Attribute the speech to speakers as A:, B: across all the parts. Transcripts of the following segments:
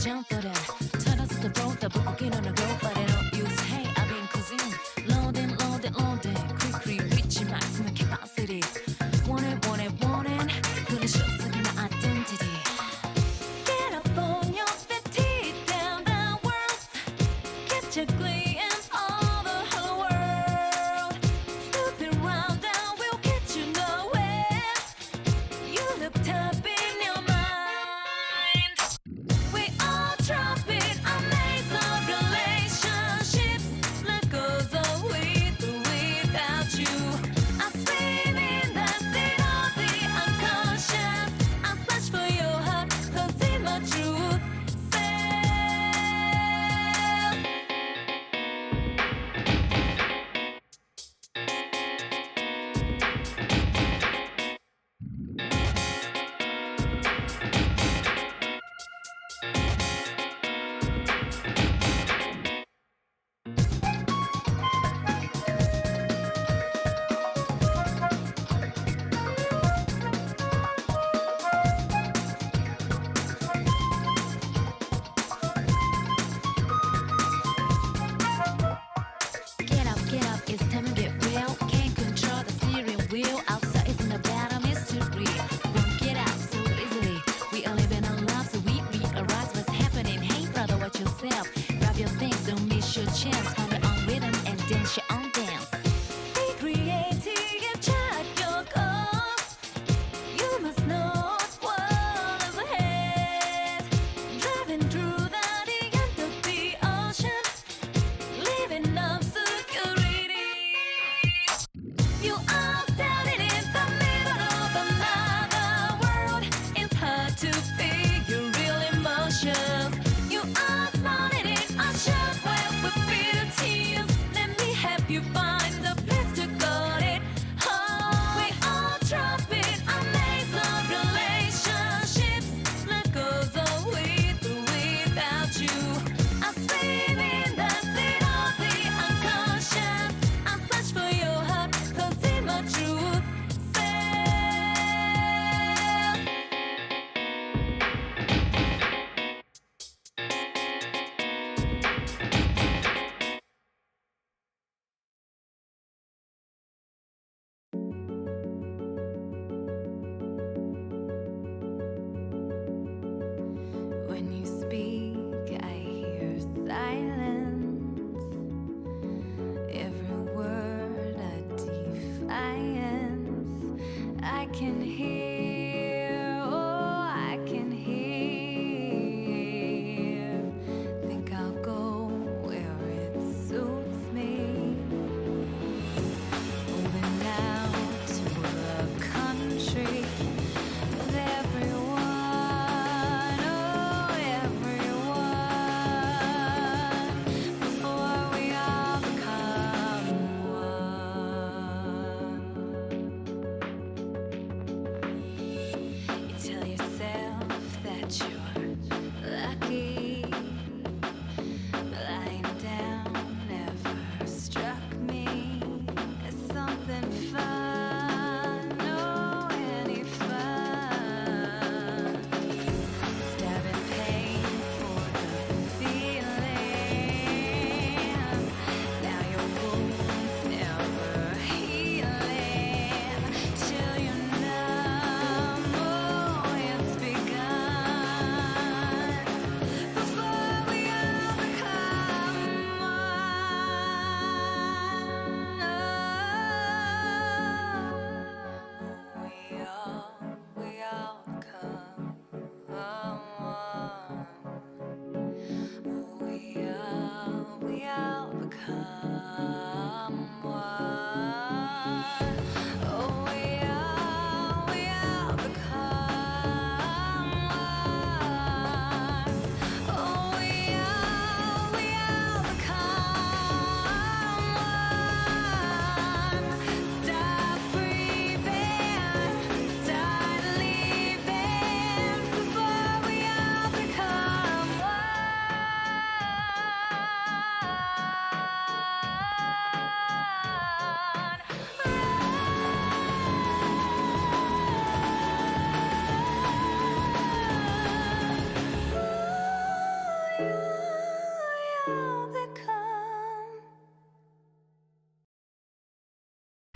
A: jump for that. 털었을 때보다 붓기는 거 but I don't use. Hey, I've been cruising, loading, loading, loading. Quick, reach maximum capacity. Want it, want it, want it. 그는 쇼속의 my identity. Get up on your feet, teeth down the world. Get your glee and all the whole world. Stupid round down will get you nowhere. You look tough in your mind. We all drop it, amazing relationships. Let goes of with or without you. I swim in the sea of the unconscious. I search for your heart, cause it's my truth. Get up, it's time to get real. Can't control the steering wheel. Outside isn't about a mystery. Won't get out so easily. We are living our lives, so we realize what's happening. Hey brother, watch yourself. Grab your things, don't miss your chance. Find your own rhythm and dance your own dance. Be creative, chart your course. You must know what is ahead. Driving through the end of the ocean. Living up security. You are standing in the middle of another world. It's hard to figure real emotions. You are smiling in a shockwave with bitter tears. Let me help you find the place to cut it home. We all drop it, amazing relationships. Let goes of with or without you. I swim in the sea of the unconscious. I search for your heart, cause it's my truth. When you speak, I hear silence. Every word a defiance. I can hear, oh, I can hear. Think I'll go where it suits me. Moving out to a country with everyone, oh, everyone, before we all become one.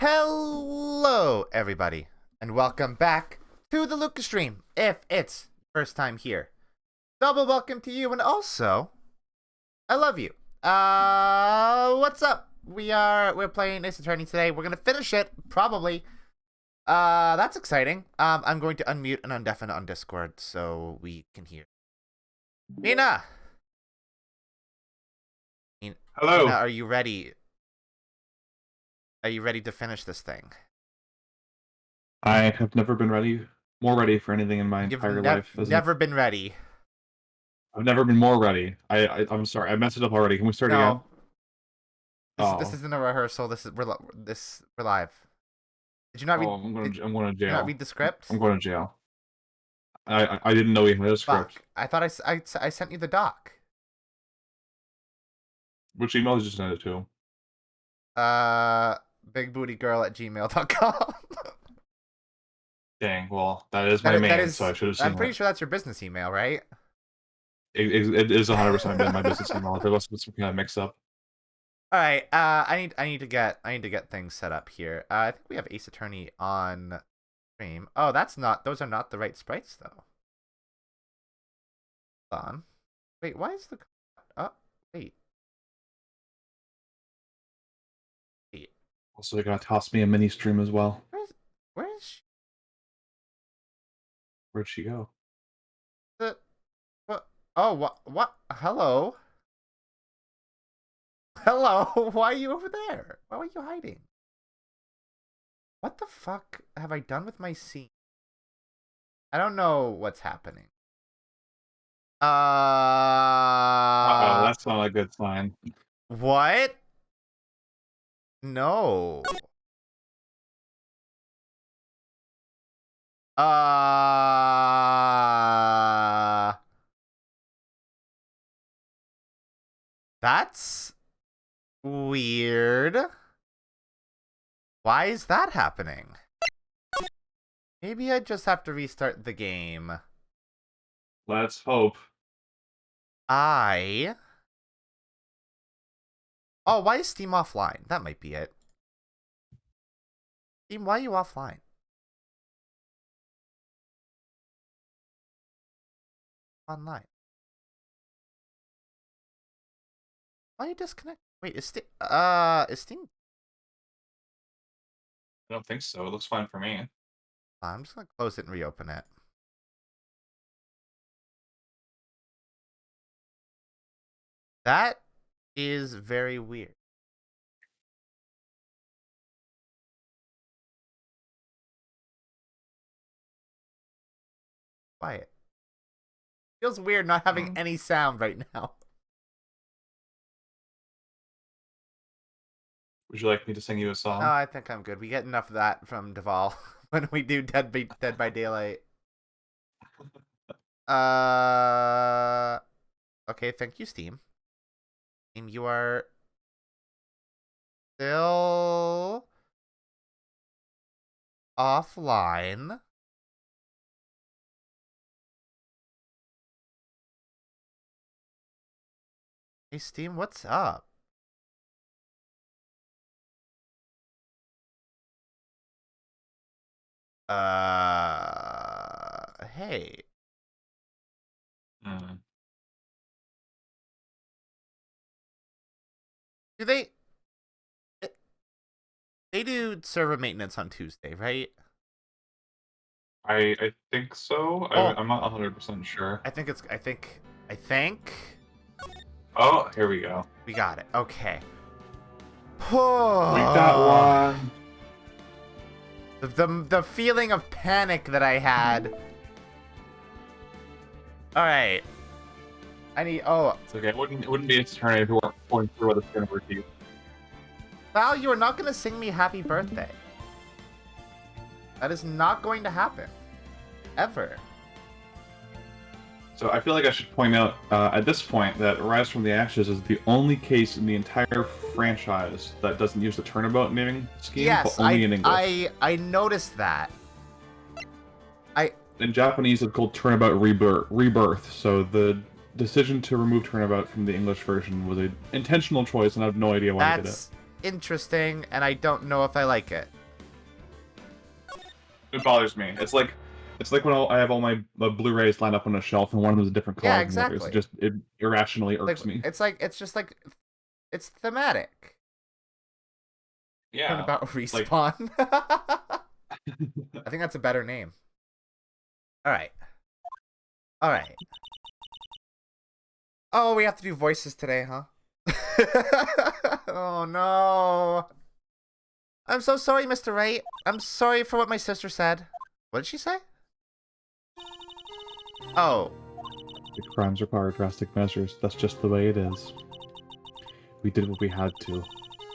B: Hello, everybody, and welcome back to the Lucas stream. If it's first time here, double welcome to you, and also, I love you. What's up? We're playing Ace Attorney today. We're gonna finish it probably. That's exciting. I'm going to unmute and undeafen on Discord so we can hear. Mina.
C: Hello.
B: Mina, are you ready? Are you ready to finish this thing?
C: I have never been more ready for anything in my entire life.
B: Never been ready.
C: I've never been more ready. I'm sorry, I messed it up already. Can we start again?
B: This isn't a rehearsal. We're live. Did you not read?
C: I'm going to jail.
B: Did you not read the script?
C: I'm going to jail. I didn't know we had a script.
B: Fuck. I thought I sent you the doc.
C: Which email did you send it to?
B: Bigbootygirl@gmail.com.
C: Dang, well, that is my main, so I should have seen
B: I'm pretty sure that's your business email, right?
C: It is 100% been my business email. There was some kind of mix-up.
B: All right, I need to get things set up here. I think we have Ace Attorney on stream. Oh, those are not the right sprites though. Hold on. Wait, why is the wait.
C: Also, they're gonna toss me a mini stream as well.
B: Where is she?
C: Where'd she go?
B: What? Oh, what? Hello? Hello? Why are you over there? Why were you hiding? What the fuck have I done with my scene? I don't know what's happening.
C: Uh-oh, that's not a good sign.
B: What? No. That's weird. Why is that happening? Maybe I just have to restart the game.
C: Let's hope.
B: Oh, why is Steam offline? That might be it. Steam, why are you offline? Online. Why are you disconnected? Wait, is Steam?
C: I don't think so. It looks fine for me.
B: I'm just gonna close it and reopen it. That is very weird. Quiet. Feels weird not having any sound right now.
C: Would you like me to sing you a song?
B: No, I think I'm good. We get enough of that from Duval when we do Dead by Daylight. Okay, thank you, Steam. Steam, you are still offline. Hey, Steam, what's up? Hey. Do they do server maintenance on Tuesday, right?
C: I think so. I'm not 100% sure.
B: I think.
C: Oh, here we go.
B: We got it. Okay.
C: We got one.
B: The feeling of panic that I had. All right. I need. Oh,
C: it's okay. It wouldn't be Ace Attorney if we weren't going through what it's gonna repeat.
B: Val, you are not gonna sing me happy birthday. That is not going to happen. Ever.
C: So I feel like I should point out at this point that Rise from the Ashes is the only case in the entire franchise that doesn't use the turnabout naming scheme, but only in English.
B: I noticed that.
C: In Japanese, it's called Turnabout Rebirth, so the decision to remove Turnabout from the English version was an intentional choice, and I have no idea why they did it.
B: interesting, and I don't know if I like it.
C: It bothers me. It's like when I have all my Blu-rays lined up on a shelf and one of them is a different color.
B: Yeah,
C: than the
B: exactly.
C: others. It irrationally irks me.
B: It's just like it's thematic.
C: Yeah.
B: What about Respawn? I think that's a better name. All right. Oh, we have to do voices today, huh? Oh no. I'm so sorry, Mr. Wright. I'm sorry for what my sister said. What did she say? Oh.
C: The crimes require drastic measures. That's just the way it is. We did what we had to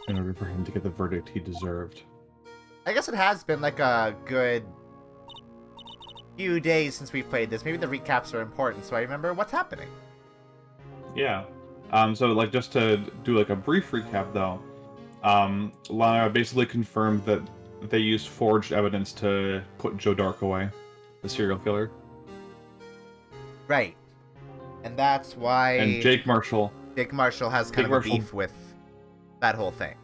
C: in order for him to get the verdict he deserved.
B: I guess it has been like a good few days since we've played this. Maybe the recaps are important, so I remember what's happening.
C: Yeah. So like just to do like a brief recap though, Lana basically confirmed that they used forged evidence to put Joe Dark away, the serial killer.
B: Right. And that's why
C: And Jake Marshall
B: has kind of a beef with that whole thing.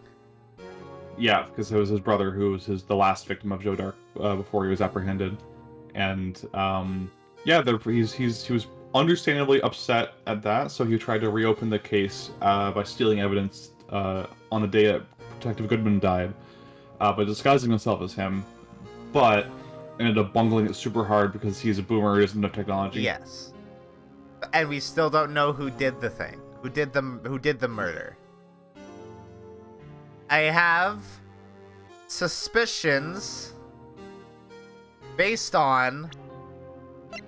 C: Yeah, because it was his brother who was the last victim of Joe Dark before he was apprehended, and he was understandably upset at that, so he tried to reopen the case by stealing evidence on the day that Detective Goodman died, by disguising himself as him, but ended up bungling it super hard because he's a boomer, he doesn't know technology.
B: Yes, and we still don't know who did the thing, who did the murder. I have suspicions based on.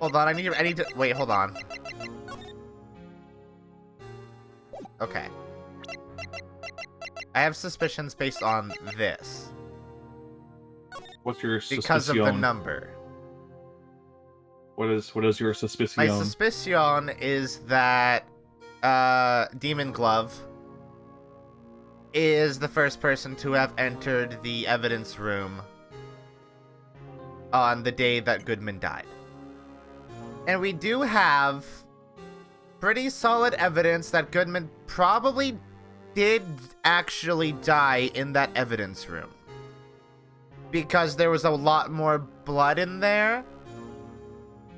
B: Hold on, I need to wait. Hold on. Okay. I have suspicions based on this.
C: What's your suspicion?
B: Because of the number.
C: What is your suspicion?
B: My suspicion is that Demon Glove is the first person to have entered the evidence room on the day that Goodman died. And we do have pretty solid evidence that Goodman probably did actually die in that evidence room. Because there was a lot more blood in there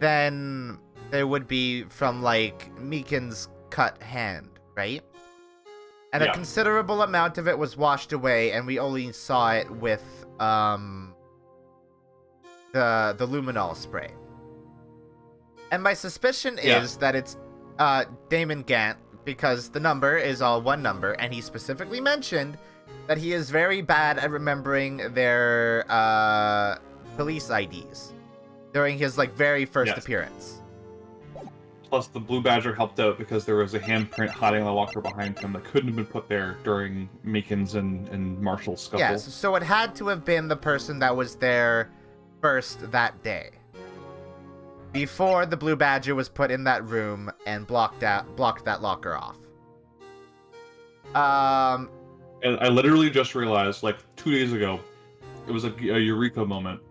B: than there would be from, like, Meekin's cut hand, right? And a considerable amount of it was washed away, and we only saw it with the luminol spray. And my suspicion is that it's Damon Gant, because the number is all one number, and he specifically mentioned that he is very bad at remembering their police IDs during his very first appearance.
C: Plus, the Blue Badger helped out because there was a handprint hiding in the locker behind him that couldn't have been put there during Meekin's and Marshall's scuffle.
B: Yes, so it had to have been the person that was there first that day, before the Blue Badger was put in that room and blocked that locker off.
C: And I literally just realized, 2 days ago, it was a eureka moment.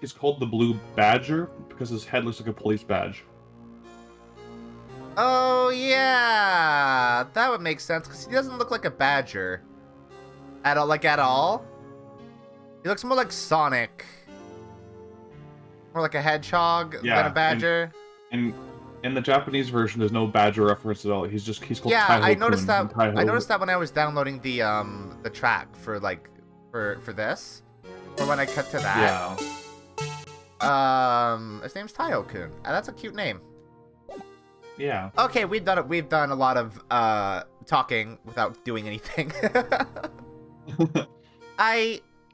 C: He's called the Blue Badger because his head looks like a police badge.
B: Oh, yeah. That would make sense, because he doesn't look like a badger. At all. He looks more like Sonic. More like a hedgehog than a badger.
C: And in the Japanese version, there's no badger reference at all. He's called
B: Yeah,
C: Taiho
B: I noticed that.
C: Taiho.
B: I noticed that when I was downloading the track for this, or when I cut to that.
C: Yeah.
B: His name's Taiho-kun. That's a cute name.
C: Yeah.
B: Okay, we've done a lot of talking without doing anything.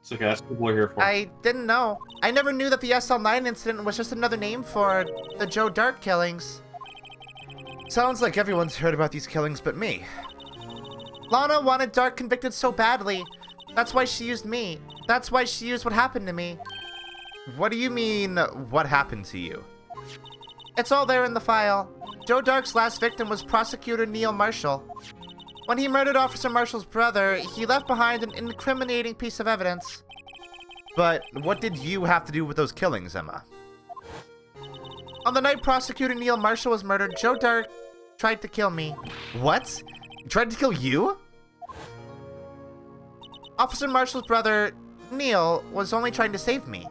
C: It's okay, that's what people are here for.
B: I didn't know. I never knew that the SL9 incident was just another name for the Joe Dark killings. Sounds like everyone's heard about these killings but me. Lana wanted Dark convicted so badly. That's why she used me. That's why she used what happened to me. What do you mean, what happened to you? It's all there in the file. Joe Dark's last victim was Prosecutor Neil Marshall. When he murdered Officer Marshall's brother, he left behind an incriminating piece of evidence. But what did you have to do with those killings, Emma? On the night Prosecutor Neil Marshall was murdered, Joe Dark tried to kill me. What? He tried to kill you? Officer Marshall's brother, Neil, was only trying to save me.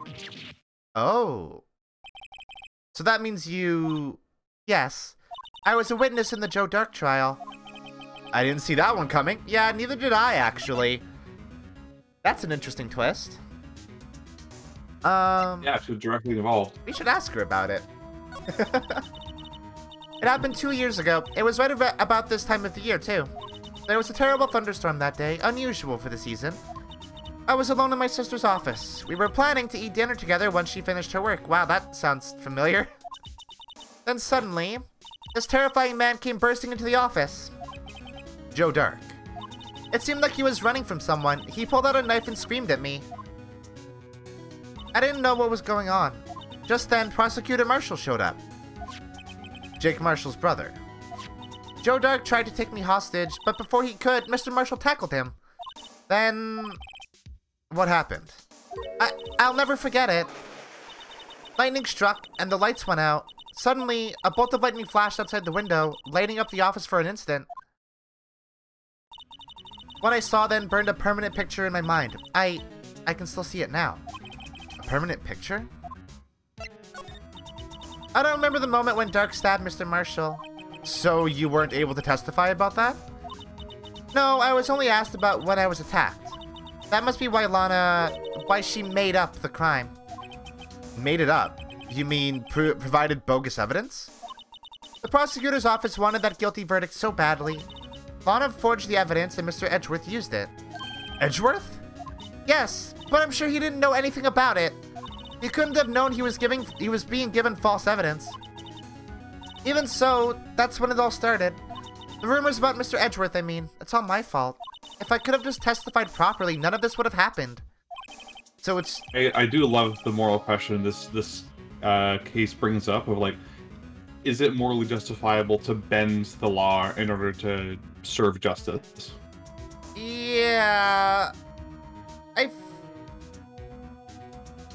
B: Oh. So that means you... Yes. I was a witness in the Joe Dark trial. I didn't see that one coming. Yeah, neither did I, actually. That's an interesting twist.
C: Yeah, she was directly involved.
B: We should ask her about it. It happened 2 years ago. It was right about this time of the year, too. There was a terrible thunderstorm that day, unusual for the season. I was alone in my sister's office. We were planning to eat dinner together once she finished her work. Wow, that sounds familiar. Then suddenly, this terrifying man came bursting into the office. Joe Dark. It seemed like he was running from someone. He pulled out a knife and screamed at me. I didn't know what was going on. Just then, Prosecutor Marshall showed up. Jake Marshall's brother. Joe Dark tried to take me hostage, but before he could, Mr. Marshall tackled him. Then... what happened? I'll never forget it. Lightning struck, and the lights went out. Suddenly, a bolt of lightning flashed outside the window, lighting up the office for an instant. What I saw then burned a permanent picture in my mind. I can still see it now. A permanent picture? I don't remember the moment when Dark stabbed Mr. Marshall. So you weren't able to testify about that? No, I was only asked about when I was attacked. That must be why why she made up the crime. Made it up? You mean provided bogus evidence? The prosecutor's office wanted that guilty verdict so badly. Lana forged the evidence and Mr. Edgeworth used it. Edgeworth? Yes, but I'm sure he didn't know anything about it. He couldn't have known he was being given false evidence. Even so, that's when it all started. The rumors about Mr. Edgeworth, I mean. It's all my fault. If I could have just testified properly, none of this would have happened. So it's...
C: I do love the moral question this case brings up of, like, is it morally justifiable to bend the law in order to serve justice?
B: Yeah...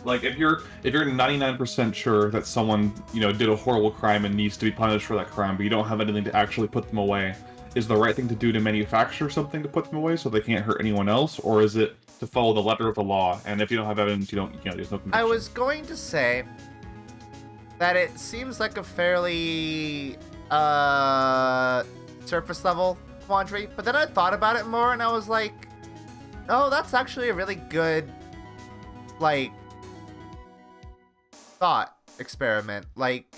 C: Like, if you're 99% sure that someone, did a horrible crime and needs to be punished for that crime, but you don't have anything to actually put them away, is the right thing to do to manufacture something to put them away so they can't hurt anyone else, or is it to follow the letter of the law? And if you don't have evidence, there's no conviction.
B: I was going to say that it seems like a fairly surface level quandary, but then I thought about it more and I was like, oh, that's actually a really good, like, thought experiment. Like,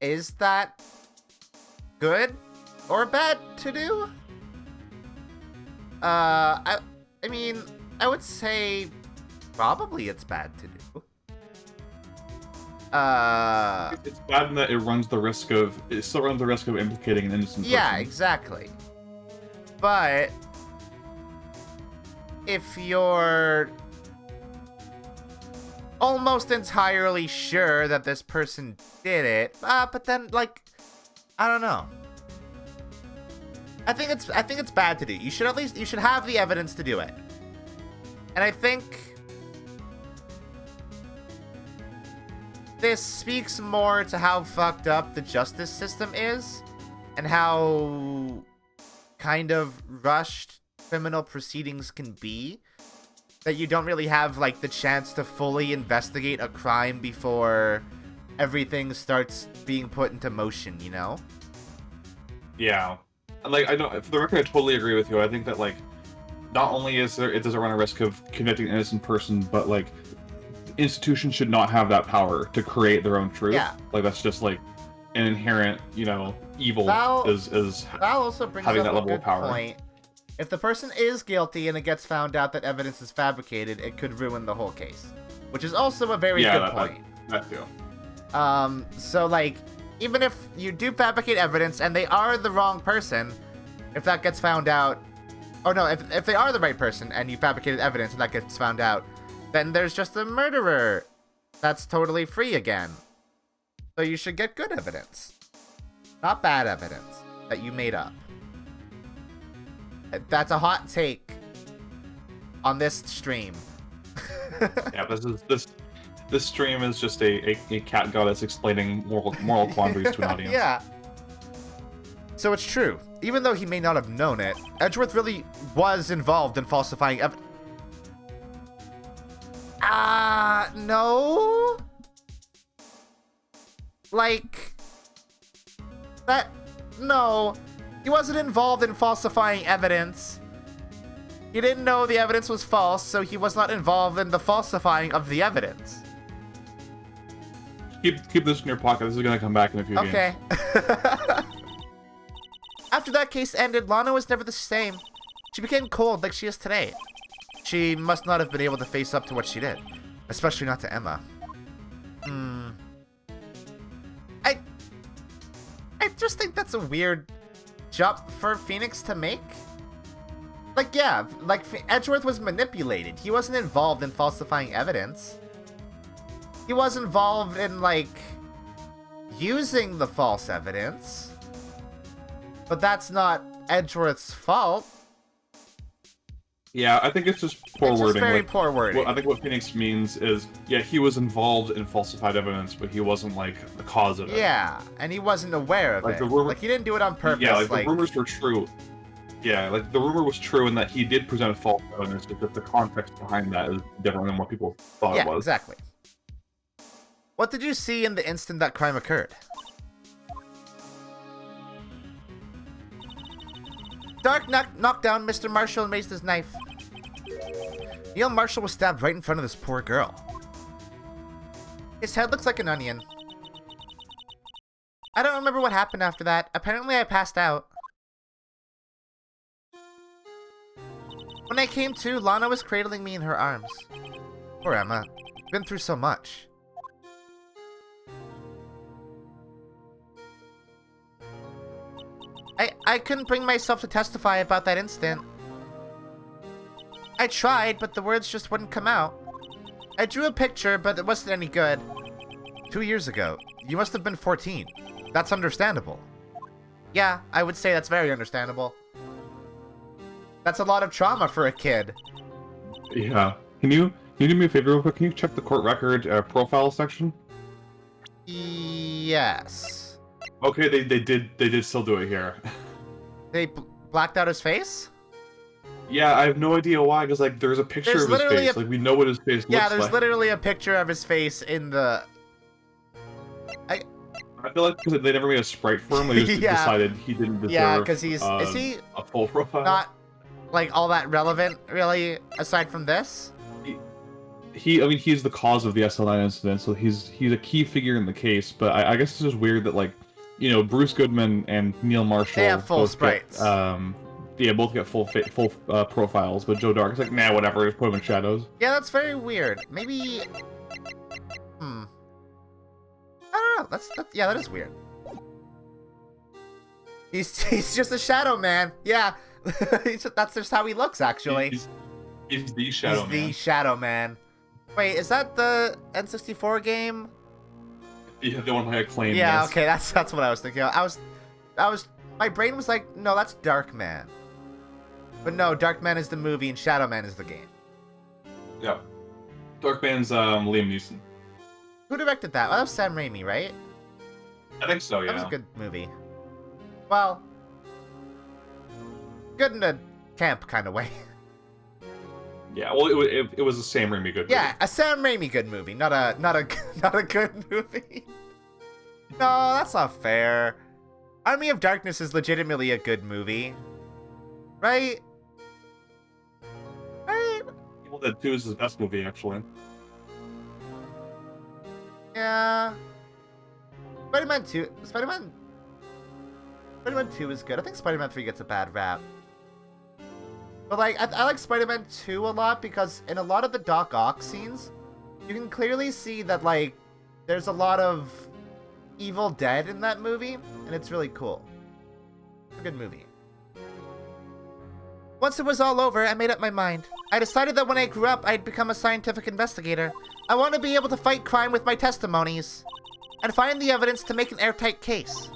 B: is that good or bad to do? I mean, I would say probably it's bad to do.
C: It's bad in that it still runs the risk of implicating an innocent person.
B: Yeah, exactly. But if you're almost entirely sure that this person did it, but then, like, I don't know. I think it's bad to do. You should have the evidence to do it. And I think this speaks more to how fucked up the justice system is and how kind of rushed criminal proceedings can be, that you don't really have, like, the chance to fully investigate a crime before everything starts being put into motion, you know?
C: Yeah. Like, I know, for the record, I totally agree with you. I think that, like, not only does it run a risk of convicting an innocent person, but, like, institutions should not have that power to create their own truth.
B: Yeah.
C: Like, that's just, like, an inherent, evil is
B: Val also brings
C: having
B: up
C: that
B: a
C: level
B: good
C: of power.
B: point. If the person is guilty and it gets found out that evidence is fabricated, it could ruin the whole case. Which is also a very good point.
C: That too.
B: So, like, even if you do fabricate evidence and they are the wrong person, if that gets found out... Oh, no, if they are the right person and you fabricated evidence and that gets found out, then there's just a murderer that's totally free again. So you should get good evidence. Not bad evidence that you made up. That's a hot take on this stream.
C: Yeah, this stream is just a cat goddess explaining moral quandaries to an audience.
B: Yeah. So it's true. Even though he may not have known it, Edgeworth really was involved in falsifying evidence. No? Like... That... No. He wasn't involved in falsifying evidence. He didn't know the evidence was false, so he was not involved in the falsifying of the evidence.
C: Keep this in your pocket. This is gonna come back in a few games.
B: Okay. After that case ended, Lana was never the same. She became cold like she is today. She must not have been able to face up to what she did. Especially not to Emma. I just think that's a weird jump for Phoenix to make. Like, yeah, like, Edgeworth was manipulated. He wasn't involved in falsifying evidence. He was involved in, like, using the false evidence. But that's not Edgeworth's fault.
C: Yeah, I think it's just poor wording.
B: It's just very poor wording.
C: I think what Phoenix means is, yeah, he was involved in falsified evidence, but he wasn't, like, the cause of it.
B: Yeah, and he wasn't aware of it. Like, he didn't do it on purpose.
C: Yeah, like, the rumors were true. Yeah, like, the rumor was true in that he did present false evidence, but the context behind that is different than what people thought it was.
B: Yeah, exactly. What did you see in the instant that crime occurred? Dark knocked down Mr. Marshall and raised his knife. Neil Marshall was stabbed right in front of this poor girl. His head looks like an onion. I don't remember what happened after that. Apparently I passed out. When I came to, Lana was cradling me in her arms. Poor Emma. Been through so much. I couldn't bring myself to testify about that incident. I tried, but the words just wouldn't come out. I drew a picture, but it wasn't any good. 2 years ago. You must have been 14. That's understandable. Yeah, I would say that's very understandable. That's a lot of trauma for a kid.
C: Yeah. Can you do me a favor real quick? Can you check the court record profile section?
B: Yes.
C: Okay, they did still do it here.
B: They blacked out his face?
C: Yeah, I have no idea why, because, like, there's a picture of his face. Like, we know what his face looks like.
B: Yeah, there's literally a picture of his face in the...
C: I feel like because they never made a sprite for him, they just decided he didn't deserve
B: yeah, because he's... is he
C: a full profile?
B: Not, like, all that relevant, really, aside from this?
C: I mean, he's the cause of the SL9 incident, so he's a key figure in the case, but I guess it's just weird that, like, you know, Bruce Goodman and Neil Marshall...
B: They have full sprites.
C: Both get full profiles, but Joe Dark's like, nah, whatever, just put him in shadows.
B: Yeah, that's very weird. Maybe... I don't know. Yeah, that is weird. He's just a shadow man. Yeah, that's just how he looks, actually.
C: He's the shadow man.
B: He's the shadow man. Wait, is that the N64 game?
C: Yeah, the one I Acclaim.
B: Yeah,
C: yes.
B: okay, that's what I was thinking. I was, my brain was like, no, that's Darkman. But no, Darkman is the movie and Shadow Man is the game.
C: Yeah, Darkman's Liam Neeson.
B: Who directed that? Well, that was Sam Raimi, right?
C: I think so. Yeah.
B: That was a good movie. Well, good in a camp kind of way.
C: Yeah, well, it was a Sam Raimi good movie.
B: Yeah, a Sam Raimi good movie, not a good movie. No, that's not fair. Army of Darkness is legitimately a good movie, right? Right?
C: Evil Dead 2 is his best movie, actually.
B: Yeah. Spider-Man 2 is good. I think Spider-Man 3 gets a bad rap. But, like, I like Spider-Man 2 a lot because in a lot of the Doc Ock scenes, you can clearly see that, like, there's a lot of Evil Dead in that movie, and it's really cool. It's a good movie. Once it was all over, I made up my mind. I decided that when I grew up, I'd become a scientific investigator. I want to be able to fight crime with my testimonies and find the evidence to make an airtight case.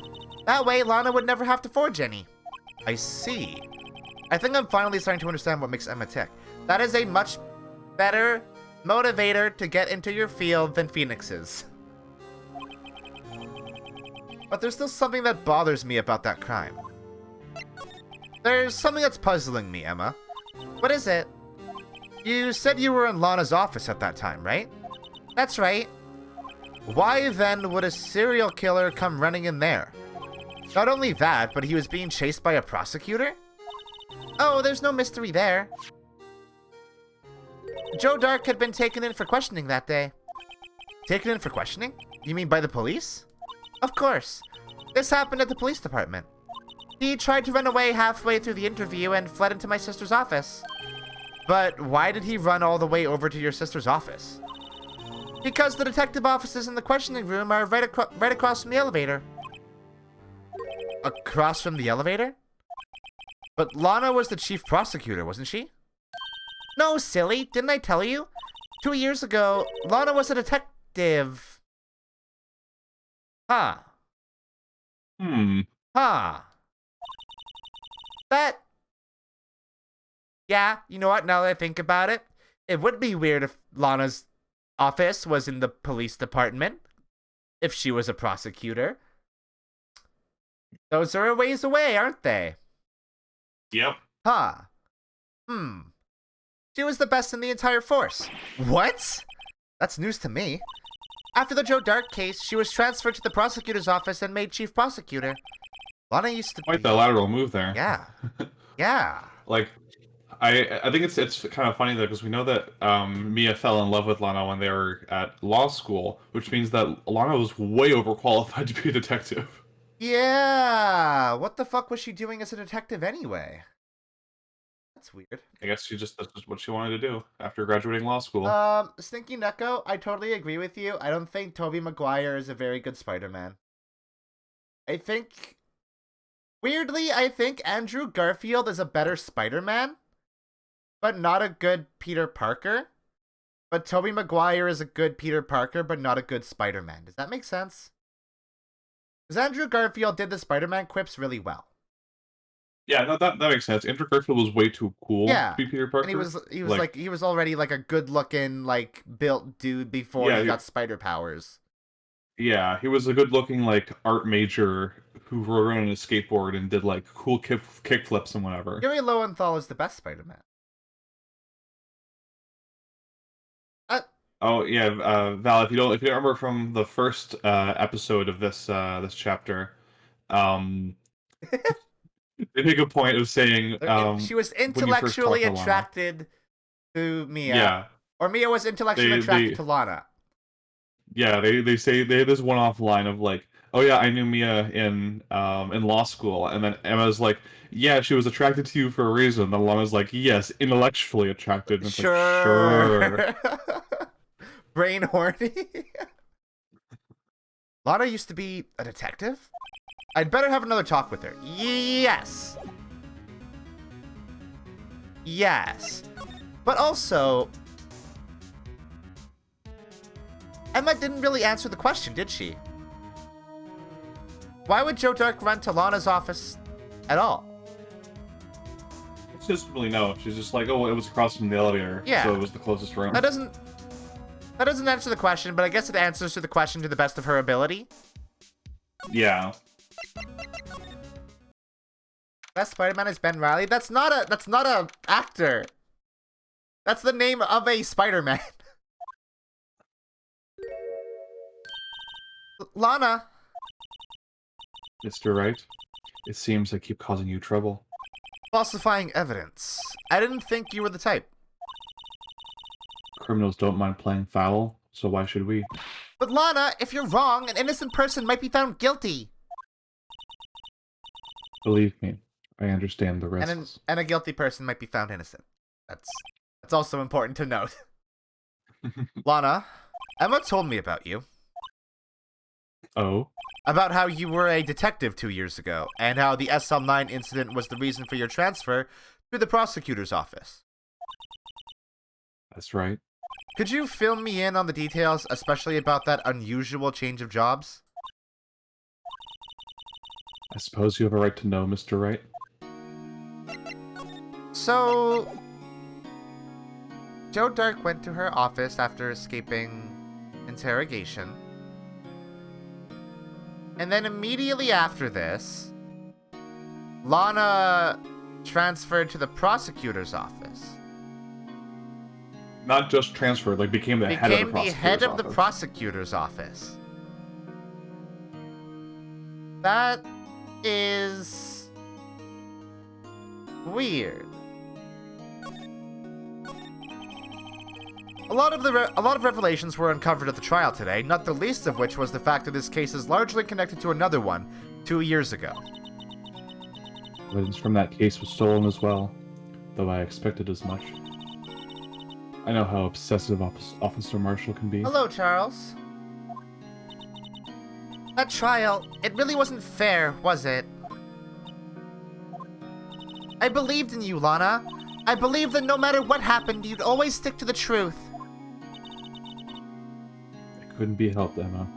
B: That way, Lana would never have to forge any. I see. I think I'm finally starting to understand what makes Emma tick. That is a much better motivator to get into your field than Phoenix's. But there's still something that bothers me about that crime. There's something that's puzzling me, Emma. What is it? You said you were in Lana's office at that time, right? That's right. Why then would a serial killer come running in there? Not only that, but he was being chased by a prosecutor? Oh, there's no mystery there. Joe Dark had been taken in for questioning that day. Taken in for questioning? You mean by the police? Of course. This happened at the police department. He tried to run away halfway through the interview and fled into my sister's office. But why did he run all the way over to your sister's office? Because the detective offices in the questioning room are right across from the elevator. Across from the elevator? But Lana was the chief prosecutor, wasn't she? No, silly. Didn't I tell you? 2 years ago, Lana was a detective. Huh. Huh. That... Yeah, you know what? Now that I think about it, it would be weird if Lana's office was in the police department. If she was a prosecutor. Those are a ways away, aren't they?
C: Yep.
B: Huh. She was the best in the entire force. What? That's news to me. After the Joe Dark case, she was transferred to the prosecutor's office and made chief prosecutor. Lana used to
C: Quite the lateral move there.
B: Yeah. Yeah.
C: Like, I think it's kind of funny though, because we know that Mia fell in love with Lana when they were at law school, which means that Lana was way overqualified to be a detective.
B: Yeah. What the fuck was she doing as a detective anyway? That's weird.
C: I guess that's just what she wanted to do after graduating law school.
B: Stinky Neko, I totally agree with you. I don't think Tobey Maguire is a very good Spider-Man. Weirdly, I think Andrew Garfield is a better Spider-Man, but not a good Peter Parker. But Tobey Maguire is a good Peter Parker, but not a good Spider-Man. Does that make sense? Because Andrew Garfield did the Spider-Man quips really well.
C: Yeah, no, that makes sense. Andrew Garfield was way too cool to be Peter Parker.
B: And he was already like a good-looking, like built dude before he got spider powers. Yeah,
C: he was a good-looking like art major who rode around on a skateboard and did like cool kick flips and whatever.
B: Gary Lowenthal is the best Spider-Man.
C: Oh yeah, Val. If you don't remember from the first episode of this chapter, they make a point of saying
B: she was intellectually attracted to Mia.
C: Yeah.
B: Or Mia was intellectually attracted to Lana.
C: Yeah, they say they have this one-off line of like, "Oh yeah, I knew Mia in law school," and then Emma's like, "Yeah, she was attracted to you for a reason." And Lana's like, "Yes, intellectually attracted." And it's
B: sure.
C: Like, sure.
B: Brain horny. Lana used to be a detective? I'd better have another talk with her. Yes. Yes. But also, Emma didn't really answer the question, did she? Why would Joe Dark run to Lana's office at all?
C: She doesn't really know. She's just like, oh, it was across from the elevator, so it was the closest room.
B: That doesn't answer the question, but I guess it answers to the question to the best of her ability.
C: Yeah.
B: Best Spider-Man is Ben Reilly. That's not a actor. That's the name of a Spider-Man. Lana.
C: Mr. Wright, it seems I keep causing you trouble.
B: Falsifying evidence. I didn't think you were the type.
C: Criminals don't mind playing foul, so why should we?
B: But Lana, if you're wrong, an innocent person might be found guilty.
C: Believe me, I understand the risks.
B: And a guilty person might be found innocent. That's also important to note. Lana, Emma told me about you.
C: Oh?
B: About how you were a detective 2 years ago, and how the SL9 incident was the reason for your transfer to the prosecutor's office.
C: That's right.
B: Could you fill me in on the details, especially about that unusual change of jobs?
C: I suppose you have a right to know, Mr. Wright.
B: So, Joe Dark went to her office after escaping interrogation. And then immediately after this, Lana transferred to the prosecutor's office.
C: Not just transferred, like became the head of the prosecutor's
B: head of
C: office.
B: the prosecutor's office. That is weird. A lot of revelations were uncovered at the trial today, not the least of which was the fact that this case is largely connected to another one 2 years ago.
C: Evidence from that case was stolen as well, though I expected as much. I know how obsessive Officer Marshall can be.
B: Hello, Charles. That trial, it really wasn't fair, was it? I believed in you, Lana. I believed that no matter what happened, you'd always stick to the truth.
C: It couldn't be helped, Emma.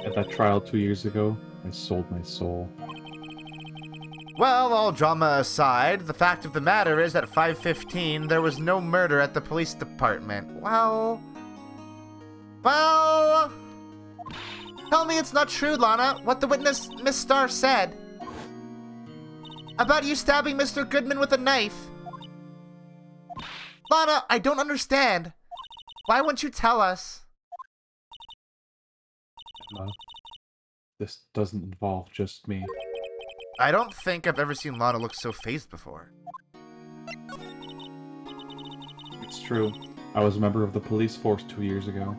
C: At that trial 2 years ago, I sold my soul.
B: Well, all drama aside, the fact of the matter is that at 5:15, there was no murder at the police department. Well... Tell me it's not true, Lana, what the witness, Miss Starr, said. About you stabbing Mr. Goodman with a knife. Lana, I don't understand. Why won't you tell us?
C: Emma, this doesn't involve just me.
B: I don't think I've ever seen Lana look so fazed before.
C: It's true. I was a member of the police force 2 years ago.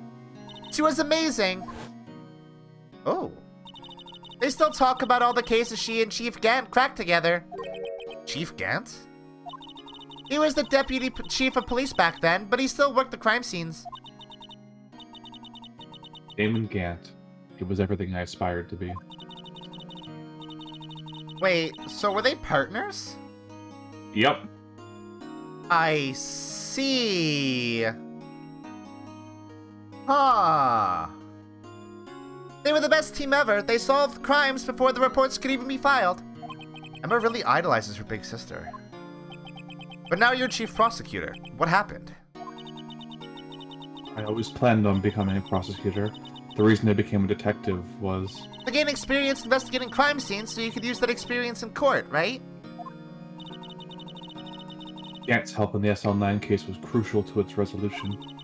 B: She was amazing. Oh. They still talk about all the cases she and Chief Gant cracked together. Chief Gant? He was the deputy chief of police back then, but he still worked the crime scenes.
C: Damon Gant. It was everything I aspired to be.
B: Wait, so were they partners?
C: Yep.
B: I see. Huh. They were the best team ever. They solved crimes before the reports could even be filed. Emma really idolizes her big sister. But now you're chief prosecutor. What happened?
C: I always planned on becoming a prosecutor. The reason I became a detective was...
B: To gain experience investigating crime scenes so you could use that experience in court, right?
C: Gant's help in the SL9 case was crucial to its resolution.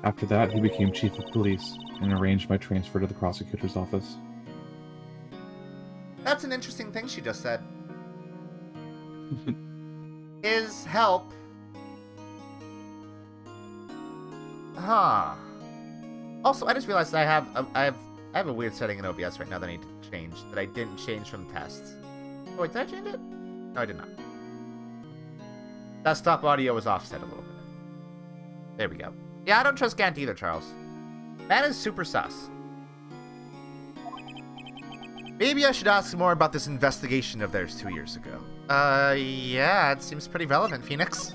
C: After that, he became chief of police and arranged my transfer to the prosecutor's office.
B: That's an interesting thing she just said. His help. Huh. Also, I just realized I have a weird setting in OBS right now that I need to change that I didn't change from tests. Oh wait, did I change it? No, I did not. Desktop audio was offset a little bit. There we go. Yeah, I don't trust Gant either, Charles. Man is super sus. Maybe I should ask more about this investigation of theirs 2 years ago. Yeah, it seems pretty relevant, Phoenix.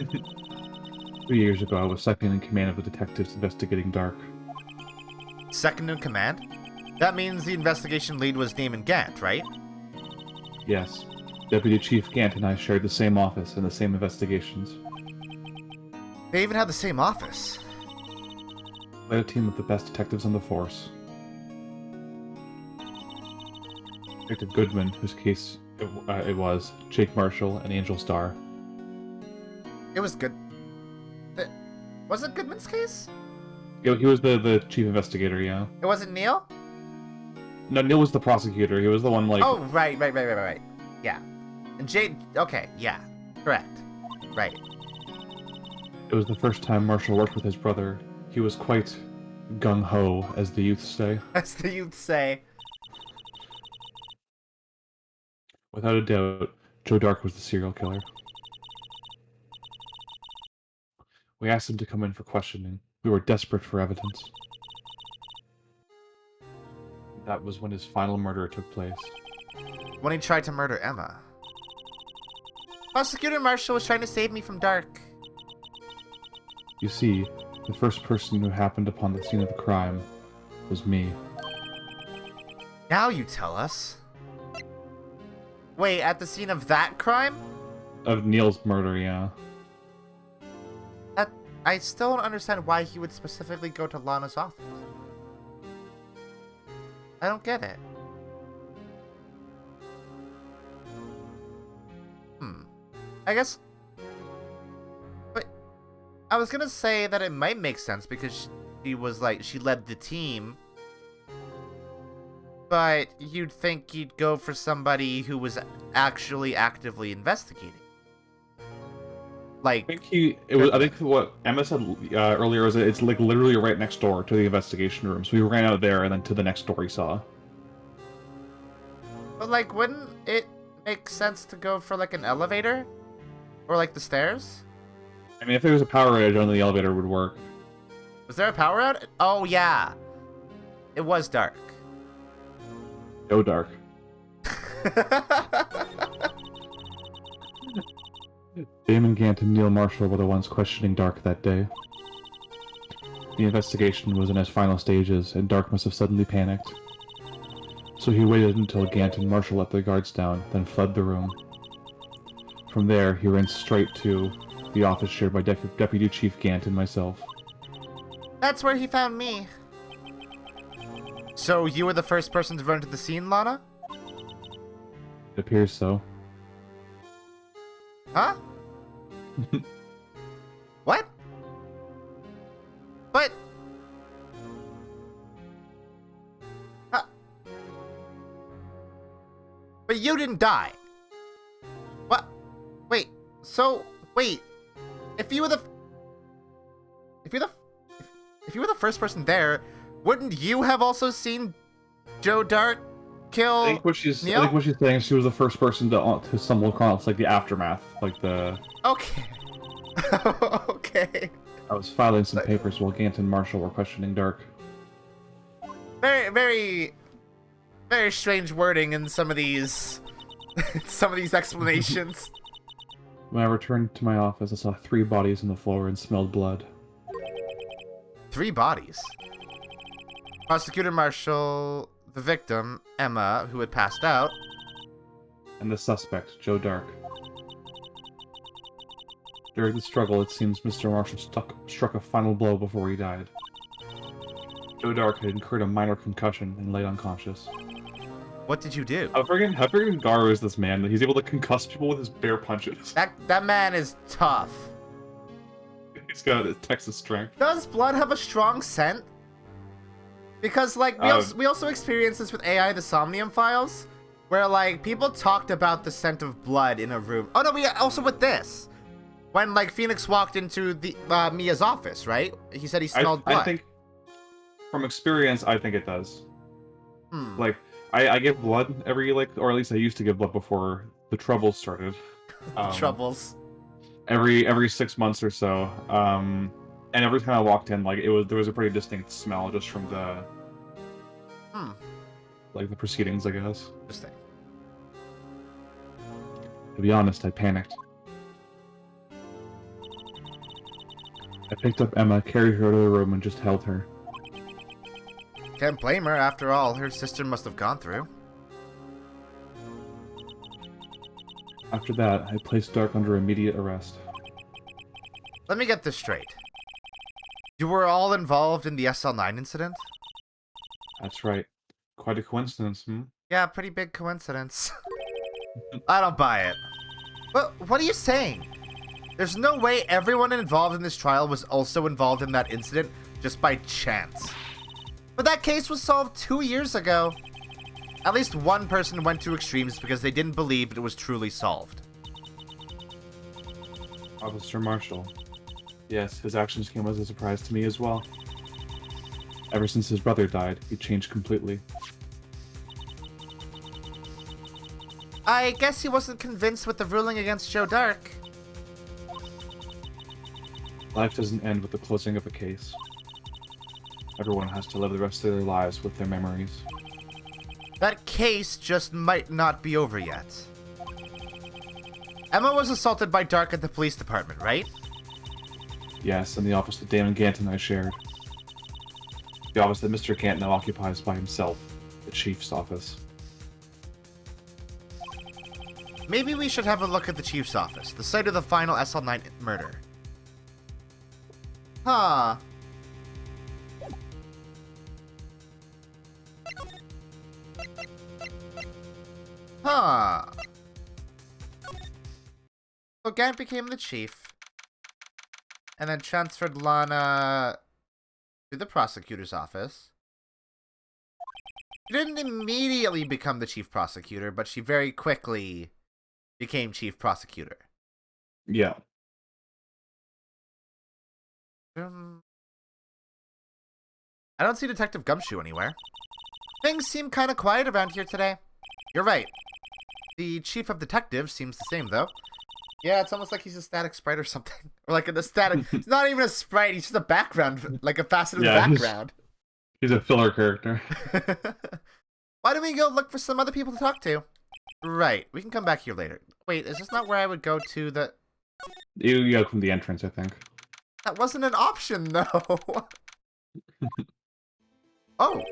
C: 2 years ago, I was second in command of the detectives investigating Dark.
B: Second in command? That means the investigation lead was Damon Gant, right?
C: Yes. Deputy Chief Gant and I shared the same office and the same investigations.
B: They even had the same office.
C: Led a team of the best detectives on the force. Detective Goodman, whose case it was, Jake Marshall, and Angel Starr.
B: It was good. Was it Goodman's case?
C: He was the chief investigator, yeah.
B: It wasn't Neil?
C: No, Neil was the prosecutor. He was the one, like...
B: Oh, right. Yeah. And Jake... Okay, yeah. Correct. Right.
C: It was the first time Marshall worked with his brother. He was quite gung-ho, as the youth say.
B: As the youth say.
C: Without a doubt, Joe Dark was the serial killer. We asked him to come in for questioning. We were desperate for evidence. That was when his final murder took place.
B: When he tried to murder Emma. Prosecutor Marshall was trying to save me from Dark.
C: You see, the first person who happened upon the scene of the crime was me.
B: Now you tell us. Wait, at the scene of that crime?
C: Of Neil's murder, yeah.
B: I still don't understand why he would specifically go to Lana's office. I don't get it. I guess... But I was gonna say that it might make sense because she was like, she led the team. But you'd think you'd go for somebody who was actually actively investigating. Like,
C: I think what Emma said earlier was that it's like literally right next door to the investigation room. So we ran out there and then to the next door he saw.
B: but like, wouldn't it make sense to go for like an elevator? Or like the stairs?
C: I mean, if there was a power outage, only the elevator would work.
B: Was there a power out? Oh yeah. It was dark.
C: Go dark. Damon Gant and Neil Marshall were the ones questioning Dark that day. The investigation was in its final stages, and Dark must have suddenly panicked. So he waited until Gant and Marshall let their guards down, then fled the room. From there, he ran straight to the office shared by Deputy Chief Gant and myself.
B: That's where he found me. So you were the first person to run to the scene, Lana?
C: It appears so.
B: Huh? What? But... But you didn't die. What? Wait. So, wait. If you were the... If you were the first person there, wouldn't you have also seen Joe Dark kill
C: I think what she's
B: Neil?
C: saying is she was the first person to stumble across like the aftermath, like the.
B: Okay. Okay.
C: I was filing some papers while Gant and Marshall were questioning Dark.
B: Very, very, very strange wording in some of these, explanations.
C: When I returned to my office, I saw 3 bodies on the floor and smelled blood.
B: 3 bodies. Prosecutor Marshall, the victim, Emma, who had passed out,
C: And the suspect, Joe Dark. During the struggle, it seems Mr. Marshall struck a final blow before he died. Joe Dark had incurred a minor concussion and lay unconscious.
B: what did you do?
C: How friggin' Garo is this man that he's able to concuss people with his bare punches?
B: That man is tough.
C: He's got Texas strength.
B: Does blood have a strong scent? Because, like, we also experienced this with AI, the Somnium Files, where, like, people talked about the scent of blood in a room. Oh, no, we also with this. When, like, Phoenix walked into the Mia's office, right? He said he smelled blood.
C: I think, from experience, I think it does.
B: Hmm.
C: Like, I give blood every, like, or at least I used to give blood before the troubles started.
B: Troubles.
C: Every 6 months or so. And every time I walked in, like, there was a pretty distinct smell just from the, like, the proceedings, I guess.
B: Interesting.
C: To be honest, I panicked. I picked up Emma, carried her to the room, and just held her.
B: Can't blame her. After all, her sister must have gone through.
C: After that, I placed Dark under immediate arrest.
B: Let me get this straight. You were all involved in the SL9 incident?
C: That's right. Quite a coincidence, hmm?
B: Yeah, pretty big coincidence. I don't buy it. What are you saying? There's no way everyone involved in this trial was also involved in that incident just by chance. But that case was solved 2 years ago. At least one person went to extremes because they didn't believe it was truly solved.
C: Officer Marshall. Yes, his actions came as a surprise to me as well. Ever since his brother died, he changed completely.
B: I guess he wasn't convinced with the ruling against Joe Dark.
C: Life doesn't end with the closing of a case. Everyone has to live the rest of their lives with their memories.
B: That case just might not be over yet. Emma was assaulted by Dark at the police department, right?
C: Yes, in the office that Damon Gant and I shared. The office that Mr. Gant now occupies by himself. The Chief's office.
B: Maybe we should have a look at the Chief's office, the site of the final SL9 murder. Huh. Huh. So Gant became the chief, and then transferred Lana to the prosecutor's office. She didn't immediately become the chief prosecutor, but she very quickly became chief prosecutor.
C: Yeah.
B: I don't see Detective Gumshoe anywhere. Things seem kind of quiet around here today. You're right. The chief of detectives seems the same, though. Yeah, it's almost like he's a static sprite or something. Or like a static... It's not even a sprite, he's just a background, like a facet of the background.
C: He's a filler character.
B: Why don't we go look for some other people to talk to? Right, we can come back here later. Wait, is this not where I would go to the...
C: You go from the entrance, I think.
B: That wasn't an option, though. Oh.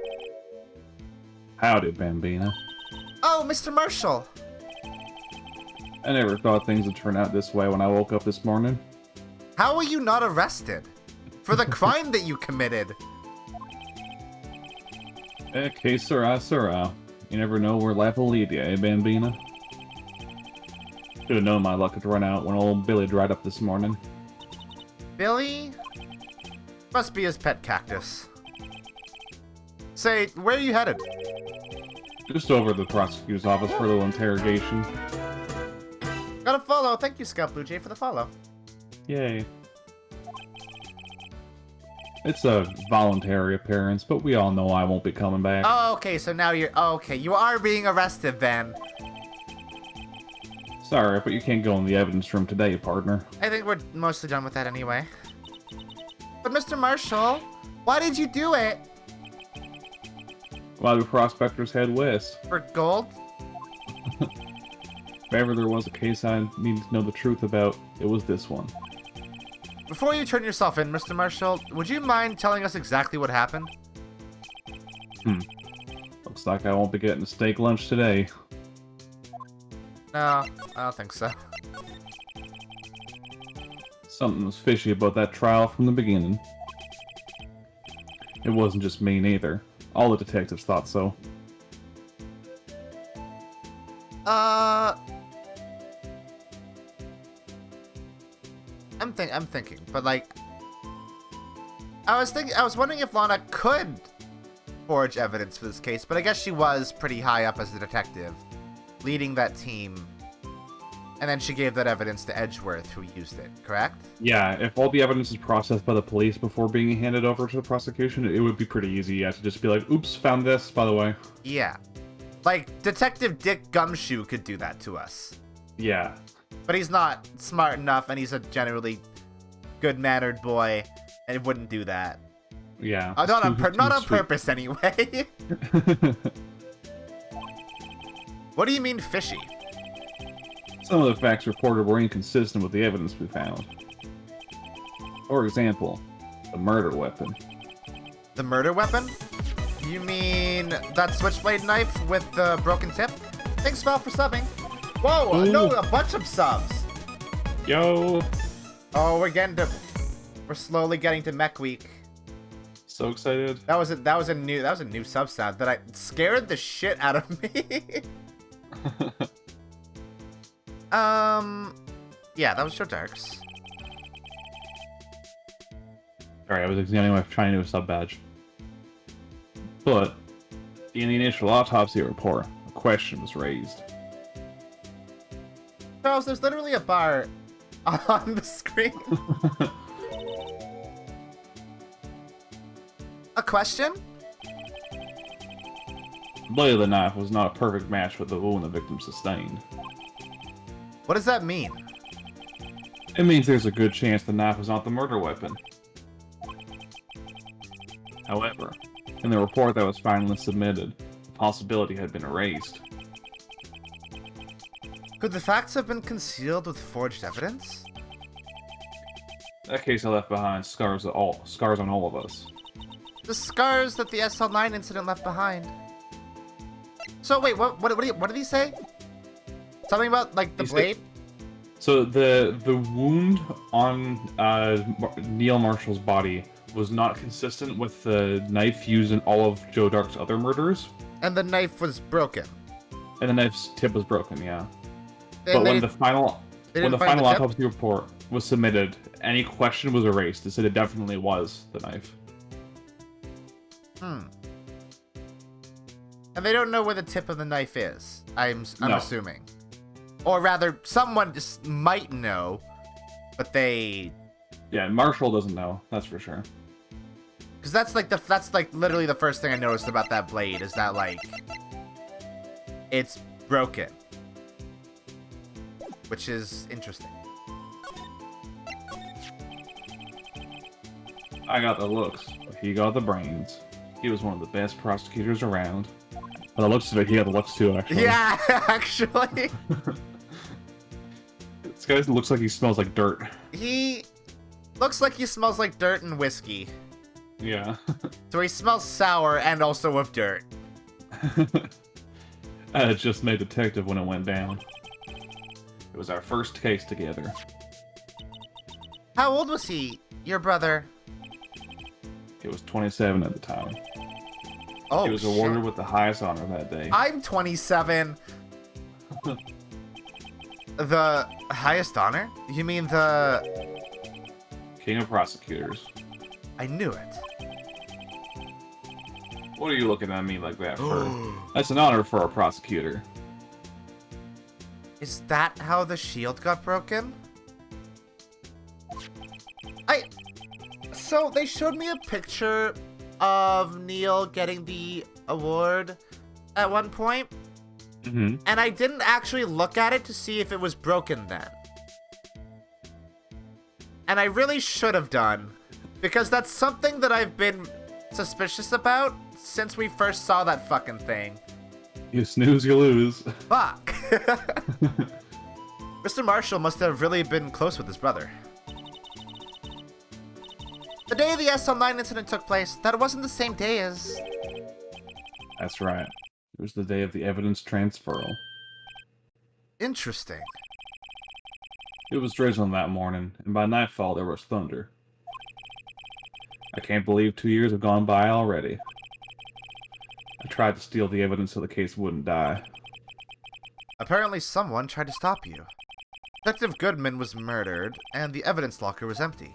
C: Howdy, Bambina.
B: Oh, Mr. Marshall.
C: I never thought things would turn out this way when I woke up this morning.
B: How were you not arrested? For the crime that you committed?
C: Que sera, sera. You never know where life will lead you, eh, Bambina? Should have known my luck would run out when old Billy dried up this morning.
B: Billy? Must be his pet cactus. Say, where are you headed?
C: Just over to the prosecutor's office for a little interrogation.
B: Got a follow. Thank you, Scout Blue Jay, for the follow.
C: Yay. It's a voluntary appearance, but we all know I won't be coming back.
B: Oh, okay, so now you're... Oh, okay, you are being arrested then.
C: Sorry, but you can't go in the evidence room today, partner.
B: I think we're mostly done with that anyway. But Mr. Marshall, why did you do it?
C: Why do prospectors head west?
B: For gold?
C: If ever there was a case I needed to know the truth about, it was this one.
B: Before you turn yourself in, Mr. Marshall, would you mind telling us exactly what happened?
C: Looks like I won't be getting a steak lunch today.
B: No, I don't think so.
C: Something was fishy about that trial from the beginning. It wasn't just me neither. All the detectives thought so.
B: I'm thinking, but like, I was wondering if Lana could forge evidence for this case, but I guess she was pretty high up as a detective, leading that team, and then she gave that evidence to Edgeworth, who used it, correct?
C: Yeah, if all the evidence is processed by the police before being handed over to the prosecution, it would be pretty easy, to just be like, oops, found this, by the way.
B: Yeah. Like, Detective Dick Gumshoe could do that to us.
C: Yeah.
B: But he's not smart enough, and he's a generally good-mannered boy, and wouldn't do that.
C: Yeah.
B: Not on purpose, anyway. What do you mean, fishy?
C: Some of the facts reported were inconsistent with the evidence we found. For example, the murder weapon.
B: The murder weapon? You mean that switchblade knife with the broken tip? Thanks, Val, for subbing. Whoa, no, a bunch of subs.
C: Yo!
B: Oh, we're slowly getting to Mech Week.
C: So excited.
B: That was a new sub sound that scared the shit out of me. Yeah, that was Joe Darks.
C: Alright, I was examining my shiny new sub badge. But, in the initial autopsy report, a question was raised.
B: Charles, there's literally a bar on the screen. A question?
C: The blade of the knife was not a perfect match with the wound the victim sustained.
B: What does that mean?
C: It means there's a good chance the knife was not the murder weapon. However, in the report that was finally submitted, the possibility had been erased.
B: Could the facts have been concealed with forged evidence?
C: That case had left behind scars on all of us.
B: The scars that the SL9 incident left behind. So wait, what did he say? Something about like the blade?
C: So the wound on Neil Marshall's body was not consistent with the knife used in all of Joe Dark's other murders.
B: And the knife was broken.
C: And the knife's tip was broken, yeah.
B: And
C: But when the final
B: They
C: When
B: didn't
C: the
B: find
C: final
B: tip?
C: autopsy report was submitted, any question was erased. It said it definitely was the knife.
B: Hmm. And they don't know where the tip of the knife is. I'm
C: No.
B: assuming, or rather, someone just might know, but they.
C: Yeah, Marshall doesn't know. That's for sure.
B: Because that's like literally the first thing I noticed about that blade is that like it's broken, which is interesting.
C: I got the looks, but he got the brains. He was one of the best prosecutors around. By the looks of it, he had the looks too, actually.
B: Yeah, actually.
C: This guy looks like he smells like dirt.
B: He looks like he smells like dirt and whiskey.
C: Yeah.
B: So he smells sour and also of dirt.
C: I had just made detective when it went down. It was our first case together.
B: How old was he, your brother?
C: He was 27 at the time.
B: Oh,
C: He was awarded with the highest honor that day.
B: I'm 27. The highest honor? You mean the...
C: King of prosecutors.
B: I knew it.
C: What are you looking at me like that for? That's an honor for a prosecutor.
B: Is that how the shield got broken? So they showed me a picture of Neil getting the award at one point,
C: Mm-hmm.
B: and I didn't actually look at it to see if it was broken then. And I really should have done, because that's something that I've been suspicious about since we first saw that fucking thing.
C: You snooze, you lose.
B: Fuck. Mr. Marshall must have really been close with his brother. The day the S-Online incident took place, that wasn't the same day as...
C: That's right. It was the day of the evidence transferal.
B: Interesting.
C: It was drizzling that morning, and by nightfall there was thunder. I can't believe 2 years have gone by already. I tried to steal the evidence so the case wouldn't die.
B: Apparently someone tried to stop you. Detective Goodman was murdered, and the evidence locker was empty.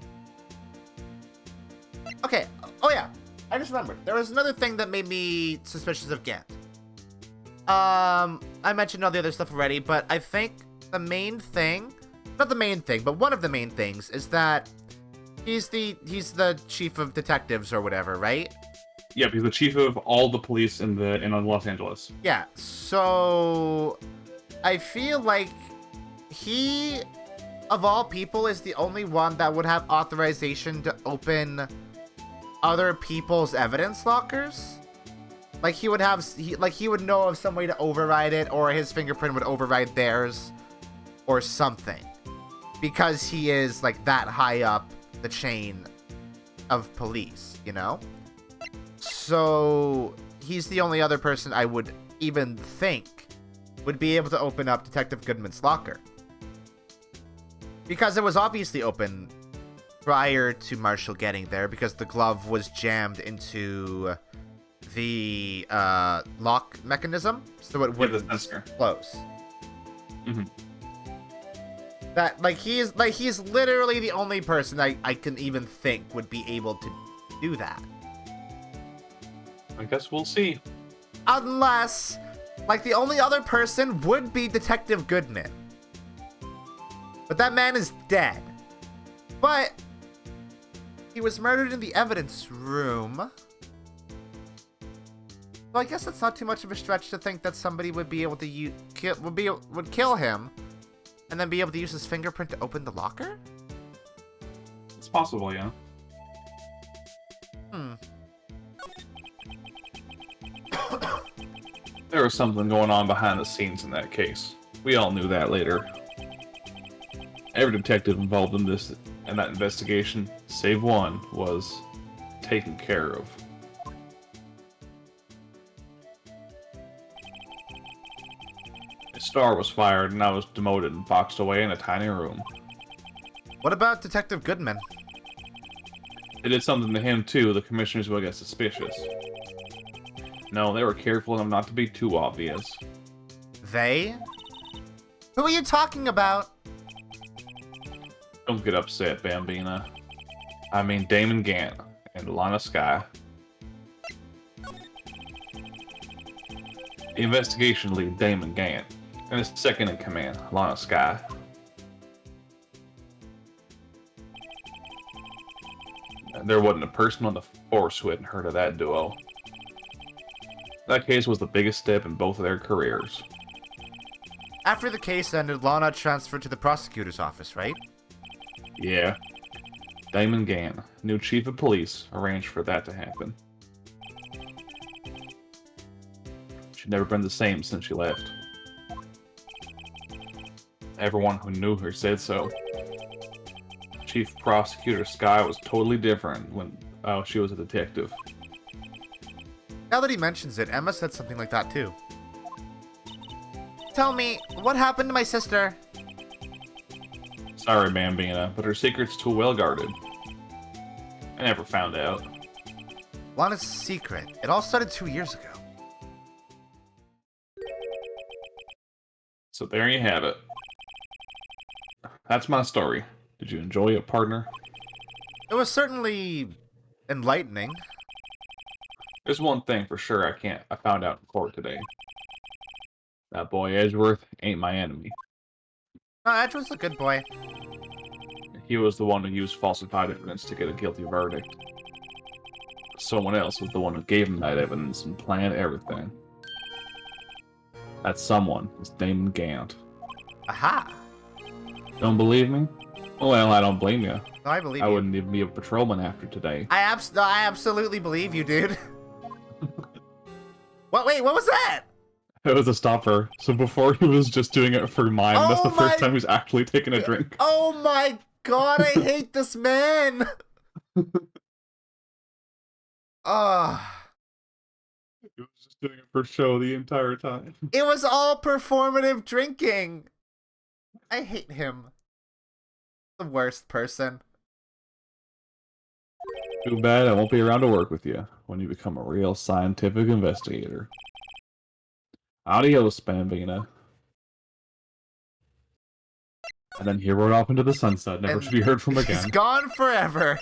B: Okay, oh yeah, I just remembered. There was another thing that made me suspicious of Gant. I mentioned all the other stuff already, but I think the main thing, not the main thing, but one of the main things is that he's the chief of detectives or whatever, right?
C: Yep, he's the chief of all the police in Los Angeles.
B: Yeah, so I feel like he, of all people, is the only one that would have authorization to open other people's evidence lockers. Like he would know of some way to override it, or his fingerprint would override theirs, or something. Because he is like that high up the chain of police, you know? So he's the only other person I would even think would be able to open up Detective Goodman's locker. Because it was obviously open prior to Marshall getting there, because the glove was jammed into the lock mechanism, so it wouldn't close.
C: Mm-hmm.
B: That he's literally the only person I can even think would be able to do that.
C: I guess we'll see.
B: Unless, like, the only other person would be Detective Goodman. But that man is dead. But he was murdered in the evidence room. So I guess it's not too much of a stretch to think that somebody would be able to would kill him and then be able to use his fingerprint to open the locker?
C: It's possible, yeah. There was something going on behind the scenes in that case. We all knew that later. Every detective involved in that investigation, save one, was taken care of. A star was fired, and I was demoted and boxed away in a tiny room.
B: What about Detective Goodman?
C: They did something to him, too. The commissioners will get suspicious. No, they were careful enough not to be too obvious.
B: They? Who are you talking about?
C: Don't get upset, Bambina. I mean Damon Gant and Lana Sky. The investigation lead, Damon Gant, and his second in command, Lana Sky. There wasn't a person on the force who hadn't heard of that duo. That case was the biggest step in both of their careers.
B: After the case ended, Lana transferred to the prosecutor's office, right?
C: Yeah. Damon Gant, new chief of police, arranged for that to happen. She'd never been the same since she left. Everyone who knew her said so. Chief Prosecutor Sky was totally different when she was a detective.
B: Now that he mentions it, Emma said something like that too. Tell me, what happened to my sister?
C: Sorry, Bambina, but her secret's too well guarded. I never found out.
B: Lana's secret. It all started 2 years ago.
C: So there you have it. That's my story. Did you enjoy it, partner?
B: It was certainly enlightening.
C: There's one thing for sure I found out in court today. That boy Edgeworth ain't my enemy.
B: No, Edgeworth's a good boy.
C: He was the one who used falsified evidence to get a guilty verdict. Someone else was the one who gave him that evidence and planned everything. That someone is Damon Gant.
B: Aha!
C: Don't believe me? Well, I don't blame you.
B: No, I believe
C: I
B: you.
C: wouldn't even be a patrolman after today.
B: I absolutely believe you, dude. What? Wait, what was that?
C: It was a stopper. So before he was just doing it for mime, that's the first time he's actually taken a drink.
B: Oh my god, I hate this man!
C: He was just doing it for show the entire time.
B: It was all performative drinking. I hate him. The worst person.
C: Too bad I won't be around to work with you when you become a real scientific investigator. Adios, Bambina. And then he rode off into the sunset, never to be heard from again.
B: He's gone forever.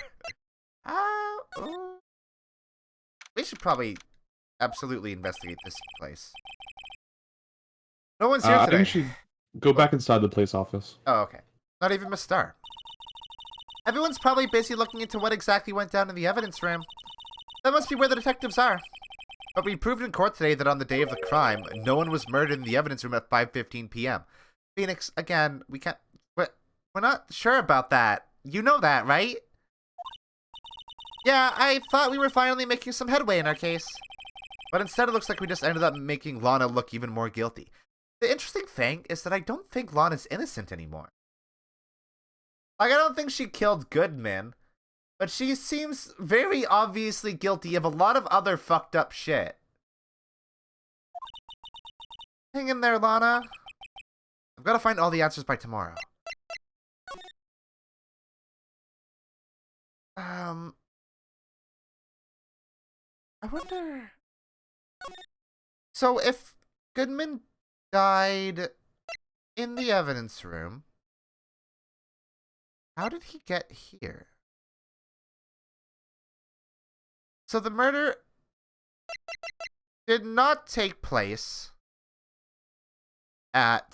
B: We should probably absolutely investigate this place. No one's here
C: I
B: today.
C: think you should go back inside the police office.
B: Oh, okay. Not even Miss Star. Everyone's probably busy looking into what exactly went down in the evidence room. That must be where the detectives are. But we proved in court today that on the day of the crime, no one was murdered in the evidence room at 5:15 p.m. Phoenix, again, we can't... We're not sure about that. You know that, right? Yeah, I thought we were finally making some headway in our case. But instead it looks like we just ended up making Lana look even more guilty. The interesting thing is that I don't think Lana's innocent anymore. Like, I don't think she killed Goodman, but she seems very obviously guilty of a lot of other fucked up shit. Hang in there, Lana. I've got to find all the answers by tomorrow. I wonder... So, if Goodman died in the evidence room, how did he get here? So the murder did not take place at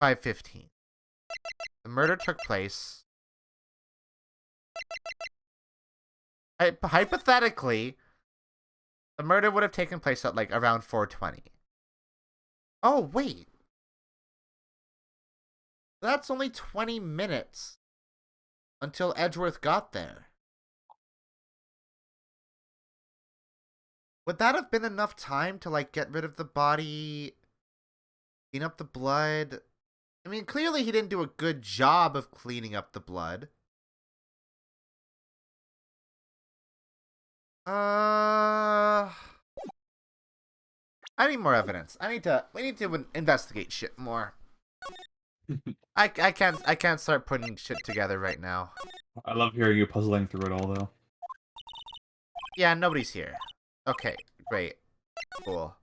B: 5:15. The murder took place... Hypothetically, the murder would have taken place at, like, around 4:20. Oh, wait. That's only 20 minutes until Edgeworth got there. Would that have been enough time to, like, get rid of the body, clean up the blood? I mean, clearly he didn't do a good job of cleaning up the blood. I need more evidence. We need to investigate shit more. I can't start putting shit together right now.
C: I love hearing you puzzling through it all, though.
B: Yeah, nobody's here. Okay, great. Cool.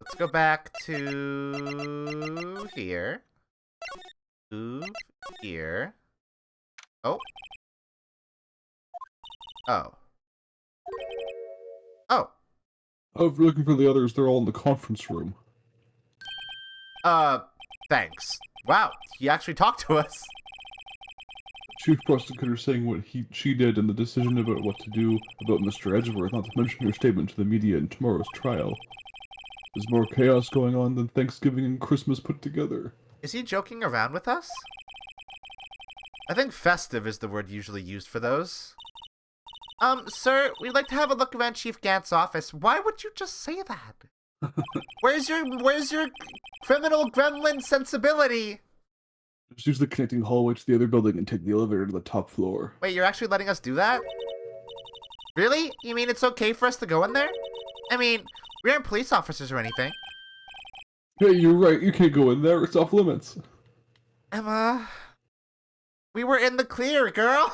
B: Let's go back to here. Move here. Oh. Oh. Oh.
C: Oh, if you're looking for the others, they're all in the conference room.
B: Thanks. Wow, he actually talked to us.
C: Chief prosecutor saying what she did and the decision about what to do about Mr. Edgeworth, not to mention her statement to the media in tomorrow's trial. There's more chaos going on than Thanksgiving and Christmas put together.
B: Is he joking around with us? I think festive is the word usually used for those. Sir, we'd like to have a look around Chief Gant's office. Why would you just say that? Where's your criminal gremlin sensibility?
C: Just use the connecting hallway to the other building and take the elevator to the top floor.
B: Wait, you're actually letting us do that? Really? You mean it's okay for us to go in there? I mean, we aren't police officers or anything.
C: Hey, you're right. You can't go in there. It's off limits.
B: Emma, we were in the clear, girl.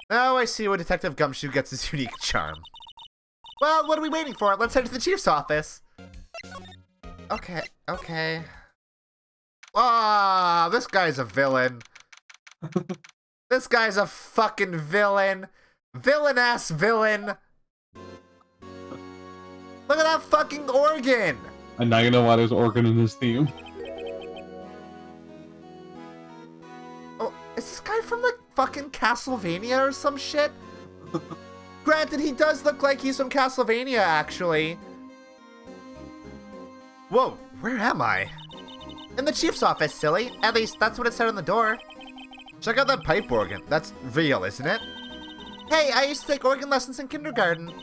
B: Now I see where Detective Gumshoe gets his unique charm. Well, what are we waiting for? Let's head to the chief's office. Okay. Ah, this guy's a villain. This guy's a fucking villain. Villain-ass villain. Look at that fucking organ.
C: And now you know why there's organ in his theme.
B: Oh, is this guy from like fucking Castlevania or some shit? Granted, he does look like he's from Castlevania, actually. Whoa, where am I? In the chief's office, silly. At least, that's what it said on the door. Check out that pipe organ. That's real, isn't it? Hey, I used to take organ lessons in kindergarten.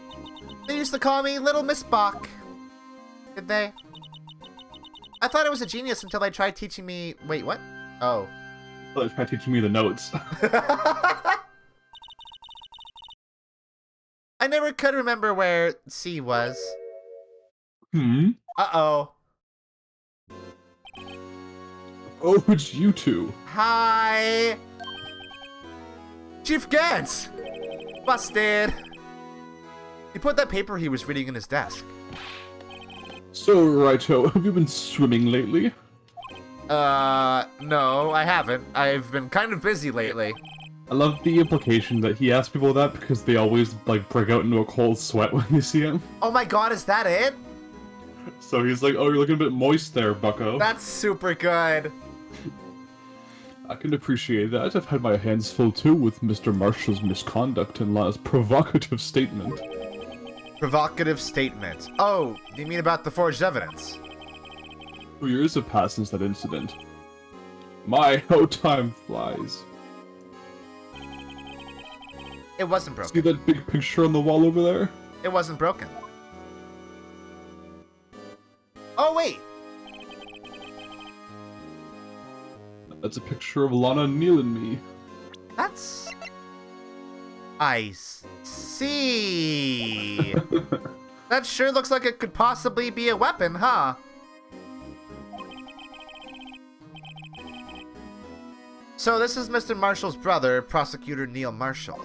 B: They used to call me Little Miss Bach. Did they? I thought I was a genius until they tried teaching me... Wait, what? Oh.
C: Well, they tried teaching me the notes.
B: I never could remember where C was. Uh-oh.
C: Oh, it's you two.
B: Hi! Chief Gantz! Busted! He put that paper he was reading in his desk.
C: So, Righto, have you been swimming lately?
B: No, I haven't. I've been kind of busy lately.
C: I love the implication that he asks people that because they always, like, break out into a cold sweat when they see him.
B: Oh my god, is that it?
C: So he's like, oh, you're looking a bit moist there, bucko.
B: That's super good.
C: I can appreciate that. I've had my hands full too with Mr. Marshall's misconduct and Lana's provocative statement.
B: Provocative statement. Oh, you mean about the forged evidence?
C: 2 years have passed since that incident. My, how time flies.
B: It wasn't broken.
C: See that big picture on the wall over there?
B: It wasn't broken. Oh, wait.
C: That's a picture of Lana, Neil, and me.
B: That's... I see. That sure looks like it could possibly be a weapon, huh? So this is Mr. Marshall's brother, Prosecutor Neil Marshall.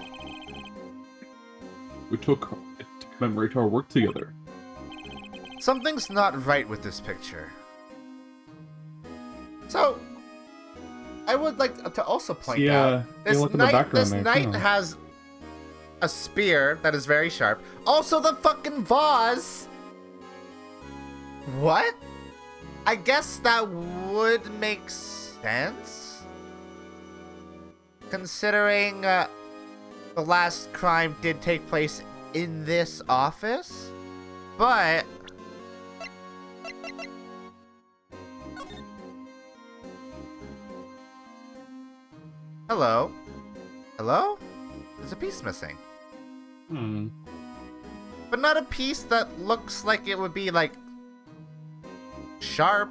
C: We took it to commemorate our work together.
B: Something's not right with this picture. So, I would like to also point out, this knight has a spear that is very sharp. Also the fucking vase! What? I guess that would make sense? Considering the last crime did take place in this office? But... Hello? Hello? There's a piece missing. But not a piece that looks like it would be, like, sharp.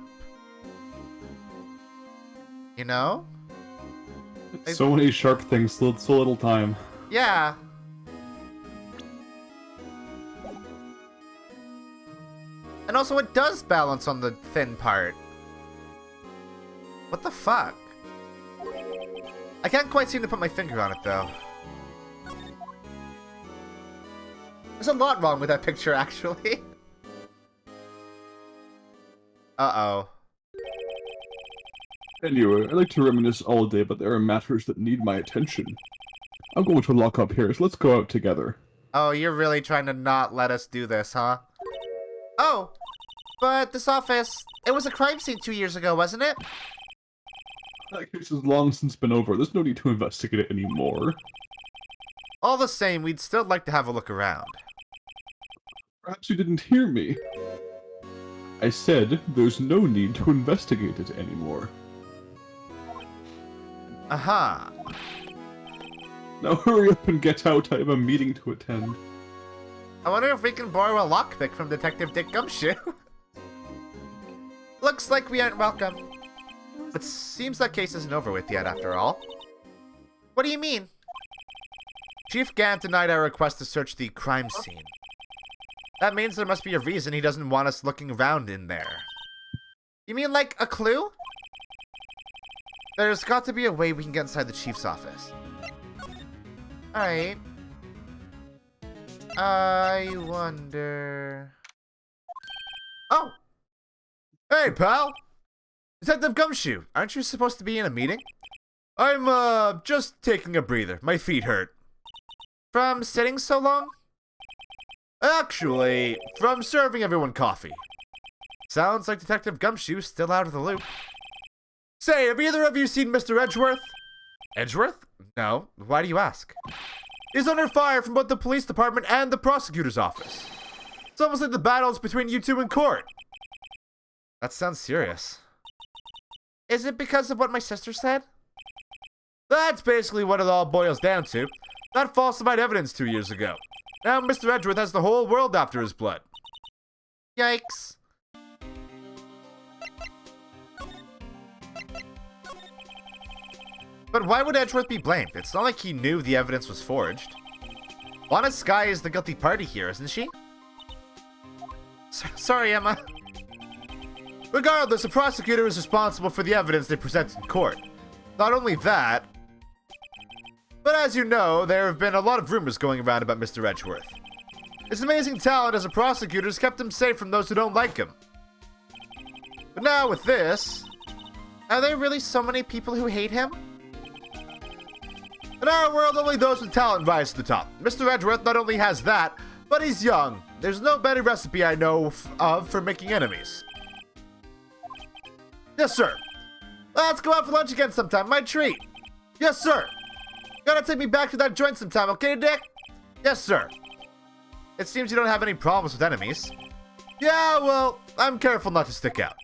B: You know?
C: So many sharp things, so little time.
B: Yeah. And also it does balance on the thin part. What the fuck? I can't quite seem to put my finger on it, though. There's a lot wrong with that picture, actually. Uh-oh.
C: Anyway, I like to reminisce all day, but there are matters that need my attention. I'm going to lock up here, so let's go out together.
B: Oh, you're really trying to not let us do this, huh? Oh, but this office, it was a crime scene 2 years ago, wasn't it?
C: That case has long since been over. There's no need to investigate it anymore.
B: All the same, we'd still like to have a look around.
C: Perhaps you didn't hear me. I said there's no need to investigate it anymore.
B: Aha.
C: Now hurry up and get out. I have a meeting to attend.
B: I wonder if we can borrow a lockpick from Detective Dick Gumshoe. Looks like we aren't welcome. But seems that case isn't over with yet, after all. What do you mean? Chief Gant denied our request to search the crime scene. That means there must be a reason he doesn't want us looking around in there. You mean like a clue? There's got to be a way we can get inside the chief's office. Alright. I wonder... Oh! Hey, pal! Detective Gumshoe, aren't you supposed to be in a meeting? I'm, just taking a breather. My feet hurt. From sitting so long? Actually, from serving everyone coffee. Sounds like Detective Gumshoe's still out of the loop. Say, have either of you seen Mr. Edgeworth? Edgeworth? No. Why do you ask? He's under fire from both the police department and the prosecutor's office. It's almost like the battle's between you two in court. That sounds serious. Is it because of what my sister said? That's basically what it all boils down to. That falsified evidence 2 years ago. Now Mr. Edgeworth has the whole world after his blood. Yikes. But why would Edgeworth be blamed? It's not like he knew the evidence was forged. Honest Sky is the guilty party here, isn't she? Sorry, Emma. Regardless, the prosecutor is responsible for the evidence they present in court. Not only that, but as you know, there have been a lot of rumors going around about Mr. Edgeworth. His amazing talent as a prosecutor has kept him safe from those who don't like him. But now with this, are there really so many people who hate him? In our world, only those with talent rise to the top. Mr. Edgeworth not only has that, but he's young. There's no better recipe I know of for making enemies. Yes, sir. Let's go out for lunch again sometime. My treat. Yes, sir. Gotta take me back to that joint sometime, okay, Dick? Yes, sir. It seems you don't have any problems with enemies. Yeah, well, I'm careful not to stick out.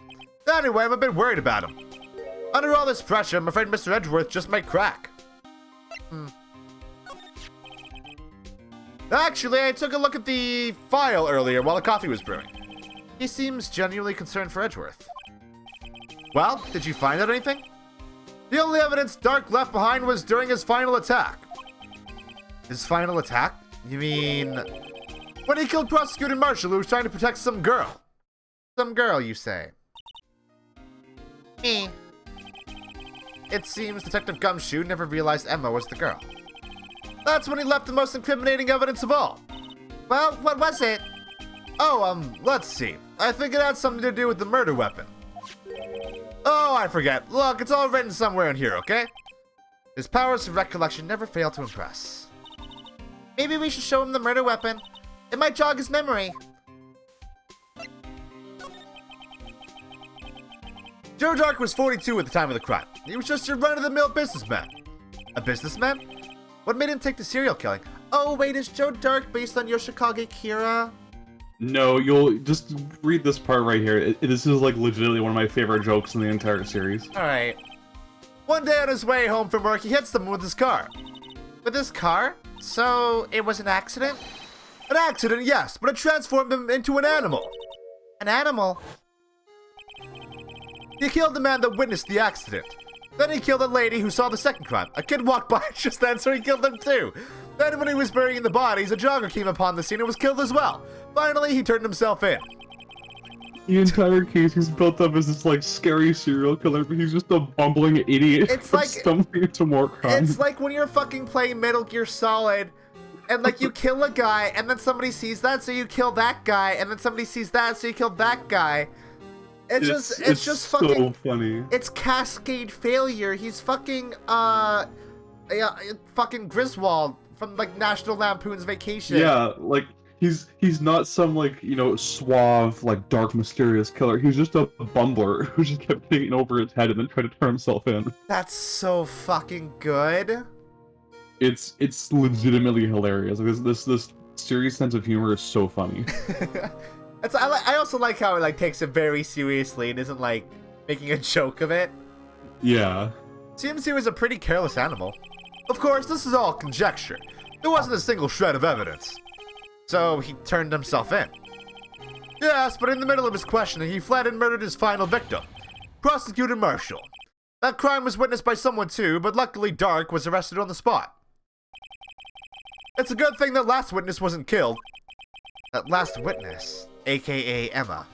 B: Anyway, I'm a bit worried about him. Under all this pressure, I'm afraid Mr. Edgeworth just might crack. Actually, I took a look at the file earlier while the coffee was brewing. He seems genuinely concerned for Edgeworth. Well, did you find out anything? The only evidence Dark left behind was during his final attack. His final attack? You mean... when he killed Prosecutor Marshall, who was trying to protect some girl. Some girl, you say? Me. It seems Detective Gumshoe never realized Emma was the girl. That's when he left the most incriminating evidence of all. Well, what was it? Oh, let's see. I think it had something to do with the murder weapon. Oh, I forget. Look, it's all written somewhere in here, okay? His powers of recollection never fail to impress. Maybe we should show him the murder weapon. It might jog his memory. Joe Dark was 42 at the time of the crime. He was just your run-of-the-mill businessman. A businessman? What made him take to serial killing? Oh, wait, is Joe Dark based on Yoshikage Kira?
C: No, you'll just read this part right here. This is like legitimately one of my favorite jokes in the entire series.
B: Alright. One day on his way home from work, he hit someone with his car. With his car? So, it was an accident? An accident, yes, but it transformed him into an animal. An animal? He killed the man that witnessed the accident. Then he killed a lady who saw the second crime. A kid walked by just then, so he killed them too. Then when he was burying the bodies, a jogger came upon the scene and was killed as well. Finally, he turned himself in.
C: The entire case he's built up as this like scary serial killer, but he's just a bumbling idiot.
B: It's like
C: stumbling into more crimes.
B: It's like when you're fucking playing Metal Gear Solid, and like you kill a guy, and then somebody sees that, so you kill that guy, and then somebody sees that, so you kill that guy. It's just
C: so
B: fucking
C: funny.
B: It's cascade failure. He's fucking yeah, fucking Griswold from like National Lampoon's Vacation.
C: Yeah, like he's not some like, you know, suave, like dark, mysterious killer. He's just a bumbler who just kept getting over his head and then tried to turn himself in.
B: That's so fucking good.
C: It's legitimately hilarious. Like this serious sense of humor is so funny.
B: I also like how it like takes it very seriously and isn't like making a joke of it.
C: Yeah.
B: Seems he was a pretty careless animal. Of course, this is all conjecture. There wasn't a single shred of evidence. So he turned himself in. Yes, but in the middle of his questioning, he fled and murdered his final victim, Prosecutor Marshall. That crime was witnessed by someone too, but luckily Dark was arrested on the spot. It's a good thing that last witness wasn't killed. That last witness, aka Emma.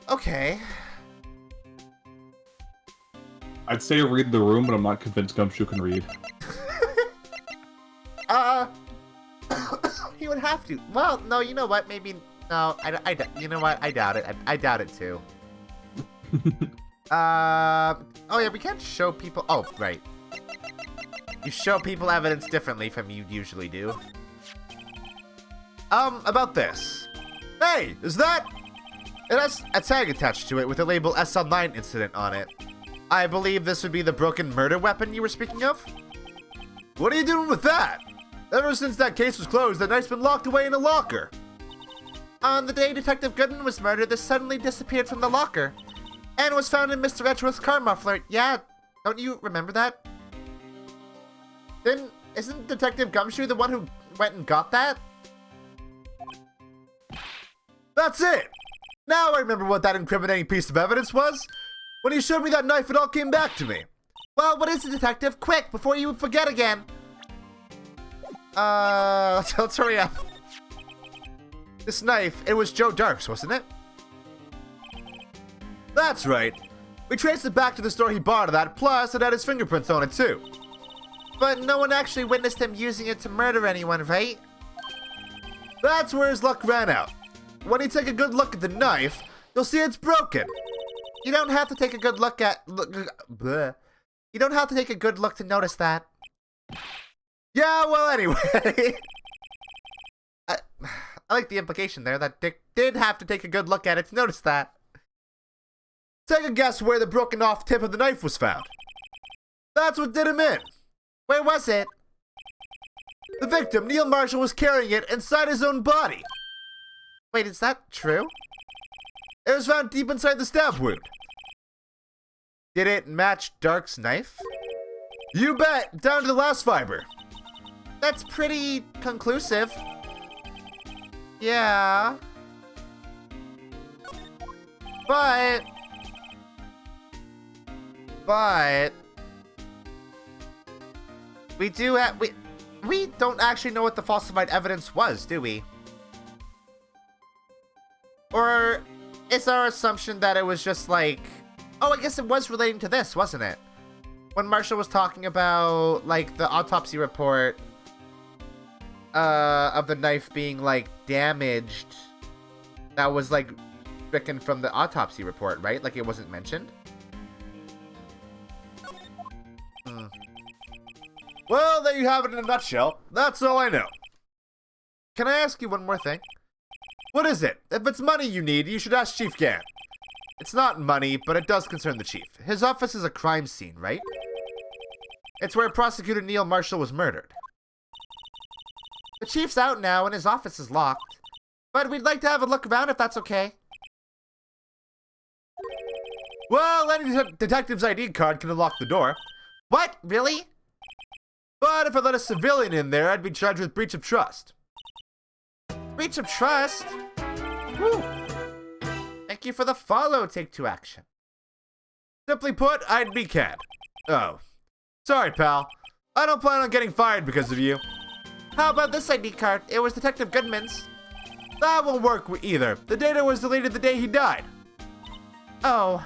B: Okay.
C: I'd say read the room, but I'm not convinced Gumshoe can read.
B: He would have to. Well, no, you know what? Maybe no. You know what? I doubt it. I doubt it too. Oh yeah, we can't show people. Oh right. You show people evidence differently from you usually do. About this. Hey, is that? It has a tag attached to it with the label SL9 incident on it. I believe this would be the broken murder weapon you were speaking of. What are you doing with that? Ever since that case was closed, the knife's been locked away in a locker. On the day Detective Goodman was murdered, this suddenly disappeared from the locker. And was found in Mr. Edgeworth's car muffler. Yeah, don't you remember that? Isn't Detective Gumshoe the one who went and got that? That's it! Now I remember what that incriminating piece of evidence was. When you showed me that knife, it all came back to me. Well, what is it, Detective? Quick, before you forget again. Let's hurry up. This knife, it was Joe Dark's, wasn't it? That's right. We traced it back to the store he bought it at, plus it had his fingerprints on it too. But no one actually witnessed him using it to murder anyone, right? That's where his luck ran out. When you take a good look at the knife, you'll see it's broken. You don't have to take a good look at... You don't have to take a good look to notice that. Yeah, well, anyway. I like the implication there that Dick did have to take a good look at it to notice that. Take a guess where the broken off tip of the knife was found. That's what did him in. Where was it? The victim, Neil Marshall, was carrying it inside his own body. Wait, is that true? It was found deep inside the stab wound. Did it match Dark's knife? You bet, down to the last fiber. That's pretty conclusive. Yeah. But we do have we don't actually know what the falsified evidence was, do we? Or is our assumption that it was just like, oh, I guess it was relating to this, wasn't it? When Marshall was talking about like the autopsy report of the knife being like damaged, that was like stricken from the autopsy report, right? Like it wasn't mentioned. Well, there you have it in a nutshell. That's all I know. Can I ask you one more thing? What is it? If it's money you need, you should ask Chief Gann. It's not money, but it does concern the chief. His office is a crime scene, right? It's where Prosecutor Neil Marshall was murdered. The chief's out now and his office is locked. But we'd like to have a look around if that's okay. Well, any detective's ID card can unlock the door. What? Really? But if I let a civilian in there, I'd be charged with breach of trust. Breach of trust? Woo! Thank you for the follow, Take Two Action. Simply put, I'd be canned. Oh. Sorry, pal. I don't plan on getting fired because of you. How about this ID card? It was Detective Goodman's. That won't work either. The data was deleted the day he died. Oh.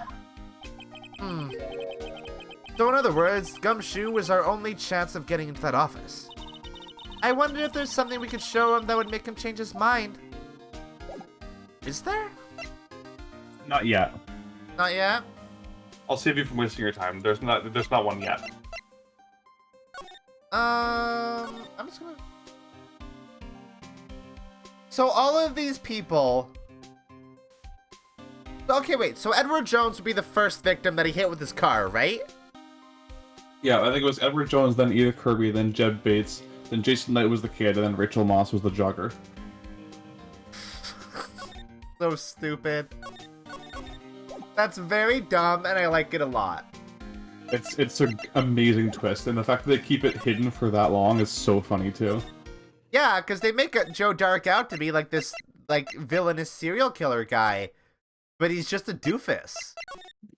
B: So in other words, Gumshoe was our only chance of getting into that office. I wonder if there's something we could show him that would make him change his mind. Is there?
C: Not yet.
B: Not yet?
C: I'll save you from wasting your time. There's not one yet.
B: I'm just gonna... So all of these people... Okay, wait. So Edward Jones would be the first victim that he hit with his car, right?
C: Yeah, I think it was Edward Jones, then Edith Kirby, then Jeb Bates, then Jason Knight was the kid, and then Rachel Moss was the jogger.
B: So stupid. That's very dumb, and I like it a lot.
C: It's an amazing twist, and the fact that they keep it hidden for that long is so funny too.
B: Yeah, because they make Joe Dark out to be like this villainous serial killer guy, but he's just a doofus.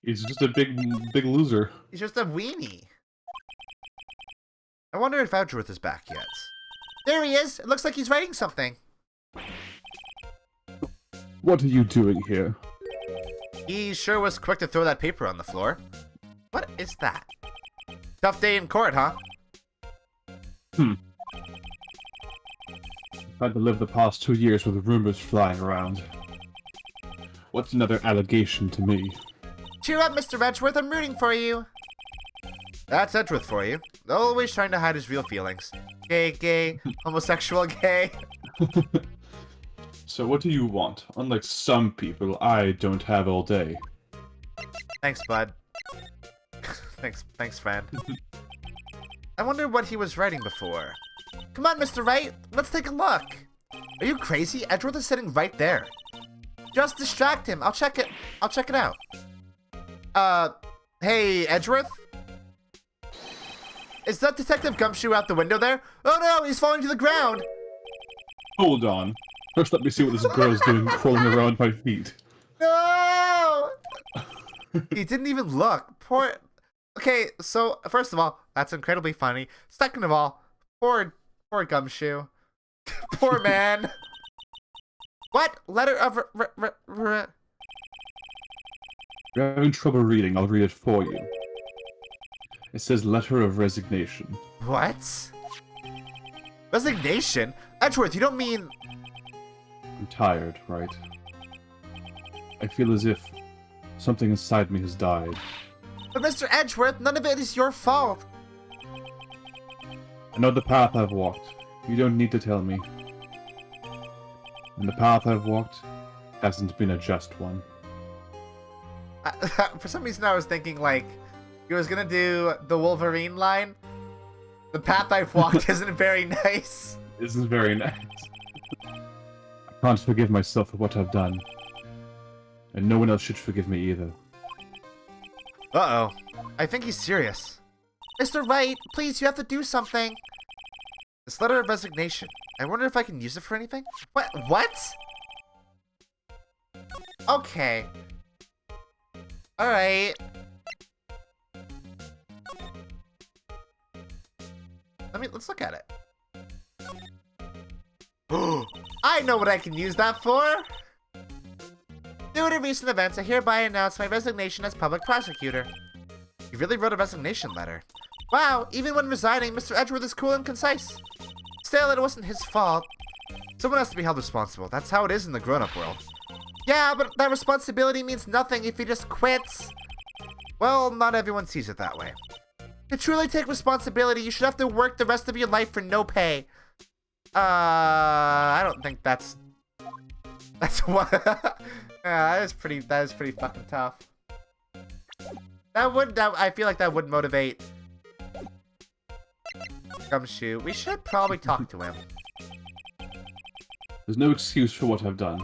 C: He's just a big loser.
B: He's just a weenie. I wonder if Edgeworth is back yet. There he is. It looks like he's writing something.
C: What are you doing here?
B: He sure was quick to throw that paper on the floor. What is that? Tough day in court, huh?
C: I've had to live the past 2 years with rumors flying around. What's another allegation to me?
B: Cheer up, Mr. Edgeworth. I'm rooting for you. That's Edgeworth for you. Always trying to hide his real feelings. Gay, homosexual, gay.
C: So what do you want? Unlike some people, I don't have all day.
B: Thanks, bud. thanks, friend. I wonder what he was writing before. Come on, Mr. Wright. Let's take a look. Are you crazy? Edgeworth is sitting right there. Just distract him. I'll check it out. Hey, Edgeworth? Is that Detective Gumshoe out the window there? Oh no, he's falling to the ground!
C: Hold on. First let me see what this girl's doing crawling around my feet.
B: No! He didn't even look. Poor... Okay, so, first of all, that's incredibly funny. Second of all, poor Gumshoe. Poor man. What? Letter of...
C: You're having trouble reading, I'll read it for you. It says letter of resignation.
B: What? Resignation? Edgeworth, you don't mean...
C: I'm tired, right? I feel as if something inside me has died.
B: But Mr. Edgeworth, none of it is your fault.
C: I know the path I've walked. You don't need to tell me. And the path I've walked hasn't been a just one.
B: For some reason I was thinking, like, he was gonna do the Wolverine line. The path I've walked isn't very nice.
C: Isn't very nice. I can't forgive myself for what I've done. And no one else should forgive me either.
B: Uh-oh. I think he's serious. Mr. Wright, please, you have to do something. This letter of resignation. I wonder if I can use it for anything? What? Okay. Alright. Let's look at it. I know what I can use that for! Due to recent events, I hereby announce my resignation as public prosecutor. You really wrote a resignation letter. Wow, even when resigning, Mr. Edgeworth is cool and concise. Still, it wasn't his fault. Someone has to be held responsible. That's how it is in the grown-up world. Yeah, but that responsibility means nothing if he just quits. Well, not everyone sees it that way. To truly take responsibility, you should have to work the rest of your life for no pay. I don't think that's what. Yeah, that is pretty fucking tough. I feel like that would motivate Gumshoe. We should probably talk to him.
C: There's no excuse for what I've done.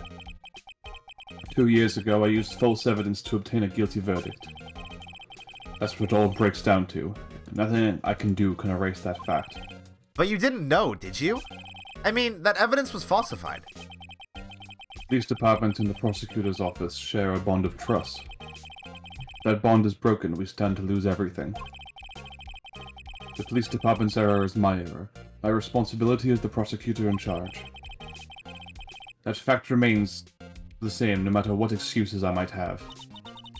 C: 2 years ago, I used false evidence to obtain a guilty verdict. That's what it all breaks down to. Nothing I can do can erase that fact.
B: But you didn't know, did you? I mean, that evidence was falsified.
C: The police department and the prosecutor's office share a bond of trust. If that bond is broken, we stand to lose everything. The police department's error is my error. My responsibility is the prosecutor in charge. That fact remains the same no matter what excuses I might have.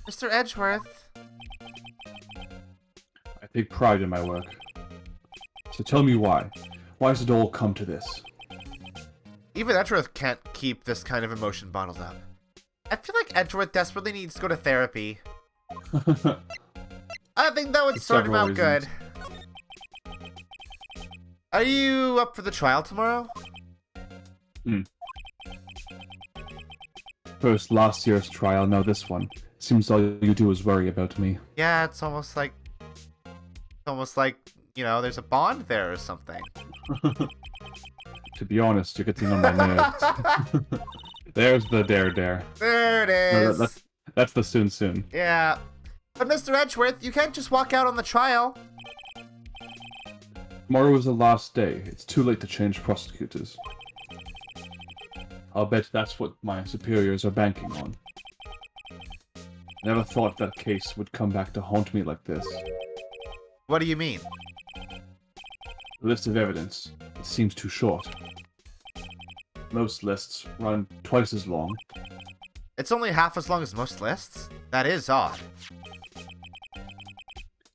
B: Mr. Edgeworth.
C: I take pride in my work. So tell me why. Why has it all come to this?
B: Even Edgeworth can't keep this kind of emotion bottled up. I feel like Edgeworth desperately needs to go to therapy. I think that would
C: For
B: sort him
C: several
B: out good.
C: reasons.
B: Are you up for the trial tomorrow?
C: First last year's trial, now this one. Seems all you do is worry about me.
B: Yeah, it's almost like, you know, there's a bond there or something.
C: To be honest, you're getting on my nerves. There's the dare.
B: There it
C: No,
B: is.
C: that's the soon.
B: Yeah. But Mr. Edgeworth, you can't just walk out on the trial.
C: Tomorrow is the last day. It's too late to change prosecutors. I'll bet that's what my superiors are banking on. Never thought that case would come back to haunt me like this.
B: What do you mean?
C: The list of evidence. It seems too short. Most lists run twice as long.
B: It's only half as long as most lists? That is odd.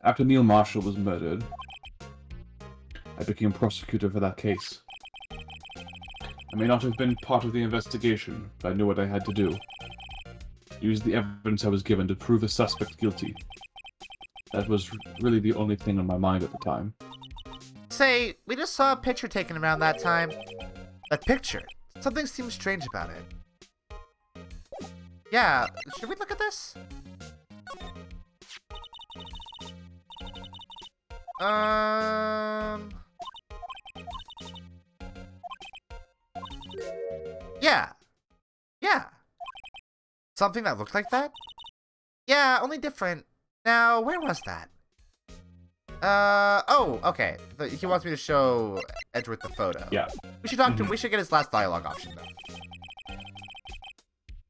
C: After Neil Marshall was murdered, I became prosecutor for that case. I may not have been part of the investigation, but I knew what I had to do. Use the evidence I was given to prove a suspect guilty. That was really the only thing on my mind at the time.
B: Say, we just saw a picture taken around that time. That picture. Something seems strange about it. Yeah, should we look at this? Yeah. Yeah. Something that looked like that? Yeah, only different. Now, where was that? Oh, okay. He wants me to show Edgeworth the photo.
C: Yeah.
B: We should talk to him. We should get his last dialogue option, though.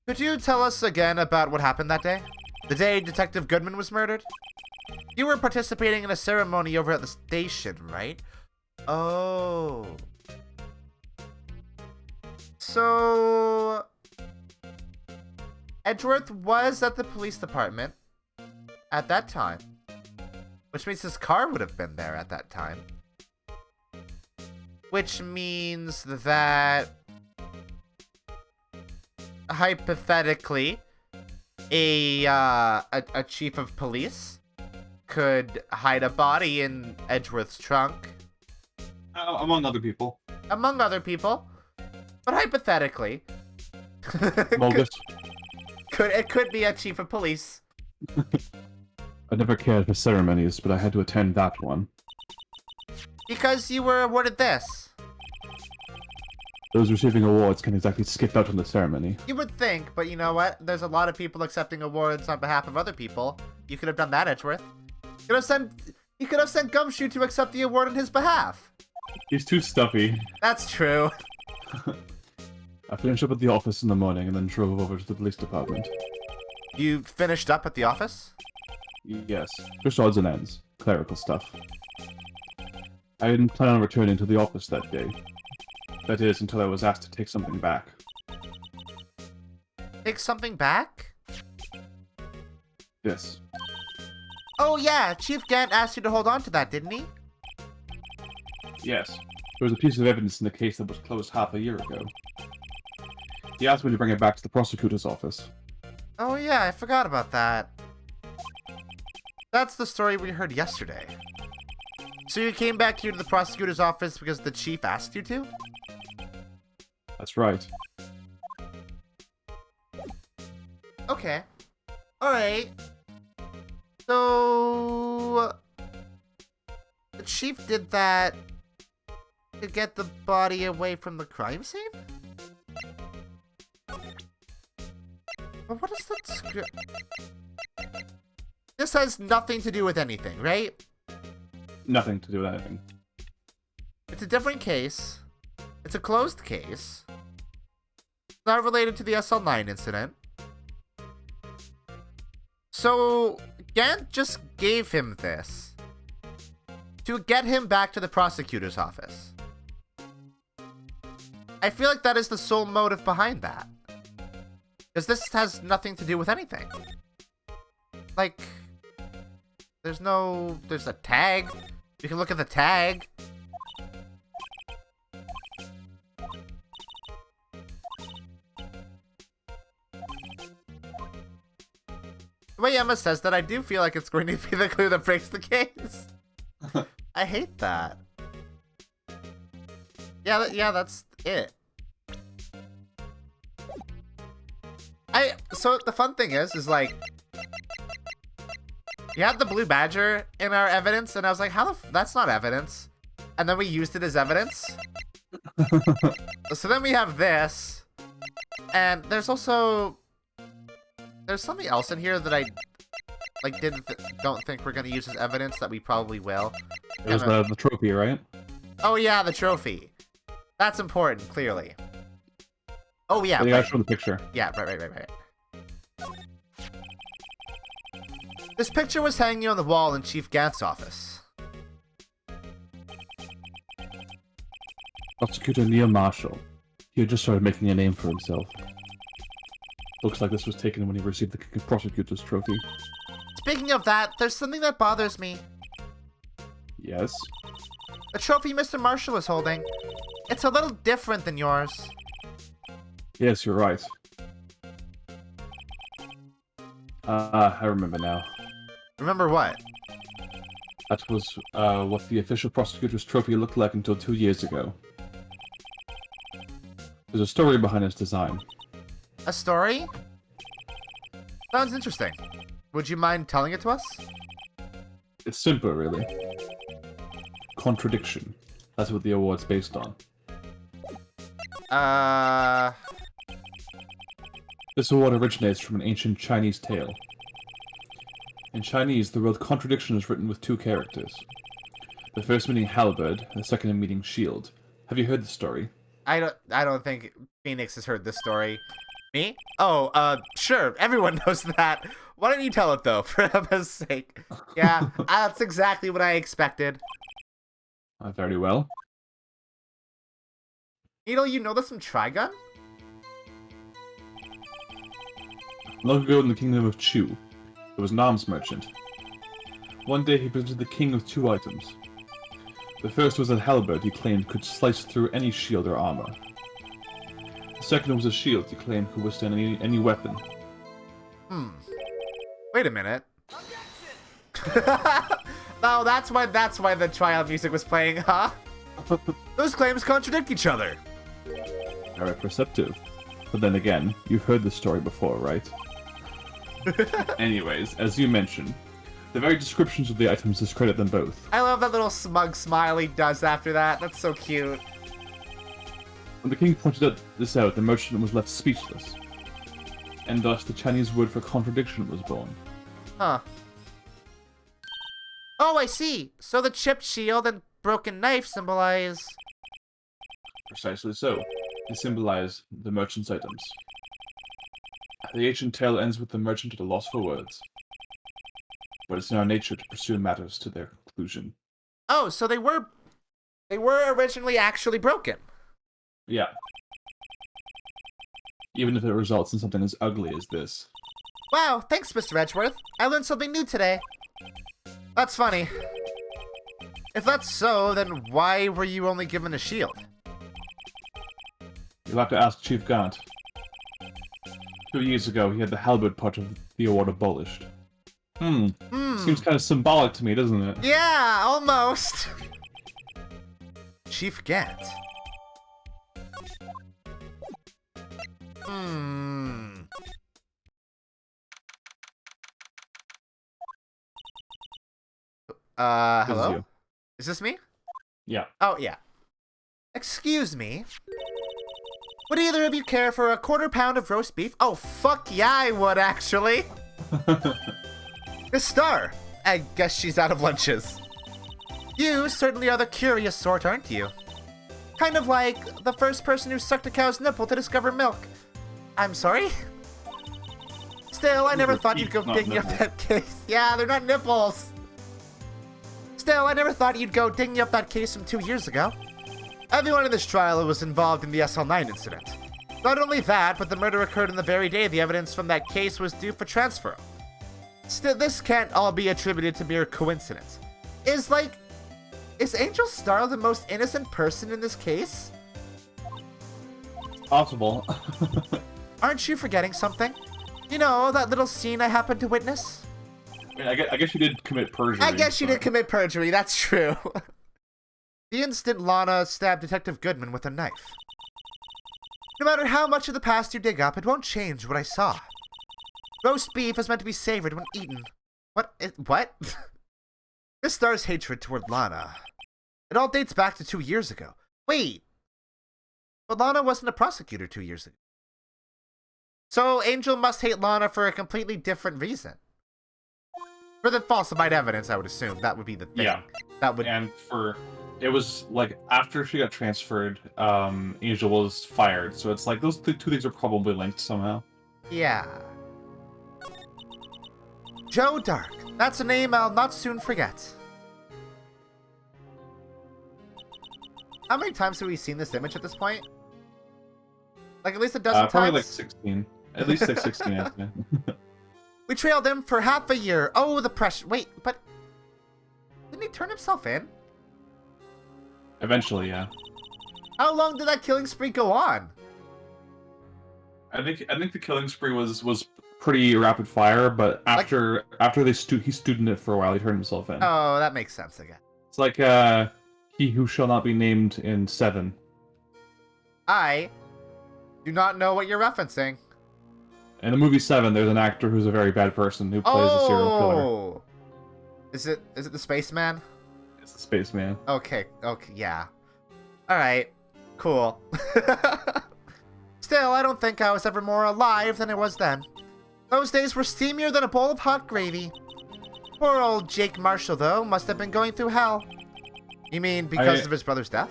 B: Could you tell us again about what happened that day? The day Detective Goodman was murdered? You were participating in a ceremony over at the station, right? Oh. So... Edgeworth was at the police department at that time. Which means his car would have been there at that time. Which means that... hypothetically, a chief of police could hide a body in Edgeworth's trunk.
C: Among other people.
B: Among other people. But hypothetically...
C: Bogus.
B: It could be a chief of police.
C: I never cared for ceremonies, but I had to attend that one.
B: Because you were awarded this.
C: Those receiving awards can exactly skip out on the ceremony.
B: You would think, but you know what? There's a lot of people accepting awards on behalf of other people. You could have done that, Edgeworth. You could have sent Gumshoe to accept the award on his behalf.
C: He's too stuffy.
B: That's true.
C: I finished up at the office in the morning and then drove over to the police department.
B: You finished up at the office?
C: Yes, just odds and ends. Clerical stuff. I didn't plan on returning to the office that day. That is, until I was asked to take something back.
B: Take something back?
C: This.
B: Oh yeah, Chief Gant asked you to hold on to that, didn't he?
C: Yes. There was a piece of evidence in the case that was closed half a year ago. He asked me to bring it back to the prosecutor's office.
B: Oh yeah, I forgot about that. That's the story we heard yesterday. So you came back here to the prosecutor's office because the chief asked you to?
C: That's right.
B: Okay. Alright. So... the chief did that to get the body away from the crime scene? But what is that script? This has nothing to do with anything, right?
C: Nothing to do with anything.
B: It's a different case. It's a closed case. It's not related to the SL9 incident. So, Gant just gave him this to get him back to the prosecutor's office. I feel like that is the sole motive behind that. Because this has nothing to do with anything. Like, there's a tag. You can look at the tag. way Emma says that, I do feel like it's going to be the clue that breaks the case. I hate that. Yeah, that's it. So the fun thing is like, you had the blue badger in our evidence, and I was like, that's not evidence. And then we used it as evidence. So then we have this, and there's something else in here that I like don't think we're gonna use as evidence that we probably will.
C: It was the trophy, right?
B: Oh yeah, the trophy. That's important, clearly. Oh yeah.
C: You gotta show the picture.
B: Yeah, right. This picture was hanging on the wall in Chief Gant's office.
C: Prosecutor Neil Marshall. He had just started making a name for himself. Looks like this was taken when he received the prosecutor's trophy.
B: Speaking of that, there's something that bothers me.
C: Yes?
B: The trophy Mr. Marshall is holding. It's a little different than yours.
C: Yes, you're right. I remember now.
B: Remember what?
C: That was what the official prosecutor's trophy looked like until 2 years ago. There's a story behind its design.
B: A story? Sounds interesting. Would you mind telling it to us?
C: It's simple, really. Contradiction. That's what the award's based on. This award originates from an ancient Chinese tale. In Chinese, the word contradiction is written with 2 characters. The first meaning halberd, and the second meaning shield. Have you heard the story?
B: I don't think Phoenix has heard this story. Me? Oh, sure. Everyone knows that. Why don't you tell it, though, for Emma's sake? Yeah, that's exactly what I expected.
C: Very well.
B: Needle, you know this from Trigun?
C: Long ago in the kingdom of Chu, there was an arms merchant. One day he presented the king with 2 items. The first was a halberd he claimed could slice through any shield or armor. The second was a shield he claimed could withstand any weapon.
B: Wait a minute. No, that's why the trial music was playing, huh? Those claims contradict each other.
C: Very perceptive. But then again, you've heard this story before, right? Anyways, as you mentioned, the very descriptions of the items discredit them both.
B: I love that little smug smile he does after that. That's so cute.
C: When the king pointed this out, the merchant was left speechless. And thus the Chinese word for contradiction was born.
B: Huh. Oh, I see. So the chipped shield and broken knife symbolize...
C: Precisely so. They symbolize the merchant's items. The ancient tale ends with the merchant at a loss for words. But it's in our nature to pursue matters to their conclusion.
B: Oh, so they were originally actually broken.
C: Yeah. Even if it results in something as ugly as this.
B: Wow, thanks, Mr. Edgeworth. I learned something new today. That's funny. If that's so, then why were you only given a shield?
C: You'll have to ask Chief Gant. 2 years ago, he had the halberd part of the award abolished. Seems kind of symbolic to me, doesn't it?
B: Yeah, almost. Chief Gant. Hello? Is this me?
C: Yeah.
B: Oh, yeah. Excuse me. Would either of you care for a 1/4 pound of roast beef? Oh, fuck yeah, I would, actually. Miss Star. I guess she's out of lunches. You certainly are the curious sort, aren't you? Kind of like the first person who sucked a cow's nipple to discover milk. I'm sorry? Still, I never thought you'd go digging up that case. Yeah, they're not nipples. Still, I never thought you'd go digging up that case from 2 years ago. Everyone in this trial was involved in the SL9 incident. Not only that, but the murder occurred on the very day the evidence from that case was due for transfer. Still, this can't all be attributed to mere coincidence. Is Angel Star the most innocent person in this case?
C: Possible.
B: Aren't you forgetting something? You know, that little scene I happened to witness?
C: I mean, I guess you did commit perjury.
B: I guess you did commit perjury, that's true. The instant Lana stabbed Detective Goodman with a knife. No matter how much of the past you dig up, it won't change what I saw. Roast beef is meant to be savored when eaten. What? This star's hatred toward Lana. It all dates back to 2 years ago. Wait! But Lana wasn't a prosecutor 2 years ago. So Angel must hate Lana for a completely different reason. For the falsified evidence, I would assume. That would be the thing.
C: Yeah.
B: That would...
C: And it was like after she got transferred, Angel was fired. So it's like those two things are probably linked somehow.
B: Yeah. Joe Dark. That's a name I'll not soon forget. How many times have we seen this image at this point? Like at least a dozen times?
C: Probably like 16. At least 16, I think.
B: We trailed him for half a year. Oh, the pressure. Wait, but... Didn't he turn himself in?
C: Eventually, yeah.
B: How long did that killing spree go on?
C: I think the killing spree was pretty rapid fire, but after he stood in it for a while, he turned himself in.
B: Oh, that makes sense again.
C: It's like He Who Shall Not Be Named in 7.
B: I do not know what you're referencing.
C: In the movie 7, there's an actor who's a very bad person who plays a serial killer.
B: Is it the spaceman?
C: It's the spaceman.
B: Okay, yeah. Alright, cool. Still, I don't think I was ever more alive than I was then. Those days were steamier than a bowl of hot gravy. Poor old Jake Marshall, though, must have been going through hell. You mean because of his brother's death?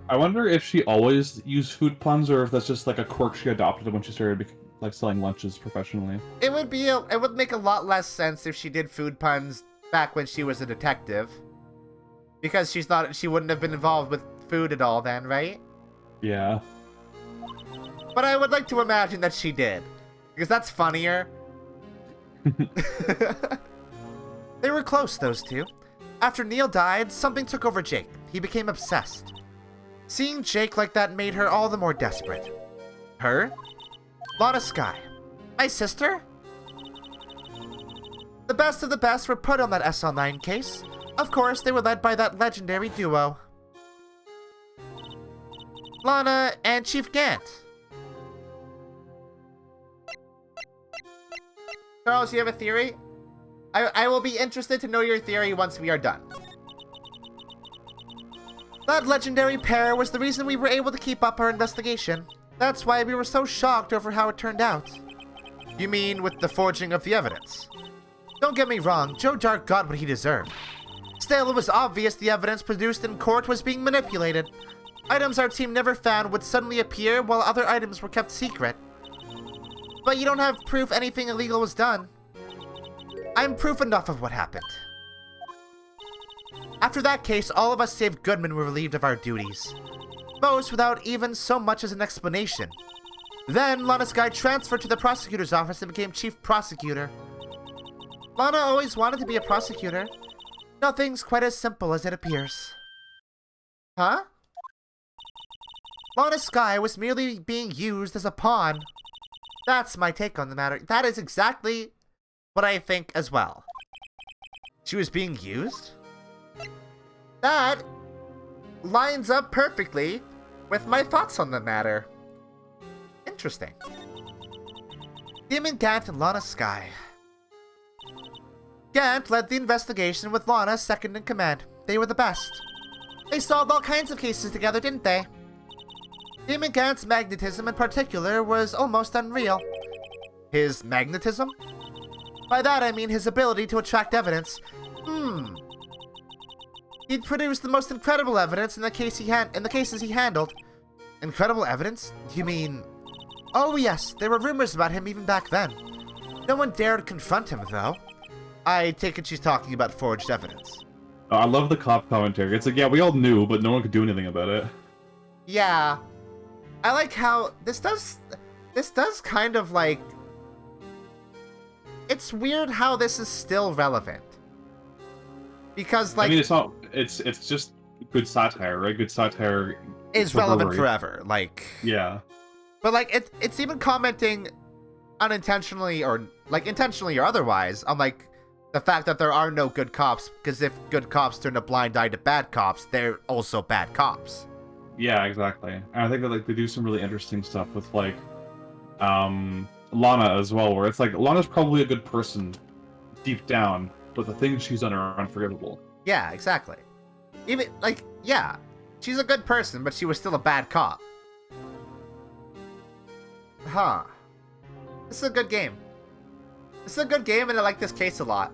C: I wonder if she always used food puns, or if that's just like a quirk she adopted when she started selling lunches professionally.
B: It would make a lot less sense if she did food puns back when she was a detective. Because she wouldn't have been involved with food at all then, right?
C: Yeah.
B: But I would like to imagine that she did. Because that's funnier. They were close, those two. After Neil died, something took over Jake. He became obsessed. Seeing Jake like that made her all the more desperate. Her? Lana Skye. My sister? The best of the best were put on that SL9 case. Of course, they were led by that legendary duo. Lana and Chief Gant. Charles, you have a theory? I will be interested to know your theory once we are done. That legendary pair was the reason we were able to keep up our investigation. That's why we were so shocked over how it turned out. You mean with the forging of the evidence? Don't get me wrong, Joe Dark got what he deserved. Still, it was obvious the evidence produced in court was being manipulated. Items our team never found would suddenly appear while other items were kept secret. But you don't have proof anything illegal was done. I'm proof enough of what happened. After that case, all of us save Goodman were relieved of our duties. Most without even so much as an explanation. Then, Lana Skye transferred to the prosecutor's office and became chief prosecutor. Lana always wanted to be a prosecutor. Nothing's quite as simple as it appears. Huh? Lana Skye was merely being used as a pawn. That's my take on the matter. That is exactly what I think as well. She was being used? That lines up perfectly with my thoughts on the matter. Interesting. Demon Gant and Lana Skye. Gant led the investigation with Lana second in command. They were the best. They solved all kinds of cases together, didn't they? Demon Gant's magnetism in particular was almost unreal. His magnetism? By that I mean his ability to attract evidence. He'd produced the most incredible evidence in the cases he handled. Incredible evidence? You mean... Oh yes, there were rumors about him even back then. No one dared confront him, though. I take it she's talking about forged evidence.
C: Oh, I love the cop commentary. It's like, yeah, we all knew, but no one could do anything about it.
B: Yeah. I like how this does kind of like... It's weird how this is still relevant. Because, like...
C: I mean, it's not... It's just good satire, right? Good satire...
B: is relevant forever, like...
C: Yeah.
B: But, like, it's even commenting unintentionally or like intentionally or otherwise, on like the fact that there are no good cops, because if good cops turn a blind eye to bad cops, they're also bad cops.
C: Yeah, exactly. And I think that like they do some really interesting stuff with like Lana as well, where it's like Lana's probably a good person deep down, but the things she's done are unforgivable.
B: Yeah, exactly. Even like, yeah, she's a good person, but she was still a bad cop. Huh. This is a good game. This is a good game, and I like this case a lot.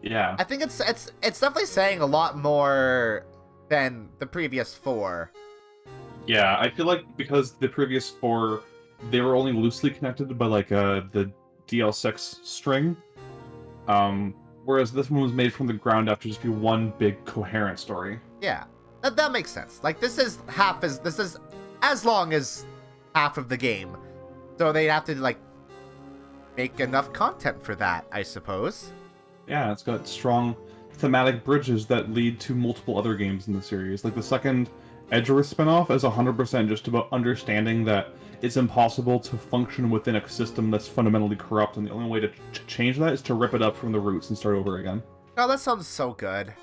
C: Yeah.
B: I think it's definitely saying a lot more than the previous 4.
C: Yeah, I feel like because the previous 4, they were only loosely connected by like the DL6 string, whereas this one was made from the ground up to just be one big coherent story.
B: Yeah, that makes sense. Like this is as long as half of the game, so they'd have to like make enough content for that, I suppose.
C: Yeah, it's got strong thematic bridges that lead to multiple other games in the series. Like the second Edgeworth spinoff is 100% just about understanding that it's impossible to function within a system that's fundamentally corrupt, and the only way to change that is to rip it up from the roots and start over again.
B: Oh, that sounds so good.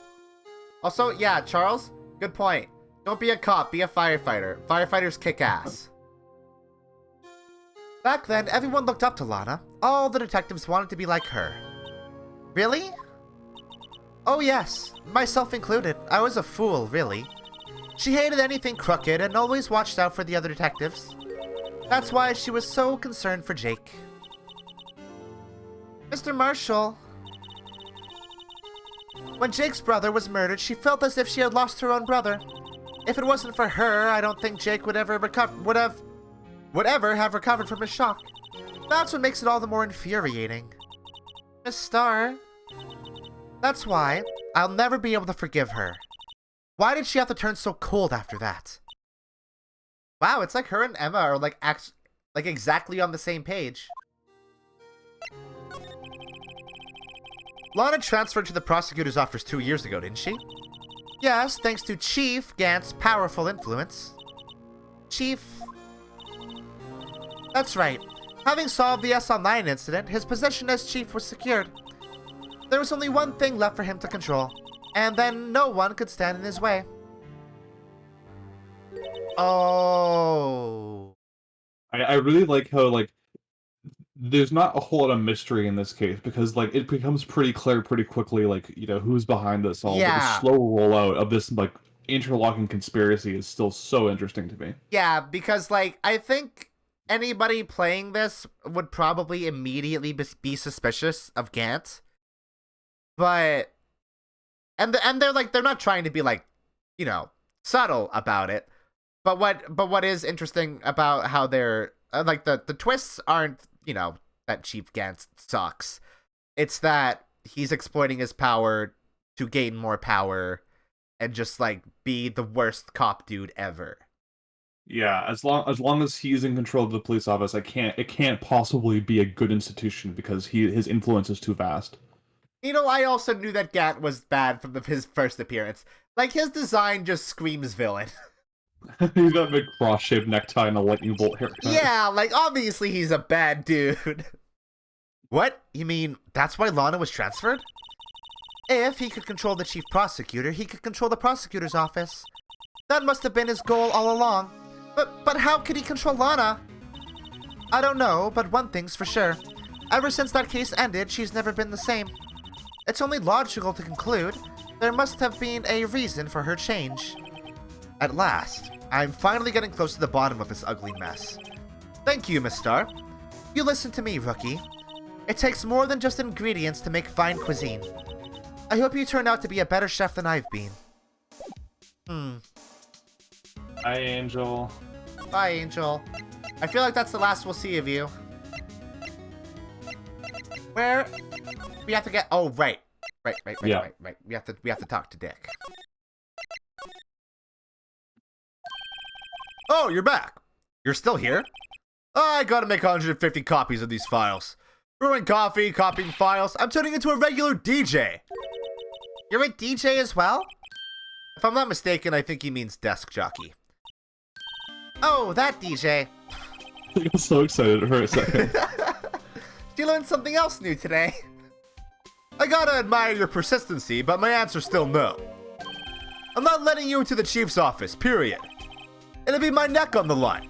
B: Also, yeah, Charles, good point. Don't be a cop, be a firefighter. Firefighters kick ass. Back then, everyone looked up to Lana. All the detectives wanted to be like her. Really? Oh yes, myself included. I was a fool, really. She hated anything crooked and always watched out for the other detectives. That's why she was so concerned for Jake. Mr. Marshall. When Jake's brother was murdered, she felt as if she had lost her own brother. If it wasn't for her, I don't think Jake would ever have recovered from his shock. That's what makes it all the more infuriating. Miss Starr. That's why I'll never be able to forgive her. Why did she have to turn so cold after that? Wow, it's like her and Emma are like exactly on the same page. Lana transferred to the prosecutor's office 2 years ago, didn't she? Yes, thanks to Chief Gant's powerful influence. Chief... That's right. Having solved the S-Online incident, his position as chief was secured. There was only one thing left for him to control, and then no one could stand in his way. Oh.
C: I really like how, like, there's not a whole lot of mystery in this case, because, like, it becomes pretty clear pretty quickly, like, you know, who's behind this all.
B: Yeah.
C: But the slow rollout of this, like, interlocking conspiracy is still so interesting to me.
B: Yeah, because, like, I think anybody playing this would probably immediately be suspicious of Gant. But... And they're, like, they're not trying to be, like, you know, subtle about it. But what is interesting about how they're... like, the twists aren't, you know, that Chief Gant sucks. It's that he's exploiting his power to gain more power and just, like, be the worst cop dude ever.
C: Yeah, as long as he's in control of the police office, it can't possibly be a good institution because his influence is too vast.
B: You know, I also knew that Gant was bad from his first appearance. Like, his design just screams villain.
C: He's got a big cross-shaped necktie and a lightning bolt haircut.
B: Yeah, like, obviously he's a bad dude. What? You mean, that's why Lana was transferred? If he could control the chief prosecutor, he could control the prosecutor's office. That must have been his goal all along. But how could he control Lana? I don't know, but one thing's for sure. Ever since that case ended, she's never been the same. It's only logical to conclude there must have been a reason for her change. At last, I'm finally getting close to the bottom of this ugly mess. Thank you, Miss Starr. You listen to me, rookie. It takes more than just ingredients to make fine cuisine. I hope you turn out to be a better chef than I've been.
C: Hi, Angel.
B: Bye, Angel. I feel like that's the last we'll see of you. Where? We have to get... Oh, right. Right.
C: Yeah.
B: We have to talk to Dick. Oh, you're back. You're still here? I gotta make 150 copies of these files. Brewing coffee, copying files. I'm turning into a regular DJ. You're a DJ as well? If I'm not mistaken, I think he means desk jockey. Oh, that DJ.
C: I got so excited for a second.
B: She learned something else new today. I gotta admire your persistency, but my answer's still no. I'm not letting you into the chief's office, period. It'll be my neck on the line.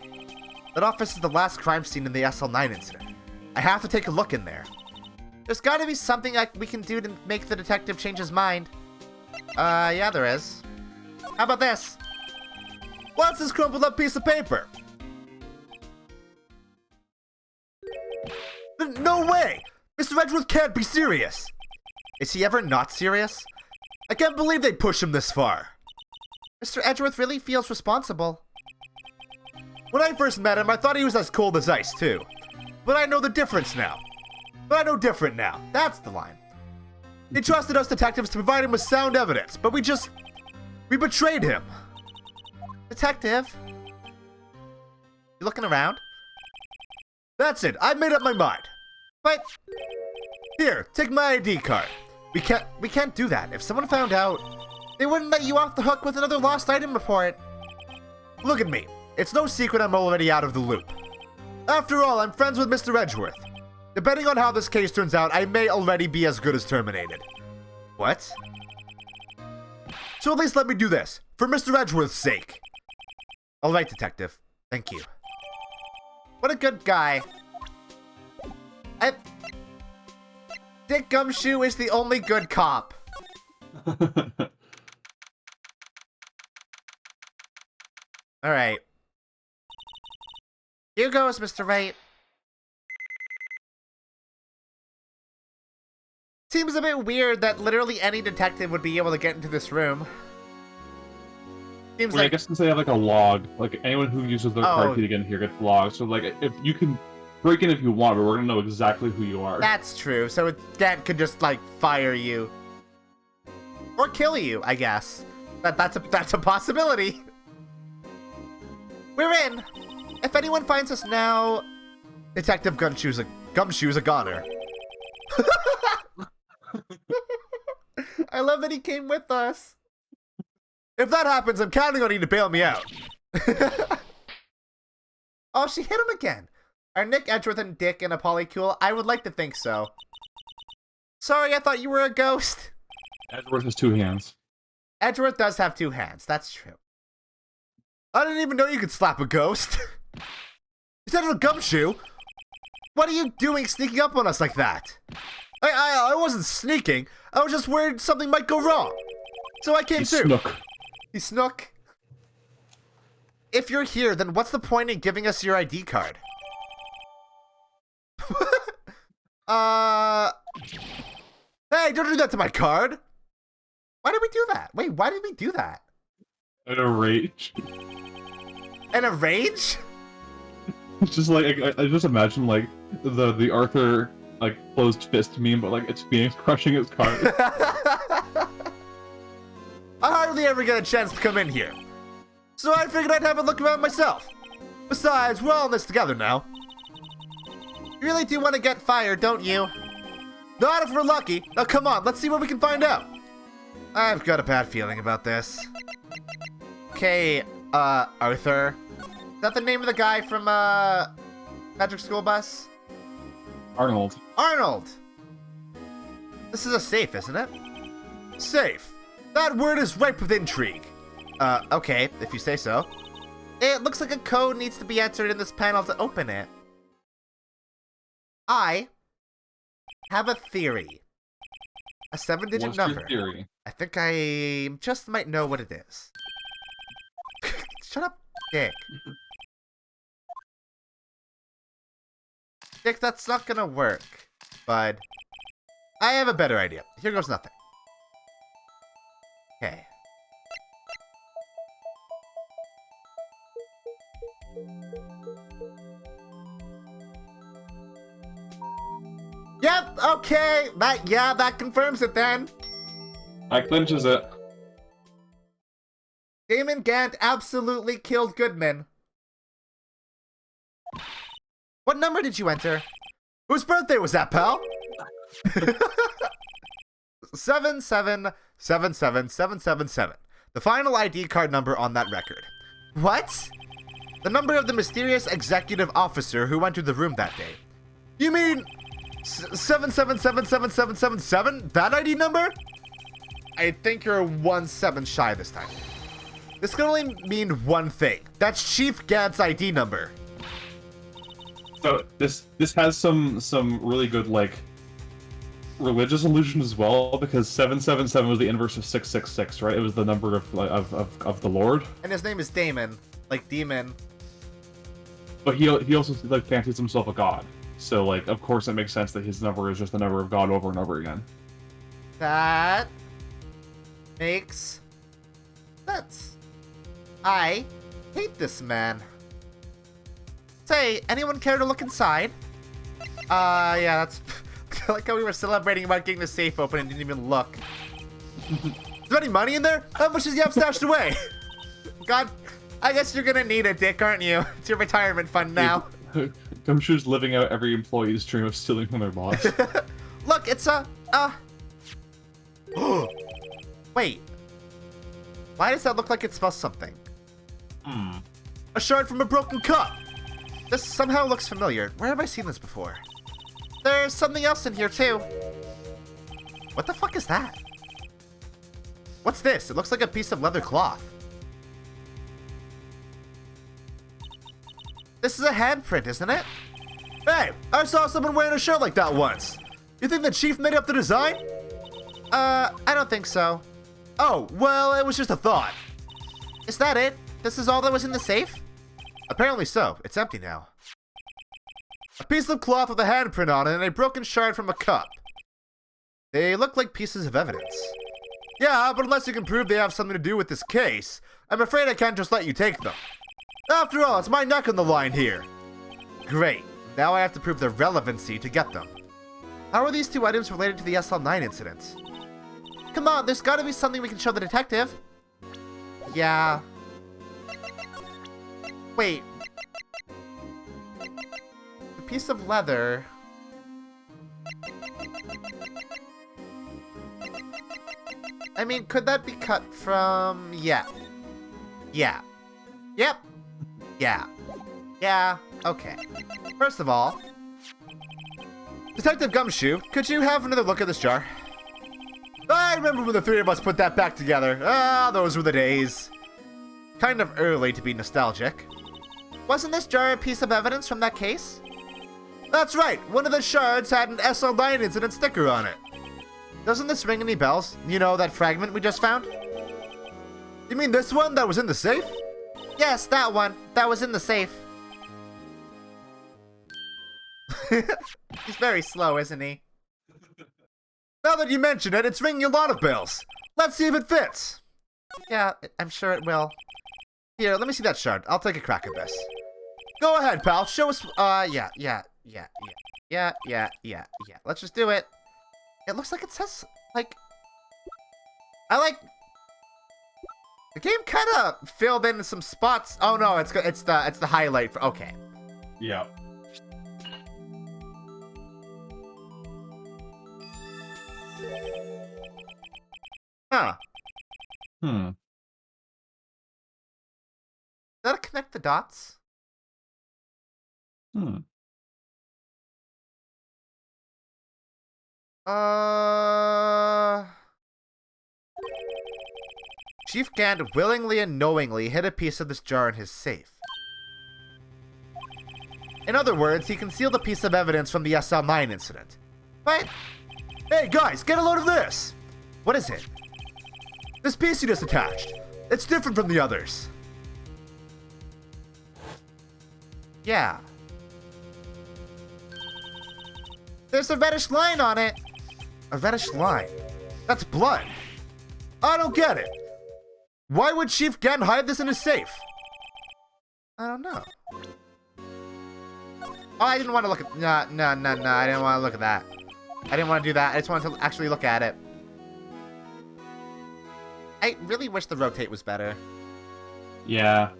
B: That office is the last crime scene in the SL9 incident. I have to take a look in there. There's gotta be something we can do to make the detective change his mind. Yeah, there is. How about this? What's this crumpled up piece of paper? No way! Mr. Edgeworth can't be serious! Is he ever not serious? I can't believe they'd push him this far. Mr. Edgeworth really feels responsible. When I first met him, I thought he was as cold as ice, too. But I know the difference now. But I know different now. That's the line. They trusted us detectives to provide him with sound evidence, but we betrayed him. Detective? You looking around? That's it. I've made up my mind. But here, take my ID card. We can't do that. If someone found out, they wouldn't let you off the hook with another lost item report. Look at me. It's no secret I'm already out of the loop. After all, I'm friends with Mr. Edgeworth. Depending on how this case turns out, I may already be as good as terminated. What? So at least let me do this, for Mr. Edgeworth's sake. Alright, detective. Thank you. What a good guy. Dick Gumshoe is the only good cop. Alright. Here goes, Mr. Wright. Seems a bit weird that literally any detective would be able to get into this room. Seems
C: Well,
B: like...
C: I guess since they have like a log, like anyone who uses their card key to get in here gets logged. So like, if you can break in if you want, but we're gonna know exactly who you are.
B: That's true. So that could just like fire you or kill you, I guess. That's a possibility. We're in. If anyone finds us now, Detective Gumshoe's a goner. I love that he came with us. If that happens, I'm counting on you to bail me out. Oh, she hit him again. Are Nick, Edgeworth, and Dick in a polycule? I would like to think so. Sorry, I thought you were a ghost.
C: Edgeworth has 2 hands.
B: Edgeworth does have 2 hands. That's true. I didn't even know you could slap a ghost. Is that a gumshoe? What are you doing sneaking up on us like that? I wasn't sneaking. I was just worried something might go wrong. So I came too.
C: Snook.
B: He snook. If you're here, then what's the point in giving us your ID card? Hey, don't do that to my card. Why did we do that? Wait, why did we do that?
C: In a rage.
B: In a rage?
C: It's just like I just imagine like the Arthur like closed fist meme, but like it's Phoenix crushing his card.
B: I hardly ever get a chance to come in here, so I figured I'd have a look around myself. Besides, we're all in this together now. You really do want to get fired, don't you? Not if we're lucky. Now come on, let's see what we can find out. I've got a bad feeling about this. Okay, Arthur. Is that the name of the guy from, Magic School Bus?
C: Arnold.
B: Arnold! This is a safe, isn't it? Safe. That word is ripe with intrigue. Okay, if you say so. It looks like a code needs to be entered in this panel to open it. I have a theory. A 7-digit
C: What's
B: number.
C: your theory?
B: I think I just might know what it is. Shut up, Dick. Dick, that's not gonna work, bud. I have a better idea. Here goes nothing. Okay. Yep, okay. That confirms it then.
C: That clinches it.
B: Damon Gant absolutely killed Goodman. What number did you enter? Whose birthday was that, pal? 7777777. The final ID card number on that record. What? The number of the mysterious executive officer who entered the room that day. You mean 7777777? That ID number? I think you're 1-7 shy this time. This can only mean one thing. That's Chief Gant's ID number.
C: So this has some really good like religious illusion as well, because 777 was the inverse of 666, right? It was the number of the Lord.
B: And his name is Damon, like demon.
C: But he also like fancies himself a god. So like of course it makes sense that his number is just the number of God over and over again.
B: That makes sense. I hate this man. Say, anyone care to look inside? Yeah, that's... I like how we were celebrating about getting the safe open and didn't even look. Is there any money in there? How much does you have stashed away? God, I guess you're gonna need a dick, aren't you? It's your retirement fund now.
C: Gumshoe's living out every employee's dream of stealing from their boss.
B: Look, it's a... Wait. Why does that look like it smells something? A shard from a broken cup. This somehow looks familiar. Where have I seen this before? There's something else in here too. What the fuck is that? What's this? It looks like a piece of leather cloth. This is a handprint, isn't it? Hey, I saw someone wearing a shirt like that once. You think the chief made up the design? I don't think so. Oh, well, it was just a thought. Is that it? This is all that was in the safe? Apparently so. It's empty now. A piece of cloth with a handprint on it and a broken shard from a cup. They look like pieces of evidence. Yeah, but unless you can prove they have something to do with this case, I'm afraid I can't just let you take them. After all, it's my neck on the line here. Great. Now I have to prove their relevancy to get them. How are these two items related to the SL9 incident? Come on, there's gotta be something we can show the detective. Yeah. Wait. The piece of leather... I mean, could that be cut from... Yeah. Yeah. Yep. Yeah. Yeah. Okay. First of all... Detective Gumshoe, could you have another look at this jar? I remember when the three of us put that back together. Ah, those were the days. Kind of early to be nostalgic. Wasn't this jar a piece of evidence from that case? That's right. One of the shards had an SL9 incident sticker on it. Doesn't this ring any bells? You know, that fragment we just found? You mean this one that was in the safe? Yes, that one. That was in the safe. He's very slow, isn't he? Now that you mention it, it's ringing a lot of bells. Let's see if it fits. Yeah, I'm sure it will. Here, let me see that shard. I'll take a crack at this. Go ahead, pal. Show us... Yeah. Let's just do it. It looks like it says, like... I like... The game kind of filled in some spots. Oh no, it's the highlight for... Okay.
C: Yeah.
B: Huh.
C: Hmm.
B: Does that connect the dots?
C: Hmm.
B: Chief Gant willingly and knowingly hid a piece of this jar in his safe. In other words, he concealed a piece of evidence from the SL9 incident. But... Hey guys, get a load of this! What is it? This piece you just attached. It's different from the others. Yeah. There's a reddish line on it. A reddish line? That's blood. I don't get it. Why would Chief Gant hide this in his safe? I don't know. Oh, I didn't want to look at... No, I didn't want to look at that. I didn't want to do that. I just wanted to actually look at it. I really wish the rotate was better.
C: Yeah.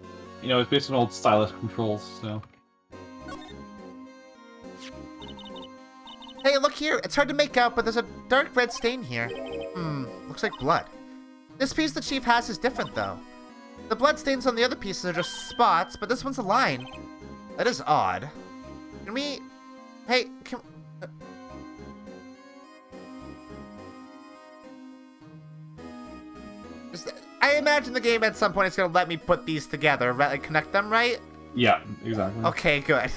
C: You know, it's based on old stylus controls, so...
B: Hey, look here. It's hard to make out, but there's a dark red stain here. Looks like blood. This piece the chief has is different, though. The blood stains on the other pieces are just spots, but this one's a line. That is odd. Can we... Hey, can... imagine the game at some point is gonna let me put these together, right? Like, connect them, right?
C: Yeah, exactly.
B: Okay, good.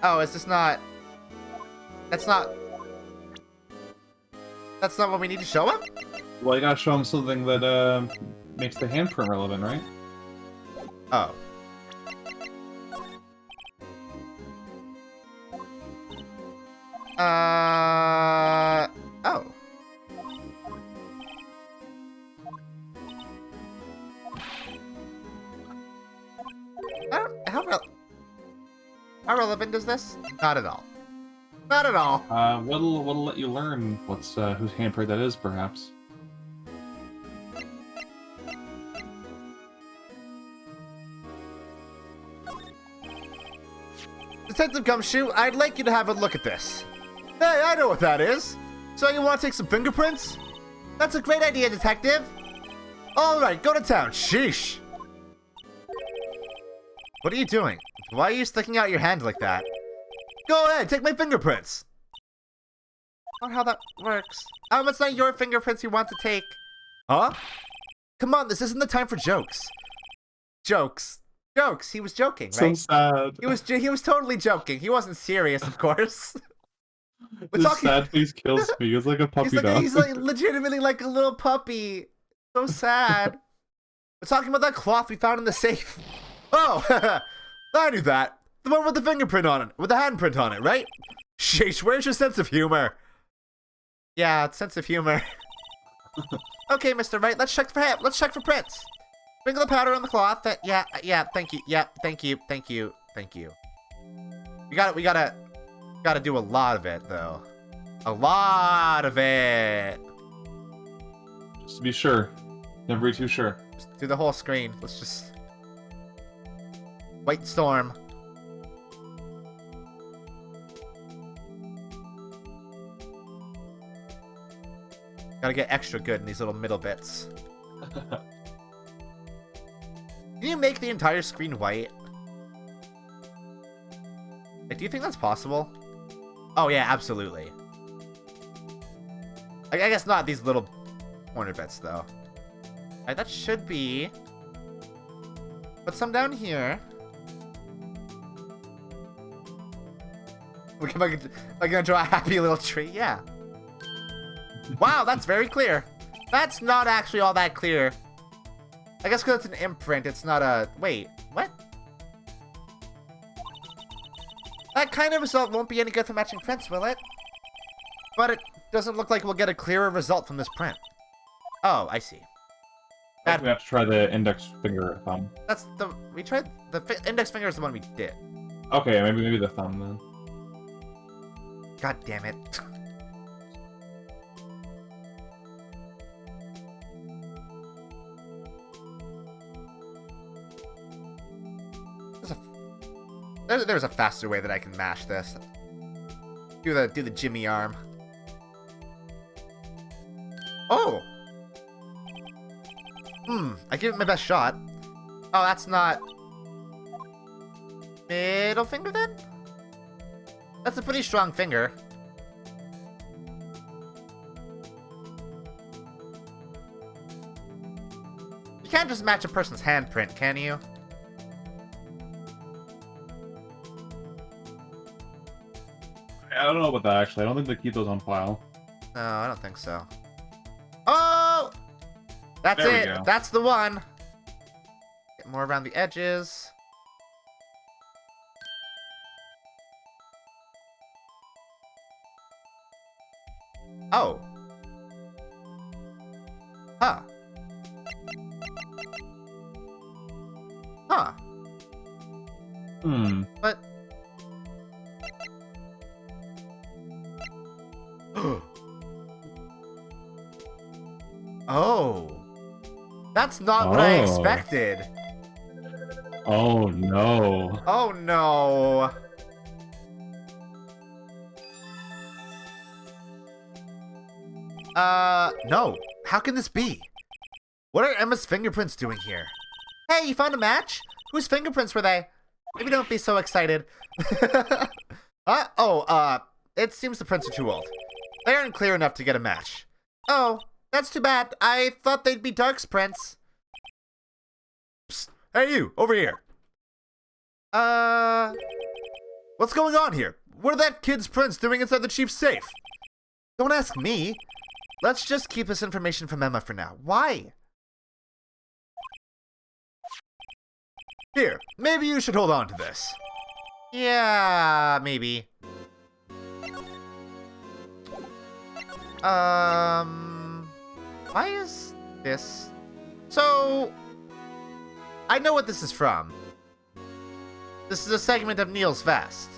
B: Oh, is this not... That's not what we need to show him?
C: Well, you gotta show him something that makes the handprint relevant, right?
B: Oh. Oh. How relevant is this? Not at all. Not at all.
C: What'll let you learn what's whose handprint that is, perhaps?
B: Detective Gumshoe, I'd like you to have a look at this. Hey, I know what that is. So you want to take some fingerprints? That's a great idea, Detective. All right, go to town. Sheesh. What are you doing? Why are you sticking out your hand like that? Go ahead, take my fingerprints. Not how that works. It's not your fingerprints you want to take. Huh? Come on, this isn't the time for jokes. Jokes. Jokes. He was joking, right?
C: So sad.
B: He was totally joking. He wasn't serious, of course.
C: This sad face kills me. It's like a puppy dog.
B: He's like legitimately like a little puppy. So sad. We're talking about that cloth we found in the safe. Oh, I knew that. The one with the fingerprint on it, with the handprint on it, right? Sheesh, where's your sense of humor? Yeah, it's sense of humor. Okay, Mr. Wright, let's check for prints. Sprinkle the powder on the cloth. Yeah, thank you. Yeah, thank you. We gotta do a lot of it, though. A lot of it.
C: Just to be sure. Never be too sure.
B: Just do the whole screen. Let's just... White Storm. Gotta get extra good in these little middle bits. Can you make the entire screen white? Like, do you think that's possible? Oh yeah, absolutely. I guess not these little corner bits, though. Alright, that should be... Put some down here. Look, am I gonna draw a happy little tree? Yeah. Wow, that's very clear. That's not actually all that clear. I guess because it's an imprint, it's not a... Wait, what? That kind of result won't be any good for matching prints, will it? But it doesn't look like we'll get a clearer result from this print. Oh, I see.
C: We have to try the index finger thumb.
B: That's the... We tried... The index finger is the one we did.
C: Okay, maybe the thumb, then.
B: God damn it. There's a faster way that I can mash this. Do the Jimmy arm. Oh! I give it my best shot. Oh, that's not... Middle finger, then? That's a pretty strong finger. You can't just match a person's handprint, can you?
C: I don't know about that, actually. I don't think they keep those on file.
B: No, I don't think so. Oh! That's
C: There we
B: it.
C: go.
B: That's the one. Get more around the edges. Oh. Huh. Huh. But... Oh. That's not what I expected.
C: Oh, no.
B: Oh, no. No. How can this be? What are Emma's fingerprints doing here? Hey, you found a match? Whose fingerprints were they? Maybe don't be so excited. it seems the prints are too old. They aren't clear enough to get a match. Oh, that's too bad. I thought they'd be Dark's prints. Psst. Hey you, over here. What's going on here? What are that kid's prints doing inside the chief's safe? Don't ask me. Let's just keep this information from Emma for now. Why? Here, maybe you should hold on to this. Yeah, maybe. Why is this? So, I know what this is from. This is a segment of Neil's vest.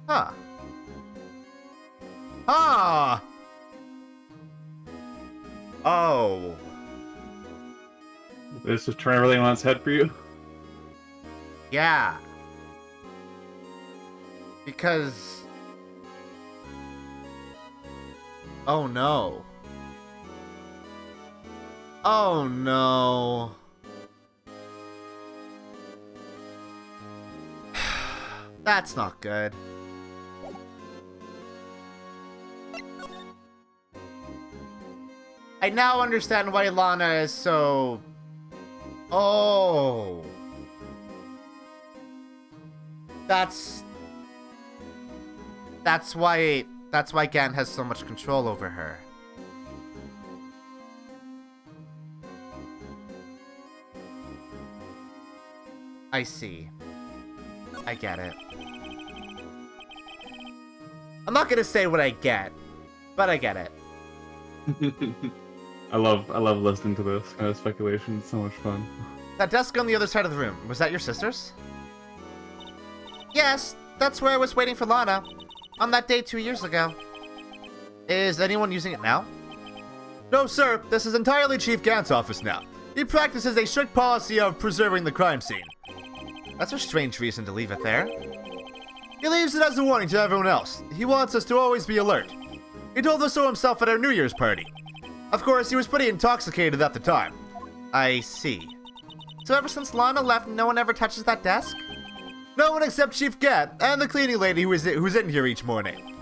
B: Huh. Ah! Oh.
C: This is turning everything on its head for you?
B: Yeah. Because... Oh no. Oh no. That's not good. I now understand why Lana is so... Oh. That's why Gan has so much control over her. I see. I get it. I'm not gonna say what I get, but I get it.
C: I love listening to this kind of speculation. It's so much fun.
B: That desk on the other side of the room, was that your sister's? Yes, that's where I was waiting for Lana. On that day 2 years ago. Is anyone using it now? No, sir. This is entirely Chief Gant's office now. He practices a strict policy of preserving the crime scene. That's a strange reason to leave it there. He leaves it as a warning to everyone else. He wants us to always be alert. He told us so himself at our New Year's party. Of course, he was pretty intoxicated at the time. I see. So ever since Lana left, no one ever touches that desk? No one except Chief Gant and the cleaning lady who's in here each morning.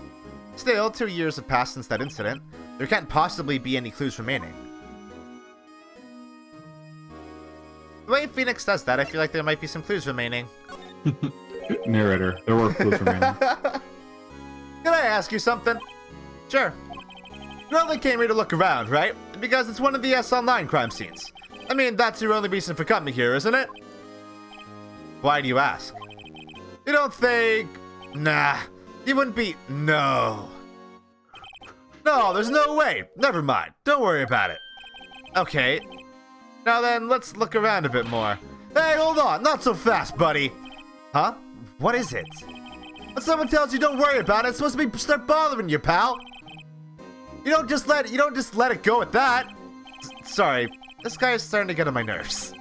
B: Still, 2 years have passed since that incident. There can't possibly be any clues remaining. The way Phoenix does that, I feel like there might be some clues remaining.
C: Narrator, there were clues remaining.
B: Can I ask you something? Sure. You only came here to look around, right? Because it's one of the S-Online crime scenes. I mean, that's your only reason for coming here, isn't it? Why do you ask? You don't think... Nah, you wouldn't be... No. No, there's no way. Never mind. Don't worry about it. Okay. Now then, let's look around a bit more. Hey, hold on. Not so fast, buddy. Huh? What is it? When someone tells you don't worry about it, it's supposed to be start bothering you, pal. You don't just let it go at that. Sorry. This guy is starting to get on my nerves.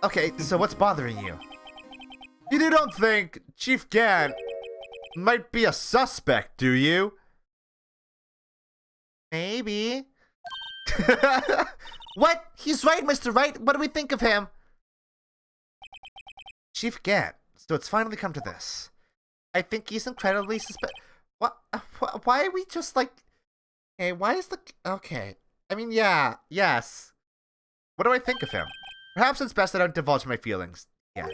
B: Okay, so what's bothering you? You don't think Chief Gant might be a suspect, do you? Maybe. What? He's right, Mr. Wright. What do we think of him? Chief Gant. So it's finally come to this. I think he's incredibly What? Why are we just like... Hey, why is the... Okay. I mean, yeah. Yes. What do I think of him? Perhaps it's best I don't divulge my feelings yet.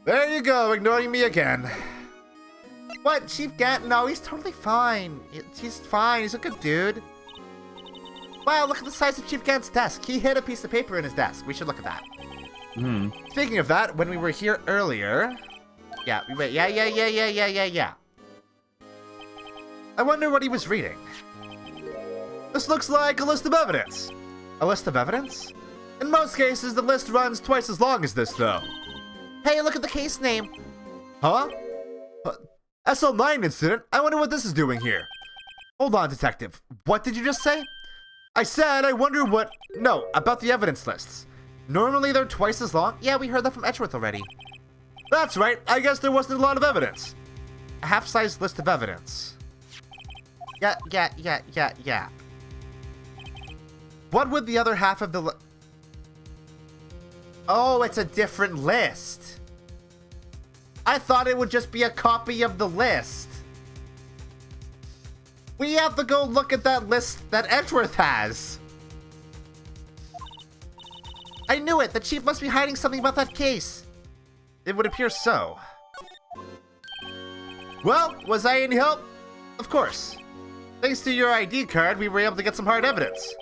B: There you go, ignoring me again. What, Chief Gant? No, he's totally fine. He's fine. He's a good dude. Wow, look at the size of Chief Gant's desk. He hid a piece of paper in his desk. We should look at that. Speaking of that, when we were here earlier... Yeah. I wonder what he was reading. This looks like a list of evidence. A list of evidence? In most cases, the list runs twice as long as this, though. Hey, look at the case name. Huh? SL9 incident? I wonder what this is doing here. Hold on, detective. What did you just say? I said I wonder what... No, about the evidence lists. Normally they're twice as long. Yeah, we heard that from Edgeworth already. That's right. I guess there wasn't a lot of evidence. A half-sized list of evidence. Yeah. What would the other half of the Oh, it's a different list. I thought it would just be a copy of the list. We have to go look at that list that Edgeworth has. I knew it. The chief must be hiding something about that case. It would appear so. Well, was I any help? Of course. Thanks to your ID card, we were able to get some hard evidence.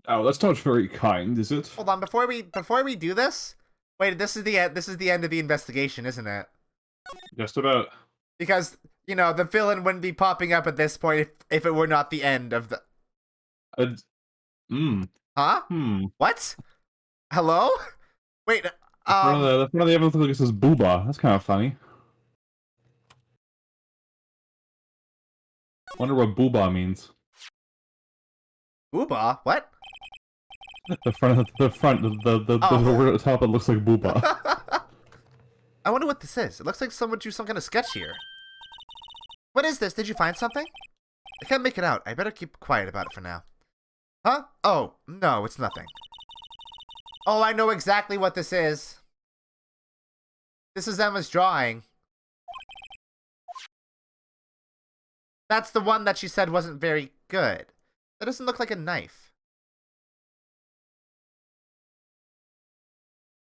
C: Oh, that's not very kind, is it?
B: Hold on, before we do this, wait, this is the end of the investigation, isn't it?
C: Just about.
B: Because, you know, the villain wouldn't be popping up at this point if it were not the end of the... Huh? What? Hello? Wait,
C: The front of the evidence looks like it says booba. That's kind of funny. Wonder what booba means.
B: Booba? What?
C: The word at the top that looks like booba.
B: I wonder what this is. It looks like someone drew some kind of sketch here. What is this? Did you find something? I can't make it out. I better keep quiet about it for now. Huh? Oh, no, it's nothing. Oh, I know exactly what this is. This is Emma's drawing. That's the one that she said wasn't very good. That doesn't look like a knife.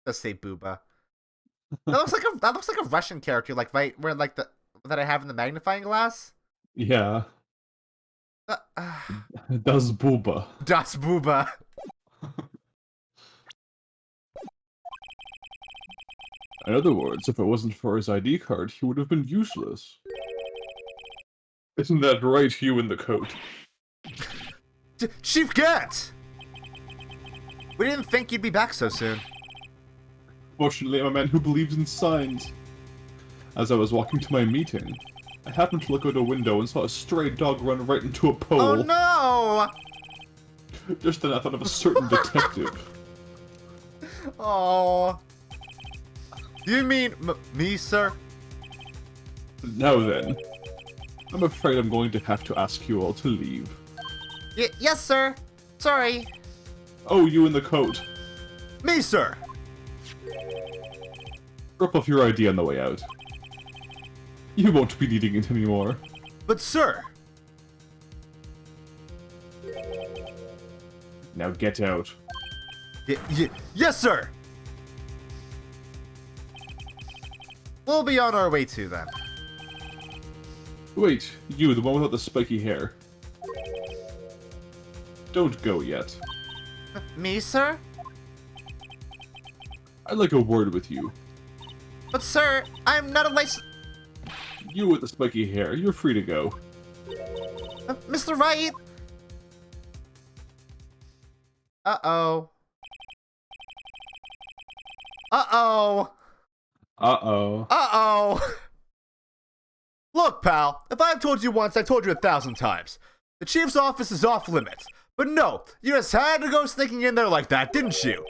B: Let's say booba. That looks like a Russian character, like right where like the that I have in the magnifying glass.
C: Yeah. Das Booba.
B: Das Booba.
C: In other words, if it wasn't for his ID card, he would have been useless. Isn't that right, you in the coat?
B: Chief Gant! We didn't think you'd be back so soon.
C: Fortunately, I'm a man who believes in signs. As I was walking to my meeting, I happened to look out a window and saw a stray dog run right into a pole.
B: Oh no!
C: Just then I thought of a certain detective.
B: Oh. Do you mean me, sir?
C: Now then, I'm afraid I'm going to have to ask you all to leave.
B: Yes, sir. Sorry.
C: Oh, you in the coat.
B: Me, sir.
C: Drop off your ID on the way out. You won't be needing it anymore.
B: But, sir.
C: Now get out.
B: Yes, sir. We'll be on our way too, then.
C: Wait, you, the one without the spiky hair. Don't go yet.
B: Me, sir?
C: I'd like a word with you.
B: But, sir, I'm not a license...
C: You with the spiky hair, you're free to go.
B: Mr. Wright? Uh-oh. Uh-oh.
C: Uh-oh.
B: Uh-oh. Look, pal, if I've told you once, I've told you 1,000 times. The chief's office is off limits. But no, you just had to go sneaking in there like that, didn't you?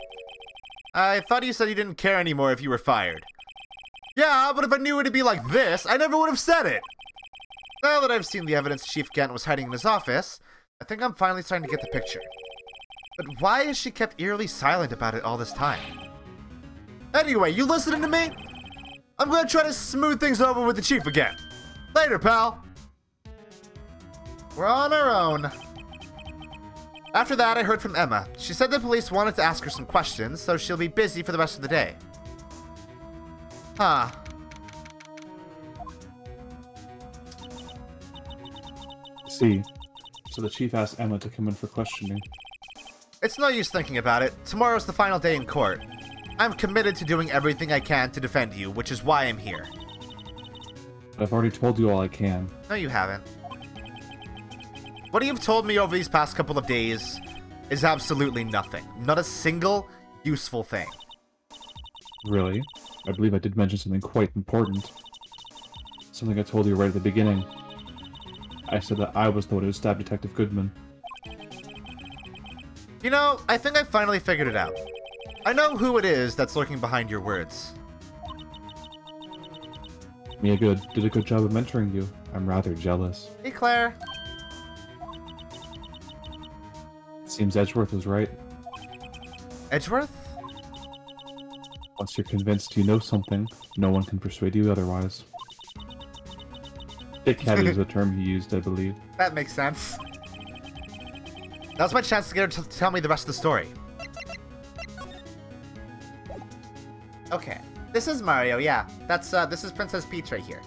B: I thought you said you didn't care anymore if you were fired. Yeah, but if I knew it'd be like this, I never would have said it. Now that I've seen the evidence Chief Gant was hiding in his office, I think I'm finally starting to get the picture. But why has she kept eerily silent about it all this time? Anyway, you listening to me? I'm gonna try to smooth things over with the chief again. Later, pal. We're on our own. After that, I heard from Emma. She said the police wanted to ask her some questions, so she'll be busy for the rest of the day. Huh.
C: See, so the chief asked Emma to come in for questioning.
B: It's no use thinking about it. Tomorrow's the final day in court. I'm committed to doing everything I can to defend you, which is why I'm here.
C: I've already told you all I can.
B: No, you haven't. What you've told me over these past couple of days is absolutely nothing. Not a single useful thing.
C: Really? I believe I did mention something quite important. Something I told you right at the beginning. I said that I was the one who stabbed Detective Goodman.
B: You know, I think I finally figured it out. I know who it is that's lurking behind your words.
C: Mia did a good job of mentoring you. I'm rather jealous.
B: Hey, Claire.
C: It seems Edgeworth was right.
B: Edgeworth?
C: Once you're convinced you know something, no one can persuade you otherwise. Thick-headed is the term he used, I believe.
B: That makes sense. That was my chance to get her to tell me the rest of the story. Okay. This is Mario, yeah. This is Princess Peach right here.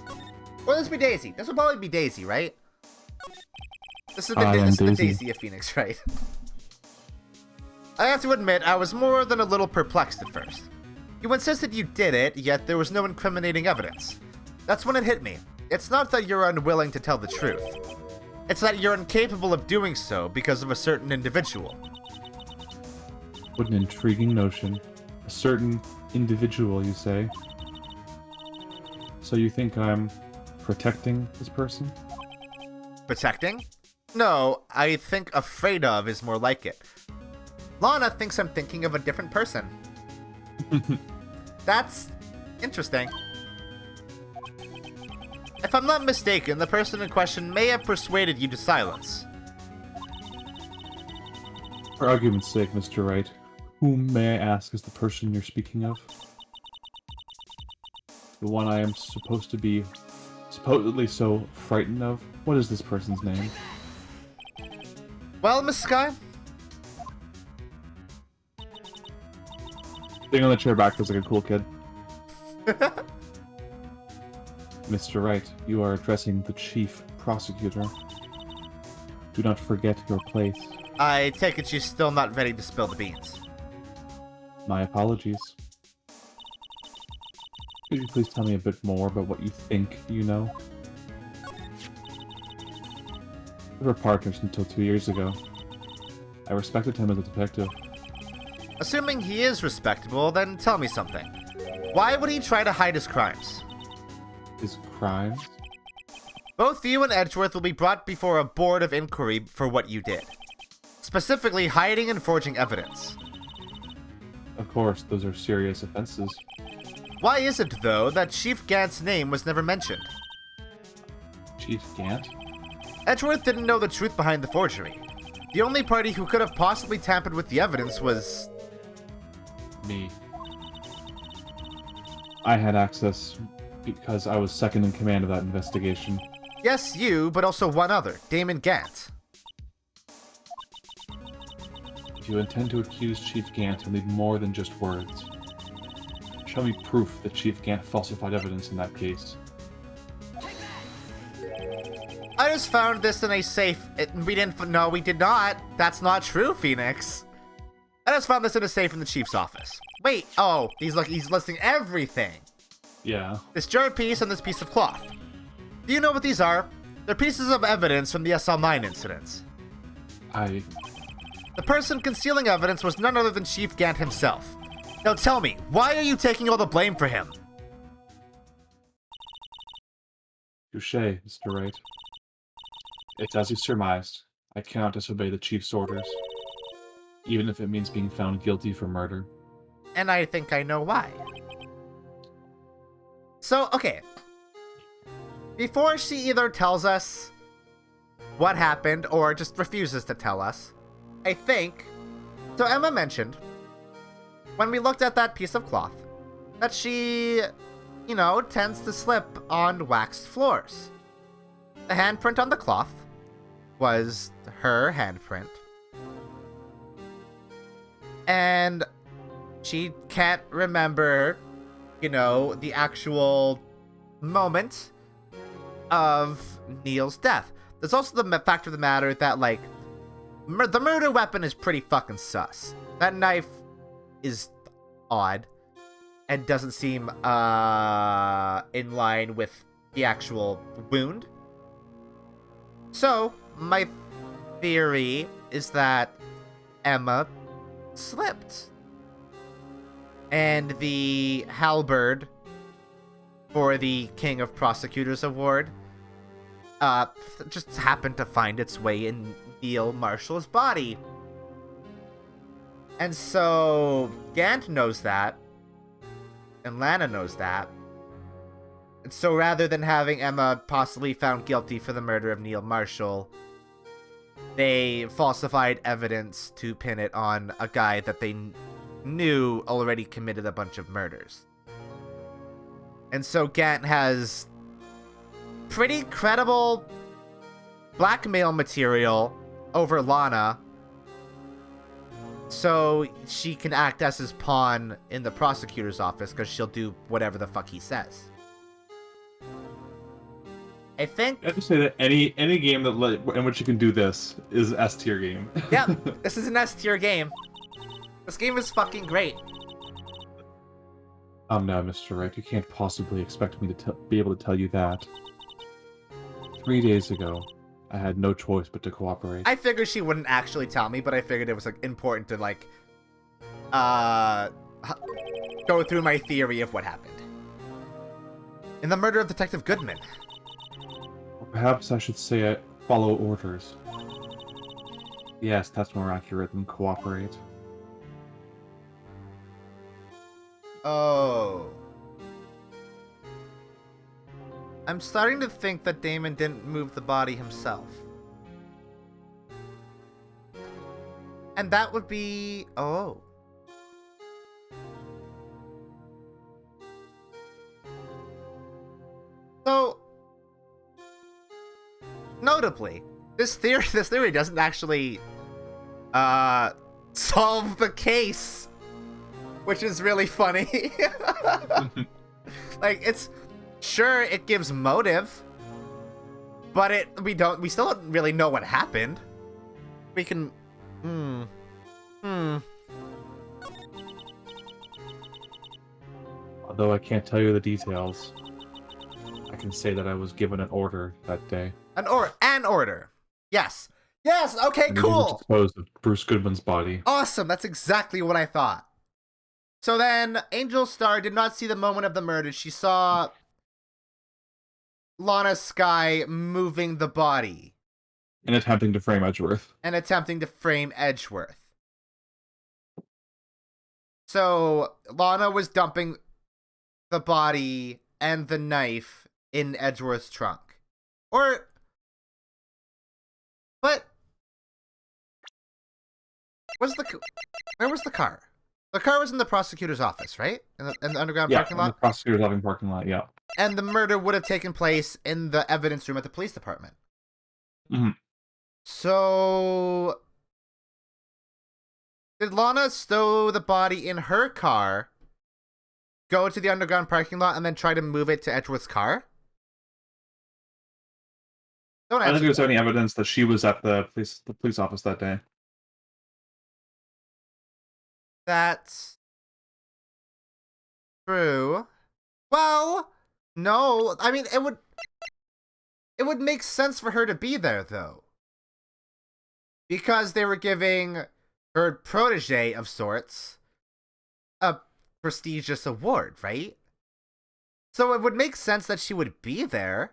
B: Or this be Daisy. This would probably be Daisy, right? This is the Daisy of Phoenix Wright. I have to admit, I was more than a little perplexed at first. You insisted you did it, yet there was no incriminating evidence. That's when it hit me. It's not that you're unwilling to tell the truth. It's that you're incapable of doing so because of a certain individual.
C: What an intriguing notion. A certain individual, you say? So you think I'm protecting this person?
B: Protecting? No, I think afraid of is more like it. Lana thinks I'm thinking of a different person. That's interesting. If I'm not mistaken, the person in question may have persuaded you to silence.
C: For argument's sake, Mr. Wright, whom, may I ask, is the person you're speaking of? The one I am supposedly so frightened of? What is this person's name?
B: Well, Miss Sky?
C: Sitting on the chair back looks like a cool kid. Mr. Wright, you are addressing the chief prosecutor. Do not forget your place.
B: I take it she's still not ready to spill the beans.
C: My apologies. Could you please tell me a bit more about what you think you know? We were partners until 2 years ago. I respected him as a detective.
B: Assuming he is respectable, then tell me something. Why would he try to hide his crimes?
C: His crimes?
B: Both you and Edgeworth will be brought before a board of inquiry for what you did. Specifically, hiding and forging evidence.
C: Of course, those are serious offenses.
B: Why is it, though, that Chief Gant's name was never mentioned?
C: Chief Gant?
B: Edgeworth didn't know the truth behind the forgery. The only party who could have possibly tampered with the evidence was...
C: Me. I had access because I was second in command of that investigation.
B: Yes, you, but also one other, Damon Gant.
C: If you intend to accuse Chief Gant, you'll need more than just words. Show me proof that Chief Gant falsified evidence in that case.
B: I just found this in a safe. We didn't. No, we did not. That's not true, Phoenix. I just found this in a safe in the chief's office. Wait. Oh, he's listing everything.
C: Yeah.
B: This jar piece and this piece of cloth. Do you know what these are? They're pieces of evidence from the SL9 incidents. The person concealing evidence was none other than Chief Gant himself. Now tell me, why are you taking all the blame for him?
C: Touché, Mr. Wright. It's as you surmised. I cannot disobey the Chief's orders, even if it means being found guilty for murder.
B: And I think I know why. So, okay. Before she either tells us what happened or just refuses to tell us, I think... So Emma mentioned, when we looked at that piece of cloth, that she, you know, tends to slip on waxed floors. The handprint on the cloth was her handprint. And she can't remember, you know, the actual moment of Neil's death. There's also the fact of the matter that, like, the murder weapon is pretty fucking sus. That knife is odd and doesn't seem in line with the actual wound. So, my theory is that Emma slipped. And the halberd for the King of Prosecutors Award just happened to find its way in Neil Marshall's body. And so Gant knows that, and Lana knows that, So rather than having Emma possibly found guilty for the murder of Neil Marshall, they falsified evidence to pin it on a guy that they knew already committed a bunch of murders. And so Gant has pretty credible blackmail material over Lana, so she can act as his pawn in the prosecutor's office, because she'll do whatever the fuck he says. I think...
C: I have to say that any game in which you can do this is an S tier game.
B: Yeah, this is an S tier game. This game is fucking great.
C: No, Mr. Wright, you can't possibly expect me to be able to tell you that. 3 days ago, I had no choice but to cooperate.
B: I figured she wouldn't actually tell me, but I figured it was like, important to like go through my theory of what happened. In the murder of Detective Goodman.
C: Or perhaps I should say follow orders. Yes, that's more accurate than cooperate.
B: Oh. I'm starting to think that Damon didn't move the body himself. And that would be... Oh. So, notably, this theory doesn't actually solve the case, which is really funny. Like, it's sure it gives motive, but we still don't really know what happened. We can
C: Although I can't tell you the details, I can say that I was given an order that day.
B: An order. Yes. Yes, okay,
C: And
B: cool.
C: Disposed of Bruce Goodman's body.
B: Awesome, that's exactly what I thought. So then, Angel Star did not see the moment of the murder. She saw Lana Skye moving the body.
C: And attempting to frame Edgeworth.
B: So, Lana was dumping the body and the knife in Edgeworth's trunk. But where was the car? The car was in the prosecutor's office, right? In the underground parking lot?
C: Yeah, the prosecutor's parking lot, yeah.
B: And the murder would have taken place in the evidence room at the police department.
C: Mm-hmm.
B: So, did Lana stow the body in her car, go to the underground parking lot, and then try to move it to Edgeworth's car?
C: I don't think there's any evidence that she was at the police office that day.
B: That's true. Well, no. I mean, it would make sense for her to be there, though. Because they were giving her protege of sorts a prestigious award, right? So it would make sense that she would be there.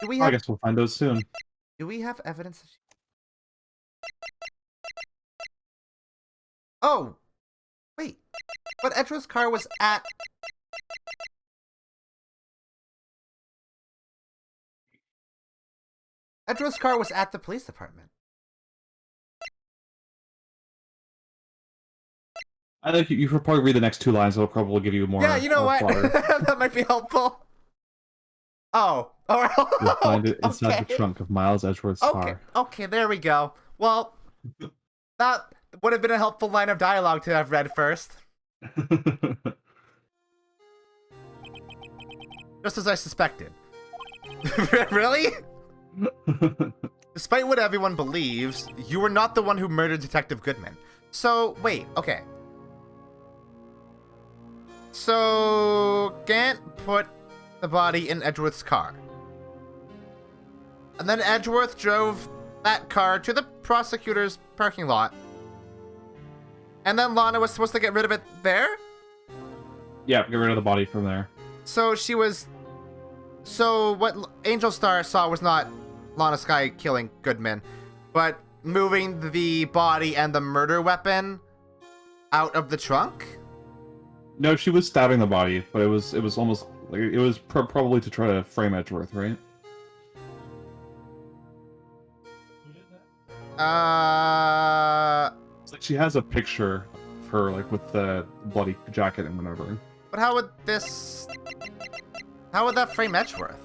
C: I guess we'll find out soon.
B: Do we have evidence that Oh! Wait. But Edgeworth's car was at... Edgeworth's car was at the police department.
C: I think you should probably read the next two lines. It'll probably give you more.
B: Yeah, you know what?
C: Fodder.
B: That might be helpful. Oh.
C: You'll find it inside the trunk of Miles Edgeworth's car.
B: Okay, there we go. Well, that would have been a helpful line of dialogue to have read first. Just as I suspected. Really? Despite what everyone believes, you were not the one who murdered Detective Goodman. So, wait, okay. So, Gant put the body in Edgeworth's car. And then Edgeworth drove that car to the prosecutor's parking lot. And then Lana was supposed to get rid of it there?
C: Yeah, get rid of the body from there.
B: So she was... So what Angel Star saw was not Lana Skye killing Goodman, but moving the body and the murder weapon out of the trunk?
C: No, she was stabbing the body, but it was almost like it was probably to try to frame Edgeworth, right? It's like she has a picture of her like with the bloody jacket and whatever.
B: But how would that frame Edgeworth?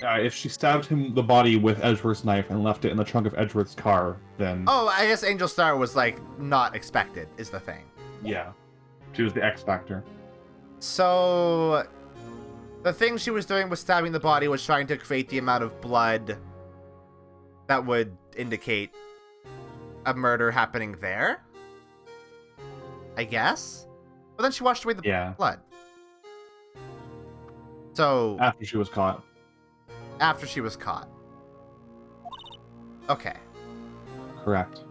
C: If she stabbed him the body with Edgeworth's knife and left it in the trunk of Edgeworth's car, then
B: Oh, I guess Angel Star was like not expected, is the thing.
C: yeah, she was the X Factor.
B: So the thing she was doing was stabbing the body was trying to create the amount of blood that would indicate a murder happening there, I guess. But then she washed away the blood. So
C: After she was caught.
B: After she was caught. Okay.
C: Correct.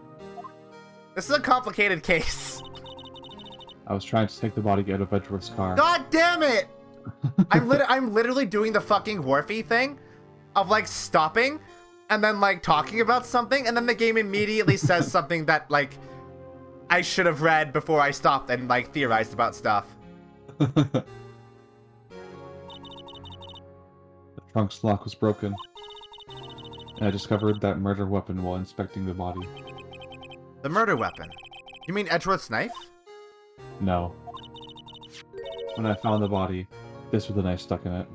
B: This is a complicated case.
C: I was trying to take the body out of Edgeworth's car.
B: God damn it! I'm literally doing the fucking Wharfy thing of like stopping and then like talking about something, and then the game immediately says something that like I should have read before I stopped and like theorized about stuff.
C: The trunk's lock was broken, and I discovered that murder weapon while inspecting the body.
B: The murder weapon? You mean Edgeworth's knife?
C: No. When I found the body, this was the knife stuck in it.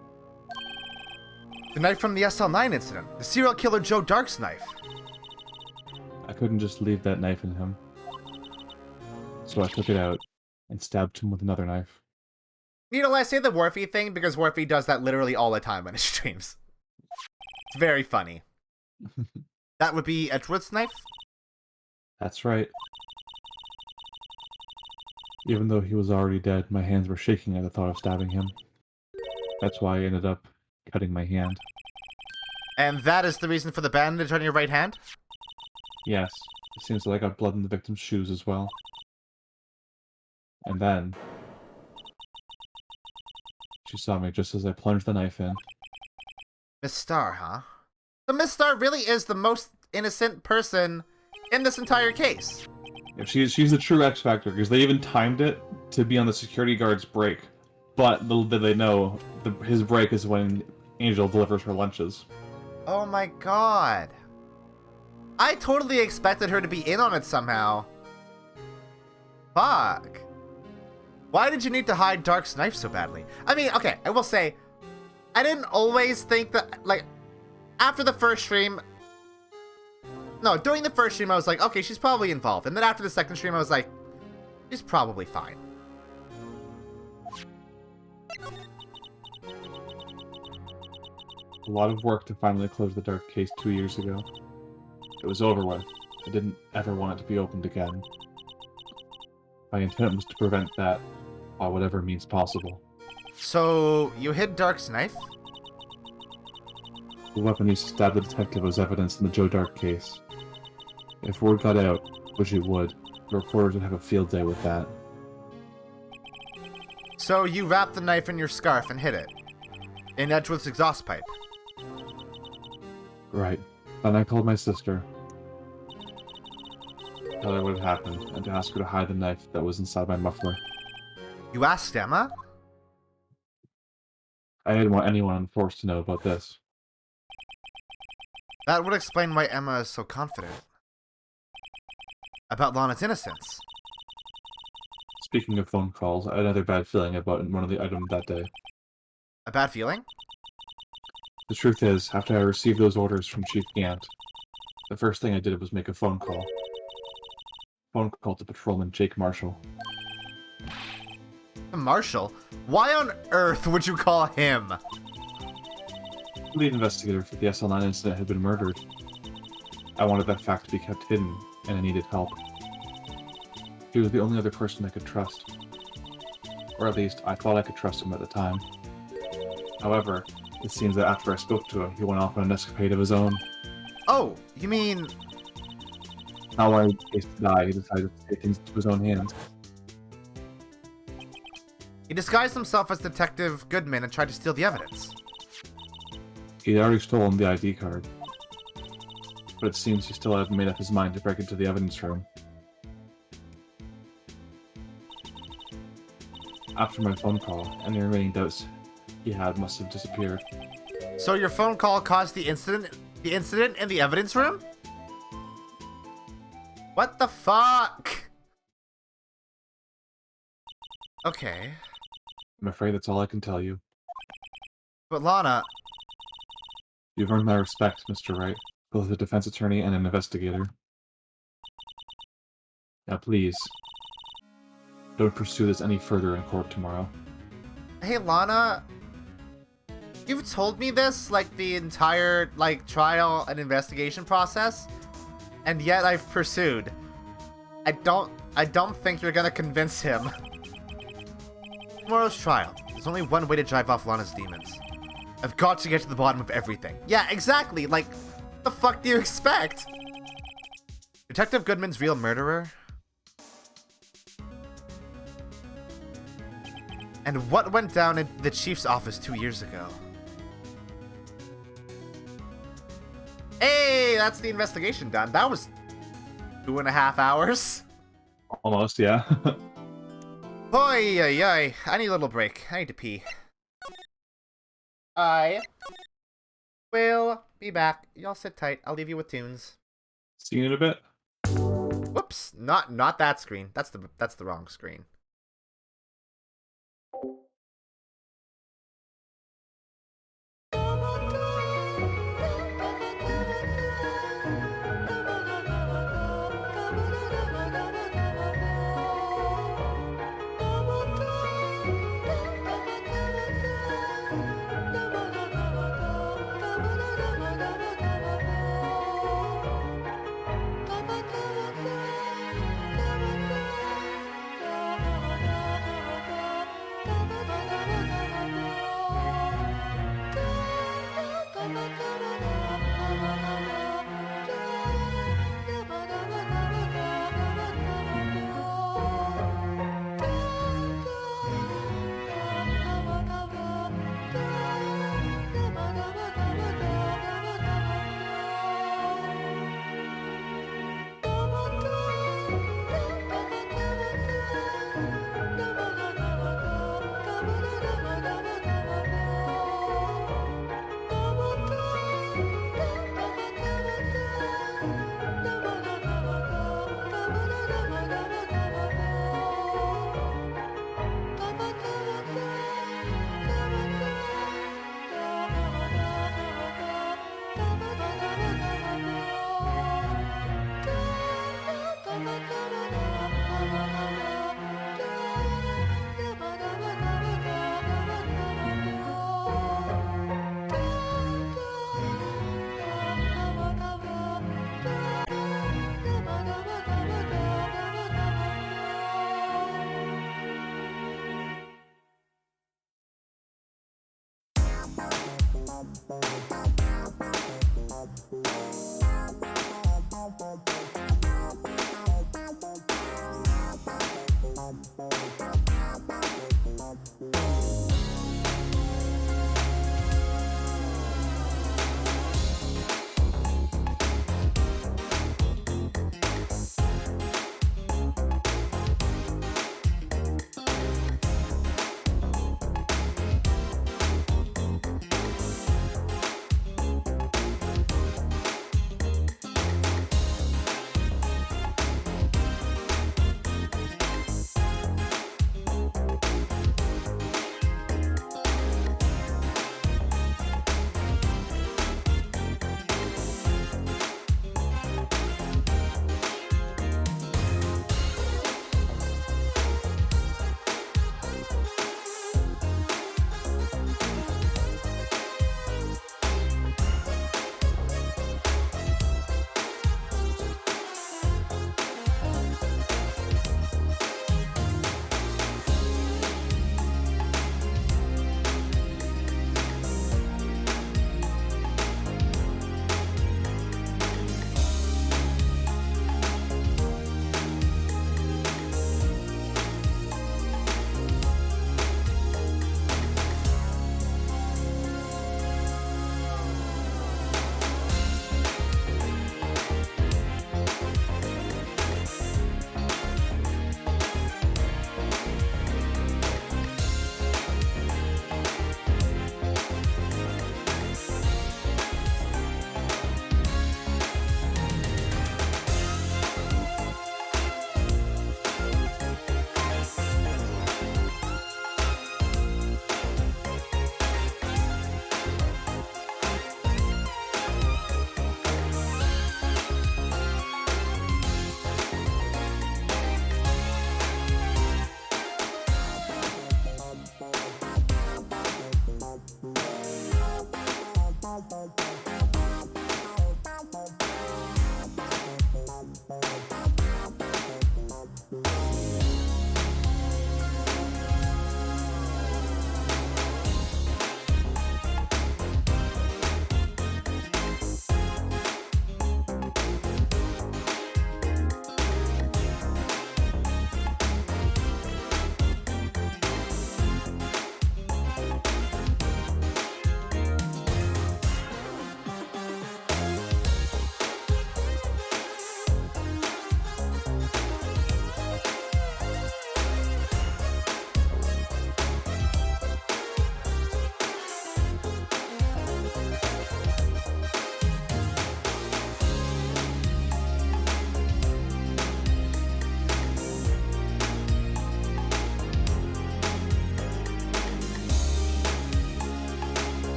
B: The knife from the SL9 incident. The serial killer Joe Dark's knife.
C: I couldn't just leave that knife in him. So I took it out and stabbed him with another knife.
B: You know, I say the Wharfy thing because Wharfy does that literally all the time on his streams. It's very funny. That would be Edgeworth's knife?
C: That's right. Even though he was already dead, my hands were shaking at the thought of stabbing him. That's why I ended up cutting my hand.
B: And that is the reason for the bandage on your right hand?
C: Yes, it seems that I got blood in the victim's shoes as well. And then she saw me just as I plunged the knife in.
B: Miss Star, huh? So Miss Star really is the most innocent person in this entire case.
C: Yeah, she's the true X Factor, because they even timed it to be on the security guard's break. But little did they know, his break is when Angel delivers her lunches.
B: Oh my god. I totally expected her to be in on it somehow. Fuck. Why did you need to hide Dark's knife so badly? I mean, okay, I will say, I didn't always think that, like, after the first stream... No, during the first stream, I was like, okay, she's probably involved. And then after the second stream, I was like, she's probably fine.
C: A lot of work to finally close the Dark case 2 years ago. It was over with. I didn't ever want it to be opened again. My intent was to prevent that by whatever means possible.
B: So, you hid Dark's knife?
C: The weapon used to stab the detective was evidence in the Joe Dark case. If word got out, which it would, the reporters would have a field day with that.
B: So, you wrapped the knife in your scarf and hid it? In Edgeworth's exhaust pipe?
C: Right. Then I called my sister. Tell her what had happened, and to ask her to hide the knife that was inside my muffler.
B: You asked Emma?
C: I didn't want anyone on the force to know about this.
B: That would explain why Emma is so confident about Lana's innocence.
C: Speaking of phone calls, I had another bad feeling about one of the items that day.
B: A bad feeling?
C: The truth is, after I received those orders from Chief Gant, the first thing I did was make a phone call. Phone call to Patrolman Jake Marshall.
B: Marshall? Why on earth would you call him?
C: The lead investigator for the SL9 incident had been murdered. I wanted that fact to be kept hidden, and I needed help. He was the only other person I could trust. Or at least, I thought I could trust him at the time. However, it seems that after I spoke to him, he went off on an escapade of his own.
B: Oh, you mean...
C: Not wanting the case to die, he decided to take things into his own hands.
B: He disguised himself as Detective Goodman and tried to steal the evidence.
C: He had already stolen the ID card. But it seems he still hadn't made up his mind to break into the evidence room. after my phone call, and the remaining doubts he had must have disappeared.
B: So your phone call caused the incident in the evidence room? What the fuck? Okay.
C: I'm afraid that's all I can tell you.
B: But Lana...
C: You've earned my respect, Mr. Wright, both a defense attorney and an investigator. Now please, don't pursue this any further in court tomorrow.
B: Hey, Lana... You've told me this, like, the entire, like, trial and investigation process, and yet I've pursued. I don't think you're gonna convince him. Tomorrow's trial. There's only one way to drive off Lana's demons. I've got to get to the bottom of everything. Yeah, exactly. Like, what the fuck do you expect? Detective Goodman's real murderer? And what went down in the chief's office 2 years ago? Hey, that's the investigation done. That was 2.5 hours.
C: Almost, yeah.
B: Oy, oy, oy. I need a little break. I need to pee. I will be back. Y'all sit tight. I'll leave you with tunes.
C: See you in a bit.
B: Whoops, not that screen. That's the wrong screen.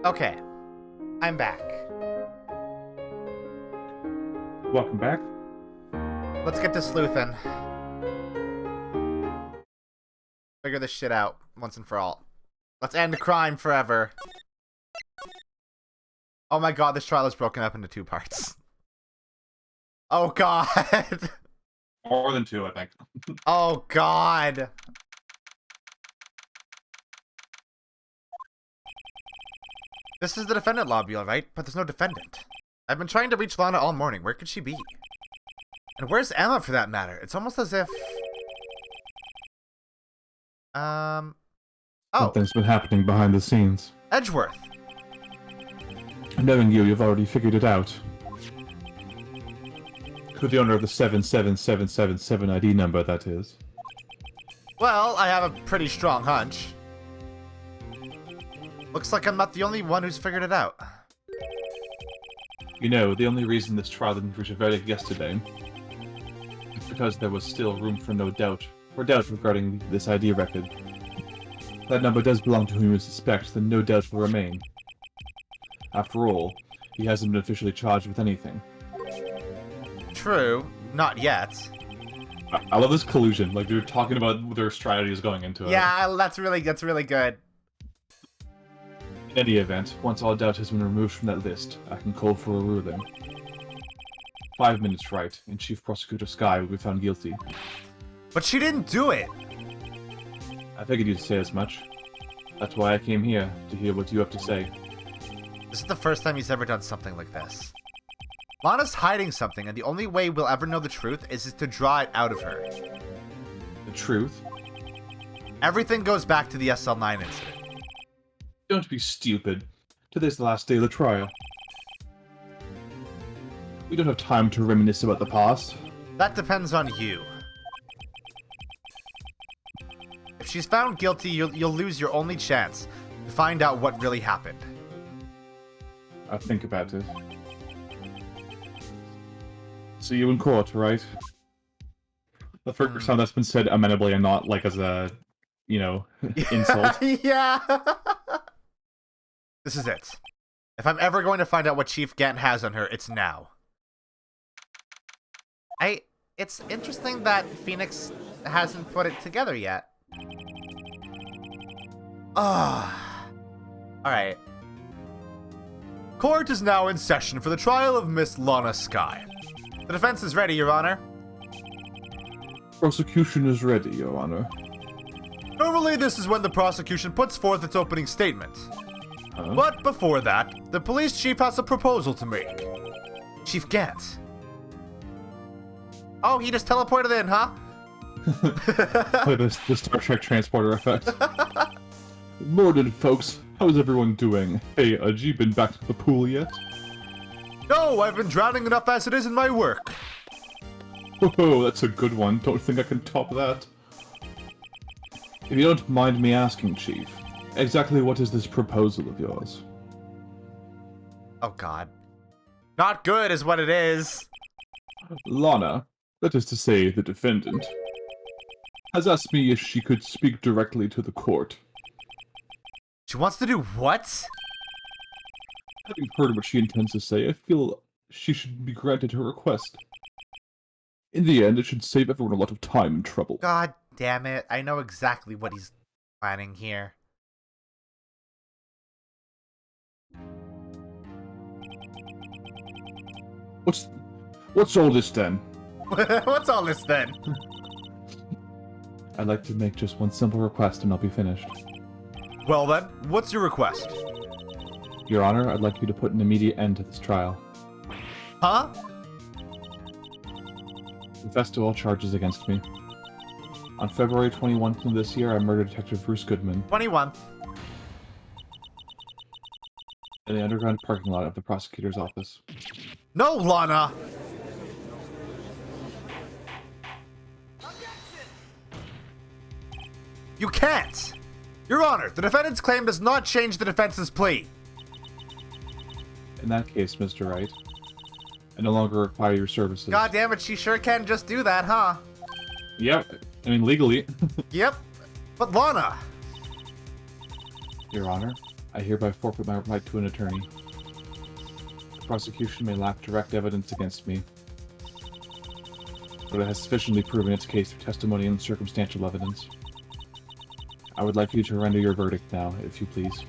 B: Okay. I'm back.
C: Welcome back.
B: Let's get to sleuthing. Figure this shit out once and for all. Let's end crime forever. Oh my god, this trial is broken up into 2 parts. Oh god.
C: More than 2, I think.
B: Oh god. This is the defendant lobby, alright? But there's no defendant. I've been trying to reach Lana all morning. Where could she be? And where's Emma, for that matter? It's almost as if... Oh.
C: Something's been happening behind the scenes.
B: Edgeworth.
C: Knowing you've already figured it out. Who the owner of the 77777 ID number, that is.
B: Well, I have a pretty strong hunch. Looks like I'm not the only one who's figured it out.
C: You know, the only reason this trial didn't reach a verdict yesterday is because there was still room for doubt regarding this ID record. That number does belong to whom you suspect, then no doubt will remain. After all, he hasn't been officially charged with anything.
B: True, not yet.
C: I love this collusion. Like, they're talking about their strategies going into it.
B: Yeah, that's really good.
C: In any event, once all doubt has been removed from that list, I can call for a ruling. 5 minutes, right, and Chief Prosecutor Skye will be found guilty.
B: But she didn't do it!
C: I figured you'd say as much. That's why I came here, to hear what you have to say.
B: This is the first time he's ever done something like this. Lana's hiding something, and the only way we'll ever know the truth is to draw it out of her.
C: The truth?
B: Everything goes back to the SL9 incident.
C: Don't be stupid. Today's the last day of the trial. We don't have time to reminisce about the past.
B: That depends on you. If she's found guilty, you'll lose your only chance to find out what really happened.
C: I'll think about it. See you in court, right? The first time that's been said amenably and not like as a, insult.
B: Yeah. This is it. If I'm ever going to find out what Chief Gant has on her, it's now. It's interesting that Phoenix hasn't put it together yet. Alright. Court is now in session for the trial of Miss Lana Skye. The defense is ready, Your Honor.
C: Prosecution is ready, Your Honor.
B: Normally, this is when the prosecution puts forth its opening statement.
C: Huh?
B: But before that, the police chief has a proposal to make. Chief Gant. Oh, he just teleported in, huh?
C: Like the Star Trek transporter effect. Morning, folks. How's everyone doing? Hey, you been back to the pool yet?
B: No, I've been drowning enough as it is in my work.
C: Oh, that's a good one. Don't think I can top that. If you don't mind me asking, Chief, exactly what is this proposal of yours?
B: Oh god. Not good is what it is.
C: Lana, that is to say, the defendant, has asked me if she could speak directly to the court.
B: She wants to do what?
C: Having heard what she intends to say, I feel she should be granted her request. In the end, it should save everyone a lot of time and trouble.
B: God damn it. I know exactly what he's planning here.
C: What's all this then?
B: What's all this then?
C: I'd like to make just one simple request and I'll be finished.
B: Well then, what's your request?
C: Your Honor, I'd like you to put an immediate end to this trial.
B: Huh?
C: Confess to all charges against me. On February 21st of this year, I murdered Detective Bruce Goodman
B: 21st.
C: in the underground parking lot of the prosecutor's office.
B: No, Lana! You can't! Your Honor, the defendant's claim does not change the defense's plea.
C: In that case, Mr. Wright, I no longer require your services.
B: God damn it, she sure can just do that, huh?
C: Yep, I mean legally.
B: Yep. But Lana!
C: Your Honor, I hereby forfeit my right to an attorney. The prosecution may lack direct evidence against me, but it has sufficiently proven its case through testimony and circumstantial evidence. I would like you to render your verdict now, if you please.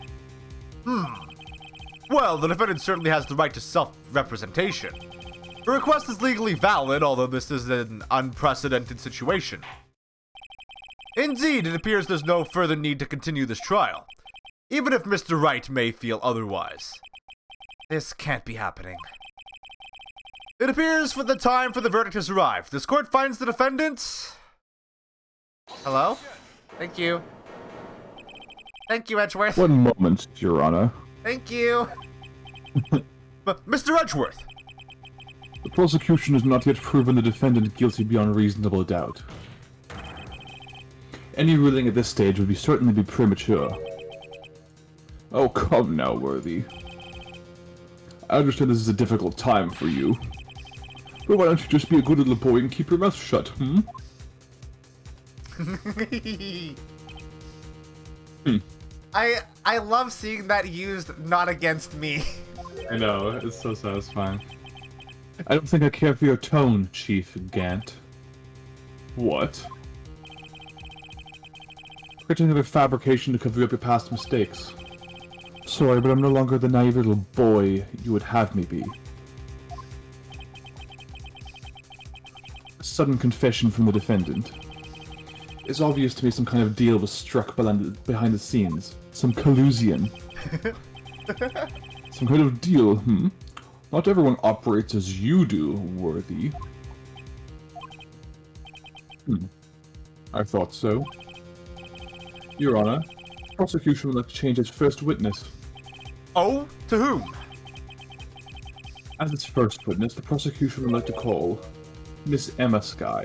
B: Well, the defendant certainly has the right to self-representation. The request is legally valid, although this is an unprecedented situation. Indeed, it appears there's no further need to continue this trial, even if Mr. Wright may feel otherwise. This can't be happening. It appears for the time for the verdict has arrived. This court finds the defendant... Hello? Thank you. Thank you, Edgeworth.
C: One moment, Your Honor.
B: Thank you. Mr. Edgeworth!
C: The prosecution has not yet proven the defendant guilty beyond reasonable doubt. Any ruling at this stage would certainly be premature. Oh, come now, Worthy. I understand this is a difficult time for you. But why don't you just be a good little boy and keep your mouth shut,
B: I love seeing that used not against me.
C: I know, it's so satisfying. I don't think I care for your tone, Chief Gant. What? Creating another fabrication to cover up your past mistakes. Sorry, but I'm no longer the naive little boy you would have me be. A sudden confession from the defendant. It's obvious to me some kind of deal was struck behind the scenes. Some collusion. Some kind of deal, Not everyone operates as you do, Worthy. I thought so. Your Honor, the prosecution would like to change its first witness.
B: Oh? To whom?
C: As its first witness, the prosecution would like to call Miss Emma Skye.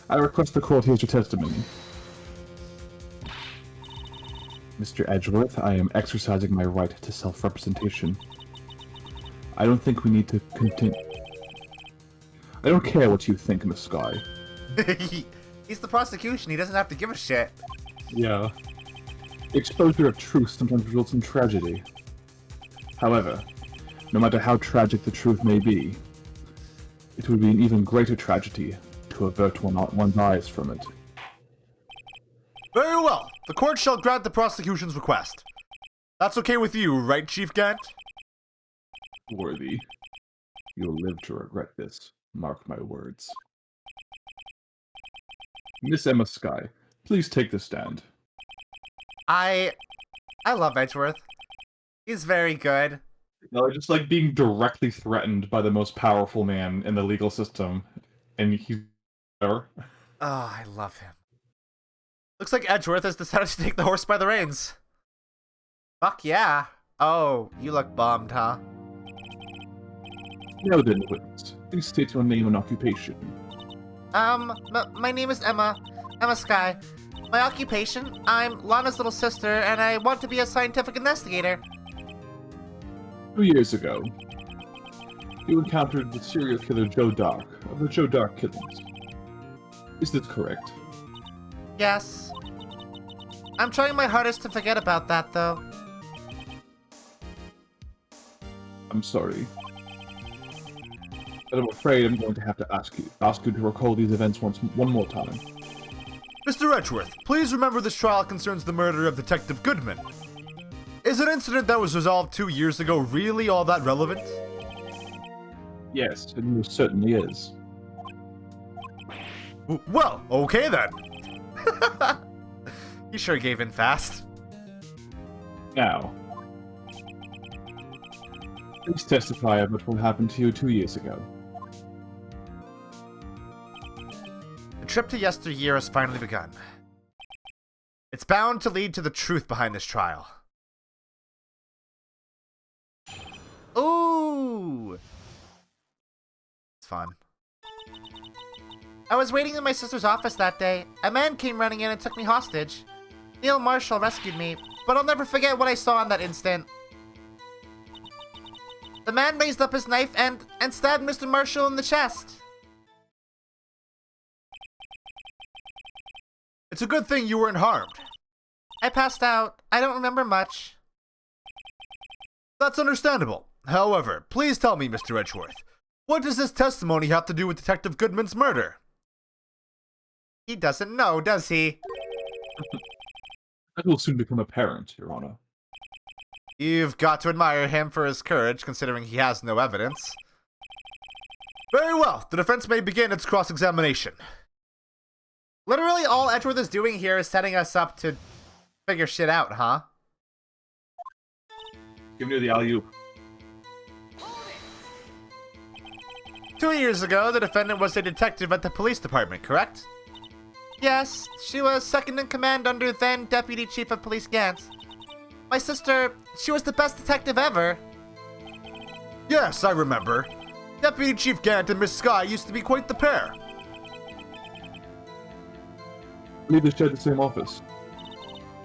C: I request the court hears your testimony. Mr. Edgeworth, I am exercising my right to self-representation. I don't think we need to continue. I don't care what you think, Miss Skye.
B: He's the prosecution, he doesn't have to give a shit.
C: Yeah. Exposure of truth sometimes results in tragedy. However, no matter how tragic the truth may be, it would be an even greater tragedy to avert one's eyes from it.
B: Very well. The court shall grant the prosecution's request. That's okay with you, right, Chief Gant?
C: Worthy. You'll live to regret this. Mark my words. Miss Emma Skye, please take the stand.
B: I love Edgeworth. He's very good.
C: No, just like being directly threatened by the most powerful man in the legal system, and he's there.
B: Oh, I love him. Looks like Edgeworth has decided to take the horse by the reins. Fuck yeah. Oh, you look bummed, huh?
C: Now then, witness, please state your name and occupation.
B: My name is Emma Skye. My occupation, I'm Lana's little sister, and I want to be a scientific investigator.
C: 2 years ago, you encountered the serial killer Joe Dark of the Joe Dark killings. Is this correct?
B: Yes. I'm trying my hardest to forget about that, though.
C: I'm sorry. But I'm afraid I'm going to have to ask you to recall these events one more time.
B: Mr. Edgeworth, please remember this trial concerns the murder of Detective Goodman. Is an incident that was resolved 2 years ago really all that relevant?
C: Yes, it most certainly is.
B: Well, okay then. You sure gave in fast.
C: Now, please testify of what happened to you 2 years ago.
B: The trip to yesteryear has finally begun. It's bound to lead to the truth behind this trial. Ooh! It's fun. I was waiting in my sister's office that day. A man came running in and took me hostage. Neil Marshall rescued me, but I'll never forget what I saw in that instant. The man raised up his knife and stabbed Mr. Marshall in the chest. It's a good thing you weren't harmed. I passed out. I don't remember much.
D: That's understandable. However, please tell me, Mr. Edgeworth, what does this testimony have to do with Detective Goodman's murder?
B: He doesn't know, does he?
C: That will soon become apparent, Your Honor.
B: You've got to admire him for his courage, considering he has no evidence.
D: Very well. The defense may begin its cross-examination.
B: Literally all Edgeworth is doing here is setting us up to figure shit out, huh?
C: Give me the alley-oop.
B: 2 years ago, the defendant was a detective at the police department, correct? Yes, she was second in command under then Deputy Chief of Police Gantz. My sister, she was the best detective ever.
D: Yes, I remember. Deputy Chief Gant and Miss Skye used to be quite the pair.
C: I believe they shared the same office.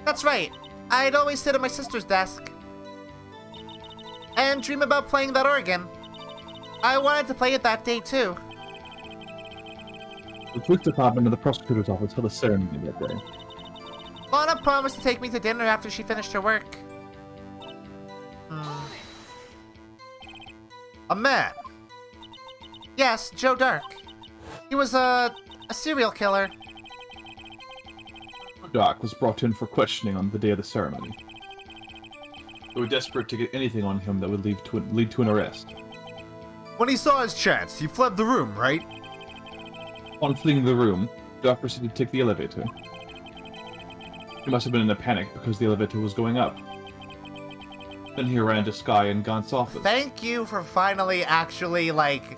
B: That's right. I'd always sit at my sister's desk and dream about playing that organ. I wanted to play it that day, too.
C: The police department and the prosecutor's office held a ceremony that day.
B: Lana promised to take me to dinner after she finished her work.
D: A man.
B: Yes, Joe Dark. He was a serial killer.
C: Doc was brought in for questioning on the day of the ceremony. They were desperate to get anything on him that would lead to an arrest.
D: When he saw his chance, he fled the room, right?
C: On fleeing the room, Doc proceeded to take the elevator. He must have been in a panic because the elevator was going up. Then he ran to Skye and Gaunt's office.
B: Thank you for finally actually, like,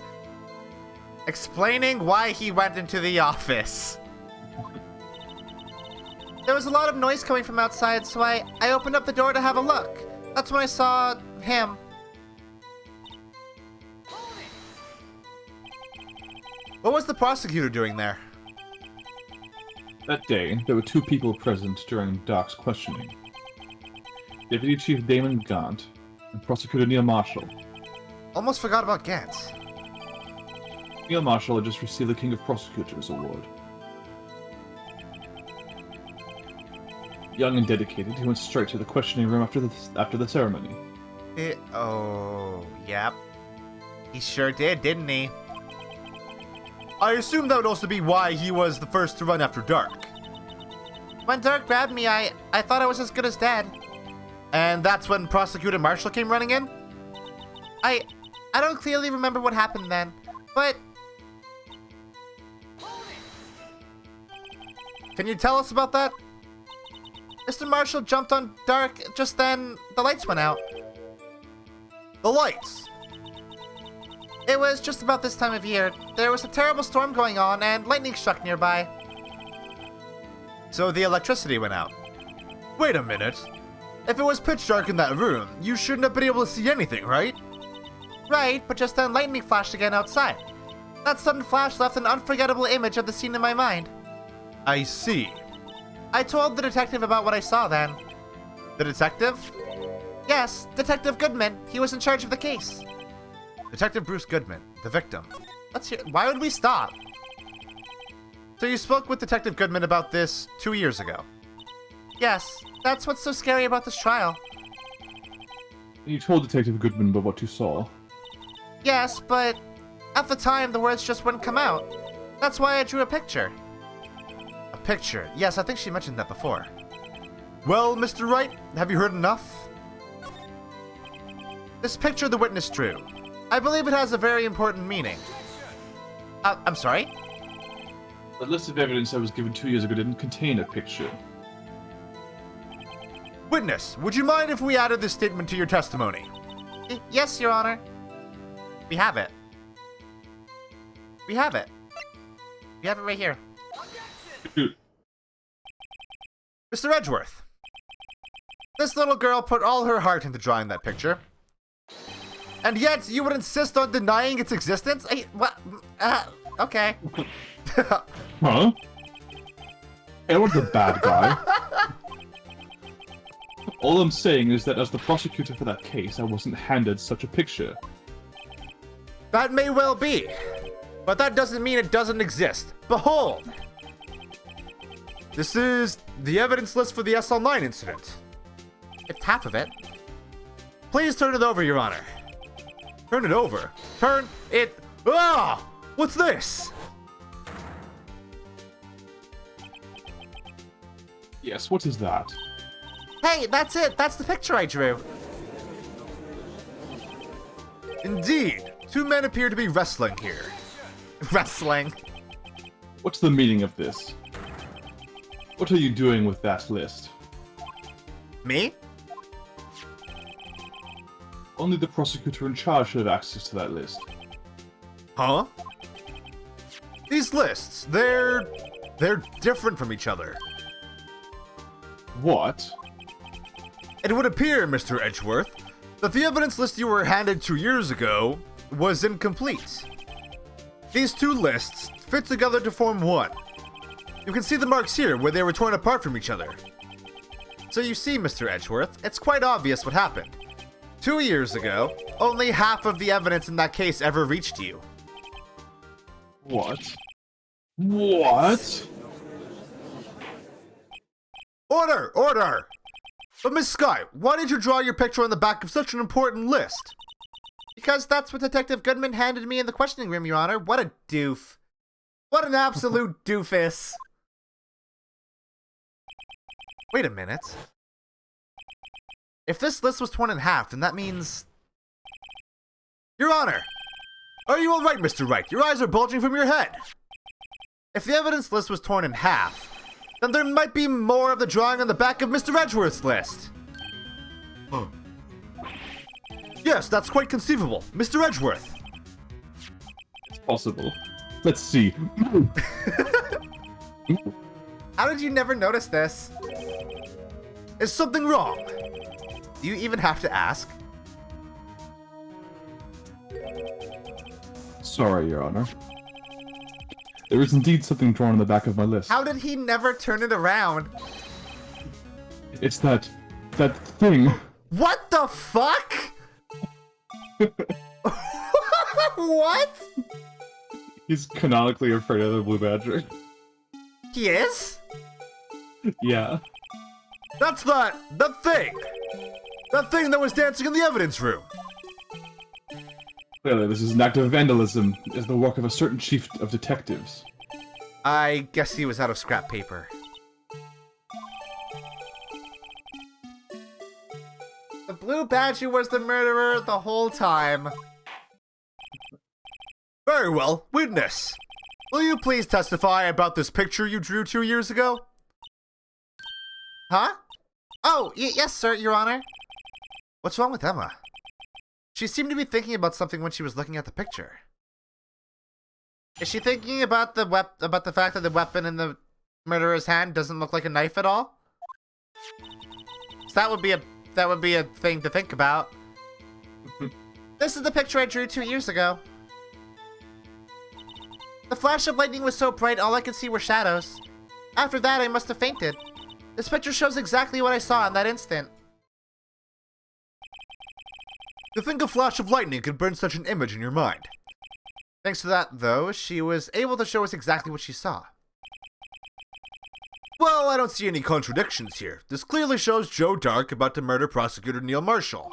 B: explaining why he went into the office. There was a lot of noise coming from outside, so I opened up the door to have a look. That's when I saw him.
D: What was the prosecutor doing there?
C: That day, there were two people present during Doc's questioning. Deputy Chief Damon Gaunt and Prosecutor Neil Marshall.
D: Almost forgot about Gantz.
C: Neil Marshall had just received the King of Prosecutors Award. Young and dedicated, he went straight to the questioning room after the ceremony.
B: Oh, yep. He sure did, didn't he?
D: I assume that would also be why he was the first to run after Dark.
B: When Dark grabbed me, I thought I was as good as dead.
D: And that's when Prosecutor Marshall came running in?
B: I don't clearly remember what happened then, but...
D: Can you tell us about that?
B: Mr. Marshall jumped on Dark, just then the lights went out.
D: The lights!
B: It was just about this time of year. There was a terrible storm going on and lightning struck nearby.
D: So the electricity went out. Wait a minute. If it was pitch dark in that room, you shouldn't have been able to see anything, right?
B: Right, but just then lightning flashed again outside. That sudden flash left an unforgettable image of the scene in my mind.
D: I see.
B: I told the detective about what I saw then.
D: The detective?
B: Yes, Detective Goodman. He was in charge of the case.
D: Detective Bruce Goodman, the victim.
B: Let's hear. Why would we stop?
D: So you spoke with Detective Goodman about this 2 years ago?
B: Yes, that's what's so scary about this trial.
C: You told Detective Goodman about what you saw.
B: Yes, but at the time the words just wouldn't come out. That's why I drew a picture.
D: A picture? Yes, I think she mentioned that before. Well, Mr. Wright, have you heard enough?
B: This picture the witness drew. I believe it has a very important meaning. I'm sorry?
C: The list of evidence that was given 2 years ago didn't contain a picture.
D: Witness, would you mind if we added this statement to your testimony?
B: Yes, Your Honor. We have it. We have it. We have it right here.
C: Dude.
D: Mr. Edgeworth, this little girl put all her heart into drawing that picture. And yet, you would insist on denying its existence?
B: What? Okay.
C: Huh? I was the bad guy. All I'm saying is that as the prosecutor for that case, I wasn't handed such a picture.
D: That may well be, but that doesn't mean it doesn't exist. Behold! This is the evidence list for the SL9 incident.
B: It's half of it.
D: Please turn it over, Your Honor. Turn it over? Turn it... Ah! What's this?
C: Yes, what is that?
B: Hey, that's it. That's the picture I drew.
D: Indeed. Two men appear to be wrestling here.
B: Wrestling.
C: What's the meaning of this? What are you doing with that list?
B: Me?
C: Only the prosecutor in charge should have access to that list.
D: Huh? These lists, they're different from each other.
C: What?
D: It would appear, Mr. Edgeworth, that the evidence list you were handed 2 years ago was incomplete. These two lists fit together to form one. You can see the marks here where they were torn apart from each other. So you see, Mr. Edgeworth, it's quite obvious what happened. 2 years ago, only half of the evidence in that case ever reached you.
C: What? What?
D: Order! Order! But Miss Sky, why did you draw your picture on the back of such an important list?
B: Because that's what Detective Goodman handed me in the questioning room, Your Honor. What a doof. What an absolute doofus.
D: Wait a minute. If this list was torn in half, then that means... Your Honor! Are you alright, Mr. Wright? Your eyes are bulging from your head. If the evidence list was torn in half, then there might be more of the drawing on the back of Mr. Edgeworth's list. Yes, that's quite conceivable. Mr. Edgeworth.
C: It's possible. Let's see.
B: How did you never notice this?
D: Is something wrong?
B: Do you even have to ask?
C: Sorry, Your Honor. There is indeed something drawn on the back of my list.
B: How did he never turn it around?
C: It's that thing.
B: What the fuck? What?
C: He's canonically afraid of the Blue Badger.
B: He is?
C: Yeah.
D: That's the thing! That thing that was dancing in the evidence room!
C: Clearly, this is an act of vandalism. It is the work of a certain chief of detectives.
B: I guess he was out of scrap paper. The Blue Badger was the murderer the whole time.
D: Very well, witness. Will you please testify about this picture you drew 2 years ago?
B: Huh? Oh, yes, sir, Your Honor.
D: What's wrong with Emma? She seemed to be thinking about something when she was looking at the picture.
B: Is she thinking about the fact that the weapon in the murderer's hand doesn't look like a knife at all? So that would be a thing to think about. This is the picture I drew 2 years ago. The flash of lightning was so bright, all I could see were shadows. After that, I must have fainted. This picture shows exactly what I saw in that instant.
D: To think a flash of lightning could burn such an image in your mind.
B: Thanks to that, though, she was able to show us exactly what she saw.
D: Well, I don't see any contradictions here. This clearly shows Joe Dark about to murder prosecutor Neil Marshall.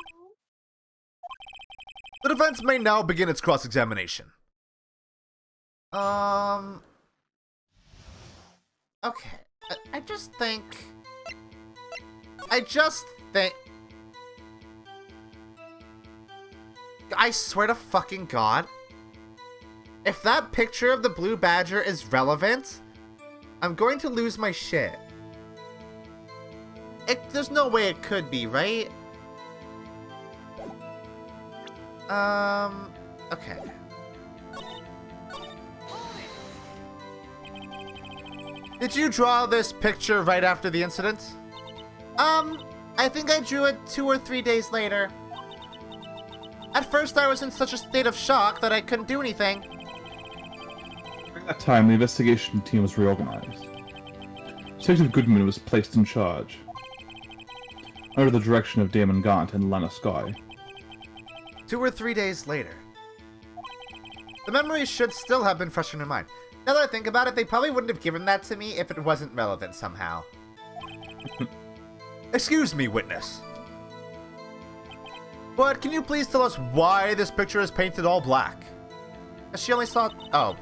D: The defense may now begin its cross-examination.
B: Okay. I just think... I swear to fucking God, if that picture of the Blue Badger is relevant, I'm going to lose my shit. There's no way it could be, right? Okay.
D: Did you draw this picture right after the incident?
B: I think I drew it 2 or 3 days later. At first, I was in such a state of shock that I couldn't do anything.
C: During that time, the investigation team was reorganized. Detective Goodman was placed in charge, under the direction of Damon Gaunt and Lana Sky.
B: 2 or 3 days later. The memory should still have been fresh in her mind. Now that I think about it, they probably wouldn't have given that to me if it wasn't relevant somehow.
D: Excuse me, witness. But can you please tell us why this picture is painted all black?
B: She only saw... Oh.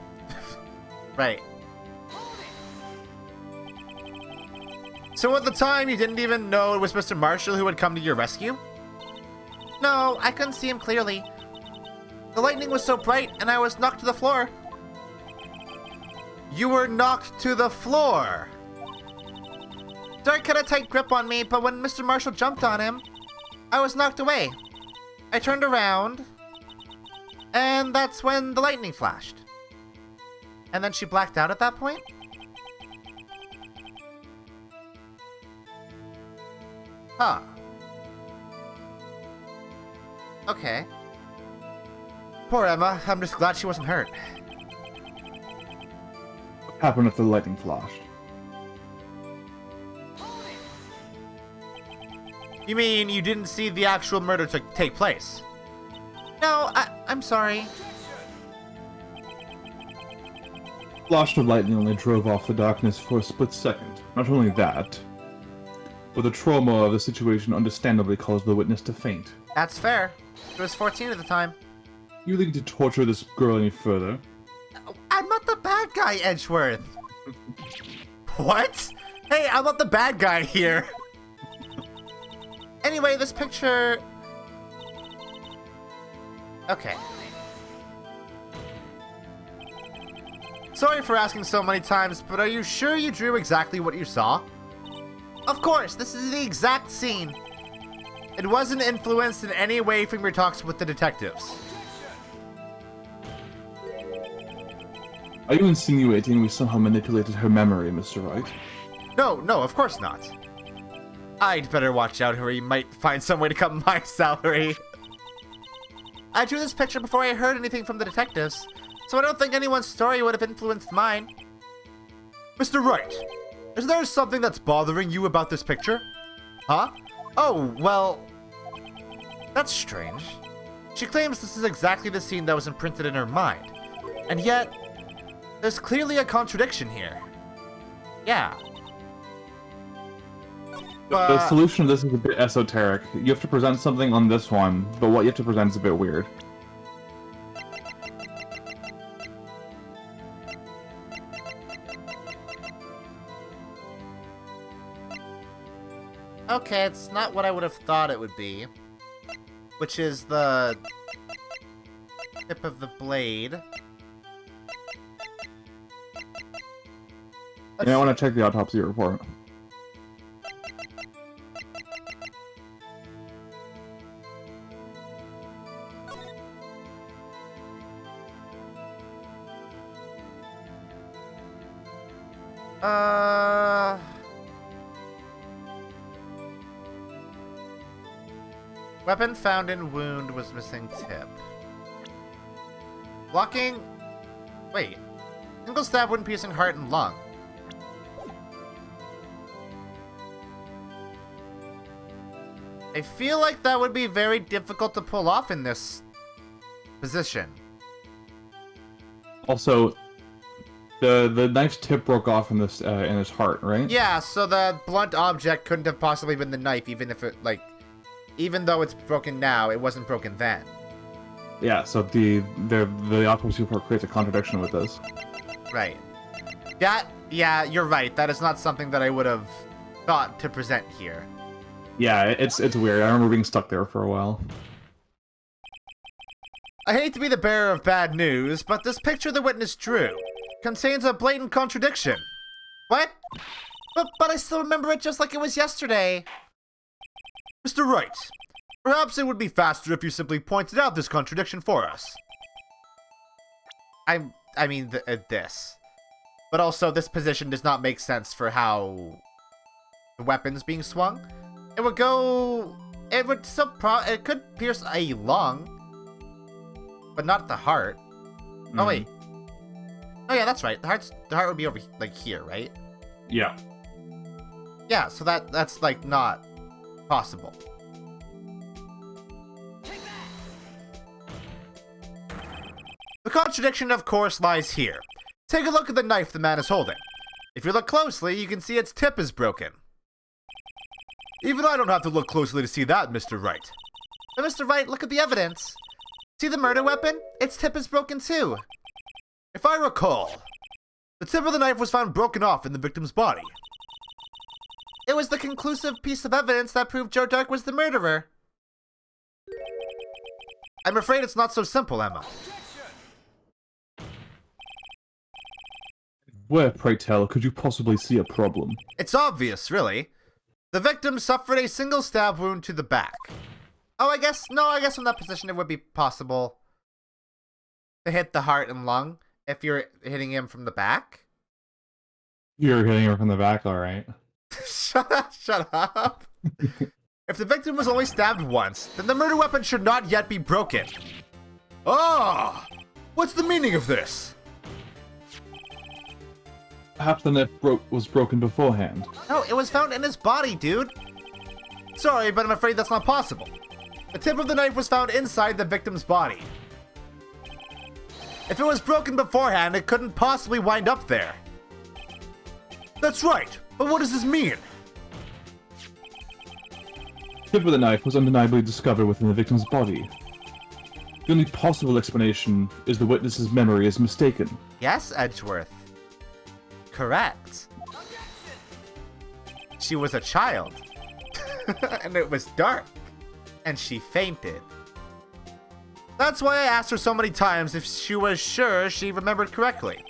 B: Right.
D: So at the time, you didn't even know it was Mr. Marshall who had come to your rescue?
B: No, I couldn't see him clearly. The lightning was so bright, and I was knocked to the floor.
D: You were knocked to the floor!
B: Dark had a tight grip on me, but when Mr. Marshall jumped on him, I was knocked away. I turned around, and that's when the lightning flashed. And then she blacked out at that point? Huh. Okay.
D: Poor Emma. I'm just glad she wasn't hurt.
C: What happened after the lightning flashed?
D: You mean you didn't see the actual murder take place?
B: No, I'm sorry.
C: Flash of lightning only drove off the darkness for a split second. Not only that, but the trauma of the situation understandably caused the witness to faint.
B: That's fair. She was 14 at the time.
C: You think to torture this girl any further?
B: I'm not the bad guy, Edgeworth.
D: What? Hey, I'm not the bad guy here.
B: Anyway, this picture... Okay.
D: Sorry for asking so many times, but are you sure you drew exactly what you saw?
B: Of course, this is the exact scene.
D: It wasn't influenced in any way from your talks with the detectives.
C: Are you insinuating we somehow manipulated her memory, Mr. Wright?
D: No, of course not. I'd better watch out or he might find some way to cut my salary.
B: I drew this picture before I heard anything from the detectives, so I don't think anyone's story would have influenced mine.
D: Mr. Wright, is there something that's bothering you about this picture? Huh? Oh, well... That's strange. She claims this is exactly the scene that was imprinted in her mind. And yet, there's clearly a contradiction here.
B: Yeah.
C: The solution to this is a bit esoteric. You have to present something on this one, but what you have to present is a bit weird.
B: Okay, it's not what I would have thought it would be. Which is the tip of the blade.
C: I want to check the autopsy report.
B: Weapon found in wound was missing tip. Blocking... Wait. Single stab wound piercing heart and lung. I feel like that would be very difficult to pull off in this position.
C: Also, the knife's tip broke off in this in his heart, right?
B: Yeah, so the blunt object couldn't have possibly been the knife, even if it, like... Even though it's broken now, it wasn't broken then.
C: Yeah, so the autopsy report creates a contradiction with this.
B: Right. Yeah, you're right. That is not something that I would have thought to present here.
C: Yeah, it's weird. I remember being stuck there for a while.
D: I hate to be the bearer of bad news, but this picture the witness drew contains a blatant contradiction.
B: What? But I still remember it just like it was yesterday.
D: Mr. Wright, perhaps it would be faster if you simply pointed out this contradiction for us.
B: I mean, this. But also, this position does not make sense for how the weapon's being swung. It would go... It would still it could pierce a lung, but not the heart. Oh, wait. Oh, yeah, that's right. The heart would be over, like, here, right?
C: Yeah.
B: Yeah, so that's, like, not possible.
D: The contradiction, of course, lies here.
B: Take a look at the knife the man is holding. If you look closely, you can see its tip is broken.
D: Even I don't have to look closely to see that, Mr. Wright.
B: But Mr. Wright, look at the evidence. See the murder weapon? Its tip is broken too.
D: If I recall, the tip of the knife was found broken off in the victim's body.
B: It was the conclusive piece of evidence that proved Joe Dark was the murderer.
D: I'm afraid it's not so simple, Emma.
C: Where, pray tell, could you possibly see a problem?
D: It's obvious, really. The victim suffered a single stab wound to the back.
B: Oh, I guess from that position it would be possible to hit the heart and lung if you're hitting him from the back.
C: You're hitting her from the back, alright.
B: Shut up.
D: If the victim was only stabbed once, then the murder weapon should not yet be broken. Ah! What's the meaning of this?
C: Perhaps the knife was broken beforehand.
B: No, it was found in his body, dude.
D: Sorry, but I'm afraid that's not possible. The tip of the knife was found inside the victim's body. If it was broken beforehand, it couldn't possibly wind up there. That's right, but what does this mean?
C: The tip of the knife was undeniably discovered within the victim's body. The only possible explanation is the witness's memory is mistaken.
B: Yes, Edgeworth. Correct. She was a child. And it was dark. And she fainted.
D: That's why I asked her so many times if she was sure she remembered correctly.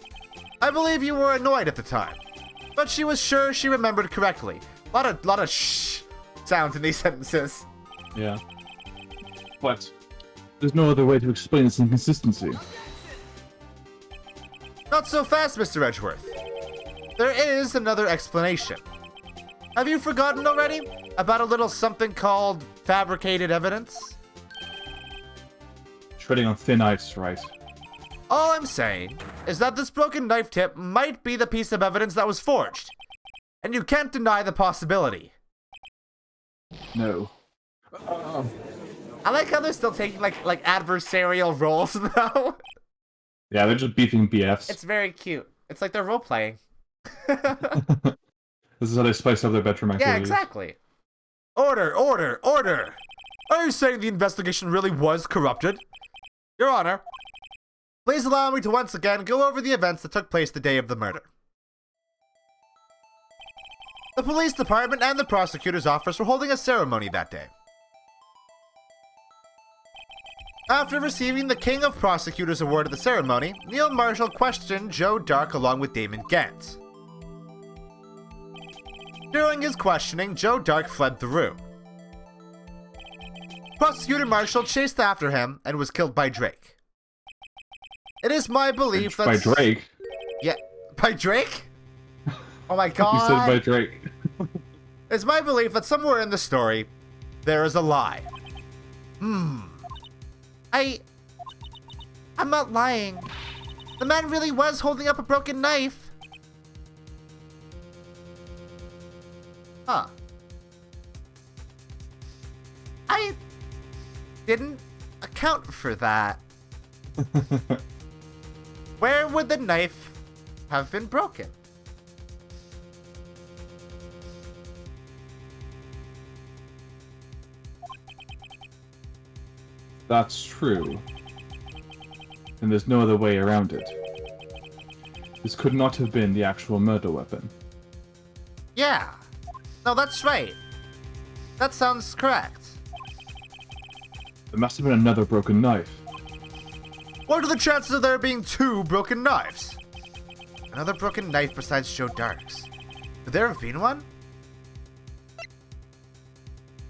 D: I believe you were annoyed at the time, but she was sure she remembered correctly. Lot of shh sounds in these sentences.
C: Yeah. But there's no other way to explain this inconsistency.
D: Not so fast, Mr. Edgeworth. There is another explanation. Have you forgotten already about a little something called fabricated evidence?
C: Treading on thin ice, right?
D: All I'm saying is that this broken knife tip might be the piece of evidence that was forged. And you can't deny the possibility.
C: No.
B: I like how they're still taking like adversarial roles though.
C: Yeah, they're just beefing BFs.
B: It's very cute. It's like they're role playing.
C: This is how they spice up their bedroom activities.
B: Yeah, exactly.
D: Order! Are you saying the investigation really was corrupted? Your Honor, please allow me to once again go over the events that took place the day of the murder. The police department and the prosecutor's office were holding a ceremony that day. After receiving the King of Prosecutors award at the ceremony, Neil Marshall questioned Joe Dark along with Damon Gant. During his questioning, Joe Dark fled the room. Prosecutor Marshall chased after him and was killed by Drake. It is my belief that...
C: By Drake?
B: Yeah, by Drake? Oh my god.
C: You said by Drake.
D: It's my belief that somewhere in the story, there is a lie.
B: I'm not lying. The man really was holding up a broken knife. Huh. I didn't account for that. Where would the knife have been broken?
C: That's true. And there's no other way around it. This could not have been the actual murder weapon.
B: Yeah. No, that's right. That sounds correct.
C: There must have been another broken knife.
D: What are the chances of there being two broken knives?
B: Another broken knife besides Joe Dark's. Could there have been one?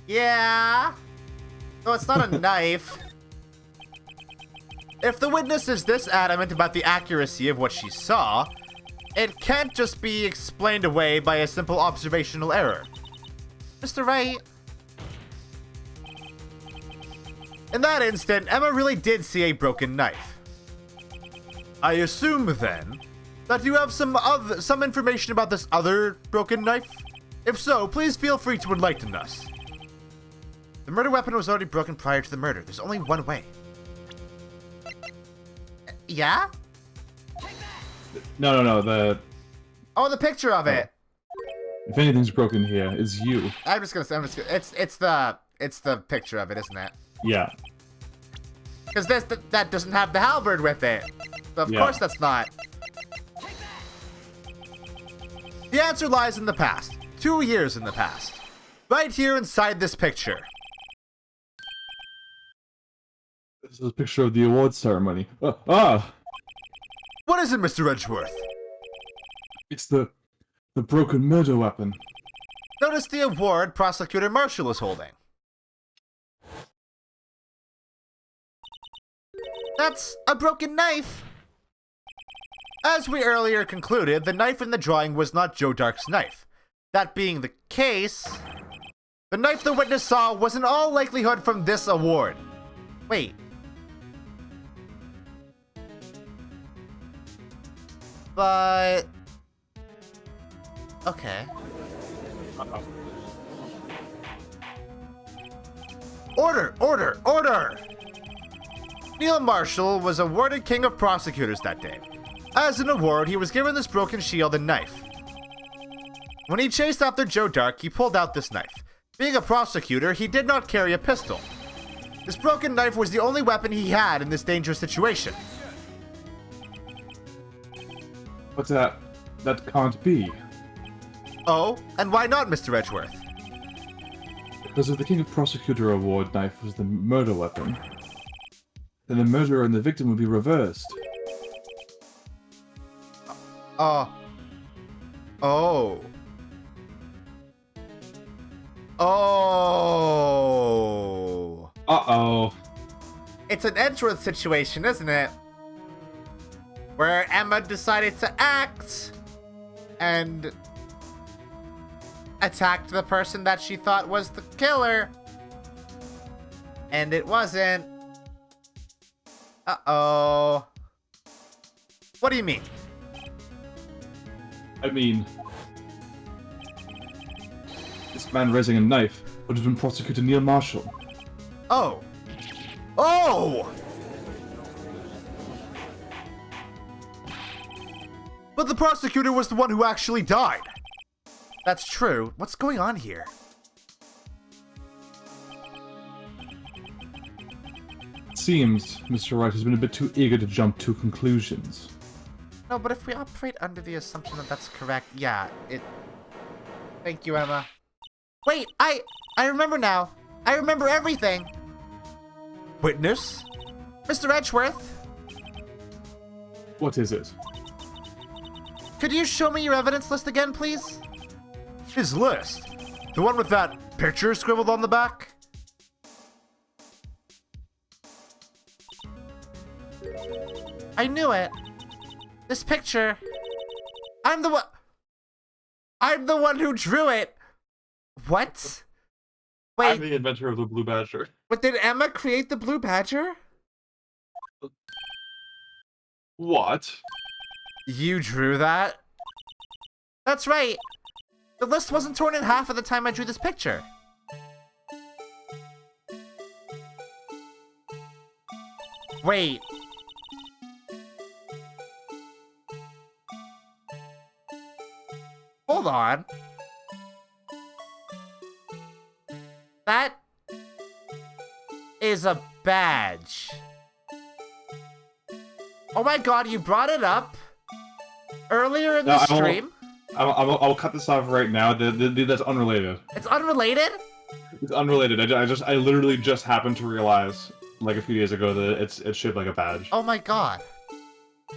B: Yeah. No, it's not a knife.
D: If the witness is this adamant about the accuracy of what she saw, it can't just be explained away by a simple observational error.
B: Mr. Wright.
D: In that instant, Emma really did see a broken knife. I assume, then, that you have some information about this other broken knife? If so, please feel free to enlighten us.
B: The murder weapon was already broken prior to the murder. There's only one way. Yeah?
C: No.
B: Oh, the picture of it.
C: If anything's broken here, it's you.
B: It's the picture of it, isn't it?
C: Yeah.
B: Because that doesn't have the halberd with it. So of course that's not. The answer lies in the past. 2 years in the past. Right here inside this picture.
C: This is a picture of the awards ceremony.
B: What is it, Mr. Edgeworth?
C: It's the broken murder weapon.
B: Notice the award Prosecutor Marshall is holding. That's a broken knife. As we earlier concluded, the knife in the drawing was not Joe Dark's knife. That being the case, the knife the witness saw was in all likelihood from this award. Wait. But... okay. Order! Neil Marshall was awarded King of Prosecutors that day. As an award, he was given this broken shield and knife. When he chased after Joe Dark, he pulled out this knife. Being a prosecutor, he did not carry a pistol. This broken knife was the only weapon he had in this dangerous situation.
C: But that can't be.
B: Oh, and why not, Mr. Edgeworth?
C: Because if the King of Prosecutor Award knife was the murder weapon, then the murderer and the victim would be reversed.
B: Oh. Oh.
C: Uh-oh.
B: It's an Edgeworth situation, isn't it? Where Emma decided to act and attacked the person that she thought was the killer. And it wasn't. Uh-oh. What do you mean?
C: I mean, this man raising a knife would have been Prosecutor Neil Marshall.
B: Oh. Oh! But the prosecutor was the one who actually died. That's true. What's going on here?
C: It seems Mr. Wright has been a bit too eager to jump to conclusions.
B: No, but if we operate under the assumption that that's correct, yeah, Thank you, Emma. Wait, I remember now. I remember everything. Witness? Mr. Edgeworth?
C: What is it?
B: Could you show me your evidence list again, please?
D: His list? The one with that picture scribbled on the back?
B: I knew it. This picture. I'm the one who drew it. What? Wait.
C: I'm the inventor of the Blue Badger.
B: But did Emma create the Blue Badger?
C: What?
B: You drew that? That's right. The list wasn't torn in half at the time I drew this picture. Wait. Hold on. That is a badge. Oh my god, you brought it up earlier in the stream?
C: I'll cut this off right now. That's unrelated.
B: It's unrelated?
C: It's unrelated. I literally just happened to realize, like a few days ago, that it's shaped like a badge.
B: Oh my god.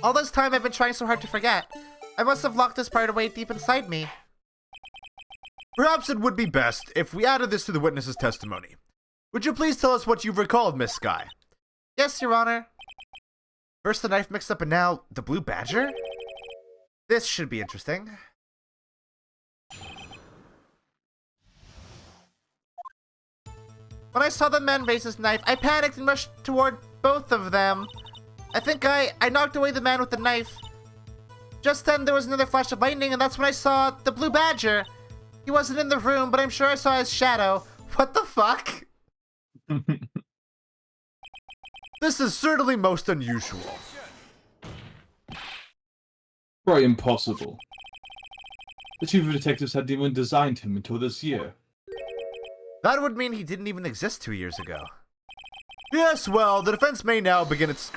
B: All this time I've been trying so hard to forget. I must have locked this part away deep inside me.
D: Perhaps it would be best if we added this to the witness's testimony. Would you please tell us what you've recalled, Miss Sky?
B: Yes, Your Honor. First the knife mixed up and now the Blue Badger? This should be interesting. When I saw the man raise his knife, I panicked and rushed toward both of them. I think I knocked away the man with the knife. Just then there was another flash of lightning and that's when I saw the Blue Badger. He wasn't in the room, but I'm sure I saw his shadow. What the fuck?
D: This is certainly most unusual.
C: Quite impossible. The chief of detectives hadn't even designed him until this year.
B: That would mean he didn't even exist 2 years ago. Yes, well, the defense may now begin its...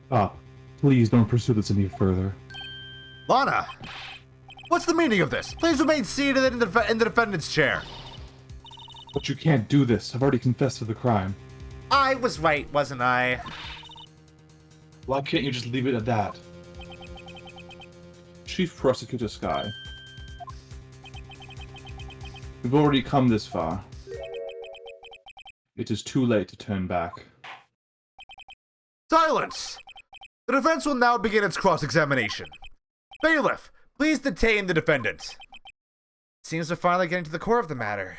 C: Stop. Please don't pursue this any further.
B: Lana! What's the meaning of this? Please remain seated in the defendant's chair.
C: But you can't do this. I've already confessed to the crime.
B: I was right, wasn't I?
C: Why can't you just leave it at that? Chief Prosecutor Sky. We've already come this far. It is too late to turn back.
B: Silence! The defense will now begin its cross-examination. Bailiff, please detain the defendant. Seems we're finally getting to the core of the matter.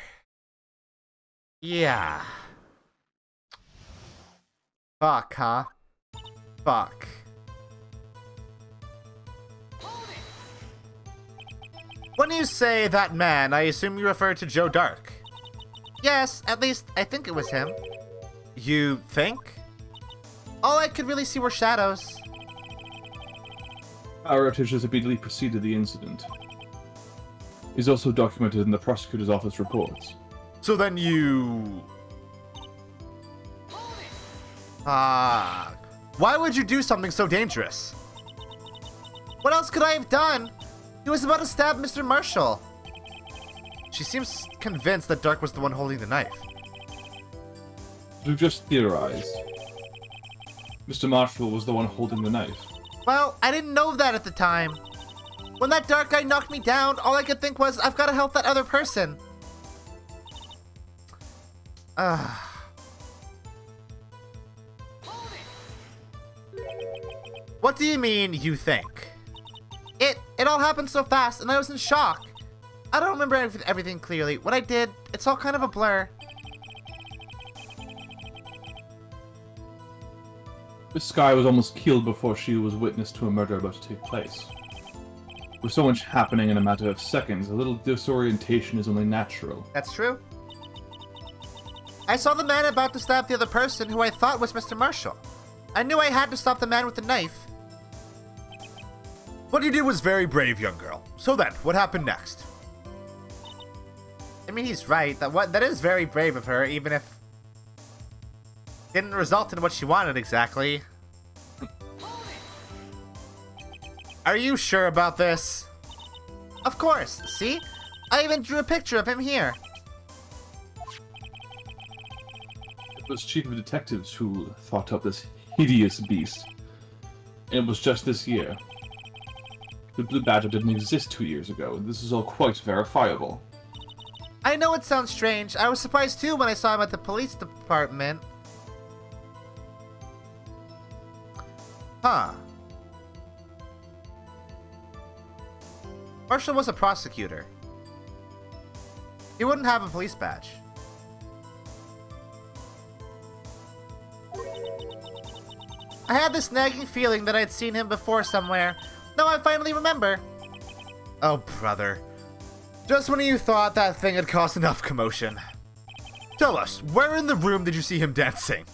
B: Yeah. Fuck, huh? Fuck. When you say that man, I assume you refer to Joe Dark. Yes, at least I think it was him. You think? All I could really see were shadows.
C: Our officials immediately preceded the incident. Is also documented in the prosecutor's office reports.
B: So then you... why would you do something so dangerous? What else could I have done? He was about to stab Mr. Marshall. She seems convinced that Dark was the one holding the knife.
C: We've just theorized. Mr. Marshall was the one holding the knife.
B: Well, I didn't know that at the time. When that Dark guy knocked me down, all I could think was, I've got to help that other person. What do you mean, you think? It all happened so fast, and I was in shock. I don't remember everything clearly. What I did, it's all kind of a blur.
C: Miss Sky was almost killed before she was witness to a murder about to take place. With so much happening in a matter of seconds, a little disorientation is only natural.
B: That's true. I saw the man about to stab the other person who I thought was Mr. Marshall. I knew I had to stop the man with the knife. What you did was very brave, young girl. So then, what happened next? I mean, he's right. That is very brave of her, even if it didn't result in what she wanted exactly. Are you sure about this? Of course. See? I even drew a picture of him here.
C: It was Chief of Detectives who thought up this hideous beast. And it was just this year. The Blue Badger didn't exist 2 years ago. This is all quite verifiable.
B: I know it sounds strange. I was surprised too when I saw him at the police department. Huh. Marshall was a prosecutor. He wouldn't have a police badge. I had this nagging feeling that I'd seen him before somewhere. Now I finally remember. Oh, brother. Just when you thought that thing had caused enough commotion. Tell us, where in the room did you see him dancing?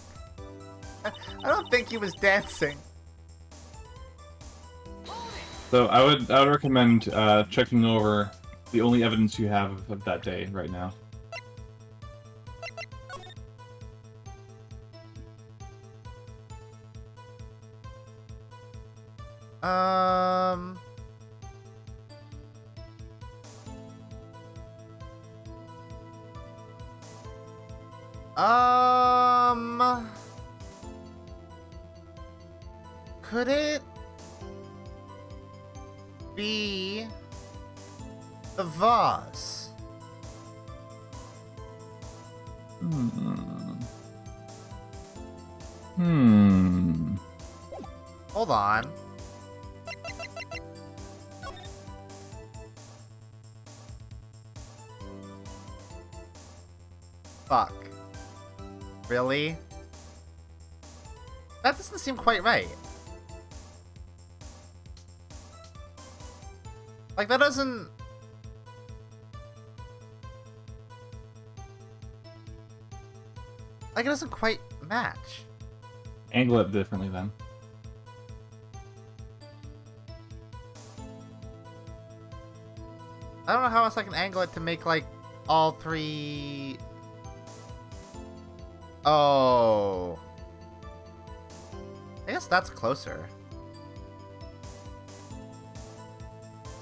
B: I don't think he was dancing.
C: So I would recommend checking over the only evidence you have of that day right now.
B: Could it be the vase? Hold on. Fuck. Really? That doesn't seem quite right. Like, that doesn't... Like, it doesn't quite match.
C: Angle it differently then.
B: I don't know how else I can angle it to make, like, all three... Oh. I guess that's closer.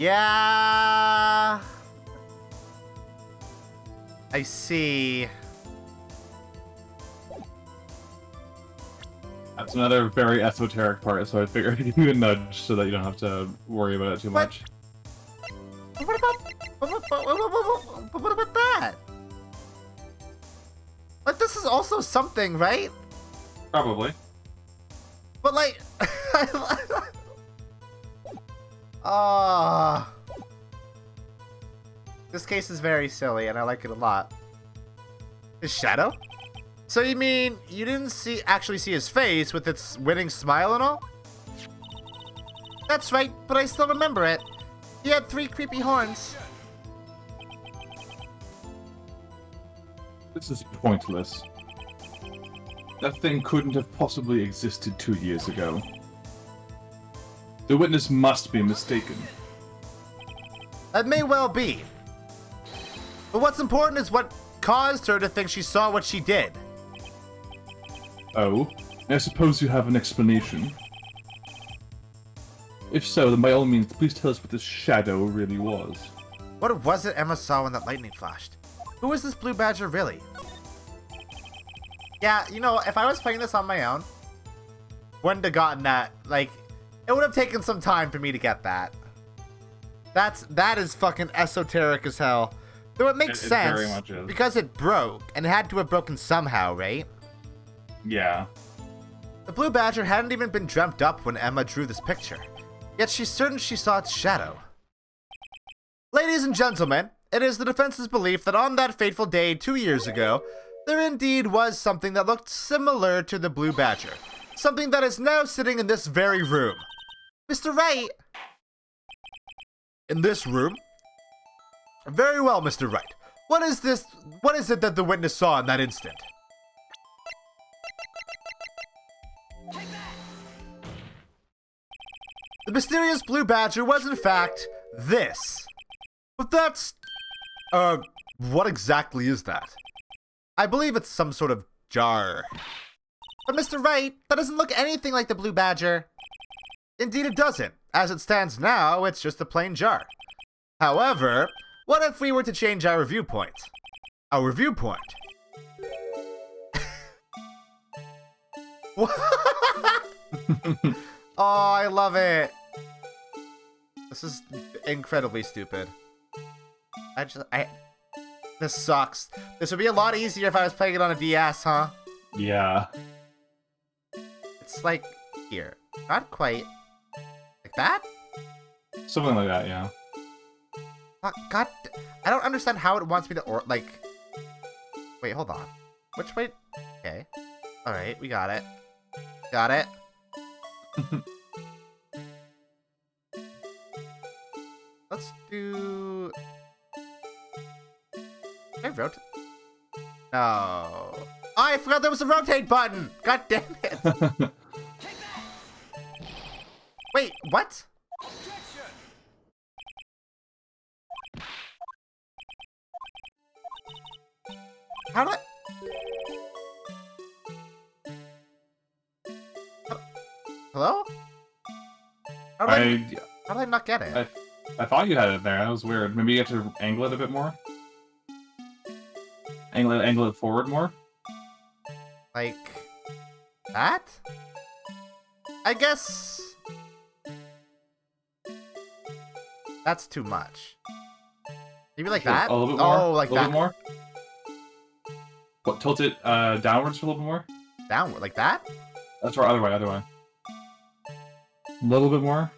B: Yeah. I see.
C: That's another very esoteric part, so I figured I'd give you a nudge so that you don't have to worry about it too much.
B: What about that? Like, this is also something, right?
C: Probably.
B: But, like... This case is very silly, and I like it a lot. His shadow? So you mean you didn't actually see his face with its winning smile and all? That's right, but I still remember it. He had 3 creepy horns.
C: This is pointless. That thing couldn't have possibly existed 2 years ago. The witness must be mistaken.
B: That may well be. But what's important is what caused her to think she saw what she did.
C: Oh? I suppose you have an explanation. If so, then by all means, please tell us what this shadow really was.
B: What was it Emma saw when that lightning flashed? Who is this blue badger really? Yeah, you know, if I was playing this on my own, wouldn't have gotten that. Like, it would have taken some time for me to get that. That is fucking esoteric as hell. Though it makes sense
C: very much is.
B: because it broke, and it had to have broken somehow, right?
C: Yeah.
B: The blue badger hadn't even been dreamt up when Emma drew this picture, yet she's certain she saw its shadow. Ladies and gentlemen, it is the defense's belief that on that fateful day 2 years ago, there indeed was something that looked similar to the blue badger. Something that is now sitting in this very room. Mr. Wright! In this room? Very well, Mr. Wright. What is this? What is it that the witness saw in that instant? The mysterious blue badger was in fact this. But that's... what exactly is that? I believe it's some sort of jar. But Mr. Wright, that doesn't look anything like the blue badger. Indeed it doesn't. As it stands now, it's just a plain jar. However, what if we were to change our viewpoint? Our viewpoint? What? Oh, I love it. This is incredibly stupid. This sucks. This would be a lot easier if I was playing it on a DS, huh?
C: Yeah.
B: It's like, here. Not quite. Like that?
C: Something like that, yeah.
B: God, I don't understand how it wants me to, like... Wait, hold on. Which way? Okay. Alright, we got it. Got it. Let's do... Can I rotate? No. Oh, I forgot there was a rotate button! God damn it! Wait, what? How do I... Hello? How did I not get it?
C: I thought you had it there. That was weird. Maybe you have to angle it a bit more? Angle it forward more?
B: Like... that? I guess... That's too much. Maybe like that?
C: A little bit more?
B: Oh, like
C: a little
B: that.
C: bit more? What, tilt it downwards for a little bit more?
B: Downward, like that?
C: That's right, other way, other way. A little bit more?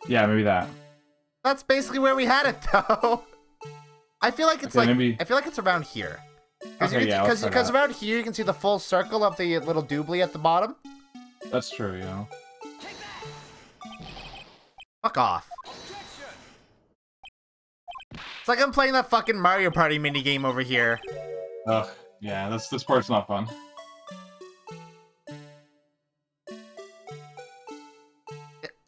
C: Yeah, maybe that.
B: That's basically where we had it, though. I feel like it's
C: Okay,
B: like...
C: maybe...
B: I feel like it's around here.
C: Okay, yeah, let's try
B: Because
C: that.
B: around here you can see the full circle of the little doobly at the bottom.
C: That's true, yeah.
B: Fuck off. It's like I'm playing that fucking Mario Party minigame over here.
C: Ugh, yeah, this part's not fun.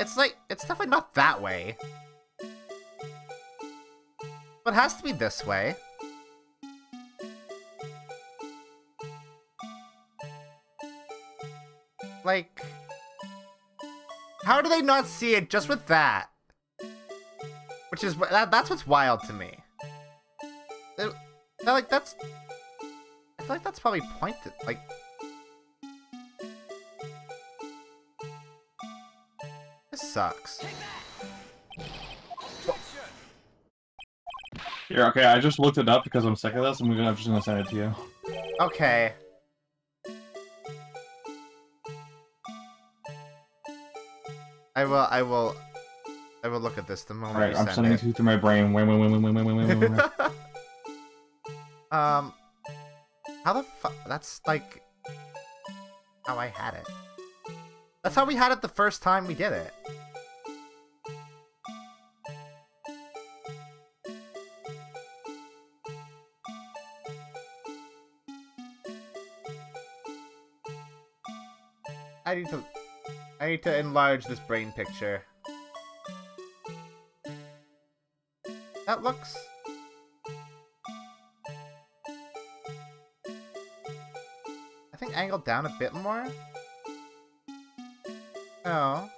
B: It's like, it's definitely not that way. But it has to be this way. Like, how do they not see it just with that? Which is, that's what's wild to me. I feel like that's probably pointed, like... This sucks.
C: Here, okay, I just looked it up because I'm sick of this, and I'm just gonna send it to you.
B: Okay. I will look at this the moment
C: Alright,
B: you
C: I'm
B: send
C: sending
B: it.
C: it through my brain. Wait.
B: How the fuck? That's like how I had it. That's how we had it the first time we did it. I need to enlarge this brain picture. That looks... I think angled down a bit more? Oh.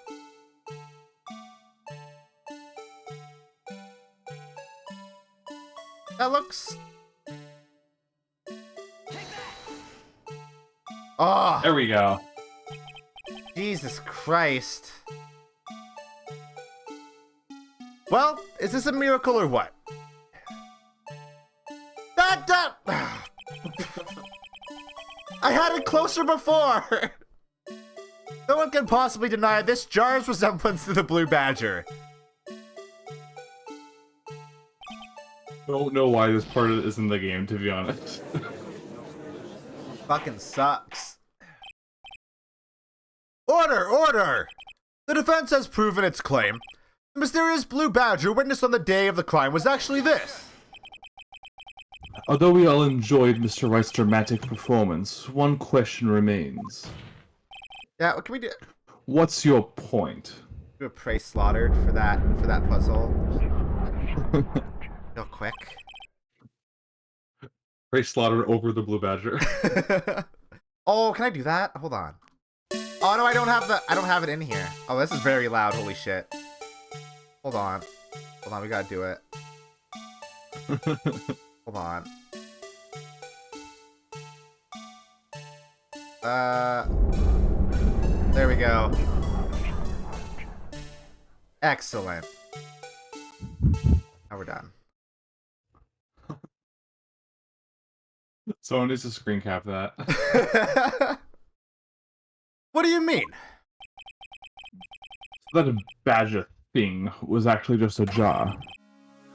B: That looks... Oh!
C: There we go.
B: Jesus Christ. Well, is this a miracle or what? I had it closer before! No one can possibly deny this jar's resemblance to the Blue Badger.
C: Don't know why this part is in the game, to be honest.
B: Fucking sucks.
D: Order! Order! The defense has proven its claim. The mysterious Blue Badger witnessed on the day of the crime was actually this.
C: Although we all enjoyed Mr. Wright's dramatic performance, one question remains.
B: Yeah, what can we do?
C: What's your point?
B: Do a prey slaughtered for that puzzle. Real quick.
C: Ray slaughtered over the Blue Badger.
B: Oh, can I do that? Hold on. Oh no, I don't have it in here. Oh, this is very loud, holy shit. Hold on, we gotta do it. Hold on. There we go. Excellent. Now we're done.
C: Someone needs to screen cap that.
B: What do you mean?
C: That badger thing was actually just a jar.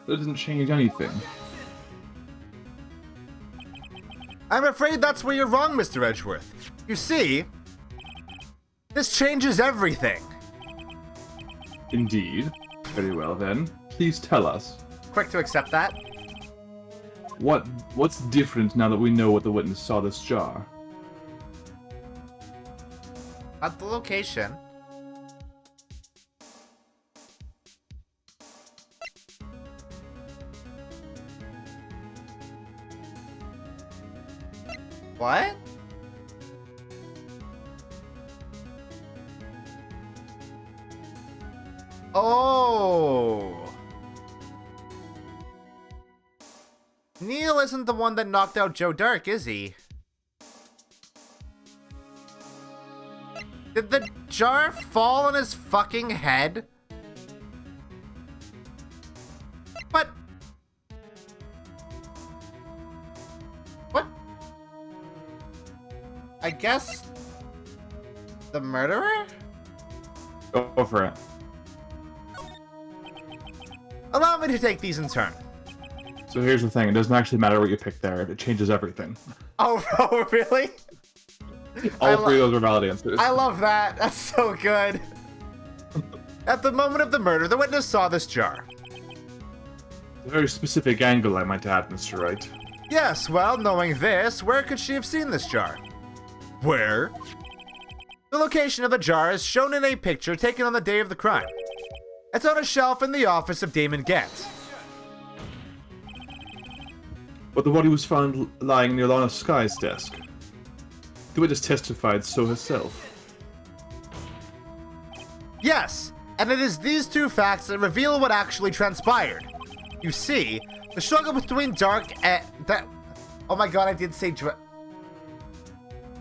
C: That doesn't change anything.
D: I'm afraid that's where you're wrong, Mr. Edgeworth. You see, this changes everything.
C: Indeed. Very well then. Please tell us.
B: Quick to accept that.
C: What's different now that we know what the witness saw this jar?
B: At the location. What? Oh. Neil isn't the one that knocked out Joe Dark, is he? Did the jar fall on his fucking head? What? What? I guess... the murderer?
C: Go for it.
B: Allow me to take these in turn.
C: So here's the thing, it doesn't actually matter what you pick there, it changes everything.
B: Oh, really?
C: All three of those are valid answers.
B: I love that. That's so good. At the moment of the murder, the witness saw this jar.
C: A very specific angle, I might add, Mr. Wright.
B: Yes, well, knowing this, where could she have seen this jar?
D: Where?
B: The location of the jar is shown in a picture taken on the day of the crime. It's on a shelf in the office of Damon Gant.
C: But the body was found lying near Lana Sky's desk. The witness testified so herself.
B: Yes, and it is these two facts that reveal what actually transpired. You see, the struggle between Dark and... Oh my god, I did say Drake.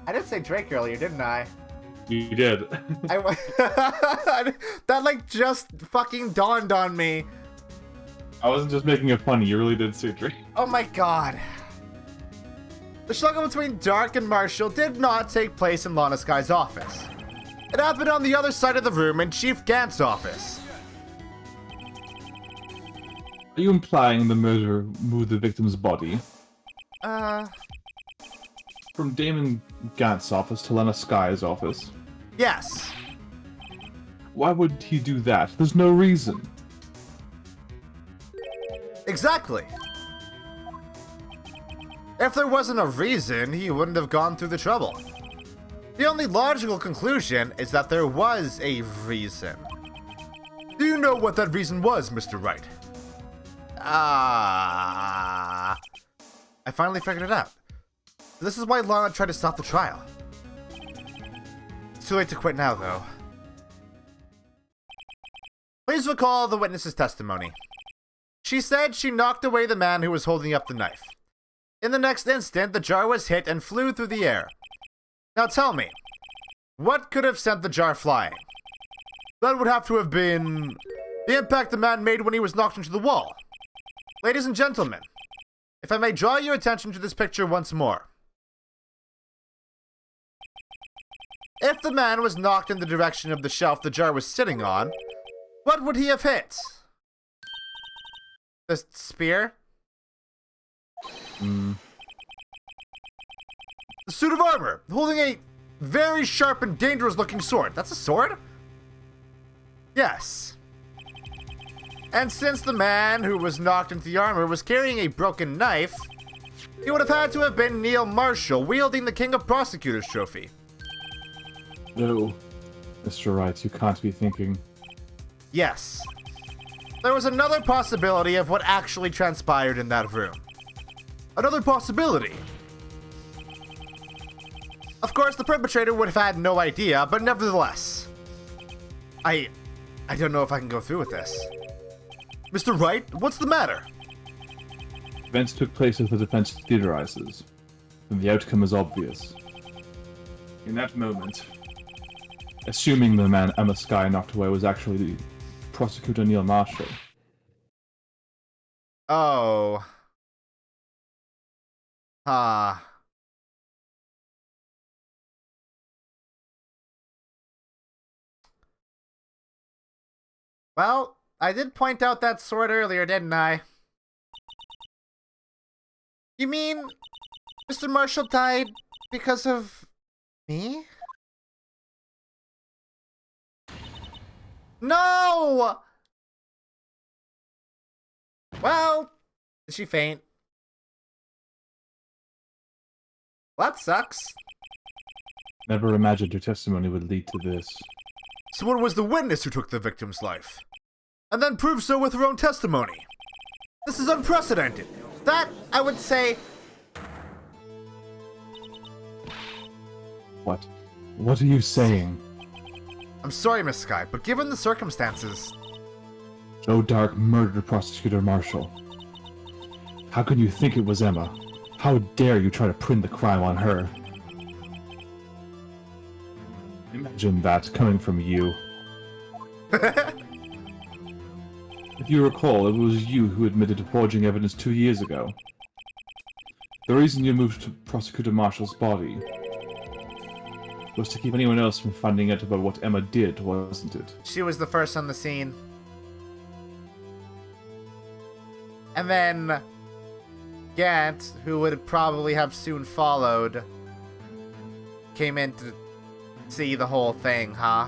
B: I did say Drake earlier, didn't I?
C: You did.
B: That like just fucking dawned on me.
C: I wasn't just making it funny, you really did say Drake.
B: Oh my god. The struggle between Dark and Marshall did not take place in Lana Sky's office. It happened on the other side of the room in Chief Gant's office.
C: Are you implying the murderer moved the victim's body from Damon Gant's office to Lana Sky's office?
B: Yes.
C: Why would he do that? There's no reason.
B: Exactly. If there wasn't a reason, he wouldn't have gone through the trouble. The only logical conclusion is that there was a reason. Do you know what that reason was, Mr. Wright? I finally figured it out. This is why Lana tried to stop the trial. It's too late to quit now, though. Please recall the witness's testimony. She said she knocked away the man who was holding up the knife. In the next instant, the jar was hit and flew through the air. Now tell me, what could have sent the jar flying? That would have to have been the impact the man made when he was knocked into the wall. Ladies and gentlemen, if I may draw your attention to this picture once more. If the man was knocked in the direction of the shelf the jar was sitting on, what would he have hit? The spear? The suit of armor, holding a very sharp and dangerous looking sword. That's a sword? Yes. And since the man who was knocked into the armor was carrying a broken knife, he would have had to have been Neil Marshall wielding the King of Prosecutors trophy.
C: No, Mr. Wright, you can't be thinking.
B: Yes. There was another possibility of what actually transpired in that room. Another possibility. Of course, the perpetrator would have had no idea, but nevertheless. I don't know if I can go through with this. Mr. Wright, what's the matter?
C: Events took place as the defense theorizes, and the outcome is obvious. In that moment, assuming the man Emma Sky knocked away was actually Prosecutor Neil Marshall.
B: Oh. Well, I did point out that sword earlier, didn't I? You mean Mr. Marshall died because of me? No! Well, did she faint? Well, that sucks.
C: Never imagined your testimony would lead to this.
B: So it was the witness who took the victim's life, and then proved so with her own testimony. This is unprecedented. That, I would say...
C: What? What are you saying?
B: I'm sorry, Miss Sky, but given the circumstances...
C: Joe Dark murdered Prosecutor Marshall. How can you think it was Emma? How dare you try to pin the crime on her? Imagine that coming from you. If you recall, it was you who admitted to forging evidence 2 years ago. The reason you moved to Prosecutor Marshall's body was to keep anyone else from finding out about what Emma did, wasn't it?
B: She was the first on the scene. And then Gant, who would probably have soon followed, came in to see the whole thing, huh?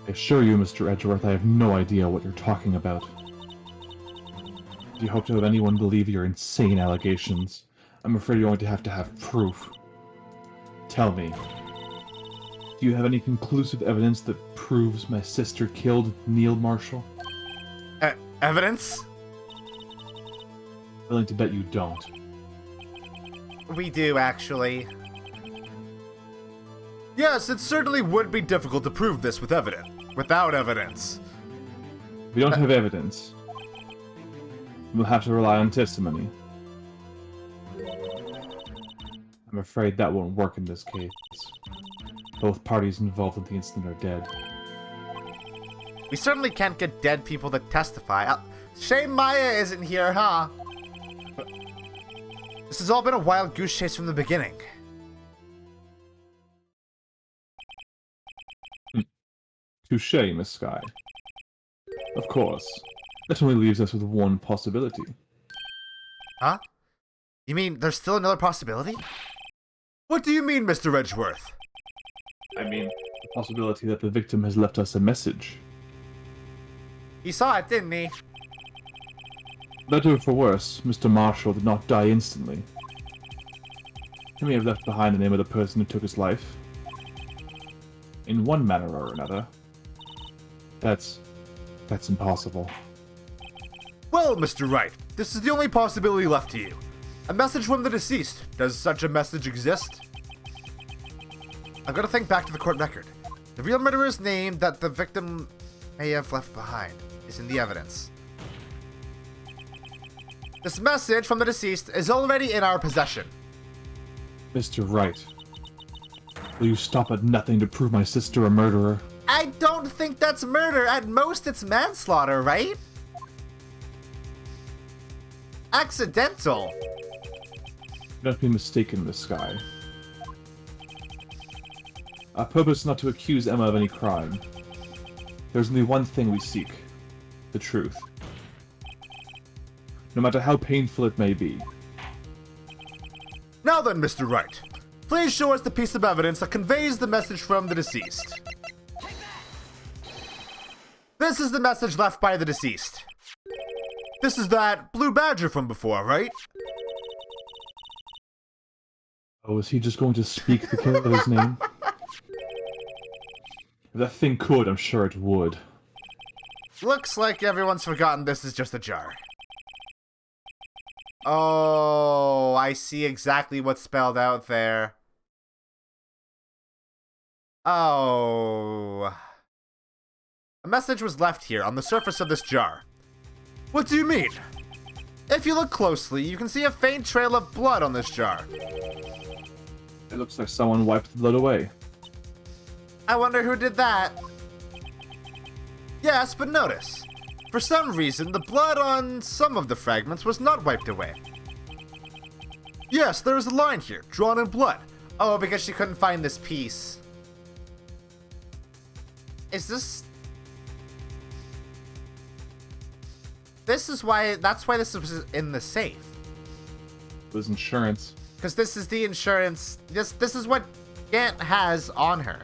C: I assure you, Mr. Edgeworth, I have no idea what you're talking about. Do you hope to have anyone believe your insane allegations? I'm afraid you're going to have proof. Tell me, do you have any conclusive evidence that proves my sister killed Neil Marshall?
B: Evidence?
C: Willing to bet you don't.
B: We do, actually.
D: Yes, it certainly would be difficult to prove this without evidence.
C: If we don't have evidence, we'll have to rely on testimony. I'm afraid that won't work in this case. Both parties involved in the incident are dead.
B: We certainly can't get dead people to testify. Shame Maya isn't here, huh? This has all been a wild goose chase from the beginning.
C: Touché, Miss Sky. Of course. That only leaves us with one possibility.
B: Huh? You mean there's still another possibility?
D: What do you mean, Mr. Edgeworth?
C: I mean, the possibility that the victim has left us a message.
B: He saw it, didn't he?
C: Better or for worse, Mr. Marshall did not die instantly. He may have left behind the name of the person who took his life. In one manner or another. That's impossible.
D: Well, Mr. Wright, this is the only possibility left to you. A message from the deceased. Does such a message exist?
B: I've got to think back to the court record. The real murderer's name that the victim may have left behind is in the evidence. This message from the deceased is already in our possession.
C: Mr. Wright, will you stop at nothing to prove my sister a murderer?
B: I don't think that's murder. At most, it's manslaughter, right? Accidental.
C: Don't be mistaken, Miss Sky. Our purpose is not to accuse Emma of any crime. There's only one thing we seek. The truth. No matter how painful it may be.
D: Now then, Mr. Wright, please show us the piece of evidence that conveys the message from the deceased.
B: This is the message left by the deceased.
D: This is that blue badger from before, right?
C: Oh, is he just going to speak the killer's name? If that thing could, I'm sure it would.
B: Looks like everyone's forgotten this is just a jar. Oh, I see exactly what's spelled out there. Oh. A message was left here on the surface of this jar.
D: What do you mean?
B: If you look closely, you can see a faint trail of blood on this jar.
C: It looks like someone wiped the blood away.
B: I wonder who did that. Yes, but notice. For some reason, the blood on some of the fragments was not wiped away.
D: Yes, there is a line here, drawn in blood.
B: Oh, because she couldn't find this piece. Is this... This is why... That's why this was in the safe.
C: It was insurance.
B: Because this is the insurance... This is what Gant has on her.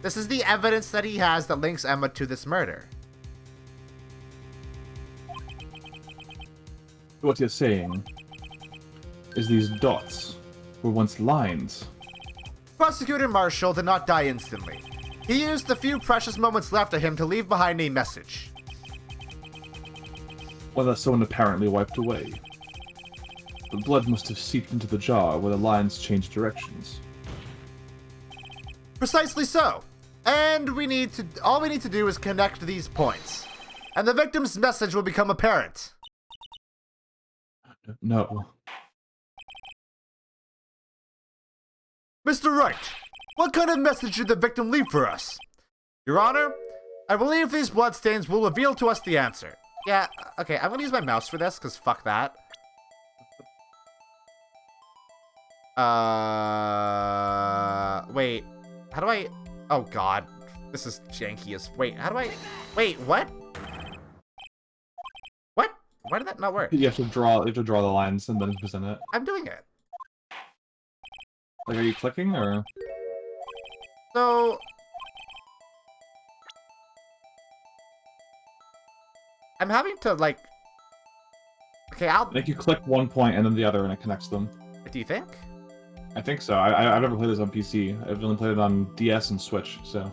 B: This is the evidence that he has that links Emma to this murder.
C: What you're saying is these dots were once lines.
B: Prosecutor Marshall did not die instantly. He used the few precious moments left to him to leave behind a message.
C: One that someone apparently wiped away. The blood must have seeped into the jar where the lines changed directions.
B: Precisely so. And all we need to do is connect these points. And the victim's message will become apparent.
C: No.
D: Mr. Wright, what kind of message did the victim leave for us?
B: Your Honor, I believe these bloodstains will reveal to us the answer. Yeah, okay, I'm gonna use my mouse for this, because fuck that. Wait. How do I... Oh, God. This is janky as... Wait, how do I... Wait, what? What? Why did that not work?
C: You have to draw the lines and then present it.
B: I'm doing it.
C: Like, are you clicking, or...?
B: So... I'm having to, like... Okay, I'll...
C: Like, you click one point and then the other and it connects them.
B: Do you think?
C: I think so. I've never played this on PC. I've only played it on DS and Switch, so...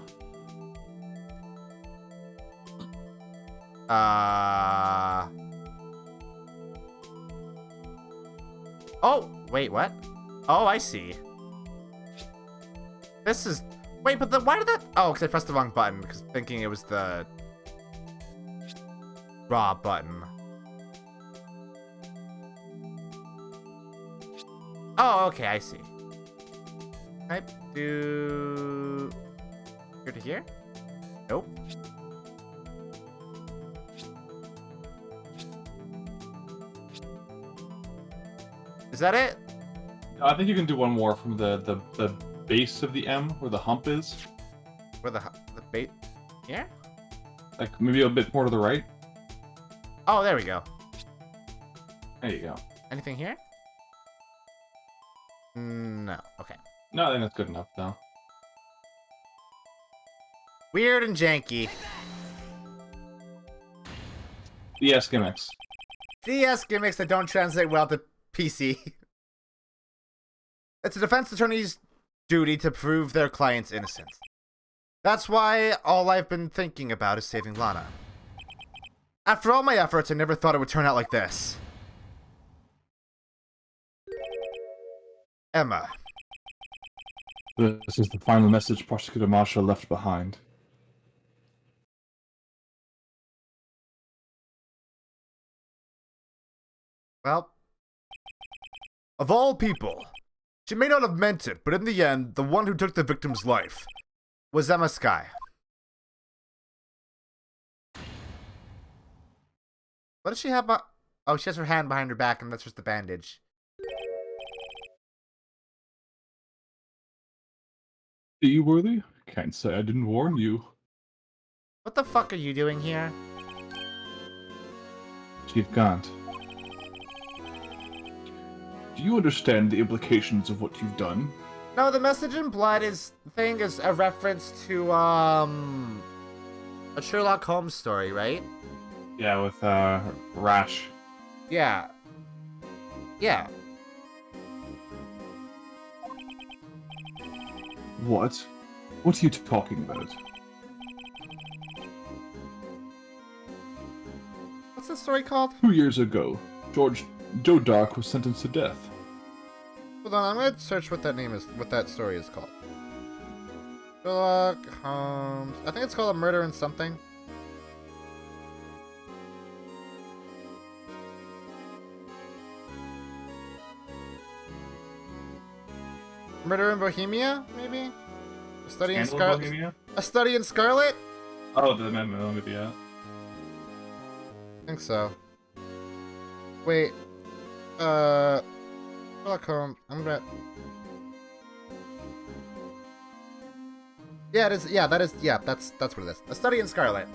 B: Oh, wait, what? Oh, I see. This is... Wait, but why did that... Oh, because I pressed the wrong button, because thinking it was the... raw button. Oh, okay, I see. I do... Here to here? Nope. Is that it?
C: I think you can do one more from the base of the M, where the hump is.
B: Where the bait? Here?
C: Like, maybe a bit more to the right.
B: Oh, there we go.
C: There you go.
B: Anything here? No. Okay.
C: No, I think that's good enough, though.
B: Weird and janky.
C: DS gimmicks.
B: DS gimmicks that don't translate well to PC. It's a defense attorney's duty to prove their client's innocence. That's why all I've been thinking about is saving Lana. After all my efforts, I never thought it would turn out like this. Emma.
C: This is the final message Prosecutor Marshall left behind.
B: Well, of all people, she may not have meant it, but in the end, the one who took the victim's life was Emma Sky. What does she have? Oh, she has her hand behind her back, and that's just the bandage.
C: Seaworthy? Can't say I didn't warn you.
B: What the fuck are you doing here?
C: Chief Gant. Do you understand the implications of what you've done?
B: No, the message in blood is a reference to a Sherlock Holmes story, right?
C: Yeah, with Rash.
B: Yeah. Yeah.
C: What? What are you talking about?
B: What's the story called?
C: 2 years ago, Joe Dark was sentenced to death.
B: Hold on, I'm gonna search what that story is called. Sherlock Holmes. I think it's called A Murder in Something. Murder in Bohemia, maybe? A Study in Scarlet.
C: Bohemia?
B: A Study in Scarlet?
C: Oh, the maybe, yeah.
B: I think so. Wait. Sherlock Holmes. I'm gonna. Yeah, it is. Yeah, that is. Yeah, that's what it is. A Study in Scarlet.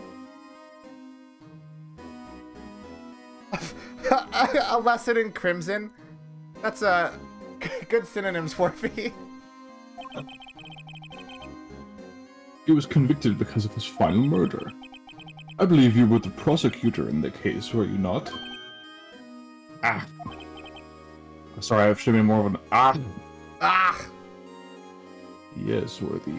B: A Lesson in Crimson. That's a good synonyms for me.
C: He was convicted because of his final murder. I believe you were the prosecutor in the case, were you not? Ah. Sorry, I should be more of an ah.
B: Ah!
C: Yes, Worthy.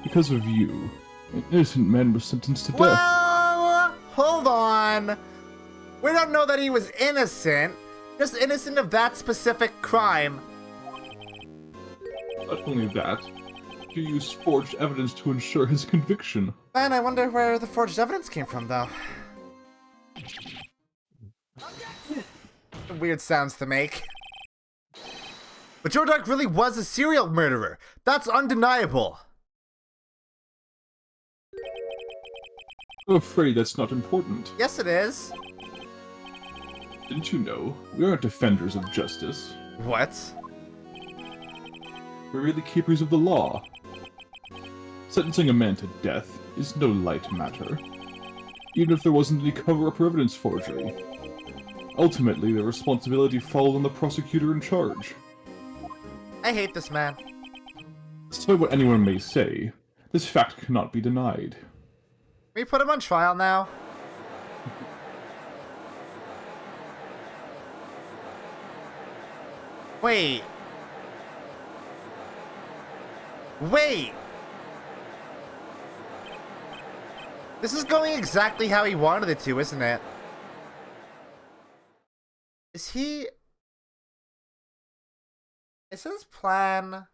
C: Because of you, an innocent man was sentenced to death.
B: Well, hold on. We don't know that he was innocent. Just innocent of that specific crime.
C: Not only that, you used forged evidence to ensure his conviction.
B: Man, I wonder where the forged evidence came from, though. Weird sounds to make. But Joe Dark really was a serial murderer. That's undeniable.
C: I'm afraid that's not important.
B: Yes, it is.
C: Didn't you know? We aren't defenders of justice.
B: What?
C: We're really keepers of the law. Sentencing a man to death is no light matter, even if there wasn't any cover-up or evidence forgery. Ultimately, the responsibility falls on the prosecutor in charge.
B: I hate this man.
C: Despite what anyone may say, this fact cannot be denied.
B: We put him on trial now. Wait. Wait! This is going exactly how he wanted it to, isn't it? Is he... Is his plan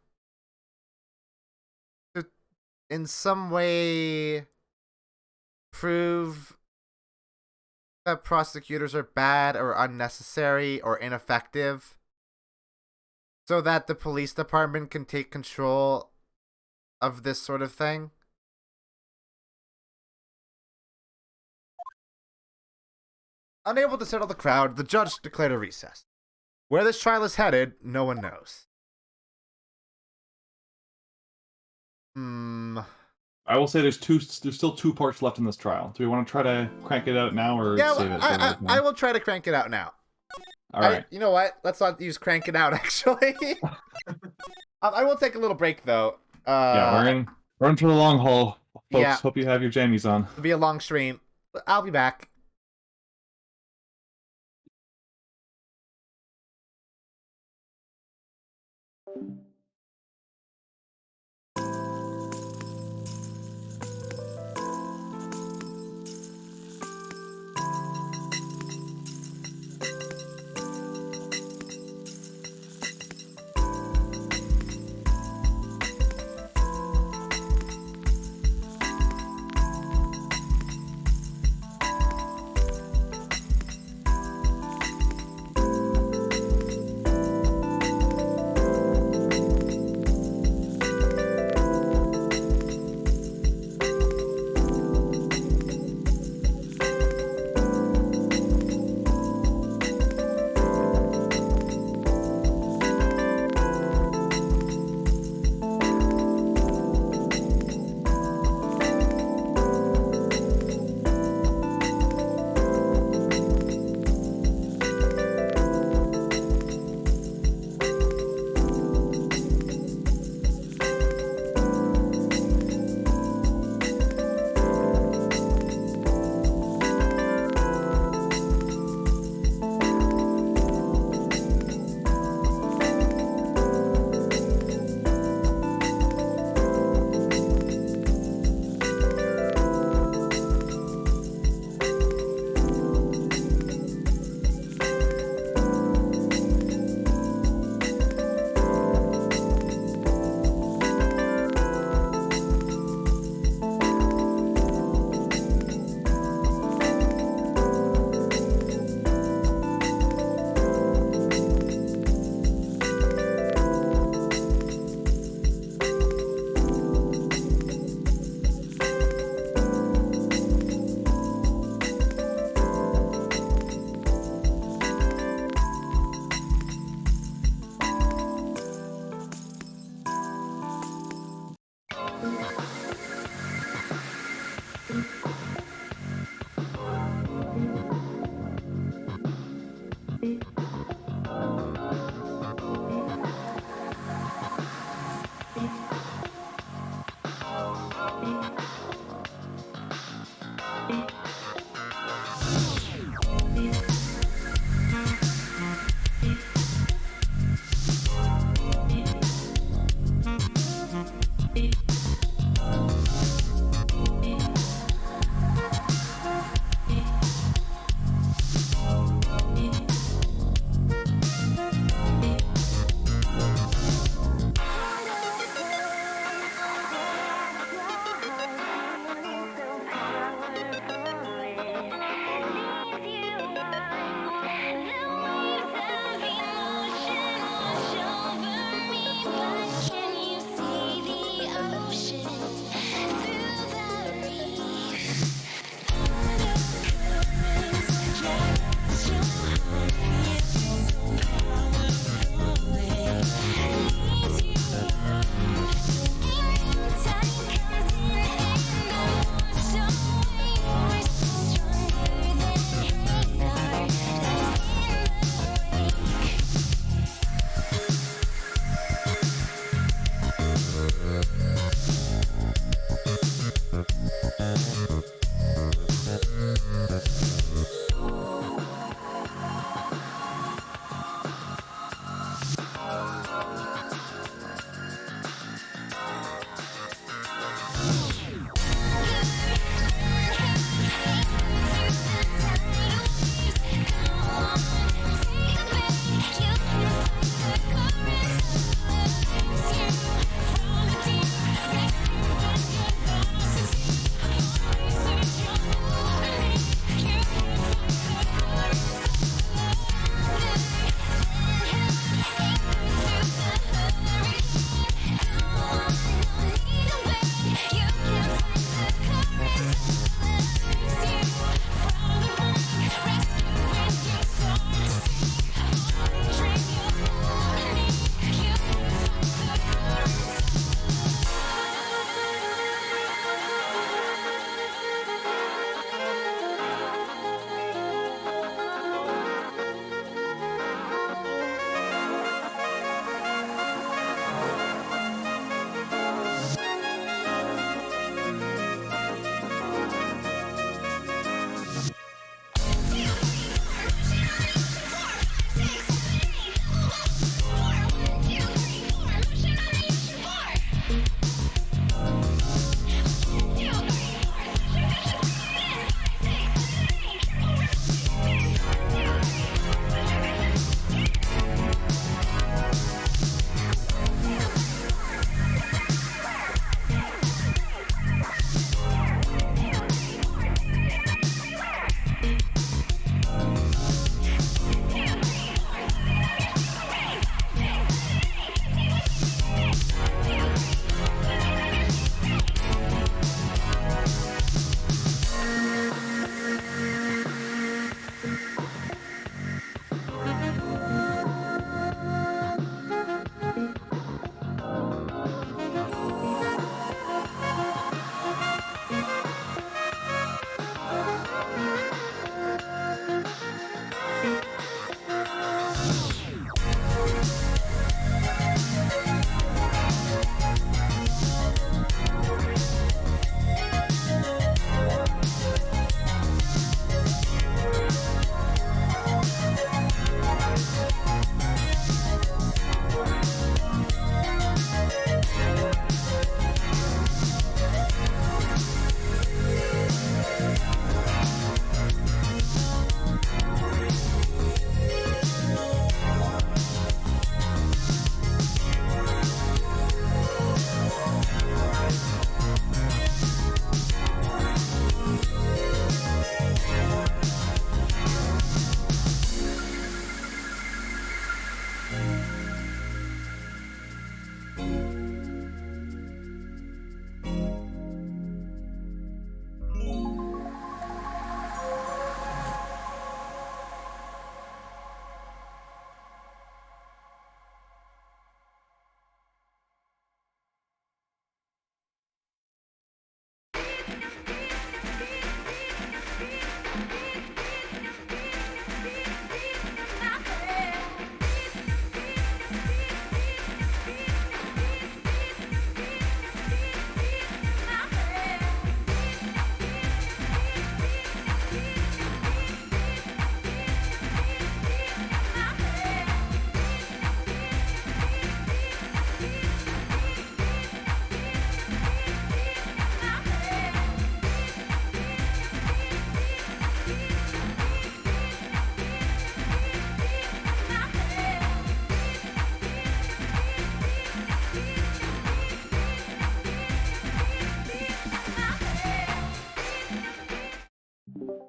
B: to, in some way, prove that prosecutors are bad or unnecessary or ineffective so that the police department can take control of this sort of thing? Unable to settle the crowd, the judge declared a recess. Where this trial is headed, no one knows.
C: I will say there's still 2 parts left in this trial. Do we want to try to crank it out now or
B: Yeah,
C: save it?
B: I will try to crank it out now.
C: All right.
B: You know what? Let's not use crank it out, actually. I will take a little break, though.
C: Yeah, we're in for the long haul, folks.
B: Yeah.
C: Hope you have your jammies on.
B: It'll be a long stream. I'll be back.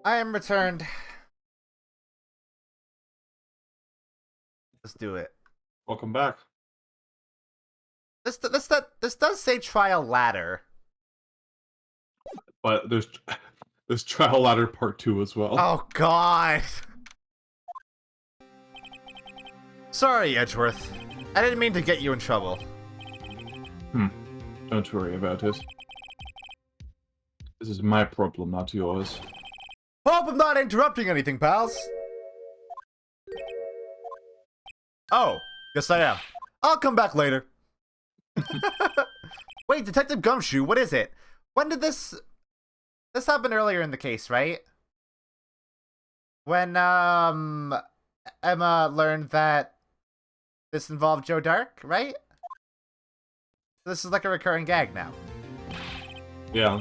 B: I am returned. Let's do it.
C: Welcome back.
B: This does say trial ladder.
C: But there's Trial Ladder Part 2 as well.
B: Oh God. Sorry, Edgeworth. I didn't mean to get you in trouble.
C: Don't worry about it. This is my problem, not yours.
B: Hope I'm not interrupting anything, pals. Oh, yes I am. I'll come back later. Wait, Detective Gumshoe, what is it? When did this happened earlier in the case, right? When Emma learned that this involved Joe Dark, right? This is like a recurring gag now.
C: Yeah.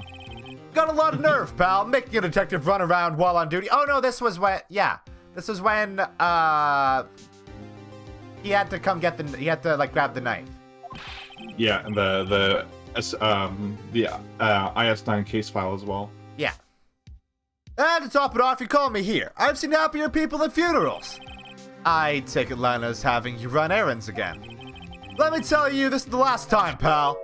B: Got a lot of nerve, pal, making a detective run around while on duty. Oh no, this was when, yeah. This was when, he had to come get he had to, like, grab the knife.
C: Yeah, and the IS-9 case file as well.
B: Yeah. And to top it off, you call me here. I've seen happier people at funerals. I take it Lana's having you run errands again. Let me tell you, this is the last time, pal.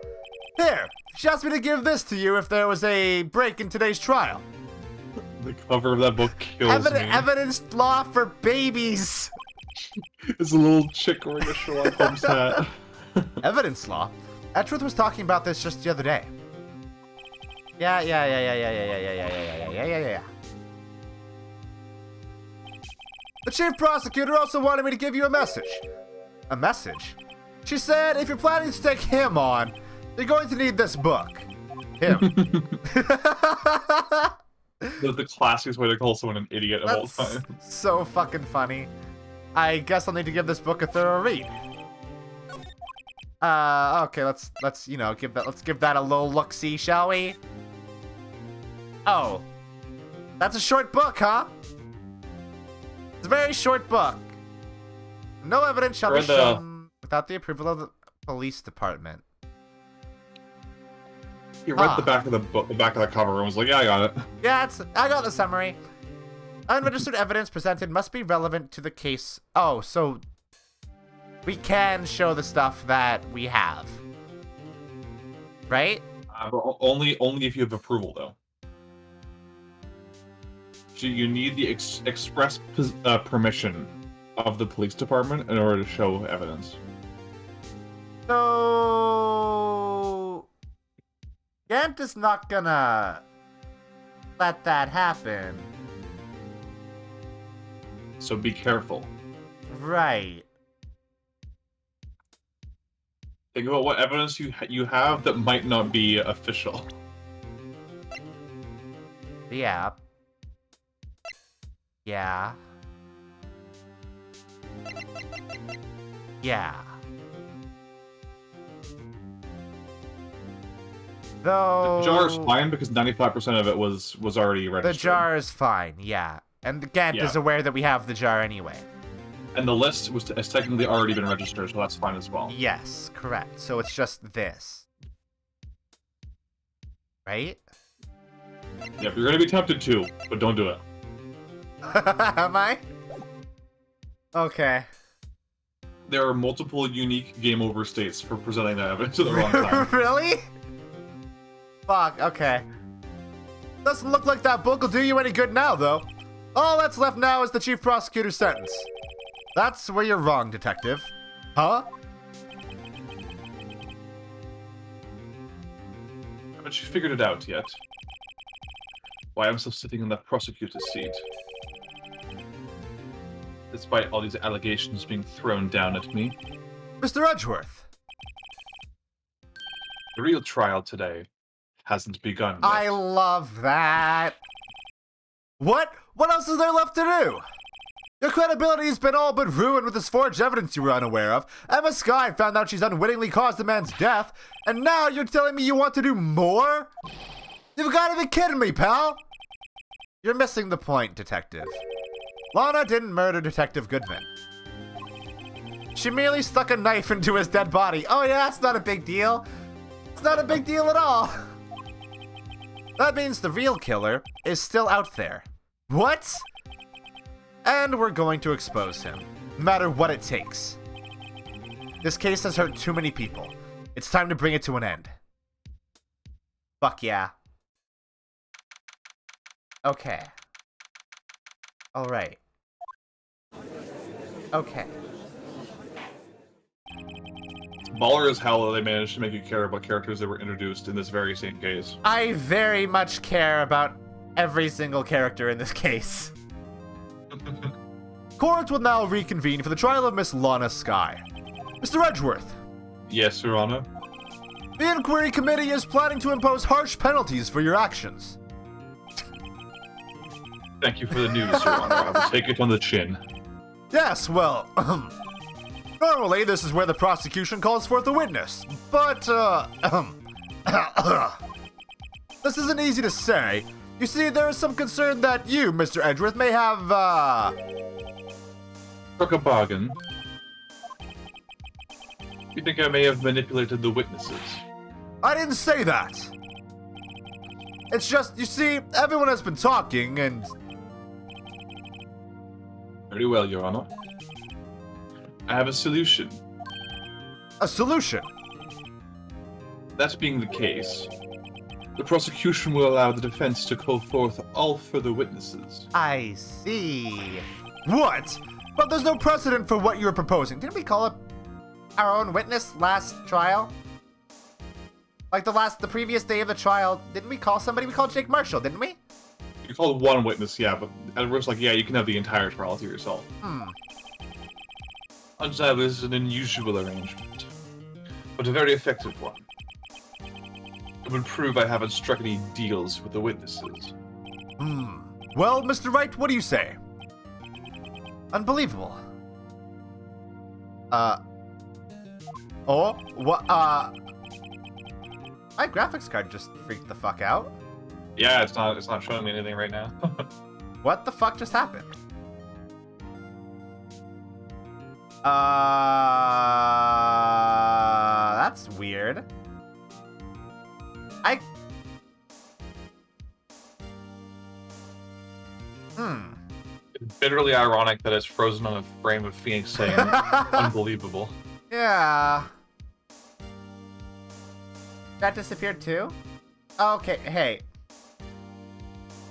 B: Here, she asked me to give this to you if there was a break in today's trial.
C: The cover of that book kills me.
B: Evidence law for babies.
C: It's a little chick wearing a Sherlock Holmes hat.
B: Evidence law? Edgeworth was talking about this just the other day. Yeah. The chief prosecutor also wanted me to give you a message. A message? She said if you're planning to take him on, you're going to need this book. Him.
C: That's the classiest way to call someone an idiot of all time.
B: So fucking funny. I guess I'll need to give this book a thorough read. Okay, let's give that a little look-see, shall we? Oh. That's a short book, huh? It's a very short book. No evidence shall be shown without the approval of the police department.
C: He read the back of the book, the back of the cover, and was like, "Yeah, I got it."
B: Yeah, I got the summary. Unregistered evidence presented must be relevant to the case. Oh, so we can show the stuff that we have, right?
C: But only if you have approval, though. So you need the express permission of the police department in order to show evidence.
B: So Gant is not gonna let that happen.
C: So be careful.
B: Right.
C: Think about what evidence you have that might not be official.
B: Yeah. Yeah. Yeah. Though
C: The jar is fine because 95% of it was already registered.
B: the jar is fine, yeah. And Gant is aware that we have the jar anyway.
C: And the list has technically already been registered, so that's fine as well.
B: Yes, correct. So it's just this. Right?
C: Yep, you're gonna be tempted to, but don't do it.
B: Am I? Okay.
C: There are multiple unique game over states for presenting that evidence at the wrong time.
B: Really? Fuck, okay. Doesn't look like that book will do you any good now, though. All that's left now is the chief prosecutor's sentence. That's where you're wrong, detective. Huh?
C: Haven't you figured it out yet? Why I'm still sitting in that prosecutor's seat. Despite all these allegations being thrown down at me.
B: Mr. Edgeworth.
C: The real trial today hasn't begun yet.
B: I love that. What? What else is there left to do? Your credibility has been all but ruined with this forged evidence you were unaware of. Emma Skye found out she's unwittingly caused the man's death, and now you're telling me you want to do more? You've got to be kidding me, pal. You're missing the point, detective. Lana didn't murder Detective Goodman. She merely stuck a knife into his dead body. Oh yeah, that's not a big deal. It's not a big deal at all. That means the real killer is still out there. What? And we're going to expose him, no matter what it takes. This case has hurt too many people. It's time to bring it to an end. Fuck yeah. Okay. Alright. Okay.
C: Baller as hell that they managed to make you care about characters that were introduced in this very same case.
B: I very much care about every single character in this case. Court will now reconvene for the trial of Miss Lana Skye. Mr. Edgeworth.
C: Yes, Your Honor.
B: The Inquiry Committee is planning to impose harsh penalties for your actions.
C: Thank you for the news, Your Honor. I will take it on the chin.
B: Yes, well, normally this is where the prosecution calls forth a witness, but, this isn't easy to say. You see, there is some concern that you, Mr. Edgeworth, may have,
C: Struck a bargain. You think I may have manipulated the witnesses?
B: I didn't say that. It's just, you see, everyone has been talking, and...
C: Very well, Your Honor. I have a solution.
B: A solution?
C: That being the case, the prosecution will allow the defense to call forth all further witnesses.
B: I see. What? But there's no precedent for what you're proposing. Didn't we call up our own witness last trial? Like the previous day of the trial, didn't we call somebody? We called Jake Marshall, didn't we?
C: You called one witness, yeah, but Edward's like, yeah, you can have the entire trial to yourself. Undeniably, this is an unusual arrangement, but a very effective one. It would prove I haven't struck any deals with the witnesses.
B: Well, Mr. Wright, what do you say? Unbelievable. Oh, what, my graphics card just freaked the fuck out.
C: Yeah, it's not showing me anything right now.
B: What the fuck just happened? That's weird.
C: It's bitterly ironic that it's frozen on a frame of Phoenix saying, unbelievable.
B: Yeah. That disappeared too? Okay, hey.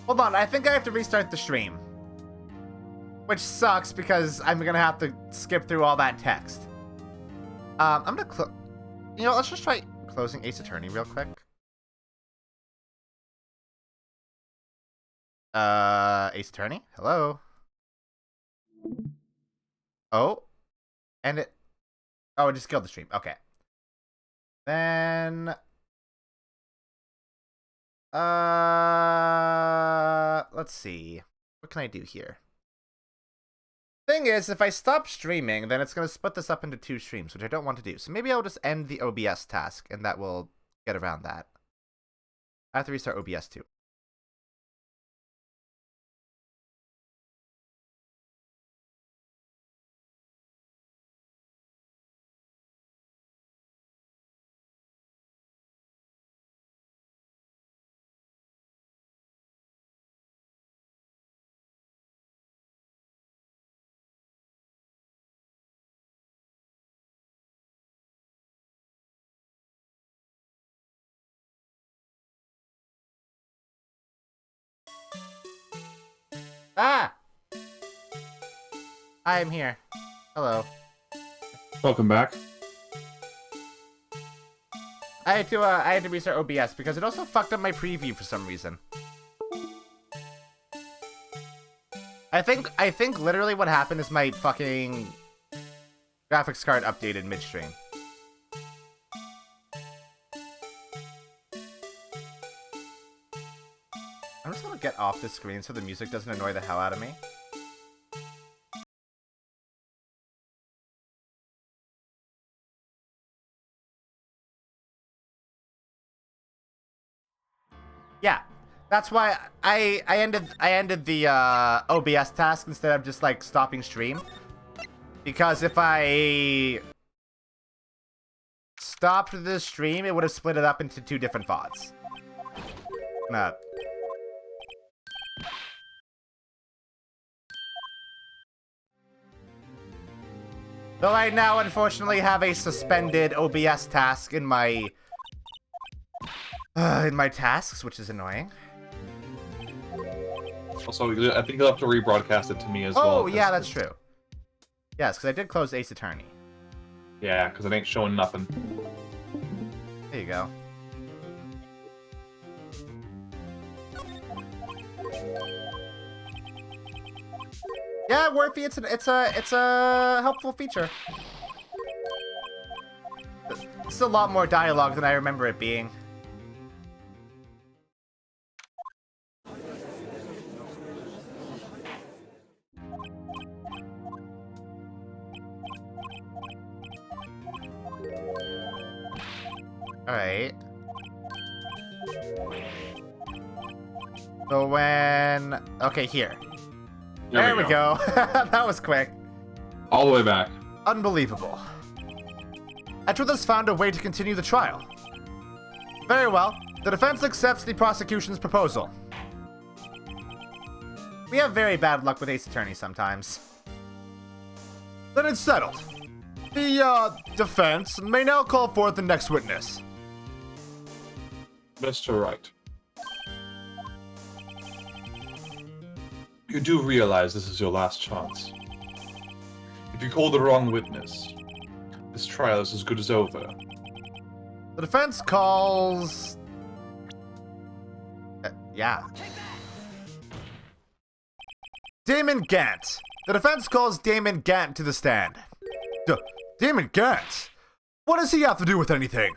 B: Hold on, I think I have to restart the stream. Which sucks because I'm gonna have to skip through all that text. I'm gonna you know, let's just try closing Ace Attorney real quick. Ace Attorney? Hello? Oh? And it... Oh, it just killed the stream. Okay. Then... let's see. What can I do here? Thing is, if I stop streaming, then it's going to split this up into 2 streams, which I don't want to do. So maybe I'll just end the OBS task, and that will get around that. I have to restart OBS too. Ah! I am here. Hello.
C: Welcome back.
B: I had to restart OBS because it also fucked up my preview for some reason. I think literally what happened is my fucking graphics card updated midstream. I'm just gonna get off the screen so the music doesn't annoy the hell out of me. Yeah, that's why I ended the OBS task instead of just like stopping stream. Because if I stopped the stream, it would have split it up into 2 different VODs. Though I now unfortunately have a suspended OBS task in my tasks, which is annoying.
C: Also, I think you'll have to rebroadcast it to me as well.
B: Oh, yeah, that's true. Yes, because I did close Ace Attorney.
C: Yeah, because it ain't showing nothing.
B: There you go. Yeah, Worthy, it's a helpful feature. It's a lot more dialogue than I remember it being. Alright. So when... Okay, here. There we go. That was quick.
C: All the way back.
B: Unbelievable. Edgeworth has found a way to continue the trial. Very well. The defense accepts the prosecution's proposal. We have very bad luck with Ace Attorney sometimes.
D: Then it's settled. The, defense may now call forth the next witness.
C: Mr. Wright. You do realize this is your last chance. If you call the wrong witness, this trial is as good as over.
B: The defense calls... yeah. Damon Gant. The defense calls Damon Gant to the stand.
D: Damon Gant? What does he have to do with anything?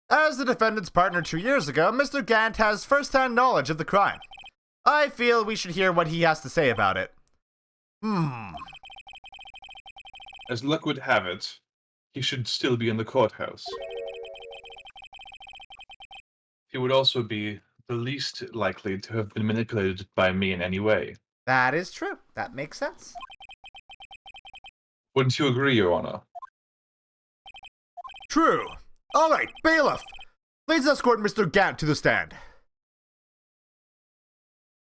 B: As the defendant's partner 2 years ago, Mr. Gant has first-hand knowledge of the crime. I feel we should hear what he has to say about it.
C: As luck would have it, he should still be in the courthouse. He would also be the least likely to have been manipulated by me in any way.
B: That is true. That makes sense.
C: Wouldn't you agree, Your Honor?
D: True. All right, bailiff. Please escort Mr. Gant to the stand.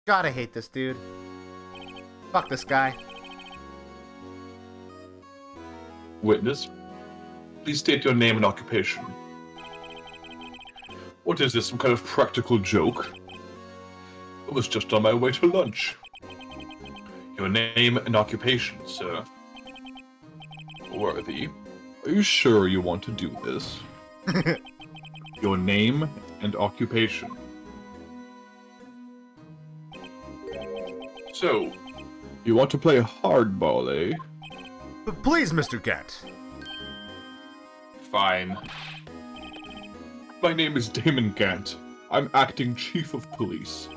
B: Gotta hate this dude. Fuck this guy.
C: Witness, please state your name and occupation. What is this, some kind of practical joke? I was just on my way to lunch. Your name and occupation, sir. Worthy, are you sure you want to do this? Your name and occupation. So, you want to play hardball, eh?
D: But please, Mr. Gant.
C: Fine. My name is Damon Gant. I'm acting chief of police.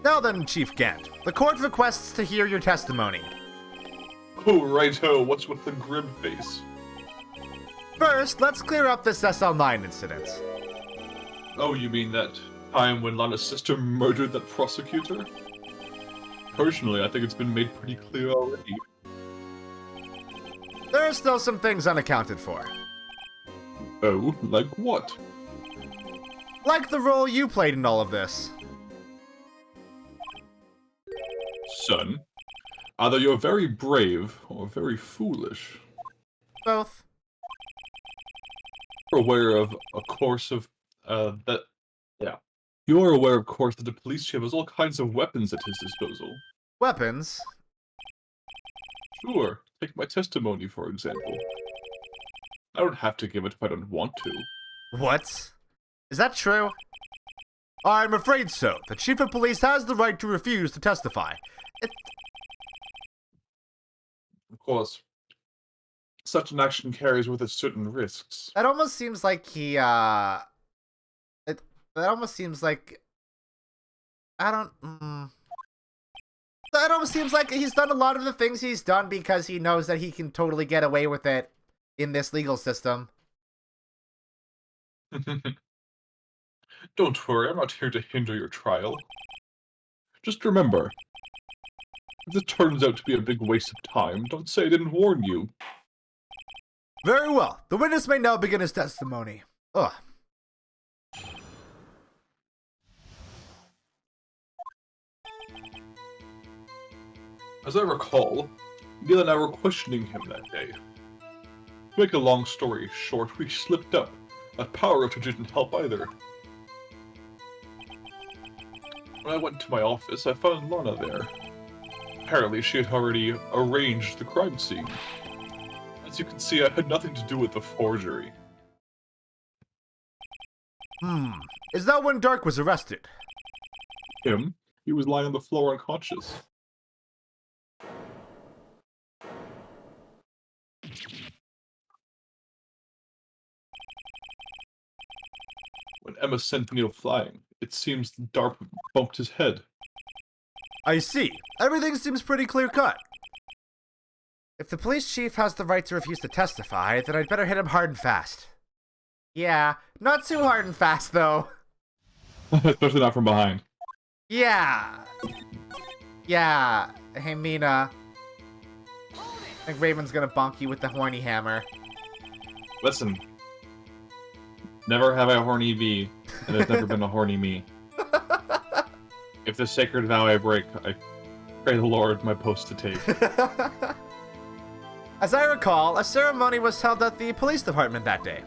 B: Now then, Chief Gant, the court requests to hear your testimony.
C: Oh, righto, what's with the grim face?
B: First, let's clear up this SL9 incident.
C: Oh, you mean that time when Lana's sister murdered that prosecutor? Personally, I think it's been made pretty clear already.
B: There are still some things unaccounted for.
C: Oh, like what?
B: Like the role you played in all of this.
C: Son, either you're very brave or very foolish.
B: Both.
C: You're aware of a course of, You're aware, of course, that the police chief has all kinds of weapons at his disposal.
B: Weapons?
C: Sure, take my testimony, for example. I don't have to give it if I don't want to.
B: What? Is that true?
D: I'm afraid so. The chief of police has the right to refuse to testify.
C: Of course, such an action carries with it certain risks.
B: That almost seems like he, that almost seems like... That almost seems like he's done a lot of the things he's done because he knows that he can totally get away with it in this legal system.
C: Don't worry, I'm not here to hinder your trial. Just remember, if this turns out to be a big waste of time, don't say I didn't warn you.
D: Very well. The witness may now begin his testimony.
B: Ugh.
C: As I recall, Neil and I were questioning him that day. To make a long story short, we slipped up. A power outage didn't help either. When I went to my office, I found Lana there. Apparently, she had already arranged the crime scene. As you can see, I had nothing to do with the forgery.
D: Is that when Dark was arrested?
C: Him? He was lying on the floor unconscious. When Emma sent Neil flying, it seems Dark bumped his head.
D: I see. Everything seems pretty clear-cut.
B: If the police chief has the right to refuse to testify, then I'd better hit him hard and fast. Yeah, not too hard and fast, though.
C: Especially not from behind.
B: Yeah. Hey, Mina. I think Raven's gonna bonk you with the horny hammer.
C: Listen. Never have I a horny V, and there's never been a horny me. If the sacred vow I break, I pray the Lord my post to take.
B: As I recall, a ceremony was held at the police department that day.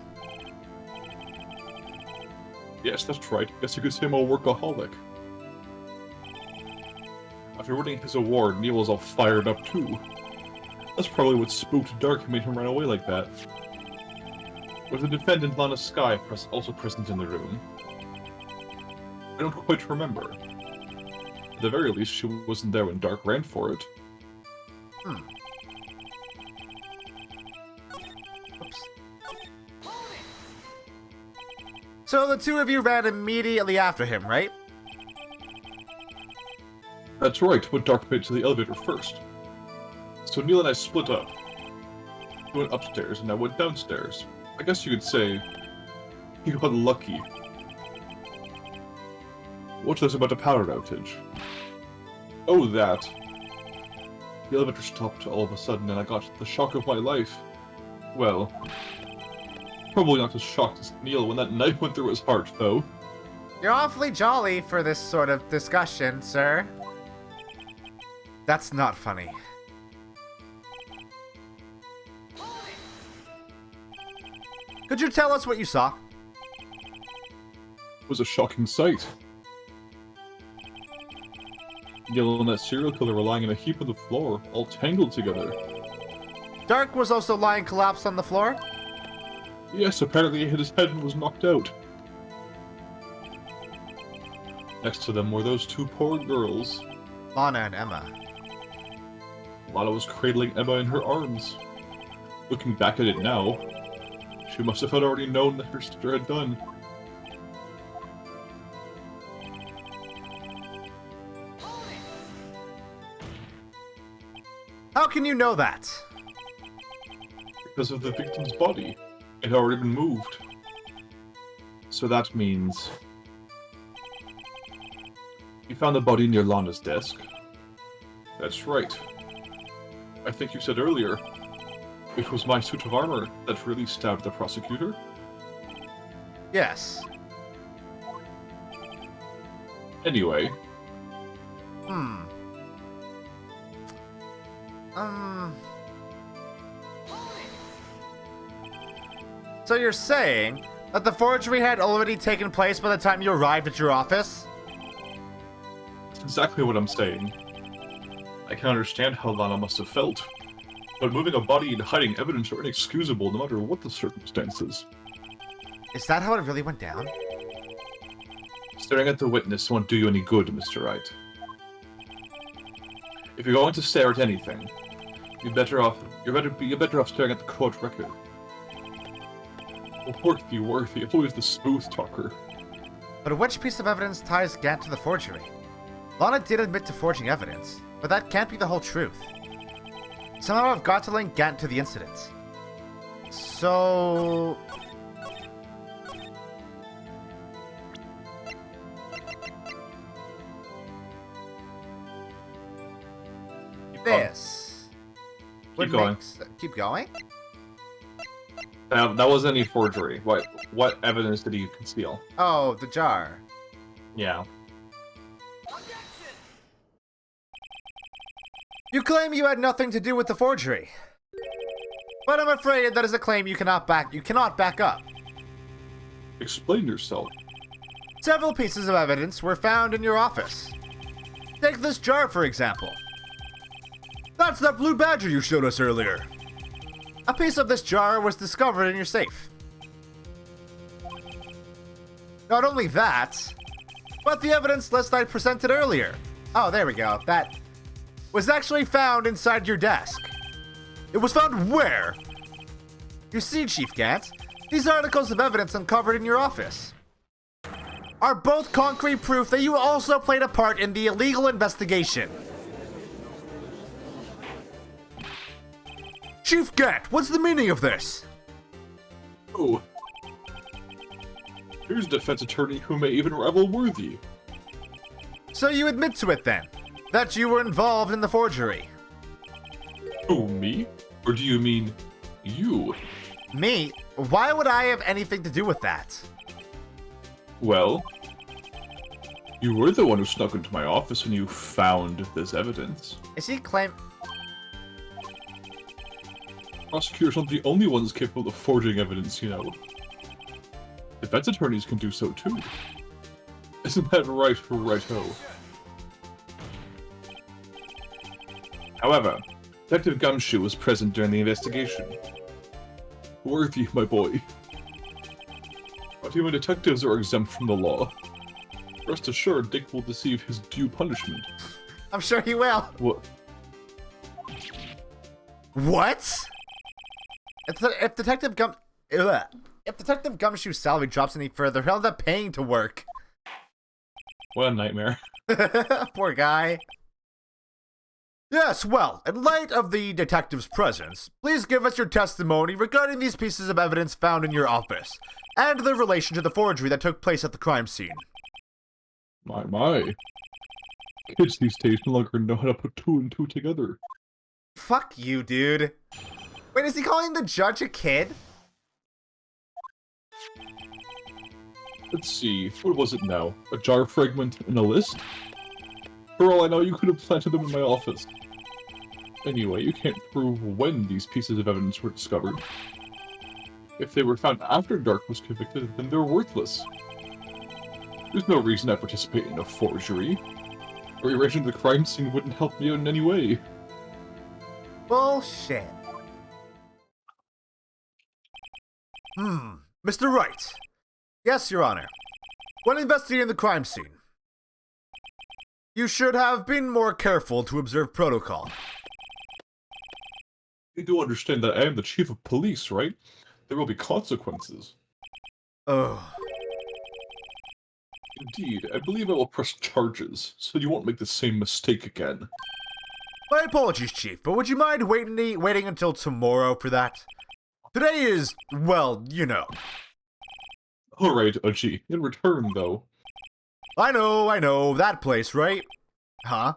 C: Yes, that's right. Guess you could say I'm a workaholic. After winning his award, Neil was all fired up too. That's probably what spooked Dark and made him run away like that. Was the defendant Lana Sky also present in the room? I don't quite remember. At the very least, she wasn't there when Dark ran for it.
B: Oops. So the two of you ran immediately after him, right?
C: That's right, but Dark made it to the elevator first. So Neil and I split up. He went upstairs and I went downstairs. I guess you could say he got lucky. What's this about a power outage? Oh, that. The elevator stopped all of a sudden and I got the shock of my life. Well, probably not as shocked as Neil when that knife went through his heart, though.
B: You're awfully jolly for this sort of discussion, sir. That's not funny. Could you tell us what you saw?
C: It was a shocking sight. Neil and that serial killer were lying in a heap on the floor, all tangled together.
B: Dark was also lying collapsed on the floor?
C: Yes, apparently he hit his head and was knocked out. Next to them were those two poor girls.
B: Lana and Emma.
C: Lana was cradling Emma in her arms. Looking back at it now, she must have already known that her sister had done.
B: How can you know that?
C: Because of the victim's body. It had already been moved. So that means... You found the body near Lana's desk? That's right. I think you said earlier, it was my suit of armor that really stabbed the prosecutor?
B: Yes.
C: Anyway.
B: So you're saying that the forgery had already taken place by the time you arrived at your office?
C: That's exactly what I'm saying. I can understand how Lana must have felt. But moving a body and hiding evidence are inexcusable no matter what the circumstances.
B: Is that how it really went down?
C: Staring at the witness won't do you any good, Mr. Wright. If you're going to stare at anything, you're better off staring at the court record. Worthy, always the smooth talker.
B: But which piece of evidence ties Gant to the forgery? Lana did admit to forging evidence, but that can't be the whole truth. Somehow I've got to link Gant to the incident. So... this...
C: Keep going.
B: Keep going?
C: That wasn't any forgery. What evidence did he conceal?
B: Oh, the jar.
C: Yeah.
B: You claim you had nothing to do with the forgery. But I'm afraid that is a claim you cannot back up.
C: Explain yourself.
B: Several pieces of evidence were found in your office. Take this jar, for example. That's that blue badger you showed us earlier. A piece of this jar was discovered in your safe. Not only that, but the evidence list I presented earlier. Oh, there we go. That was actually found inside your desk. It was found where? You see, Chief Gant, these articles of evidence uncovered in your office are both concrete proof that you also played a part in the illegal investigation. Chief Gant, what's the meaning of this?
C: Oh. Here's a defense attorney who may even rival Worthy.
B: So you admit to it then, that you were involved in the forgery?
C: Who, me? Or do you mean you?
B: Me? Why would I have anything to do with that?
C: Well, you were the one who snuck into my office when you found this evidence.
B: Is he claim?
C: Prosecutors aren't the only ones capable of forging evidence, you know. Defense attorneys can do so too. Isn't that right, righto? However, Detective Gumshoe was present during the investigation. Worthy, my boy. But human detectives are exempt from the law. Rest assured, Dick will receive his due punishment.
B: I'm sure he will.
C: What?
B: What? If Detective Gumshoe's salary drops any further, he'll end up paying to work.
C: What a nightmare.
B: Poor guy. Yes, well, in light of the detective's presence, please give us your testimony regarding these pieces of evidence found in your office, and their relation to the forgery that took place at the crime scene.
C: My. Kids these days no longer know how to put two and two together.
B: Fuck you, dude. Wait, is he calling the judge a kid?
C: Let's see, what was it now? A jar fragment in a list? For all I know, you could have planted them in my office. Anyway, you can't prove when these pieces of evidence were discovered. If they were found after Dark was convicted, then they're worthless. There's no reason I participate in a forgery. Rearranging the crime scene wouldn't help me out in any way.
B: Bullshit. Mr. Wright. Yes, Your Honor. When investigating the crime scene, you should have been more careful to observe protocol.
C: You do understand that I am the chief of police, right? There will be consequences.
B: Ugh.
C: Indeed, I believe I will press charges, so you won't make the same mistake again.
B: My apologies, Chief, but would you mind waiting until tomorrow for that? Today is, well, you know.
C: Alright, Uchi. In return, though.
B: I know, that place, right? Huh?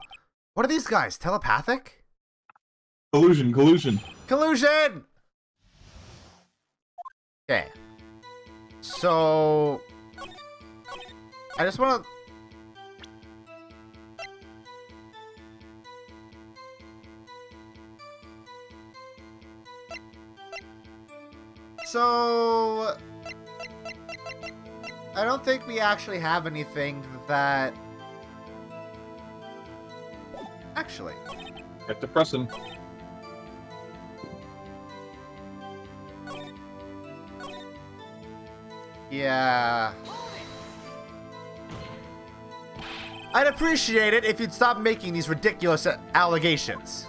B: What are these guys, telepathic?
C: Collusion!
B: Collusion! Okay. So... I just wanna... So... I don't think we actually have anything that... Actually...
C: Get to pressing.
B: Yeah... I'd appreciate it if you'd stop making these ridiculous allegations.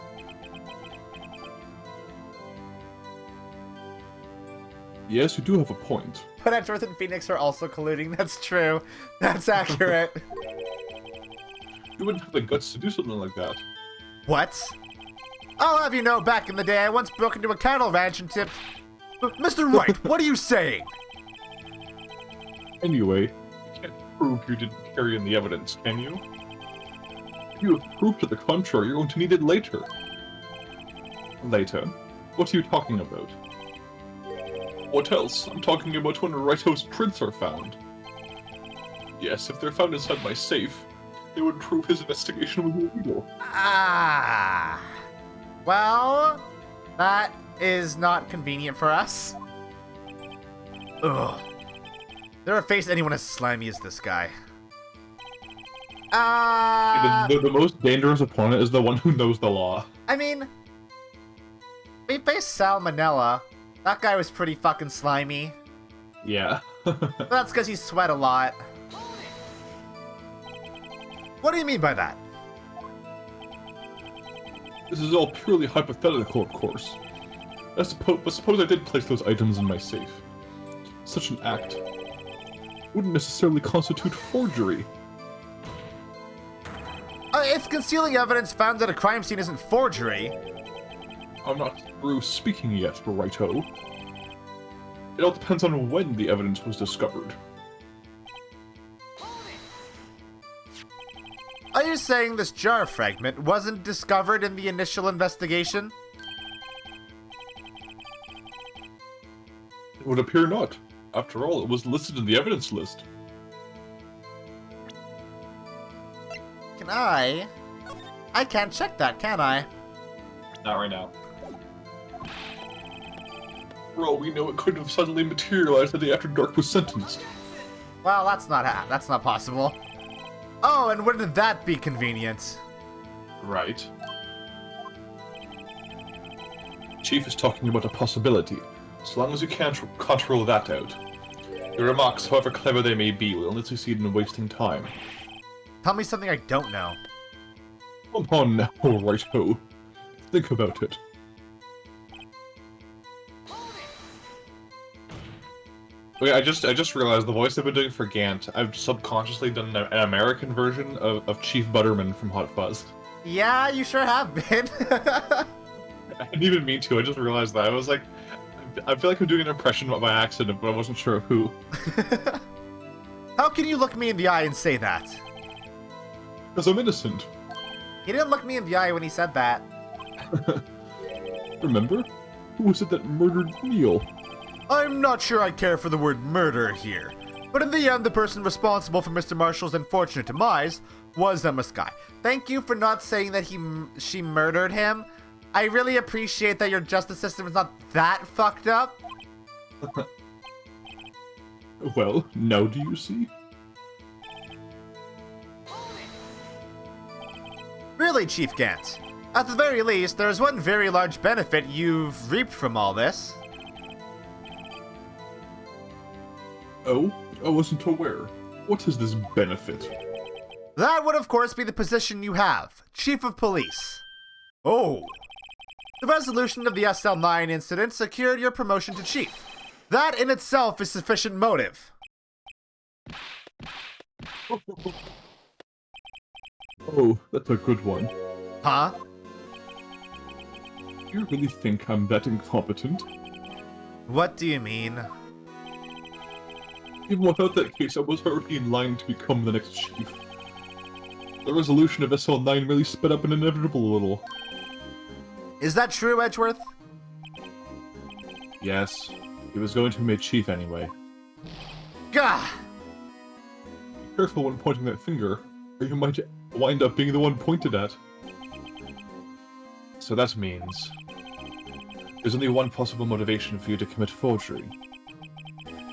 C: Yes, you do have a point.
B: But Edgeworth and Phoenix are also colluding. That's true. That's accurate.
C: You wouldn't have the guts to do something like that.
B: What? I'll have you know, back in the day, I once broke into a cattle ranch and tipped... Mr. Wright, what are you saying?
C: Anyway, you can't prove you didn't carry in the evidence, can you? If you have proof to the contrary, you're going to need it later. Later? What are you talking about? What else? I'm talking about when Raito's prints are found. Yes, if they're found inside my safe, they would prove his investigation was illegal.
B: Ah... Well, that is not convenient for us. Ugh. Never faced anyone as slimy as this guy.
C: The most dangerous opponent is the one who knows the law.
B: I mean, we faced Salmonella. That guy was pretty fucking slimy.
C: Yeah.
B: But that's because he sweat a lot. What do you mean by that?
C: This is all purely hypothetical, of course. But suppose I did place those items in my safe. Such an act wouldn't necessarily constitute forgery.
B: If concealing evidence found at a crime scene isn't forgery...
C: I'm not through speaking yet, righto. It all depends on when the evidence was discovered.
B: Are you saying this jar fragment wasn't discovered in the initial investigation?
C: It would appear not. After all, it was listed in the evidence list.
B: Can I? I can't check that, can I?
C: Not right now. For all we know, it could have suddenly materialized the day after Dark was sentenced.
B: Well, that's not possible. Oh, and wouldn't that be convenient?
C: Right. Chief is talking about a possibility. So long as you can't control that out. Your remarks, however clever they may be, will only succeed in wasting time.
B: Tell me something I don't know.
C: Come on now, righto. Think about it. Wait, I just realized the voice I've been doing for Gant, I've subconsciously done an American version of Chief Butterman from Hot Fuzz.
B: Yeah, you sure have been.
C: I didn't even mean to, I just realized that. I was like, I feel like I'm doing an impression by accident, but I wasn't sure of who.
B: How can you look me in the eye and say that?
C: Because I'm innocent.
B: He didn't look me in the eye when he said that.
C: Remember? Who was it that murdered Neil?
D: I'm not sure I care for the word murder here, but in the end, the person responsible for Mr. Marshall's unfortunate demise was Emma Skye.
B: Thank you for not saying that she murdered him. I really appreciate that your justice system is not that fucked up.
C: Well, now do you see?
B: Really, Chief Gant. At the very least, there's one very large benefit you've reaped from all this.
C: Oh? I wasn't aware. What is this benefit?
B: That would, of course, be the position you have, Chief of Police.
D: Oh,
B: The resolution of the SL9 incident secured your promotion to Chief. That in itself is sufficient motive.
C: Oh, that's a good one.
B: Huh?
C: Do you really think I'm that incompetent?
B: What do you mean?
C: Even without that case, I was already in line to become the next chief. The resolution of SL9 really sped up an inevitable a little.
B: Is that true, Edgeworth?
C: Yes, he was going to be made chief anyway.
B: Gah!
C: Be careful when pointing that finger, or you might wind up being the one pointed at. So that means there's only one possible motivation for you to commit forgery.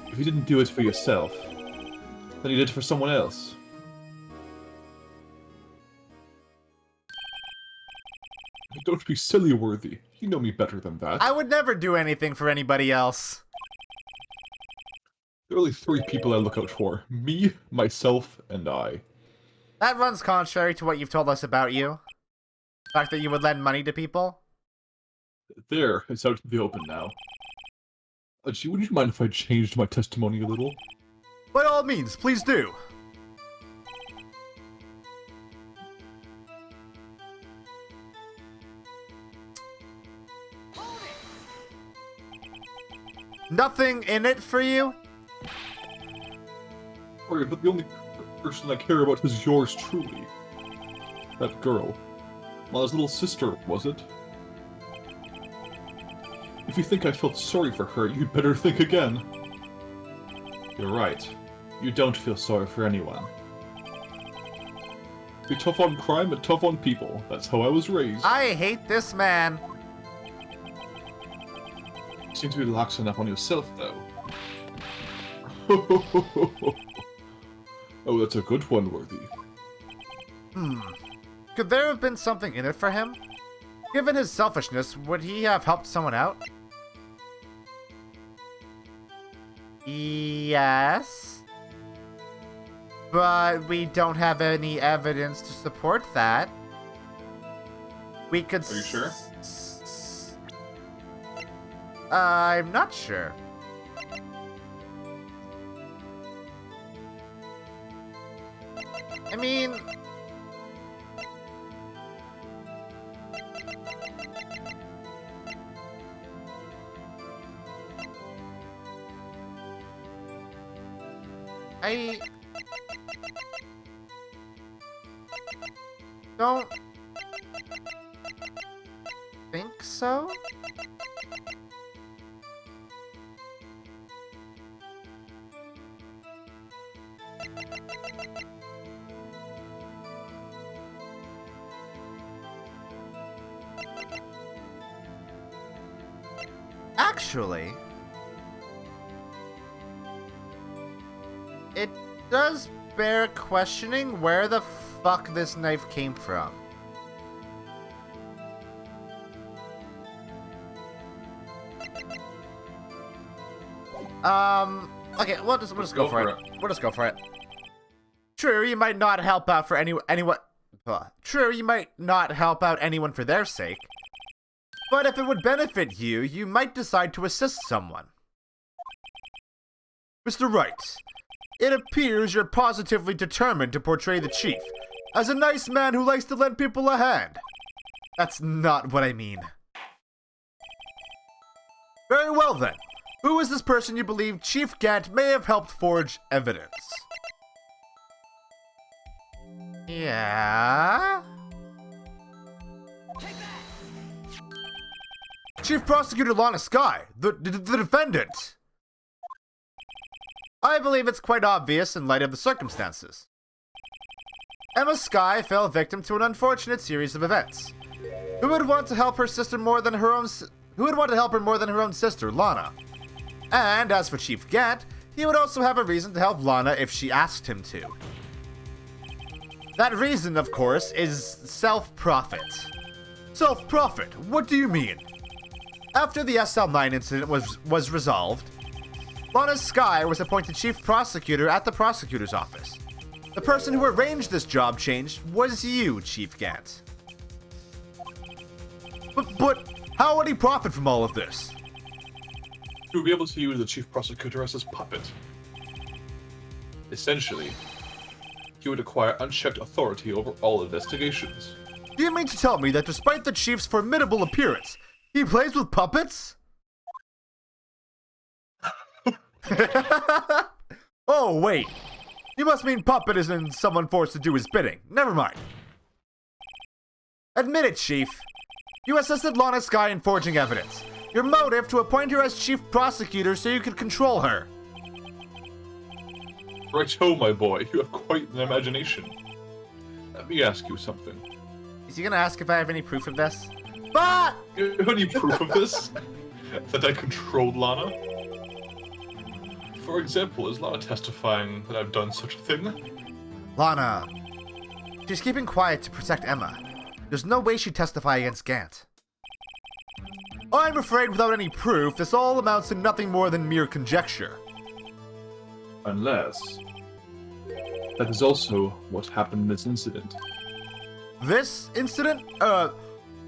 C: If you didn't do it for yourself, then you did it for someone else. Don't be silly, Worthy. You know me better than that.
B: I would never do anything for anybody else.
C: There are only three people I look out for. Me, myself, and I.
B: That runs contrary to what you've told us about you. The fact that you would lend money to people.
C: There, it's out in the open now. Gee, would you mind if I changed my testimony a little?
D: by all means, please do.
B: Nothing in it for you?
C: Sorry, but the only person I care about is yours truly. That girl. Lana's little sister, was it? If you think I felt sorry for her, you'd better think again. You're right. You don't feel sorry for anyone. Be tough on crime and tough on people. That's how I was raised.
B: I hate this man.
C: You seem to be lax enough on yourself, though. Oh, that's a good one, Worthy.
B: Could there have been something in it for him? Given his selfishness, would he have helped someone out? Yes. But we don't have any evidence to support that. We could...
C: Are you sure?
B: I'm not sure. I mean... I don't think so. Actually, it does bear questioning where the fuck this knife came from. Okay, we'll just go for it. We'll just go for it. True, you might not help out for anyone. True, you might not help out anyone for their sake. But if it would benefit you, you might decide to assist someone.
D: Mr. Wright, it appears you're positively determined to portray the chief as a nice man who likes to lend people a hand.
B: That's not what I mean.
D: Very well then. Who is this person you believe Chief Gant may have helped forge evidence?
B: Yeah?
D: Chief Prosecutor Lana Sky, the defendant.
B: I believe it's quite obvious in light of the circumstances. Emma Sky fell victim to an unfortunate series of events. Who would want to help her sister more than her own? Who would want to help her more than her own sister, Lana? And as for Chief Gant, he would also have a reason to help Lana if she asked him to. That reason, of course, is self-profit.
D: Self-profit? What do you mean?
B: After the SL9 incident was resolved, Lana Sky was appointed chief prosecutor at the prosecutor's office. The person who arranged this job change was you, Chief Gant.
D: But how would he profit from all of this?
C: He would be able to use the chief prosecutor as his puppet. Essentially, he would acquire unchecked authority over all investigations.
D: Do you mean to tell me that despite the chief's formidable appearance, he plays with puppets? Oh, wait. You must mean puppet as in someone forced to do his bidding. Never mind.
B: Admit it, Chief. You assisted Lana Sky in forging evidence. Your motive to appoint her as chief prosecutor so you could control her.
C: Right-ho, my boy. You have quite an imagination. Let me ask you something.
B: Is he gonna ask if I have any proof of this? But
C: You have any proof of this? That I controlled Lana? For example, is Lana testifying that I've done such a thing?
B: Lana. She's keeping quiet to protect Emma. There's no way she'd testify against Gant.
D: I'm afraid without any proof, this all amounts to nothing more than mere conjecture.
C: Unless... that is also what happened in this incident.
D: This incident?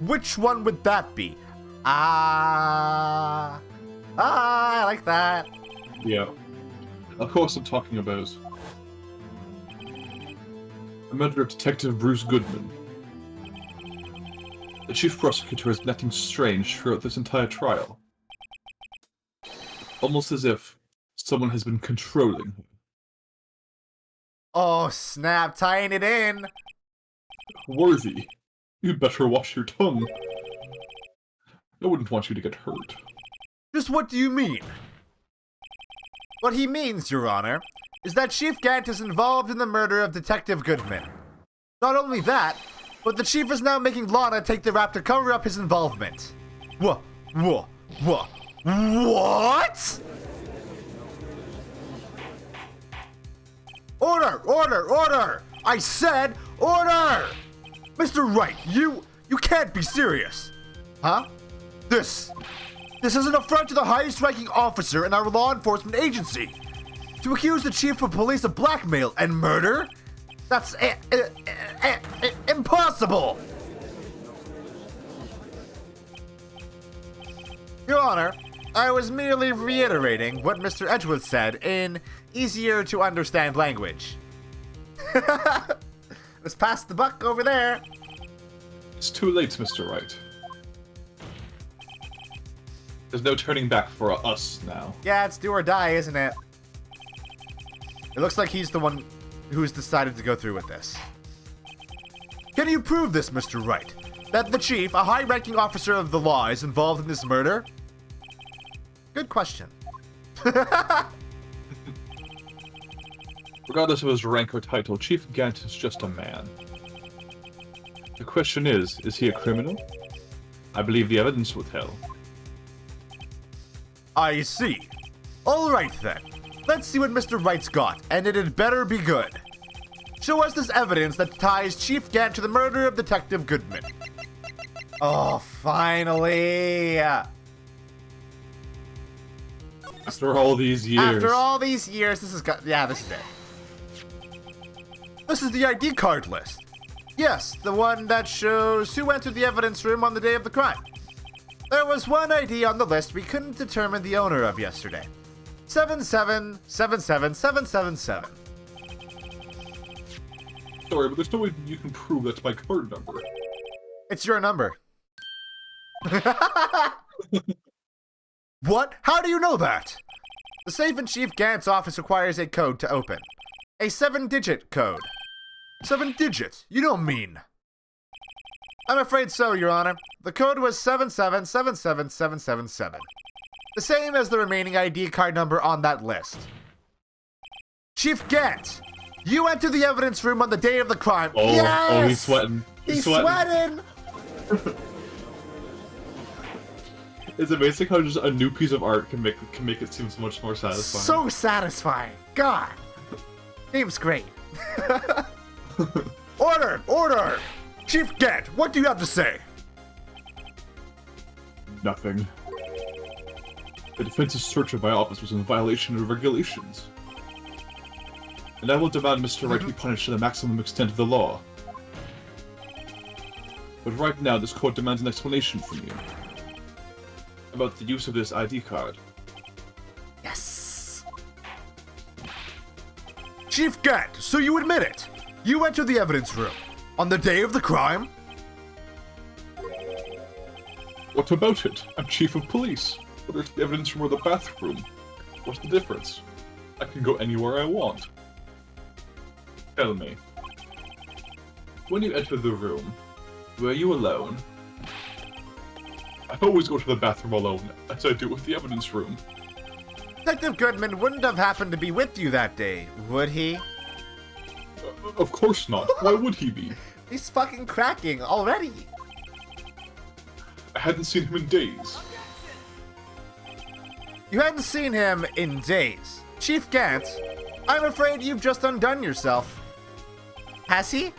D: Which one would that be?
B: I like that.
C: Yeah. Of course I'm talking about... the murder of Detective Bruce Goodman. The chief prosecutor has been acting strange throughout this entire trial. Almost as if someone has been controlling him.
B: Oh, snap, tying it in.
C: Worthy, you'd better watch your tongue. I wouldn't want you to get hurt.
D: Just what do you mean?
B: What he means, Your Honor, is that Chief Gant is involved in the murder of Detective Goodman.
D: Not only that, but the chief is now making Lana take the rap to cover up his involvement. What? Order! I said order! Mr. Wright, you can't be serious. Huh? This is an affront to the highest ranking officer in our law enforcement agency. To accuse the chief of police of blackmail and murder? That's impossible! Your Honor, I was merely reiterating what Mr. Edgeworth said in easier to understand language. Let's pass the buck over there.
C: It's too late, Mr. Wright. There's no turning back for us now.
B: Yeah, it's do or die, isn't it? It looks like he's the one who's decided to go through with this.
D: Can you prove this, Mr. Wright? That the chief, a high-ranking officer of the law, is involved in this murder?
B: Good question.
C: Regardless of his rank or title, Chief Gant is just a man. The question is he a criminal? I believe the evidence will tell.
D: I see. Alright then. Let's see what Mr. Wright's got, and it had better be good. Show us this evidence that ties Chief Gant to the murder of Detective Goodman.
B: Oh, finally!
C: After all these years.
B: After all these years, this is this is it.
D: This is the ID card list.
B: Yes, the one that shows who entered the evidence room on the day of the crime. There was one ID on the list we couldn't determine the owner of yesterday. 7777777.
C: Sorry, but there's no way you can prove that's my card number.
B: It's your number.
D: What? How do you know that?
B: The safe in Chief Gant's office requires a code to open. A 7-digit code.
D: 7 digits? You don't mean...
B: I'm afraid so, Your Honor. The code was 7777777. The same as the remaining ID card number on that list.
D: Chief Gant, you entered the evidence room on the day of the crime.
C: Oh,
B: Yes!
C: oh, he's sweating.
B: He's sweating!
C: It's amazing how just a new piece of art can make it seem so much more satisfying.
B: So satisfying. God. Game's great.
D: Order! Order! Chief Gant, what do you have to say?
C: Nothing. The defense's search of my office was in violation of regulations. And I will demand Mr. Wright be punished to the maximum extent of the law. But right now, this court demands an explanation from you about the use of this ID card.
B: Yes.
D: Chief Gant, so you admit it. You entered the evidence room on the day of the crime?
C: What about it? I'm chief of police. Whether it's the evidence room or the bathroom, what's the difference? I can go anywhere I want. Tell me. When you entered the room, were you alone? I always go to the bathroom alone, as I do with the evidence room.
B: Detective Goodman wouldn't have happened to be with you that day, would he?
C: Of course not. Why would he be?
B: He's fucking cracking already.
C: I hadn't seen him in days.
B: You hadn't seen him in days. Chief Gant, I'm afraid you've just undone yourself. Has he?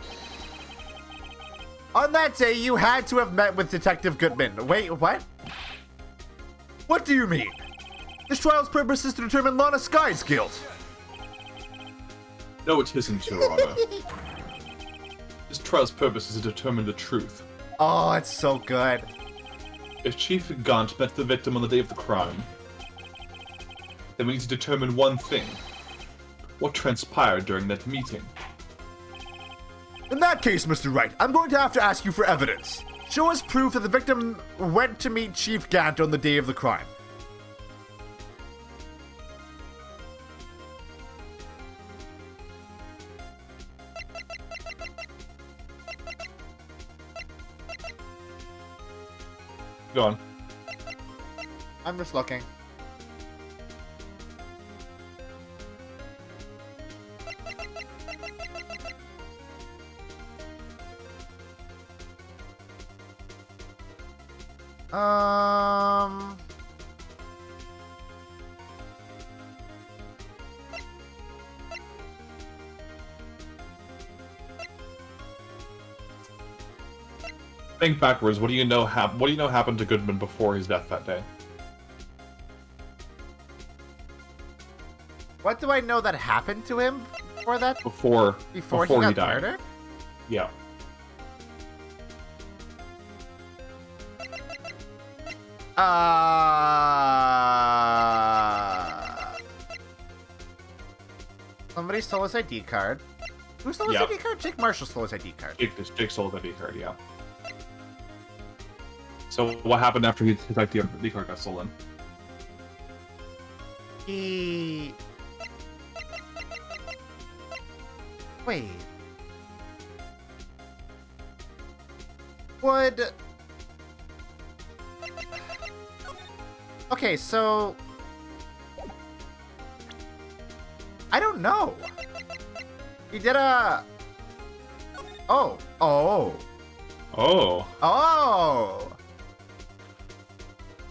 B: On that day, you had to have met with Detective Goodman. Wait, what?
D: What do you mean? This trial's purpose is to determine Lana Sky's guilt.
C: No, it isn't, Your Honor. This trial's purpose is to determine the truth.
B: Oh, it's so good.
C: If Chief Gant met the victim on the day of the crime, then we need to determine one thing. What transpired during that meeting?
D: In that case, Mr. Wright, I'm going to have to ask you for evidence.
B: Show us proof that the victim went to meet Chief Gant on the day of the crime.
C: Go on.
B: I'm just looking. Um.
C: Think backwards. What do you know happened to Goodman before his death that day?
B: What do I know that happened to him before that?
C: Before
B: he
C: he
B: got
C: died.
B: murdered?
C: Yeah.
B: Somebody stole his ID card. Who stole his
C: Yep.
B: ID card? Jake Marshall stole his ID card.
C: Jake sold that ID card, yeah. So what happened after his ID card got stolen?
B: He... Wait. Would... Okay, so... I don't know. He did a... Oh. Oh.
C: Oh,
B: Oh.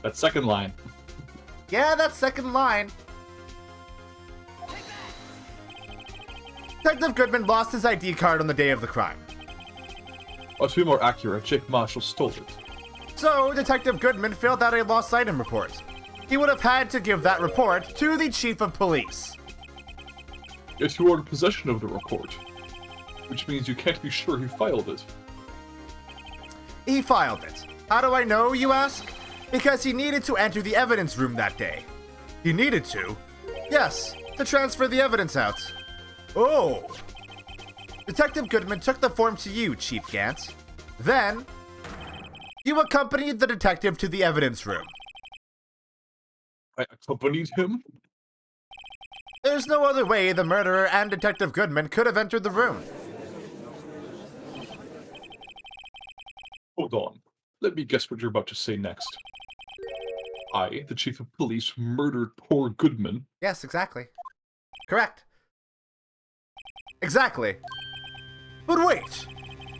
C: that second line.
B: Yeah, that second line. Detective Goodman lost his ID card on the day of the crime.
C: Or to be more accurate, Jake Marshall stole it.
B: So, Detective Goodman filled out a lost item report. He would have had to give that report to the Chief of Police.
C: Yet you are in possession of the report, which means you can't be sure he filed it.
B: He filed it. How do I know, you ask? Because he needed to enter the evidence room that day. He needed to? Yes, to transfer the evidence out. Oh. Detective Goodman took the form to you, Chief Gantz. Then, you accompanied the detective to the evidence room.
C: I accompanied him?
B: There's no other way the murderer and Detective Goodman could have entered the room.
C: Hold on. Let me guess what you're about to say next. I, the chief of police, murdered poor Goodman.
B: Yes, exactly. Correct. Exactly. But wait!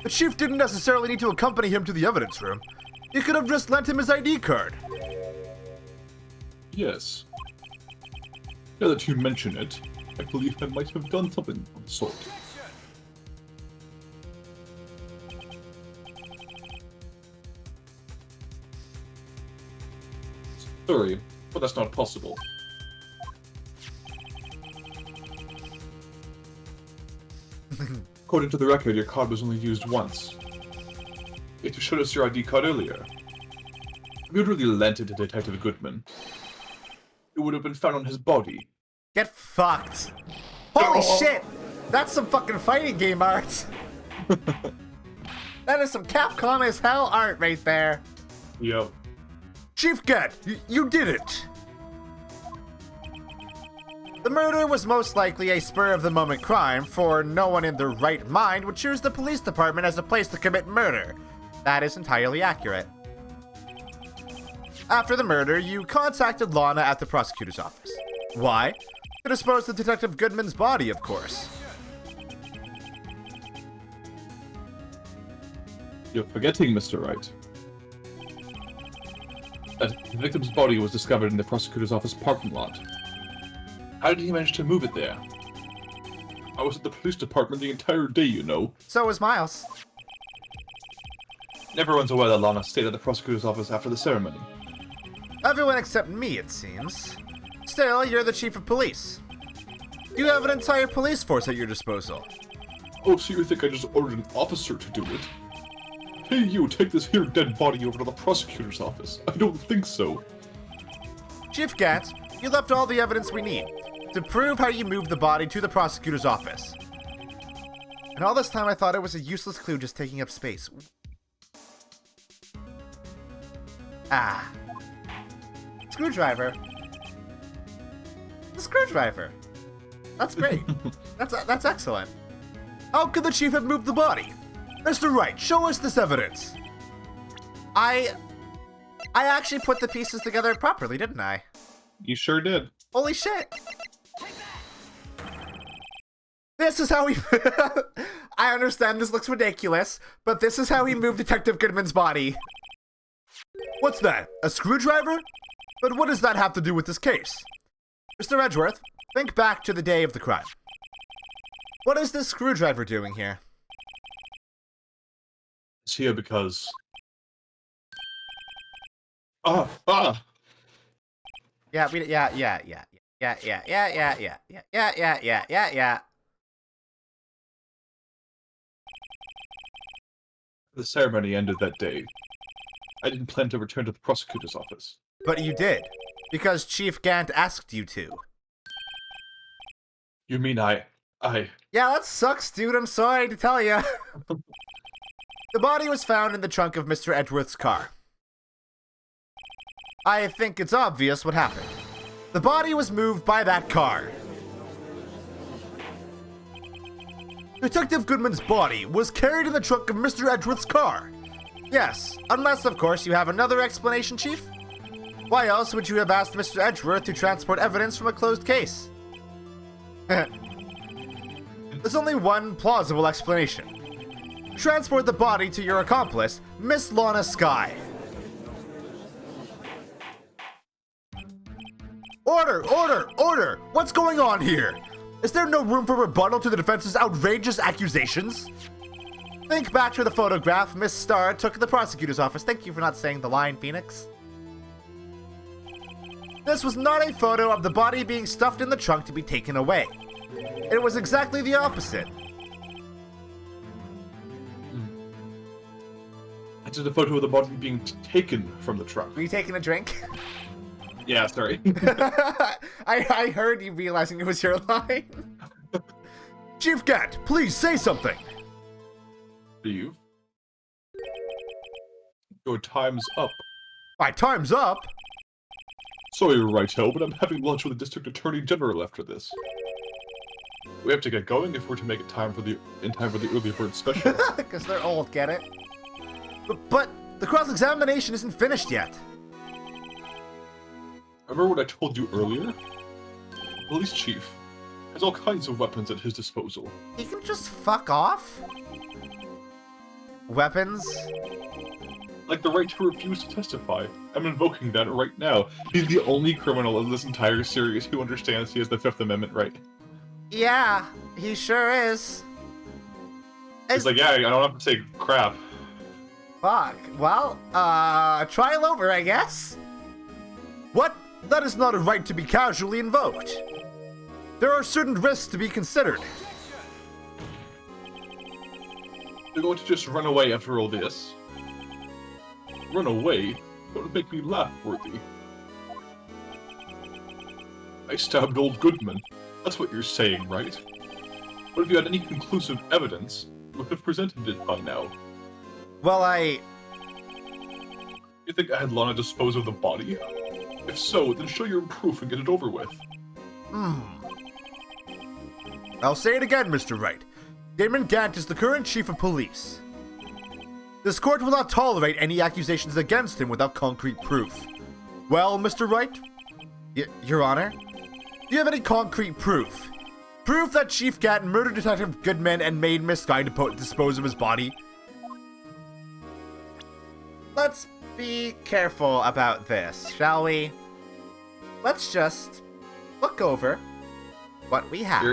B: The chief didn't necessarily need to accompany him to the evidence room. He could have just lent him his ID card.
C: Yes. Now that you mention it, I believe I might have done something of the sort. Sorry, but that's not possible. According to the record, your card was only used once. Yet you showed us your ID card earlier. If you'd really lent it to Detective Goodman, it would have been found on his body.
B: Get fucked. Holy shit! That's some fucking fighting game art. That is some Capcom as hell art right there.
C: Yep.
B: Chief Gant, you did it! The murder was most likely a spur-of-the-moment crime, for no one in their right mind would choose the police department as a place to commit murder. That is entirely accurate. After the murder, you contacted Lana at the prosecutor's office. Why? To dispose of Detective Goodman's body, of course.
C: You're forgetting, Mr. Wright. That the victim's body was discovered in the prosecutor's office parking lot. How did he manage to move it there? I was at the police department the entire day, you know.
B: So was Miles.
C: Everyone's aware that Lana stayed at the prosecutor's office after the ceremony.
B: Everyone except me, it seems. Still, you're the chief of police. You have an entire police force at your disposal.
C: Oh, so you think I just ordered an officer to do it? Hey, you, take this here dead body over to the prosecutor's office. I don't think so.
B: Chief Gant, you left all the evidence we need to prove how you moved the body to the prosecutor's office. And all this time I thought it was a useless clue just taking up space. Ah. Screwdriver. The screwdriver. That's great. That's excellent. How could the chief have moved the body? Mr. Wright, show us this evidence. I actually put the pieces together properly, didn't I?
C: You sure did.
B: Holy shit. This is how he... I understand this looks ridiculous, but this is how he moved Detective Goodman's body.
D: What's that? A screwdriver? But what does that have to do with this case? Mr. Edgeworth, think back to the day of the crime. What is this screwdriver doing here?
C: It's here because... Ah!
B: Yeah, yeah.
C: The ceremony ended that day. I didn't plan to return to the prosecutor's office.
B: But you did, because Chief Gant asked you to.
C: You mean I...
B: Yeah, that sucks, dude. I'm sorry to tell you. The body was found in the trunk of Mr. Edgeworth's car. I think it's obvious what happened. The body was moved by that car. Detective Goodman's body was carried in the trunk of Mr. Edgeworth's car. Yes, unless, of course, you have another explanation, Chief. Why else would you have asked Mr. Edgeworth to transport evidence from a closed case? There's only one plausible explanation. Transport the body to your accomplice, Miss Lana Skye. Order! Order! Order! What's going on here? Is there no room for rebuttal to the defense's outrageous accusations? Think back to the photograph Miss Starr took at the prosecutor's office. Thank you for not saying the line, Phoenix. This was not a photo of the body being stuffed in the trunk to be taken away. It was exactly the opposite.
C: I did a photo of the body being taken from the trunk.
B: Were you taking a drink?
C: Yeah, sorry.
B: I heard you realizing it was your line.
D: Chief Gant, please say something.
C: Steve? Your time's up.
D: My time's up.
C: Sorry, Righto, but I'm having lunch with the District Attorney General after this. We have to get going if we're to make it in time for the early bird special.
B: Because they're old, get it? But the cross-examination isn't finished yet.
C: Remember what I told you earlier? The police chief has all kinds of weapons at his disposal.
B: He can just fuck off? Weapons?
C: Like the right to refuse to testify. I'm invoking that right now. He's the only criminal in this entire series who understands he has the Fifth Amendment right.
B: Yeah, he sure is.
C: He's like, yeah, I don't have to say crap.
B: Fuck. Well, trial over, I guess?
D: What? That is not a right to be casually invoked. There are certain risks to be considered.
C: You're going to just run away after all this? Run away? That would make me laugh, Worthy. I stabbed old Goodman. That's what you're saying, right? But if you had any conclusive evidence, you would have presented it by now.
B: Well,
C: You think I had Lana dispose of the body? If so, then show your proof and get it over with.
D: I'll say it again, Mr. Wright. Damon Gant is the current chief of police. This court will not tolerate any accusations against him without concrete proof. Well, Mr. Wright?
B: Your Honor?
D: Do you have any concrete proof? Proof that Chief Gant murdered Detective Goodman and made Miss Skye dispose of his body?
B: Let's be careful about this, shall we? Let's just look over what we have.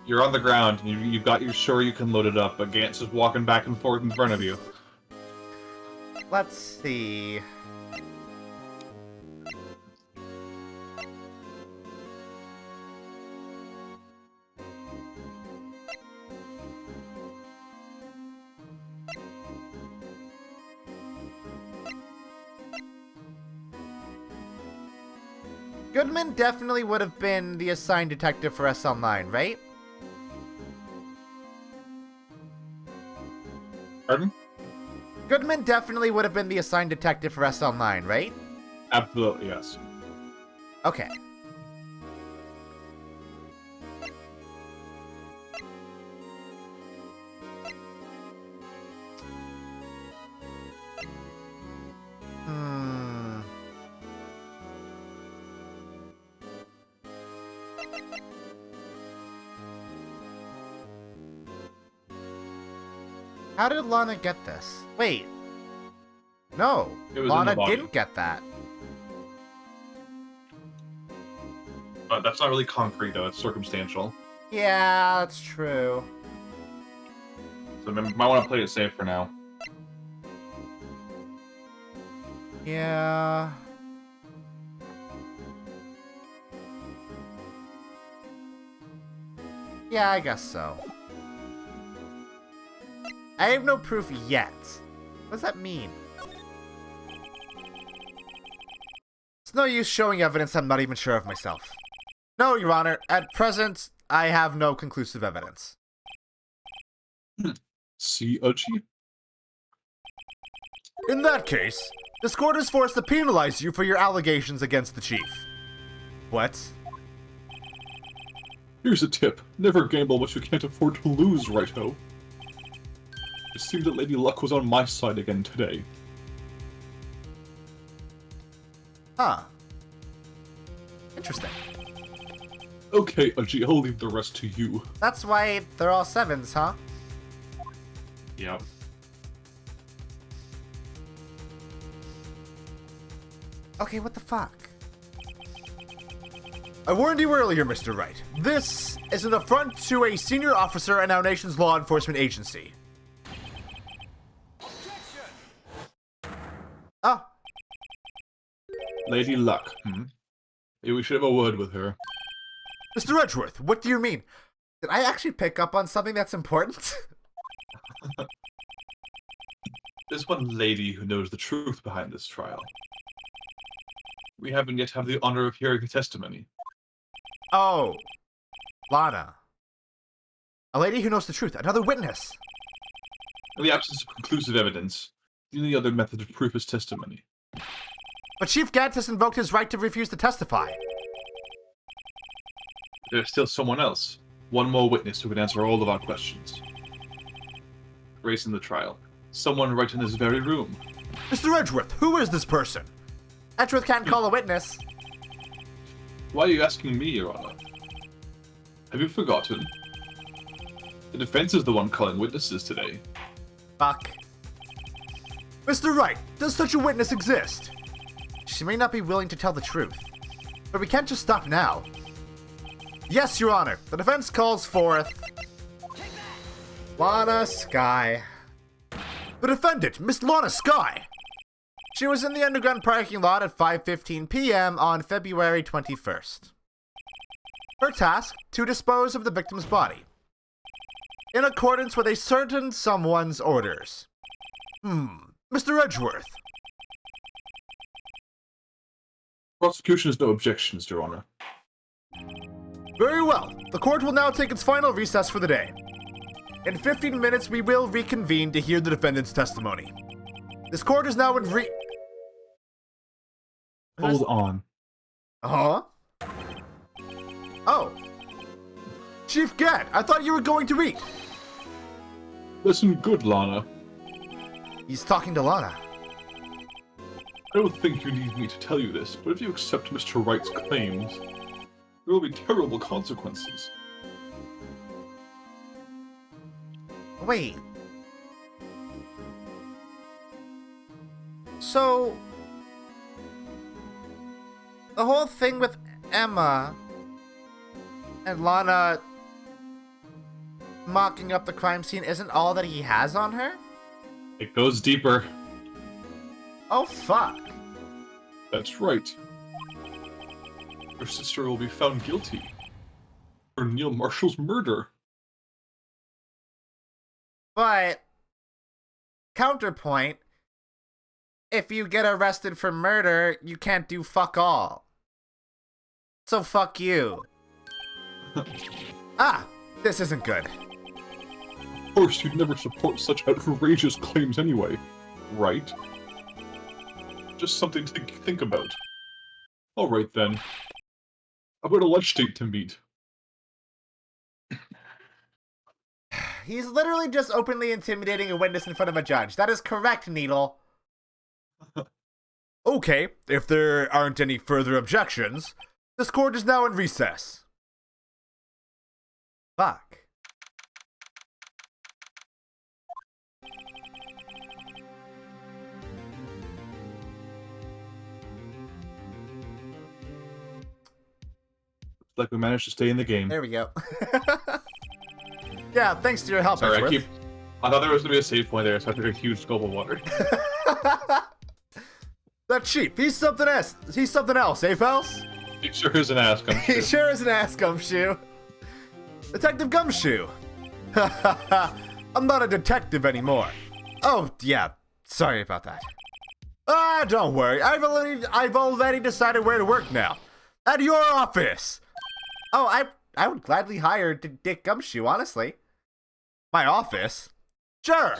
C: You're on the ground. You've got your sure you can load it up, but Gant's just walking back and forth in front of you.
B: Let's see. Goodman definitely would have been the assigned detective for SL9, right?
C: Pardon?
B: Goodman definitely would have been the assigned detective for SL9, right?
C: Absolutely, yes.
B: Okay. How did Lana get this? Wait. No,
C: It was in
B: Lana
C: the body.
B: didn't get that.
C: But that's not really concrete, though. It's circumstantial.
B: Yeah, that's true.
C: So you might want to play it safe for now.
B: Yeah. Yeah, I guess so. I have no proof yet. What does that mean? It's no use showing evidence I'm not even sure of myself. No, Your Honor. At present, I have no conclusive evidence.
C: See, Uchi?
D: In that case, this court is forced to penalize you for your allegations against the chief. What?
C: Here's a tip. Never gamble what you can't afford to lose, righto. It seems that Lady Luck was on my side again today.
B: Huh. Interesting.
C: Okay, Uchi, I'll leave the rest to you.
B: That's why they're all 7s, huh?
C: Yep.
B: Okay, what the fuck?
D: I warned you earlier, Mr. Wright. This is an affront to a senior officer in our nation's law enforcement agency.
B: Oh,
C: Lady Luck, Maybe we should have a word with her.
D: Mr. Edgeworth, what do you mean?
B: did I actually pick up on something that's important?
C: There's one lady who knows the truth behind this trial. We haven't yet had the honor of hearing her testimony.
B: Oh, Lana. A lady who knows the truth. Another witness.
C: In the absence of conclusive evidence, the only other method of proof is testimony.
B: But Chief Gant has invoked his right to refuse to testify.
C: There's still someone else. One more witness who can answer all of our questions. Race in the trial. Someone right in this very room.
D: Mr. Edgeworth, who is this person?
B: Edgeworth can't call a witness.
C: Why are you asking me, Your Honor? Have you forgotten? The defense is the one calling witnesses today.
B: Fuck.
D: Mr. Wright, does such a witness exist?
B: She may not be willing to tell the truth. But we can't just stop now.
D: Yes, Your Honor.
B: The defense calls forth Lana Sky.
D: The defendant, Miss Lana Sky.
B: She was in the underground parking lot at 5:15 p.m. on February 21st. Her task, to dispose of the victim's body. In accordance with a certain someone's orders.
D: Mr. Edgeworth.
C: Prosecution has no objections, Your Honor.
D: Very well. The court will now take its final recess for the day. In 15 minutes, we will reconvene to hear the defendant's testimony. This court is now in
C: Hold on.
B: Huh? Oh.
D: Chief Gant, I thought you were going to eat.
C: Listen good, Lana.
B: He's talking to Lana.
C: I don't think you need me to tell you this, but if you accept Mr. Wright's claims, there will be terrible consequences.
B: Wait. So, the whole thing with Emma and Lana mocking up the crime scene isn't all that he has on her?
C: It goes deeper.
B: Oh, fuck.
C: That's right. Her sister will be found guilty for Neil Marshall's murder.
B: But, counterpoint, if you get arrested for murder, you can't do fuck all. So fuck you. Ah, this isn't good.
C: Of course, you'd never support such outrageous claims anyway, right? Just something to think about. Alright then. I've got a lunch date to meet.
B: He's literally just openly intimidating a witness in front of a judge. That is correct, Needle.
D: Okay, if there aren't any further objections, this court is now in recess.
B: Fuck.
C: like we managed to stay in the game.
B: There we go. Yeah, thanks to your help,
C: Sorry,
B: Edgeworth.
C: I thought there was gonna be a save point there, so I took a huge gulp of water.
B: That chief, he's something else. He's something else, eh, pals?
C: He sure is an ass gumshoe.
B: He sure is an ass gumshoe. Detective Gumshoe. I'm not a detective anymore. Oh, yeah. Sorry about that. Ah, don't worry. I've already decided where to work now. At your office. Oh, I would gladly hire Dick Gumshoe, honestly. My office? Sure.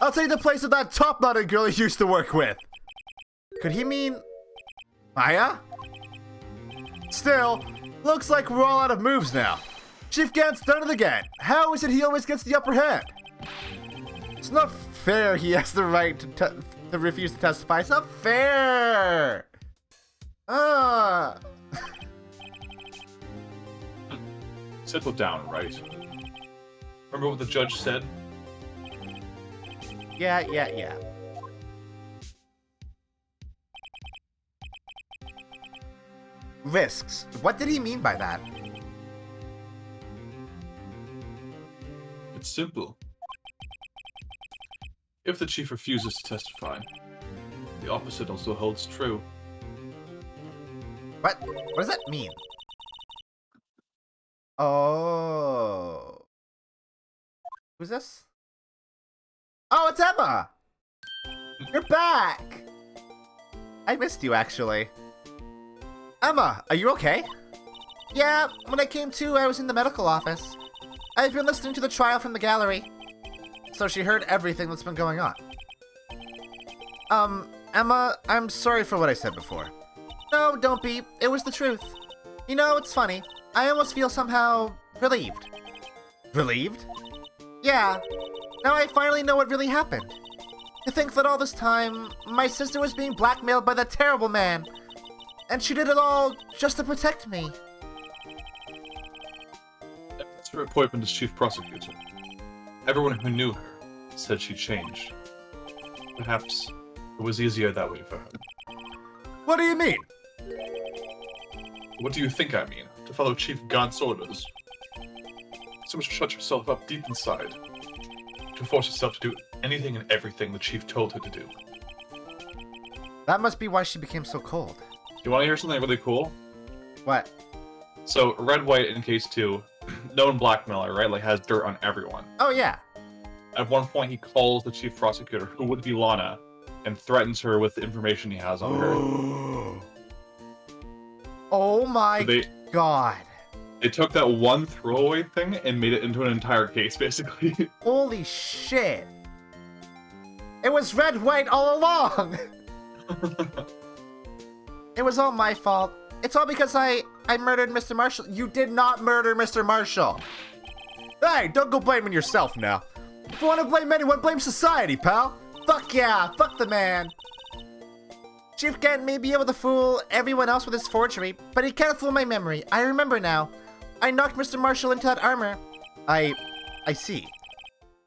B: I'll take the place of that top-knotted girl he used to work with. Could he mean Maya? Still, looks like we're all out of moves now. Chief Gant's done it again. How is it he always gets the upper hand? It's not fair he has the right to refuse to testify. It's not fair.
C: Settle down, right? Remember what the judge said?
B: Yeah. Risks. What did he mean by that?
C: It's simple. If the chief refuses to testify, the opposite also holds true.
B: What does that mean? Oh. Who's this? Oh, it's Emma! You're back! I missed you, actually. Emma, are you okay? Yeah, when I came to, I was in the medical office. I've been listening to the trial from the gallery. So she heard everything that's been going on. Emma, I'm sorry for what I said before. No, don't be. It was the truth. You know, it's funny. I almost feel somehow relieved. Relieved? Yeah. Now I finally know what really happened. To think that all this time, my sister was being blackmailed by that terrible man. And she did it all just to protect me.
C: That's her appointment as chief prosecutor. Everyone who knew her said she changed. Perhaps it was easier that way for her.
B: What do you mean?
C: What do you think I mean? To follow Chief Gant's orders. So much to shut yourself up deep inside. To force yourself to do anything and everything the chief told her to do.
B: That must be why she became so cold.
C: You want to hear something really cool?
B: What?
C: So, Red White in case 2, known blackmailer, right? Like, has dirt on everyone.
B: Oh, yeah.
C: At one point, he calls the chief prosecutor, who would be Lana, and threatens her with the information he has on her.
B: Oh my god.
C: They took that one throwaway thing and made it into an entire case, basically.
B: Holy shit. It was Red White all along. It was all my fault. It's all because I murdered Mr. Marshall. You did not murder Mr. Marshall. Hey, don't go blaming yourself now. If you want to blame anyone, blame society, pal. Fuck yeah, fuck the man. Chief Gant may be able to fool everyone else with his forgery, but he can't fool my memory. I remember now. I knocked Mr. Marshall into that armor. I see.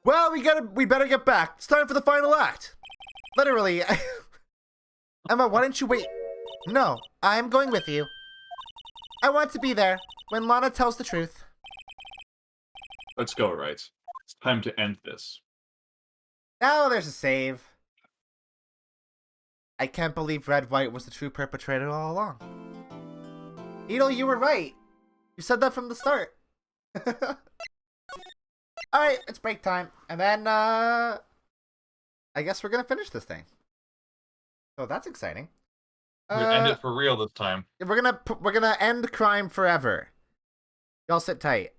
B: Well, we better get back. It's time for the final act. Literally. Emma, why don't you wait? No, I'm going with you. I want to be there when Lana tells the truth.
C: Let's go, right? It's time to end this.
B: Now there's a save. I can't believe Red White was the true perpetrator all along. Edel, you were right. You said that from the start. Alright, it's break time. And then, I guess we're gonna finish this thing. So that's exciting.
C: We're gonna end it for real this time.
B: We're gonna end crime forever. Y'all sit tight.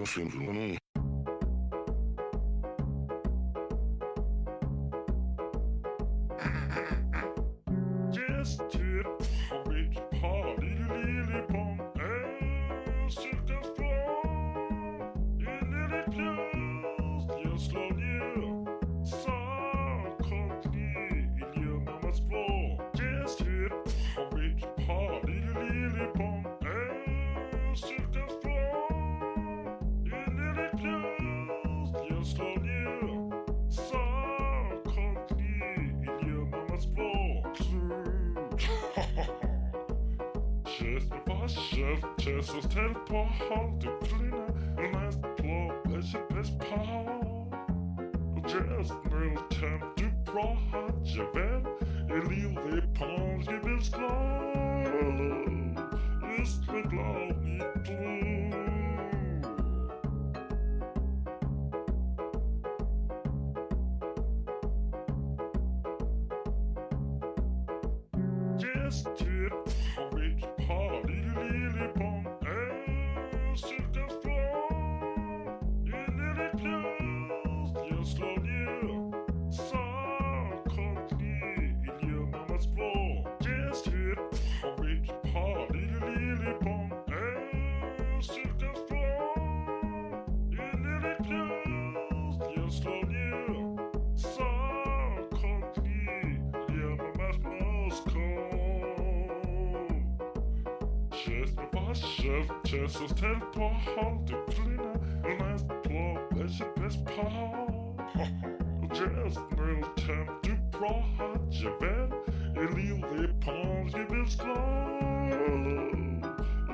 E: Just did a rich party, lily pong, and circus floor. In lily clothes, your slow new. So company, in your mama's floor. Just did a rich party, lily pong, and circus floor. In lily clothes, your slow new. So company, in your mama's floor. Just så tæt på hold det glinder Last blå is your best pal Just no time to bra hat je ven Et liv det pås I vil slå Just med blå mit blod Just did a rich party, lily pong, and circus floor. In lily clothes, your slow new. So company in your mama's floor. Just did a rich party, lily pong, and circus floor. In lily clothes, your slow new. So company in your mama's floor. Just så tæt på hold det glinder Last blå is your best pal Just no time to bra hat je ven Et liv det pås I vil slå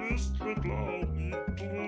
E: Just med blå mit blod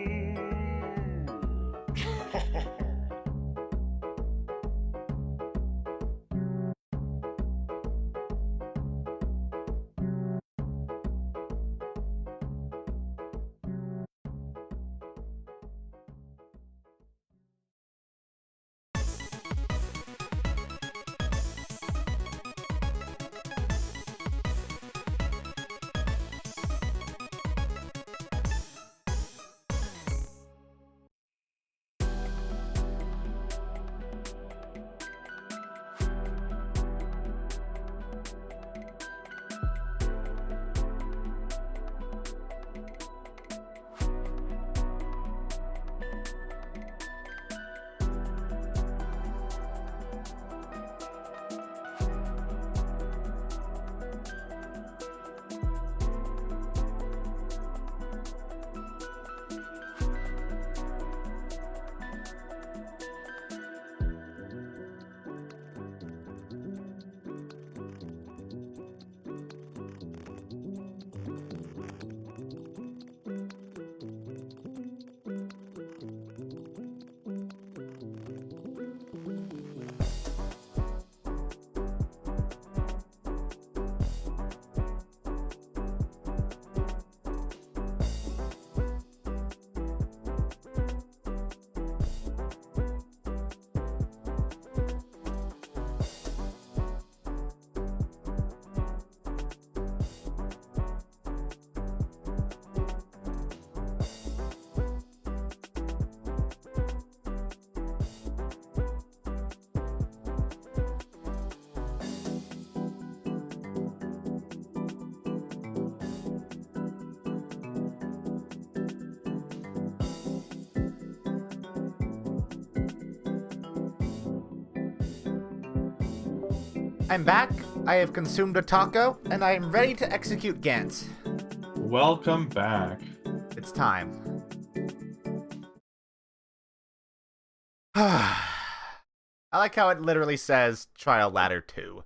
B: I'm back, I have consumed a taco, and I am ready to execute Gantz.
C: Welcome back.
B: It's time. I like how it literally says Trial Ladder 2.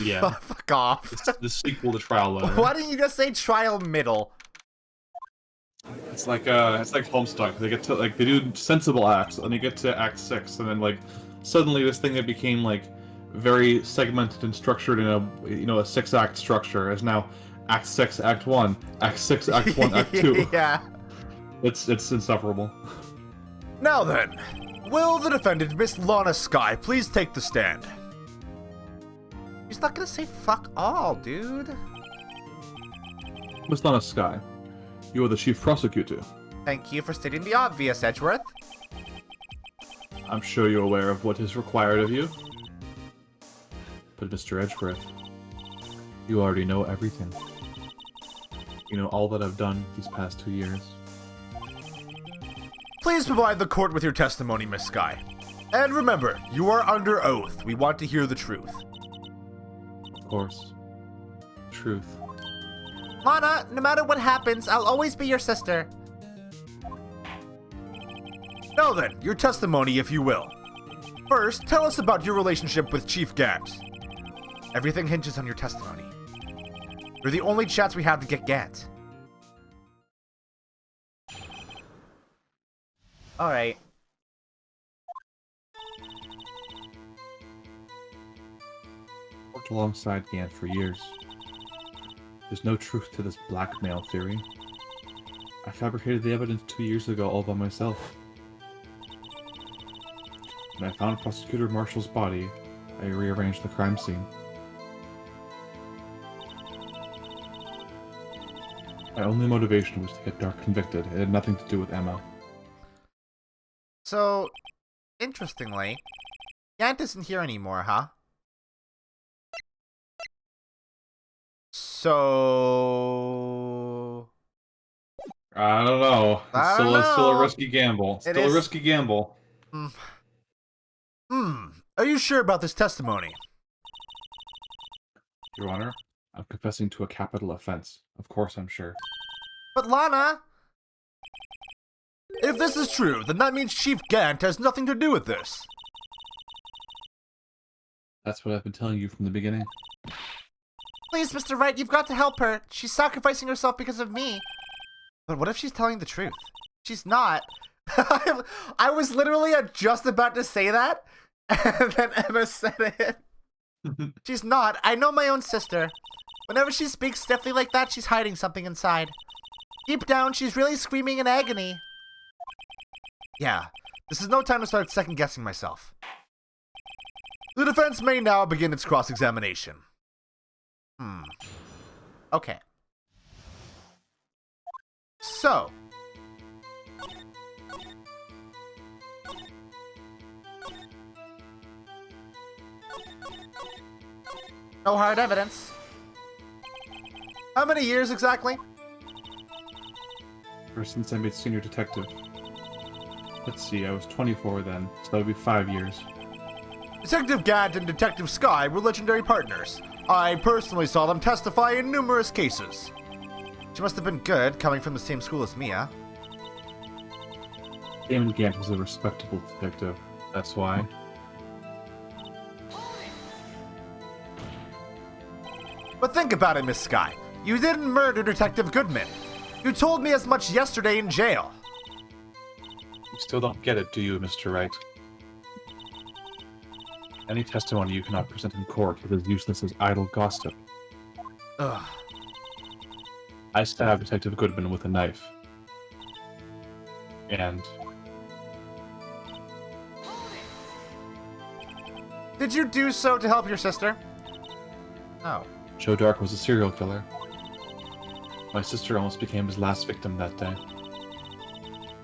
C: Yeah.
B: Fuck off.
C: It's the sequel to Trial Ladder.
B: Why didn't you just say Trial Middle?
C: It's like Homestuck. They get to they do sensible acts, and they get to Act 6, and then suddenly this thing that became very segmented and structured in a a 6-act structure is now Act 6, Act 1, Act 6, Act 1, Act 2.
B: Yeah.
C: It's insufferable.
D: Now then, will the defendant, Miss Lana Sky, please take the stand?
B: He's not gonna say fuck all, dude.
C: Miss Lana Sky, you are the chief prosecutor.
B: Thank you for stating the obvious, Edgeworth.
C: I'm sure you're aware of what is required of you. But Mr. Edgeworth, you already know everything. You know all that I've done these past 2 years.
D: Please provide the court with your testimony, Miss Sky. And remember, you are under oath. We want to hear the truth.
C: Of course. Truth.
B: Lana, no matter what happens, I'll always be your sister.
D: Now then, your testimony, if you will. First, tell us about your relationship with Chief Gant.
B: Everything hinges on your testimony. You're the only chance we have to get Gant. Alright.
C: Worked alongside Gant for years. There's no truth to this blackmail theory. I fabricated the evidence 2 years ago all by myself. When I found Prosecutor Marshall's body, I rearranged the crime scene. My only motivation was to get Dark convicted. It had nothing to do with Emma.
B: So, interestingly, Gant isn't here anymore, huh? So...
C: I don't know.
B: I
C: It's
B: don't
C: still a
B: know.
C: risky gamble.
B: It
C: Still a
B: is-
C: risky gamble.
D: Are you sure about this testimony?
C: Your Honor, I'm confessing to a capital offense. Of course I'm sure.
B: But Lana...
D: If this is true, then that means Chief Gant has nothing to do with this.
C: That's what I've been telling you from the beginning.
B: Please, Mr. Wright, you've got to help her. She's sacrificing herself because of me. But what if she's telling the truth? She's not. I was literally just about to say that, and then Emma said it. She's not. I know my own sister. Whenever she speaks stiffly like that, she's hiding something inside. Deep down, she's really screaming in agony. Yeah, this is no time to start second-guessing myself.
D: The defense may now begin its cross-examination.
B: Okay. So. No hard evidence.
D: How many years exactly?
C: Ever since I made senior detective. Let's see, I was 24 then, so that would be 5 years.
D: Detective Gant and Detective Sky were legendary partners. I personally saw them testify in numerous cases.
B: She must have been good, coming from the same school as Mia.
C: Damon Gant was a respectable detective. That's why.
D: But think about it, Miss Sky. You didn't murder Detective Goodman. You told me as much yesterday in jail.
C: You still don't get it, do you, Mr. Wright? Any testimony you cannot present in court is as useless as idle gossip.
B: Ugh.
C: I stabbed Detective Goodman with a knife. And
B: Did you do so to help your sister? Oh.
C: Joe Dark was a serial killer. My sister almost became his last victim that day.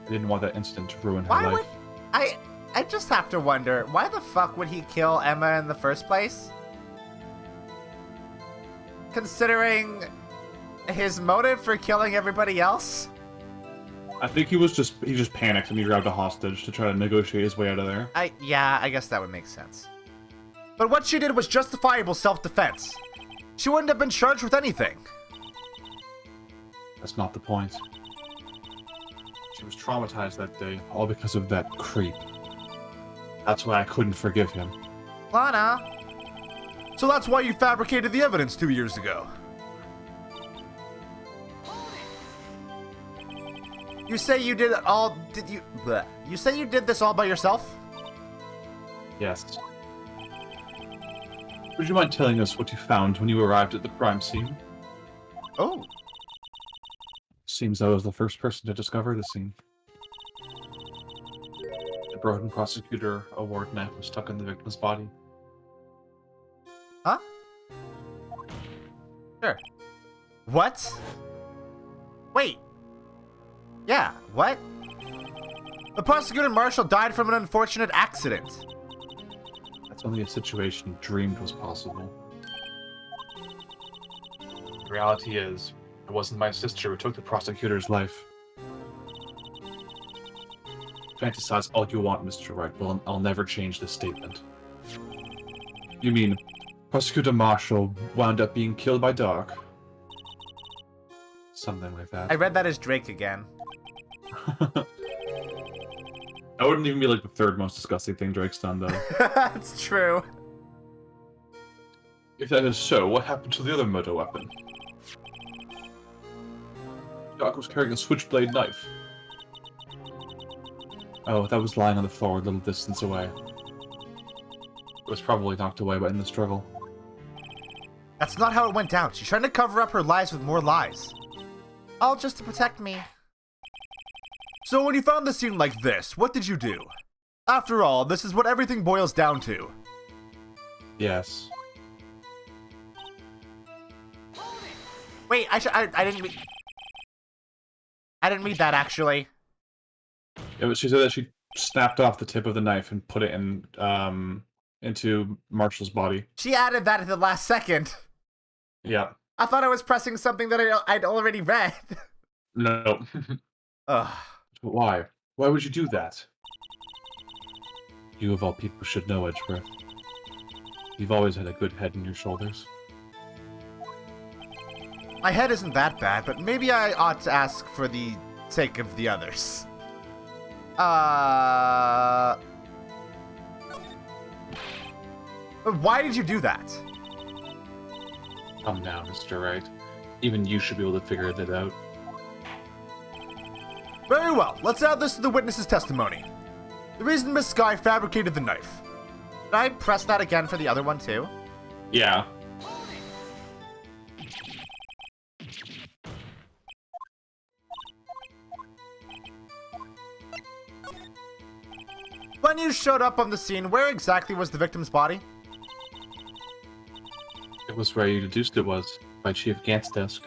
C: I didn't want that incident to ruin her
B: Why
C: life.
B: would... I just have to wonder, why the fuck would he kill Emma in the first place? Considering his motive for killing everybody else?
C: I think he just panicked and he grabbed a hostage to try to negotiate his way out of there.
B: Yeah, I guess that would make sense.
D: But what she did was justifiable self-defense. She wouldn't have been charged with anything.
C: That's not the point. She was traumatized that day, all because of that creep. That's why I couldn't forgive him.
B: Lana,
D: So that's why you fabricated the evidence 2 years ago.
B: you say you did it all... Did you... Bleh. You say you did this all by yourself?
C: Yes. Would you mind telling us what you found when you arrived at the crime scene?
B: Oh.
C: Seems I was the first person to discover the scene. The broken prosecutor award knife was stuck in the victim's body.
B: Huh? Sure. What? Wait. Yeah, What? The prosecutor marshal died from an unfortunate accident.
C: That's only a situation dreamed was possible. The reality is, it wasn't my sister who took the prosecutor's life. Fantasize all you want, Mr. Wright, but I'll never change this statement. You mean, Prosecutor Marshall wound up being killed by Dark? Something like that.
B: I read that as Drake again.
C: That wouldn't even be like the third most disgusting thing Drake's done, though.
B: That's true.
C: If that is so, what happened to the other murder weapon? Dark was carrying a switchblade knife. Oh, that was lying on the floor a little distance away. It was probably knocked away in the struggle.
B: That's not how it went down. She's trying to cover up her lies with more lies. All just to protect me.
D: So when you found the scene like this, what did you do? After all, this is what everything boils down to.
C: Yes.
B: Wait, I didn't read... I didn't read that, actually.
C: She said that she snapped off the tip of the knife and put it in, into Marshall's body.
B: She added that at the last second.
C: Yeah.
B: I thought I was pressing something that I'd already read.
C: No.
B: Ugh.
C: But why? Why would you do that? You of all people should know, Edgeworth. You've always had a good head on your shoulders.
B: My head isn't that bad, but maybe I ought to ask for the sake of the others. But why did you do that?
C: Come now, Mr. Wright. Even you should be able to figure that out.
D: Very well, let's add this to the witness's testimony. The reason Miss Sky fabricated the knife.
B: Did I press that again for the other one, too?
C: Yeah.
B: When you showed up on the scene, where exactly was the victim's body?
C: It was where you deduced it was, by Chief Gant's desk.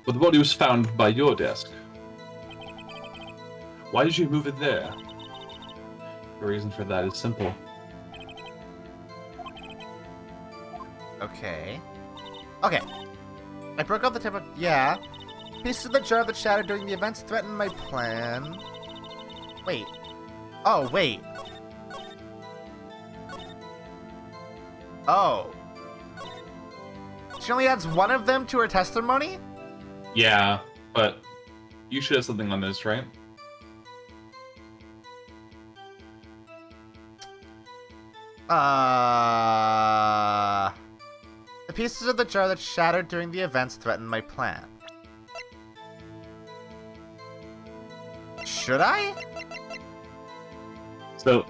C: But the body was found by your desk. Why did you move it there? The reason for that is simple.
B: Okay. Okay. I broke out the tip of... Yeah. Pieces of the jar that shattered during the events threatened my plan. Wait. Oh, wait. Oh. She only adds one of them to her testimony?
C: Yeah, but you should have something on this, right?
B: The pieces of the jar that shattered during the events threatened my plan. Should I?
C: So,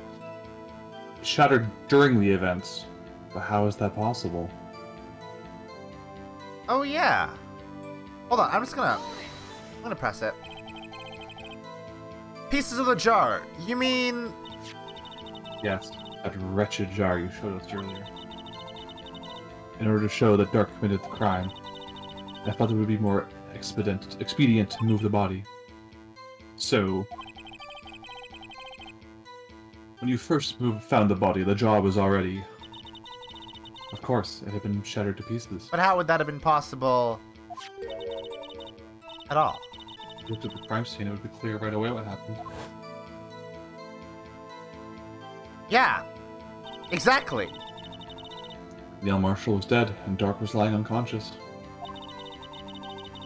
C: shattered during the events. But how is that possible?
B: Oh, yeah. Hold on, I'm gonna press it. Pieces of the jar. You mean...
C: Yes, that wretched jar you showed us earlier. In order to show that Dark committed the crime, I thought it would be more expedient to move the body. So, when you first found the body, the jar was already... Of course, it had been shattered to pieces.
B: But how would that have been possible at all?
C: If you looked at the crime scene, it would be clear right away what happened.
B: Yeah, exactly.
C: Neil Marshall was dead, and Dark was lying unconscious.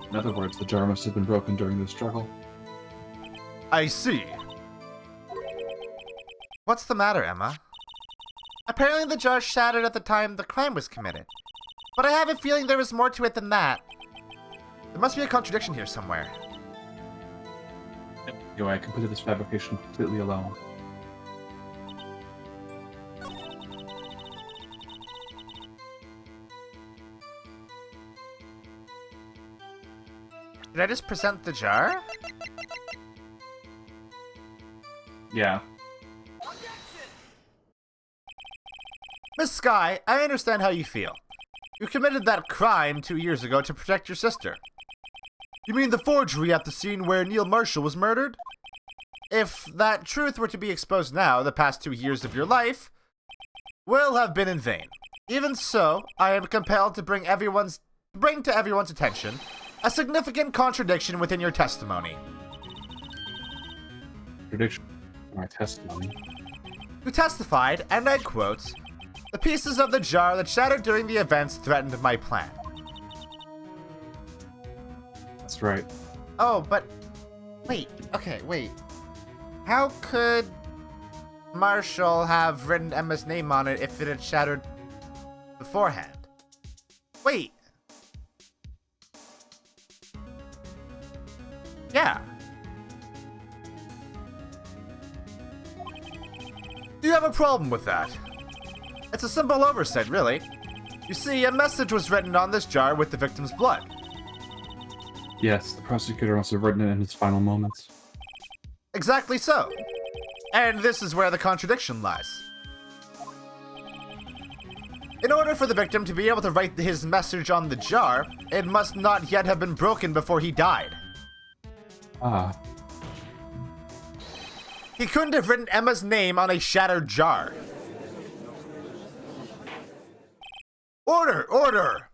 C: In other words, the jar must have been broken during the struggle.
D: I see.
B: What's the matter, Emma? Apparently the jar shattered at the time the crime was committed. But I have a feeling there is more to it than that. There must be a contradiction here somewhere.
C: Anyway, I completed this fabrication completely alone.
B: Did I just present the jar?
C: Yeah.
B: Miss Sky, I understand how you feel. You committed that crime 2 years ago to protect your sister.
D: You mean the forgery at the scene where Neil Marshall was murdered?
B: If that truth were to be exposed now, the past 2 years of your life will have been in vain. Even so, I am compelled to bring to everyone's attention a significant contradiction within your testimony.
C: Prediction. My testimony.
B: You testified, and I quote, "The pieces of the jar that shattered during the events threatened my plan."
C: That's right.
B: Oh, but wait. How could Marshall have written Emma's name on it if it had shattered beforehand? Wait. Yeah.
D: Do you have a problem with that?
B: It's a simple oversight, really. You see, a message was written on this jar with the victim's blood.
C: Yes, the prosecutor must have written it in his final moments.
B: Exactly so. And this is where the contradiction lies. In order for the victim to be able to write his message on the jar, it must not yet have been broken before he died.
C: Ah.
B: He couldn't have written Emma's name on a shattered jar.
D: Order! Order!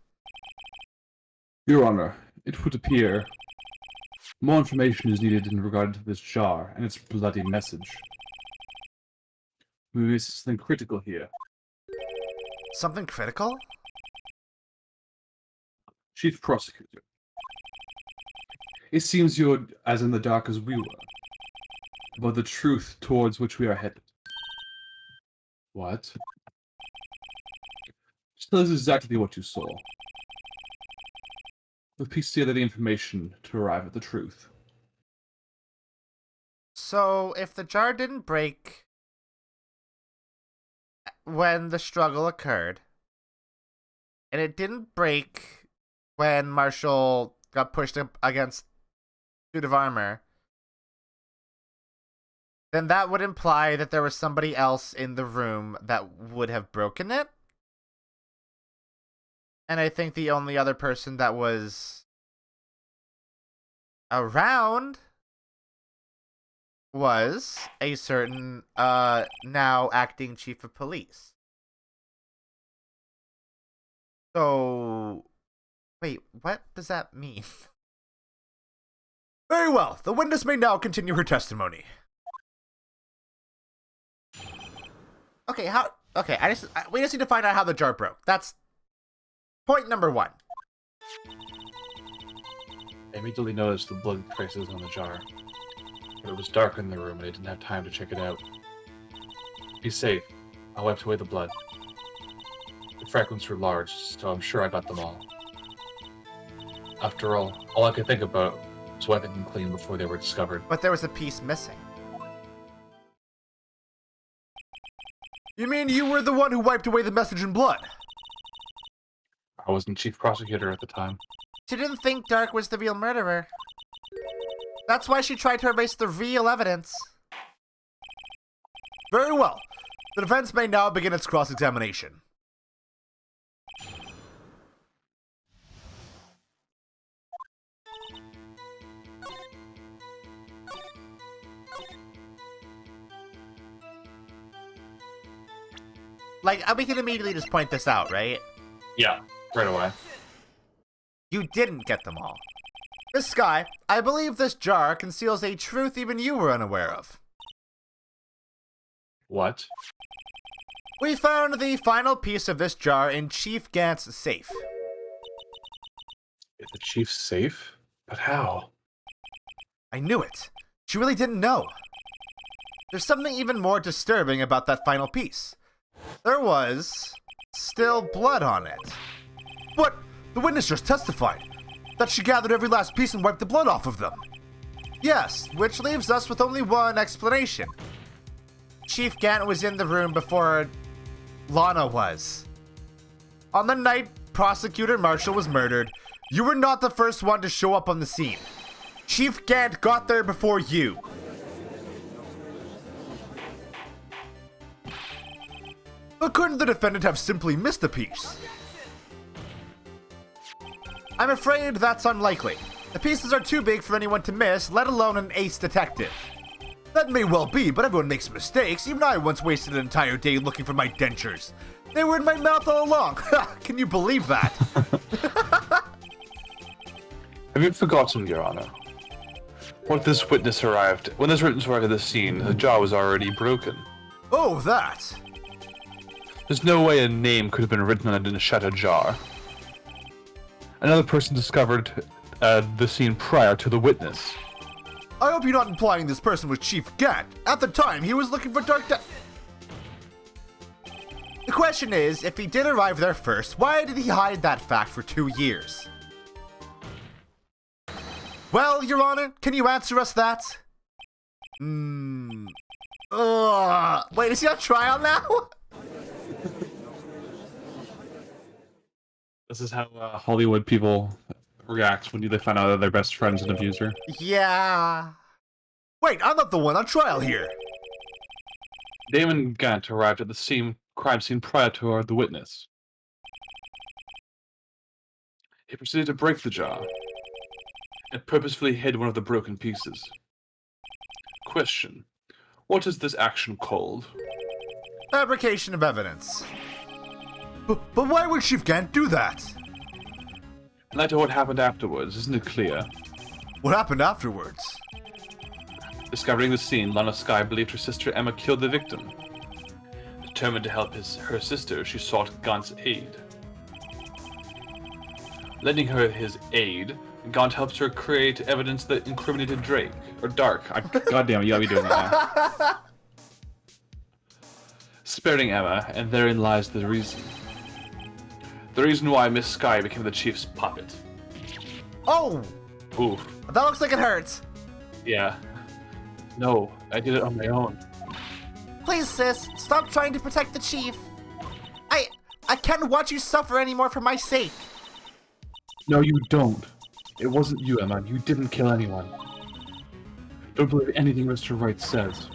C: Your Honor, it would appear more information is needed in regard to this jar and its bloody message. We miss something critical here.
B: Something critical?
C: Chief Prosecutor. It seems you're as in the dark as we were about the truth towards which we are headed. What? Just tell us exactly what you saw. We'll piece together the information to arrive at the truth.
B: So, if the jar didn't break when the struggle occurred, and it didn't break when Marshall got pushed up against suit of armor, then that would imply that there was somebody else in the room that would have broken it. And I think the only other person that was around was a certain now acting chief of police. So, wait, what does that mean?
D: Very well. The witness may now continue her testimony.
B: Okay, we just need to find out how the jar broke. That's point number 1.
F: I immediately noticed the blood traces on the jar, but it was dark in the room and I didn't have time to check it out. Be safe. I wiped away the blood. The fragments were large, so I'm sure I got them all. After all I could think about was wiping them clean before they were discovered.
B: But there was a piece missing.
D: You mean you were the one who wiped away the message in blood?
F: I wasn't chief prosecutor at the time.
B: She didn't think Dark was the real murderer. That's why she tried to erase the real evidence.
D: Very well. The defense may now begin its cross-examination.
B: Like, we can immediately just point this out, right?
F: Yeah, right away.
B: You didn't get them all. Miss Sky, I believe this jar conceals a truth even you were unaware of.
F: What?
B: We found the final piece of this jar in Chief Gant's safe.
F: Is the chief safe? But how?
B: I knew it. She really didn't know. There's something even more disturbing about that final piece. There was still blood on it.
D: But the witness just testified that she gathered every last piece and wiped the blood off of them.
B: Yes, which leaves us with only one explanation. Chief Gant was in the room before Lana was. On the night Prosecutor Marshall was murdered, you were not the first one to show up on the scene. Chief Gant got there before you.
D: But couldn't the defendant have simply missed a piece?
B: I'm afraid that's unlikely.
D: The pieces are too big for anyone to miss, let alone an ace detective. That may well be, but everyone makes mistakes. Even I once wasted an entire day looking for my dentures. They were in my mouth all along. Can you believe that?
F: Have you forgotten, Your Honor? When this witness arrived at the scene, the jaw was already broken.
D: Oh, that.
F: There's no way a name could have been written on it in a shattered jar. Another person discovered the scene prior to the witness.
D: I hope you're not implying this person was Chief Gant. At the time, he was looking for The question is, if he did arrive there first, why did he hide that fact for 2 years? Well, Your Honor, can you answer us that? Wait, is he on trial now?
C: This is how Hollywood people react when they find out that their best friend's an abuser.
D: Yeah. Wait, I'm not the one on trial here.
F: Damon Gant arrived at the crime scene prior to the witness. He proceeded to break the jar and purposefully hid one of the broken pieces. Question: what is this action called?
D: Fabrication of evidence. But why would Chief Gant do that?
F: In light of what happened afterwards, isn't it clear?
D: What happened afterwards?
F: Discovering the scene, Lana Sky believed her sister Emma killed the victim. Determined to help her sister, she sought Gant's aid. Lending her his aid, Gant helps her create evidence that incriminated Dark.
C: Goddamn, you gotta be doing that now.
F: Sparing Emma, and therein lies the reason. The reason why Miss Sky became the chief's puppet.
D: Oh!
F: Oof.
D: That looks like it hurts.
F: Yeah. No, I did it on my own.
B: Please, sis, stop trying to protect the chief. I can't watch you suffer anymore for my sake.
F: No, you don't. It wasn't you, Emma. You didn't kill anyone. Don't believe anything Mr. Wright says.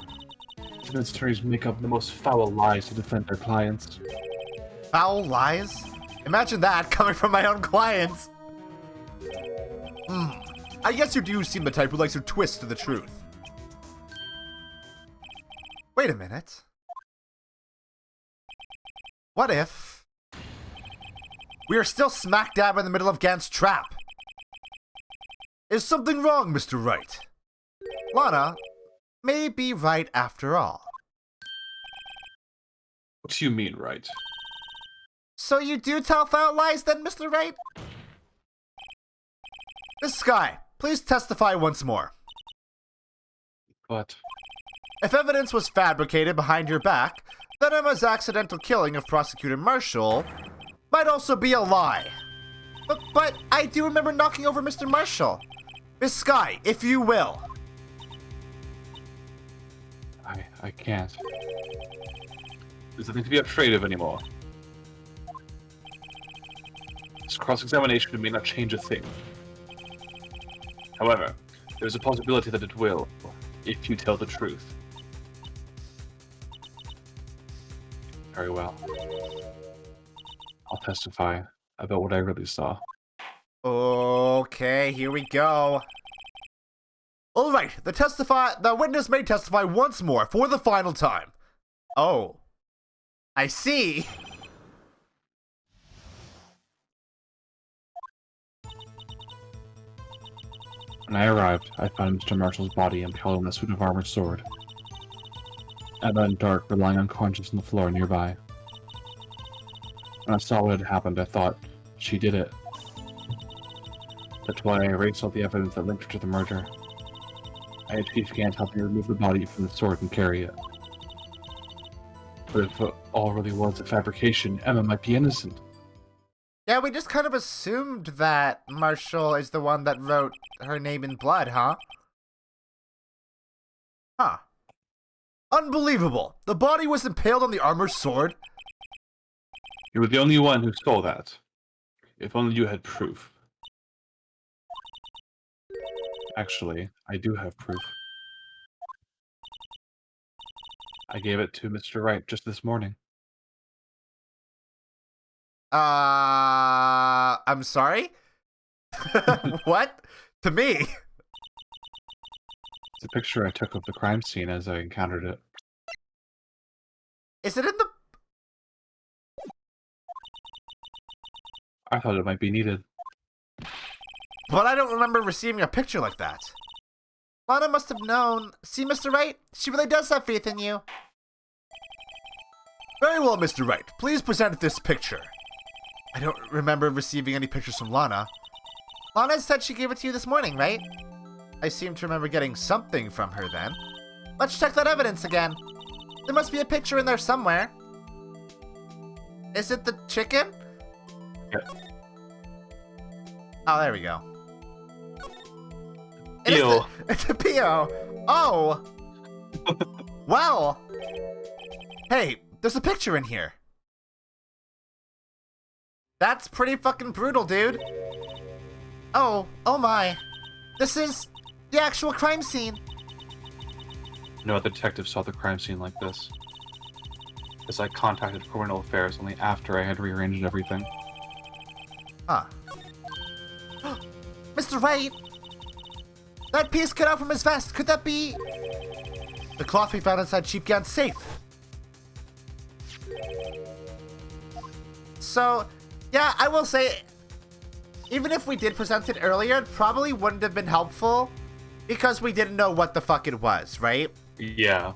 F: Defense attorneys make up the most foul lies to defend their clients.
D: Foul lies? Imagine that coming from my own clients. I guess you do seem the type who likes to twist the truth. Wait a minute. What if we are still smack dab in the middle of Gant's trap? Is something wrong, Mr. Wright? Lana may be right after all.
F: What do you mean, Wright?
B: So you do tell foul lies then, Mr. Wright?
D: Miss Sky, please testify once more.
F: But
D: If evidence was fabricated behind your back, then Emma's accidental killing of Prosecutor Marshall might also be a lie.
B: But I do remember knocking over Mr. Marshall.
D: Miss Sky, if you will.
F: I can't. There's nothing to be afraid of anymore. This cross-examination may not change a thing. However, there's a possibility that it will, if you tell the truth. Very well. I'll testify about what I really saw.
D: Okay, here we go. All right, the witness may testify once more for the final time. Oh, I see.
F: When I arrived, I found Mr. Marshall's body impaled on a suit of armored sword. Emma and Dark were lying unconscious on the floor nearby. When I saw what had happened, I thought, she did it. That's why I erased all the evidence that linked her to the murder. I had Chief Gant help me remove the body from the sword and carry it. But if it all really was a fabrication, Emma might be innocent.
B: Yeah, we just kind of assumed that Marshall is the one that wrote her name in blood, huh?
D: Huh. Unbelievable. The body was impaled on the armored sword.
F: You were the only one who saw that. If only you had proof. Actually, I do have proof. I gave it to Mr. Wright just this morning.
D: I'm sorry? What? To me?
C: It's a picture I took of the crime scene as I encountered it.
B: Is it in the...
C: I thought it might be needed.
B: But I don't remember receiving a picture like that. Lana must have known. See, Mr. Wright? She really does have faith in you.
D: Very well, Mr. Wright. Please present this picture.
B: I don't remember receiving any pictures from Lana. Lana said she gave it to you this morning, right? I seem to remember getting something from her then. Let's check that evidence again. There must be a picture in there somewhere. Is it the chicken?
C: Yeah.
B: Oh, there we go.
C: Eel.
B: It's a P.O. Oh! Well! Hey, there's a picture in here. That's pretty fucking brutal, dude. Oh my. This is the actual crime scene.
F: No other detective saw the crime scene like this, as I contacted Criminal Affairs only after I had rearranged everything.
B: Huh. Mr. Wright! That piece cut out from his vest, could that be... the cloth we found inside Chief Gant's safe? So, yeah, I will say, even if we did present it earlier, it probably wouldn't have been helpful, because we didn't know what the fuck it was, right?
F: Yeah.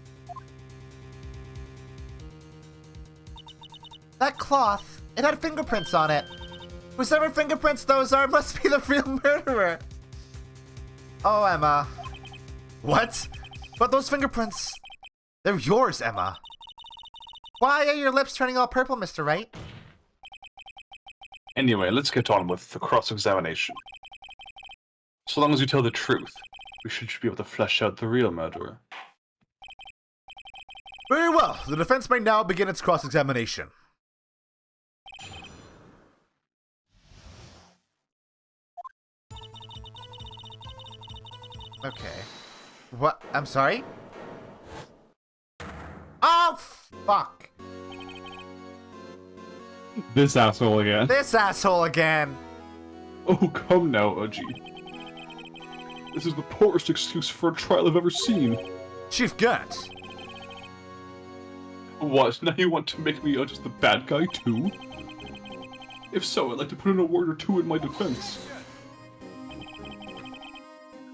B: That cloth, it had fingerprints on it. Whoever fingerprints those are must be the real murderer. Oh, Emma. What? But those fingerprints, they're yours, Emma. Why are your lips turning all purple, Mr. Wright?
F: Anyway, let's get on with the cross-examination. So long as you tell the truth, we should be able to flesh out the real murderer.
D: Very well. The defense may now begin its cross-examination.
B: Okay. What? I'm sorry? Oh, fuck.
C: This asshole again.
B: This asshole again.
C: Oh, come now, Uji. This is the poorest excuse for a trial I've ever seen.
D: Chief Gant.
C: What? Now you want to make me out as the bad guy, too? If so, I'd like to put in a word or two in my defense.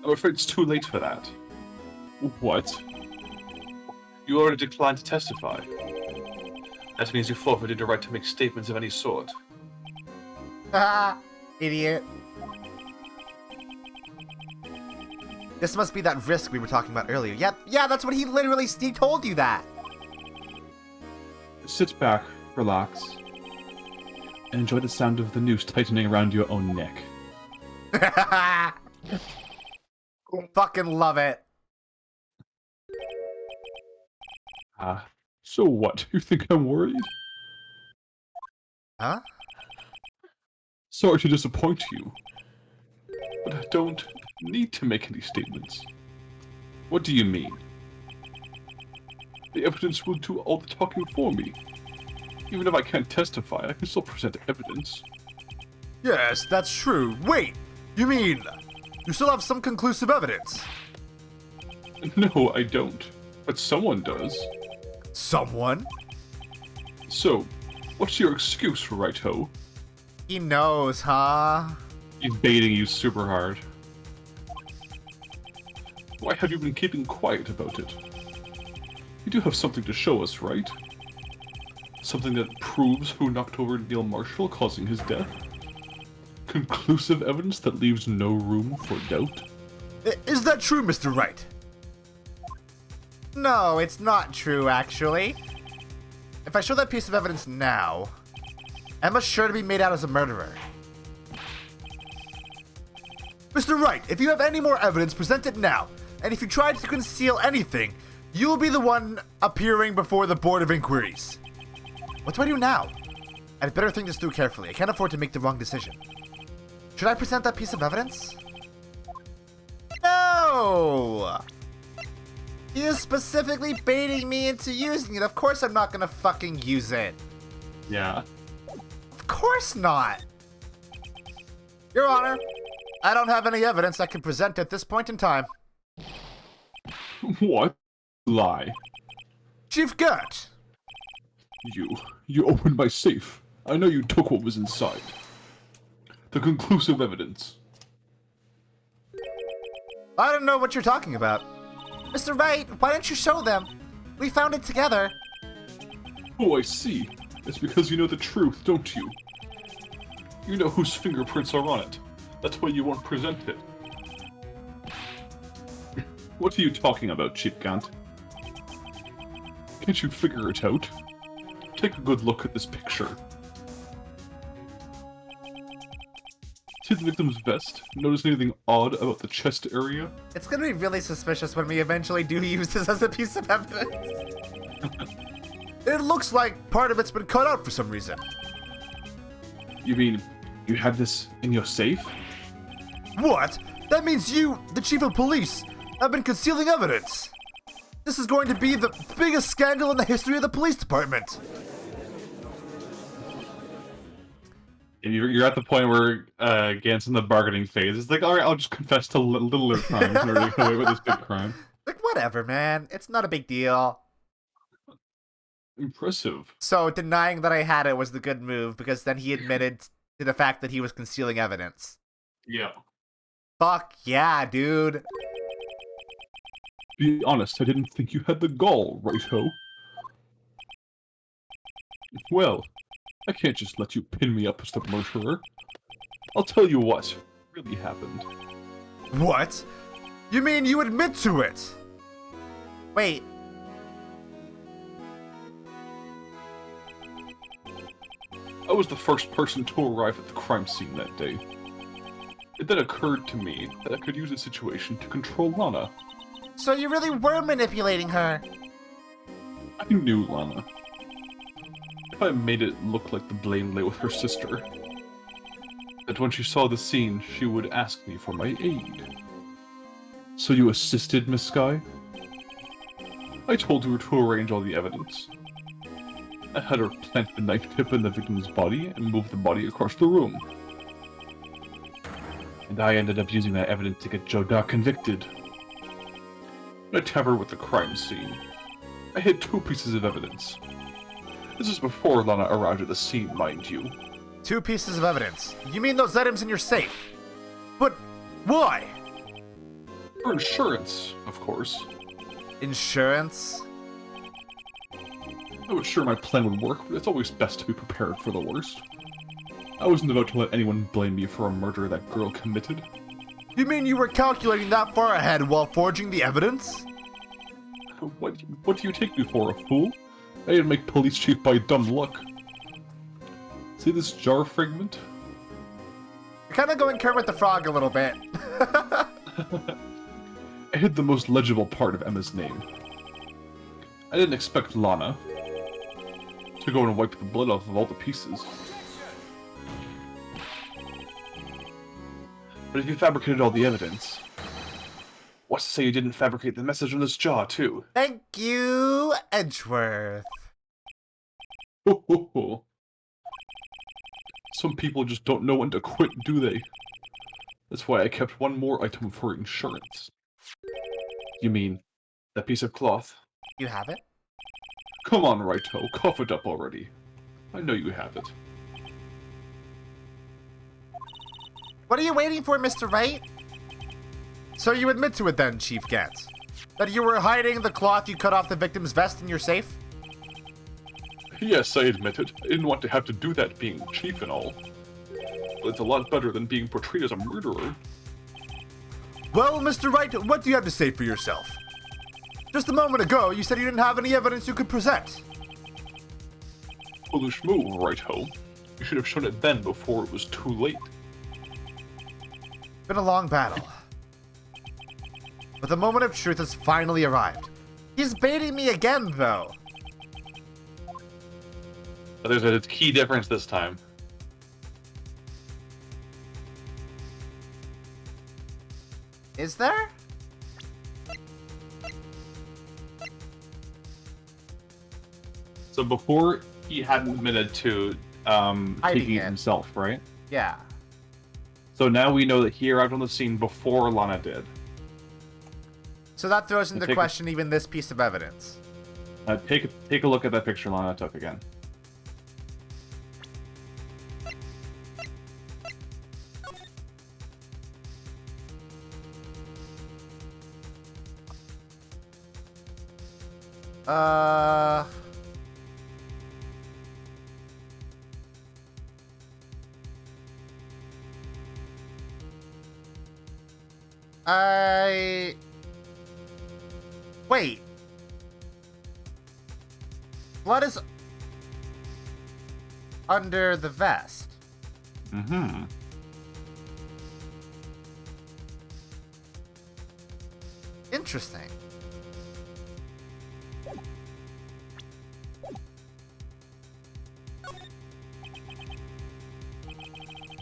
C: I'm afraid it's too late for that. What?
F: You already declined to testify. That means you forfeited your right to make statements of any sort.
B: Ah, idiot. This must be that risk we were talking about earlier. Yeah, that's what he literally, he told you that.
C: Sit back, relax, and enjoy the sound of the noose tightening around your own neck.
B: Fucking love it.
C: So what? You think I'm worried?
B: Huh?
C: Sorry to disappoint you, but I don't need to make any statements. What do you mean? The evidence will do all the talking for me. Even if I can't testify, I can still present evidence.
D: Yes, that's true. Wait, you mean you still have some conclusive evidence?
C: No, I don't. But someone does.
D: Someone?
C: So, what's your excuse, Righto?
B: He knows, huh?
C: He's baiting you super hard. Why have you been keeping quiet about it? You do have something to show us, right? Something that proves who knocked over Neil Marshall, causing his death? Conclusive evidence that leaves no room for doubt?
D: Is that true, Mr. Wright?
B: No, it's not true, actually. If I show that piece of evidence now, Emma's sure to be made out as a murderer.
D: Mr. Wright, if you have any more evidence, present it now. And if you try to conceal anything, you will be the one appearing before the Board of Inquiries.
B: What do I do now? I'd better think this through carefully. I can't afford to make the wrong decision. Should I present that piece of evidence? No! He is specifically baiting me into using it. Of course I'm not gonna fucking use it.
C: Yeah.
B: Of course not! Your Honor, I don't have any evidence I can present at this point in time.
C: What? Lie.
B: Chief Gant!
C: You opened my safe. I know you took what was inside. The conclusive evidence.
B: I don't know what you're talking about. Mr. Wright, why don't you show them? We found it together.
C: Oh, I see. It's because you know the truth, don't you? You know whose fingerprints are on it. That's why you won't present it. What are you talking about, Chief Gant? Can't you figure it out? Take a good look at this picture. See the victim's vest? Notice anything odd about the chest area?
B: It's gonna be really suspicious when we eventually do use this as a piece of evidence. It looks like part of it's been cut out for some reason.
C: You mean, you had this in your safe?
B: What? That means you, the chief of police, have been concealing evidence. This is going to be the biggest scandal in the history of the police department.
C: You're at the point where Gant's in the bargaining phase. It's like, alright, I'll just confess to littler crimes in order to get away with this big crime.
B: Like, whatever, man. It's not a big deal.
C: Impressive.
B: So, denying that I had it was the good move, because then he admitted to the fact that he was concealing evidence.
C: Yeah.
B: Fuck yeah, dude.
C: Be honest, I didn't think you had the gall, right-ho? Well, I can't just let you pin me up as the murderer. I'll tell you what really happened.
B: What? You mean you admit to it? Wait.
C: I was the first person to arrive at the crime scene that day. It then occurred to me that I could use the situation to control Lana.
B: So you really were manipulating her?
C: I knew Lana. If I made it look like the blame lay with her sister, that when she saw the scene, she would ask me for my aid. So you assisted, Miss Sky? I told her to arrange all the evidence. I had her plant the knife tip in the victim's body and move the body across the room. And I ended up using that evidence to get Joe Doc convicted. I tampered with the crime scene. I hid 2 pieces of evidence. This is before Lana arrived at the scene, mind you.
B: 2 pieces of evidence. You mean those items in your safe? But why?
C: For insurance, of course.
B: Insurance?
C: I was sure my plan would work, but it's always best to be prepared for the worst. I wasn't about to let anyone blame me for a murder that girl committed.
B: You mean you were calculating that far ahead while forging the evidence?
C: What do you take me for, a fool? I didn't make police chief by dumb luck. See this jar fragment?
B: You're kind of going Kermit the Frog a little bit.
C: I hid the most legible part of Emma's name. I didn't expect Lana to go and wipe the blood off of all the pieces. But if you fabricated all the evidence, what's to say you didn't fabricate the message on this jar, too?
B: Thank you, Edgeworth.
C: Ho ho ho. Some people just don't know when to quit, do they? That's why I kept one more item for insurance. You mean, that piece of cloth?
B: You have it?
C: Come on, Righto, cough it up already. I know you have it.
B: What are you waiting for, Mr. Wright? So you admit to it then, Chief Gant? That you were hiding the cloth you cut off the victim's vest in your safe?
C: Yes, I admit it. I didn't want to have to do that being chief and all. But it's a lot better than being portrayed as a murderer.
B: Well, Mr. Wright, what do you have to say for yourself? Just a moment ago, you said you didn't have any evidence you could present.
C: Foolish move, Righto. You should have shown it then before it was too late.
B: Been a long battle. But the moment of truth has finally arrived. He's baiting me again, though.
F: But there's a key difference this time.
B: Is there?
C: So before, he hadn't admitted to taking it
B: it.
C: himself, right?
B: Yeah.
C: So now we know that he arrived on the scene before Lana did.
B: So that throws into
C: Take a-
B: question even this piece of evidence.
C: Take a look at that picture Lana took again.
B: Uh... Wait. Blood is under the vest.
C: Mm-hmm.
B: Interesting.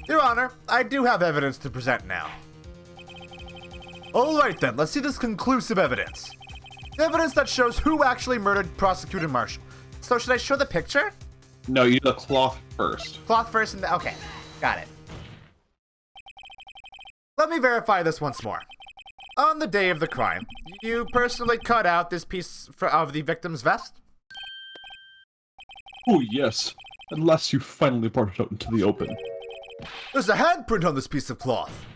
B: Your Honor, I do have evidence to present now. Alright then, let's see this conclusive evidence. Evidence that shows who actually murdered Prosecutor Marshall. So should I show the picture?
C: No, you need the cloth first.
B: Cloth first and okay, got it. Let me verify this once more. On the day of the crime, you personally cut out this piece of the victim's vest?
C: Oh, yes. At last you finally brought it out into the open.
B: There's a handprint on this piece of cloth.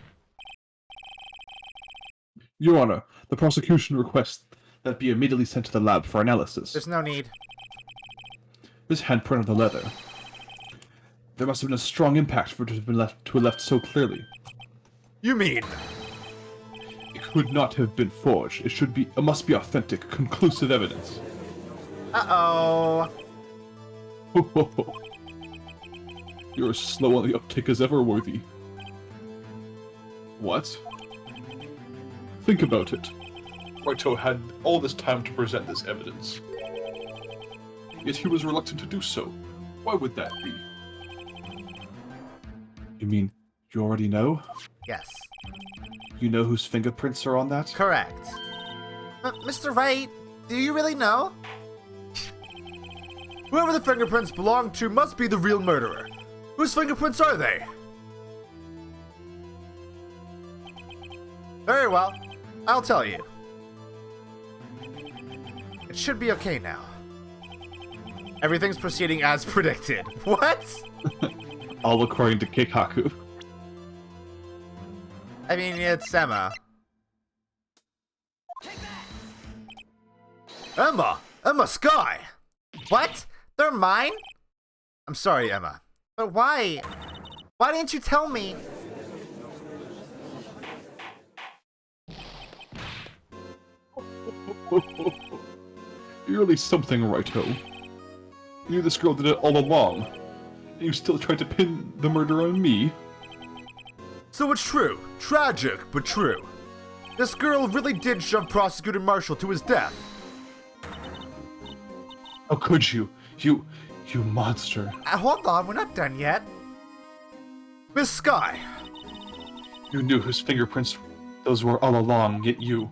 C: Your Honor, the prosecution requests that it be immediately sent to the lab for analysis.
B: There's no need.
C: This handprint on the leather. There must have been a strong impact for it to have left so clearly.
B: You mean?
C: It could not have been forged. It must be authentic, conclusive evidence.
B: Uh-oh.
C: Ho ho ho. You're as slow on the uptake as ever, Worthy. What? Think about it. Raito had all this time to present this evidence. Yet he was reluctant to do so. Why would that be? You mean, you already know?
B: Yes.
C: You know whose fingerprints are on that?
B: Correct. Mr. Wright, do you really know? Whoever the fingerprints belong to must be the real murderer. Whose fingerprints are they? Very well. I'll tell you. It should be okay now. Everything's proceeding as predicted. What?
C: All according to Keikaku.
B: I mean, it's Emma. Emma Sky! What? They're mine? I'm sorry, Emma. But why? Why didn't you tell me?
C: You're really something, Raito. You knew this girl did it all along. And you still tried to pin the murder on me?
D: So it's true. Tragic, but true. This girl really did shove Prosecutor Marshall to his death.
C: How could you? You monster.
B: Hold on, we're not done yet.
D: Miss Sky,
C: You knew whose fingerprints those were all along, yet you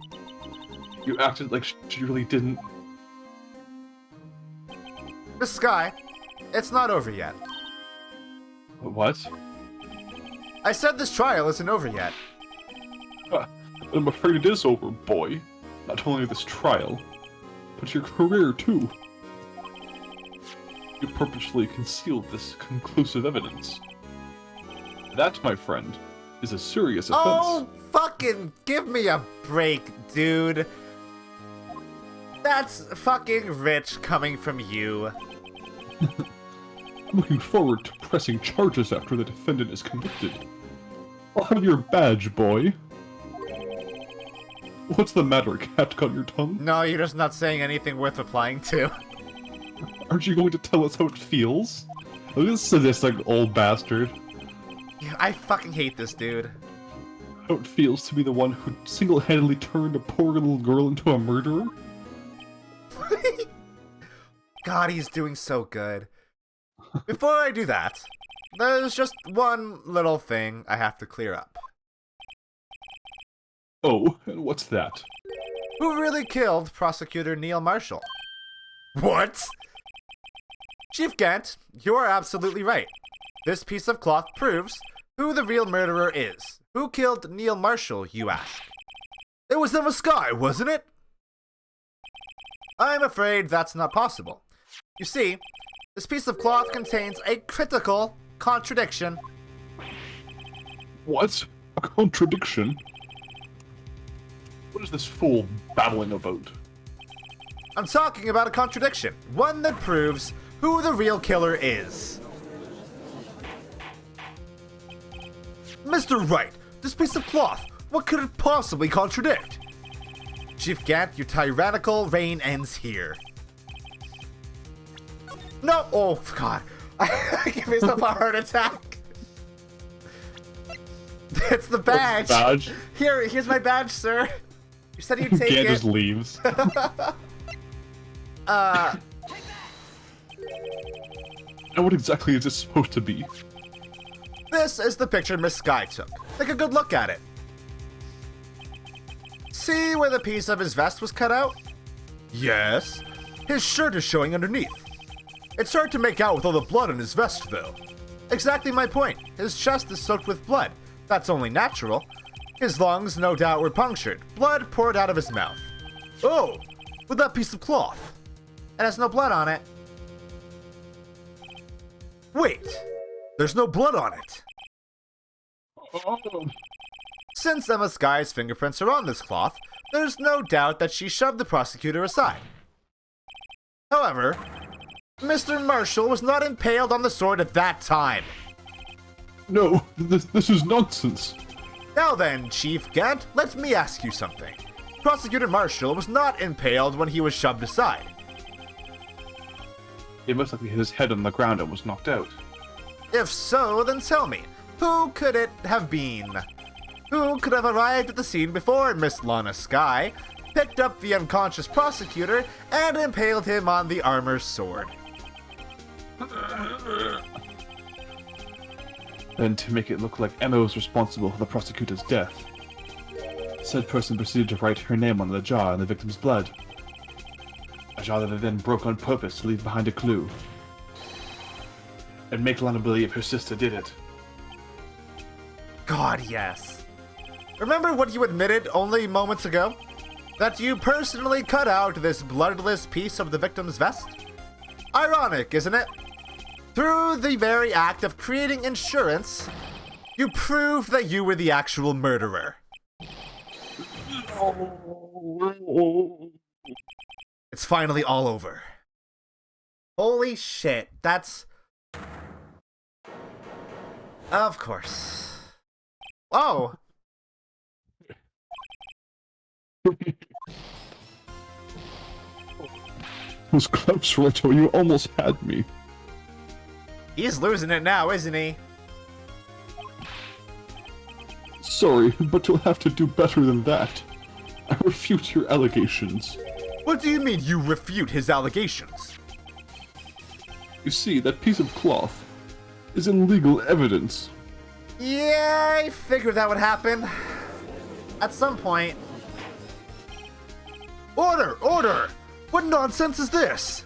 C: acted like she really didn't.
B: Miss Sky, it's not over yet.
C: What?
B: I said this trial isn't over yet.
C: But I'm afraid it is over, boy. Not only this trial, but your career too. You purposely concealed this conclusive evidence. That, my friend, is a serious offense.
B: Oh, fucking give me a break, dude. That's fucking rich coming from you.
C: I'm looking forward to pressing charges after the defendant is convicted. I'll have your badge, boy. What's the matter, cat on your tongue?
B: No, you're just not saying anything worth replying to.
C: Aren't you going to tell us how it feels? Look at this sadistic old bastard.
B: I fucking hate this dude.
C: How it feels to be the one who single-handedly turned a poor little girl into a murderer?
B: God, he's doing so good. Before I do that, there's just one little thing I have to clear up.
C: Oh, and what's that?
B: Who really killed Prosecutor Neil Marshall?
D: what?
B: Chief Gant, you are absolutely right. This piece of cloth proves who the real murderer is. Who killed Neil Marshall, you ask?
D: It was Emma Sky, wasn't it?
B: I'm afraid that's not possible. You see, this piece of cloth contains a critical contradiction.
C: What? A contradiction? What is this fool babbling about?
B: I'm talking about a contradiction, one that proves who the real killer is.
D: Mr. Wright, this piece of cloth, what could it possibly contradict?
B: Chief Gant, your tyrannical reign ends here. No! Oh, God. I give myself a heart attack. It's the badge.
C: Badge?
B: Here's my badge, sir. You said you'd take
C: Gant
B: it.
C: just leaves.
B: Uh,
C: And what exactly is this supposed to be?
B: This is the picture Miss Sky took. Take a good look at it. See where the piece of his vest was cut out?
D: Yes. His shirt is showing underneath. It's hard to make out with all the blood on his vest, though.
B: Exactly my point. His chest is soaked with blood. That's only natural. His lungs, no doubt, were punctured. Blood poured out of his mouth.
D: Oh, with that piece of cloth.
B: It has no blood on it.
D: Wait, there's no blood on it.
C: Oh.
B: Since Emma Sky's fingerprints are on this cloth, there's no doubt that she shoved the prosecutor aside. However, Mr. Marshall was not impaled on the sword at that time.
C: No, this is nonsense.
B: Now then, Chief Gant, let me ask you something. Prosecutor Marshall was not impaled when he was shoved aside.
C: It must likely hit his head on the ground and was knocked out.
B: If so, then tell me, who could it have been? Who could have arrived at the scene before Miss Lana Sky, picked up the unconscious prosecutor, and impaled him on the armor's sword?
C: Then, to make it look like Emma was responsible for the prosecutor's death, said person proceeded to write her name on the jar in the victim's blood. A jar that they then broke on purpose to leave behind a clue. And make Lana believe her sister did it.
B: God, yes. Remember what you admitted only moments ago? That you personally cut out this bloodless piece of the victim's vest? Ironic, isn't it? Through the very act of creating insurance, you proved that you were the actual murderer. It's finally all over. Holy shit, that's... Of course. Oh!
C: Was close, Rito. You almost had me.
B: He's losing it now, isn't he?
C: Sorry, but you'll have to do better than that. I refute your allegations.
D: What do you mean you refute his allegations?
C: You see, that piece of cloth is illegal evidence.
B: Yeah, I figured that would happen. At some point.
D: Order! Order! What nonsense is this?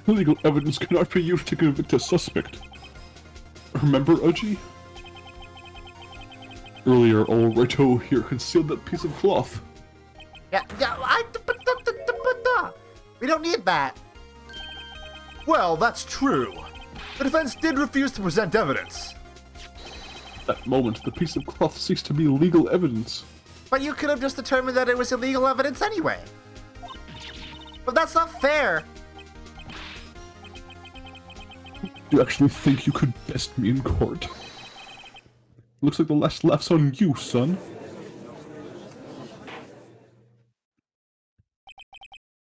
C: Illegal evidence cannot be used to convict a suspect. Remember, Uji? Earlier, old Rito here concealed that piece of cloth.
B: Yeah, we don't need that.
D: Well, that's true. The defense did refuse to present evidence.
C: At that moment, the piece of cloth ceased to be legal evidence.
B: But you could have just determined that it was illegal evidence anyway. But that's not fair.
C: You actually think you could best me in court? Looks like the last laugh's on you, son.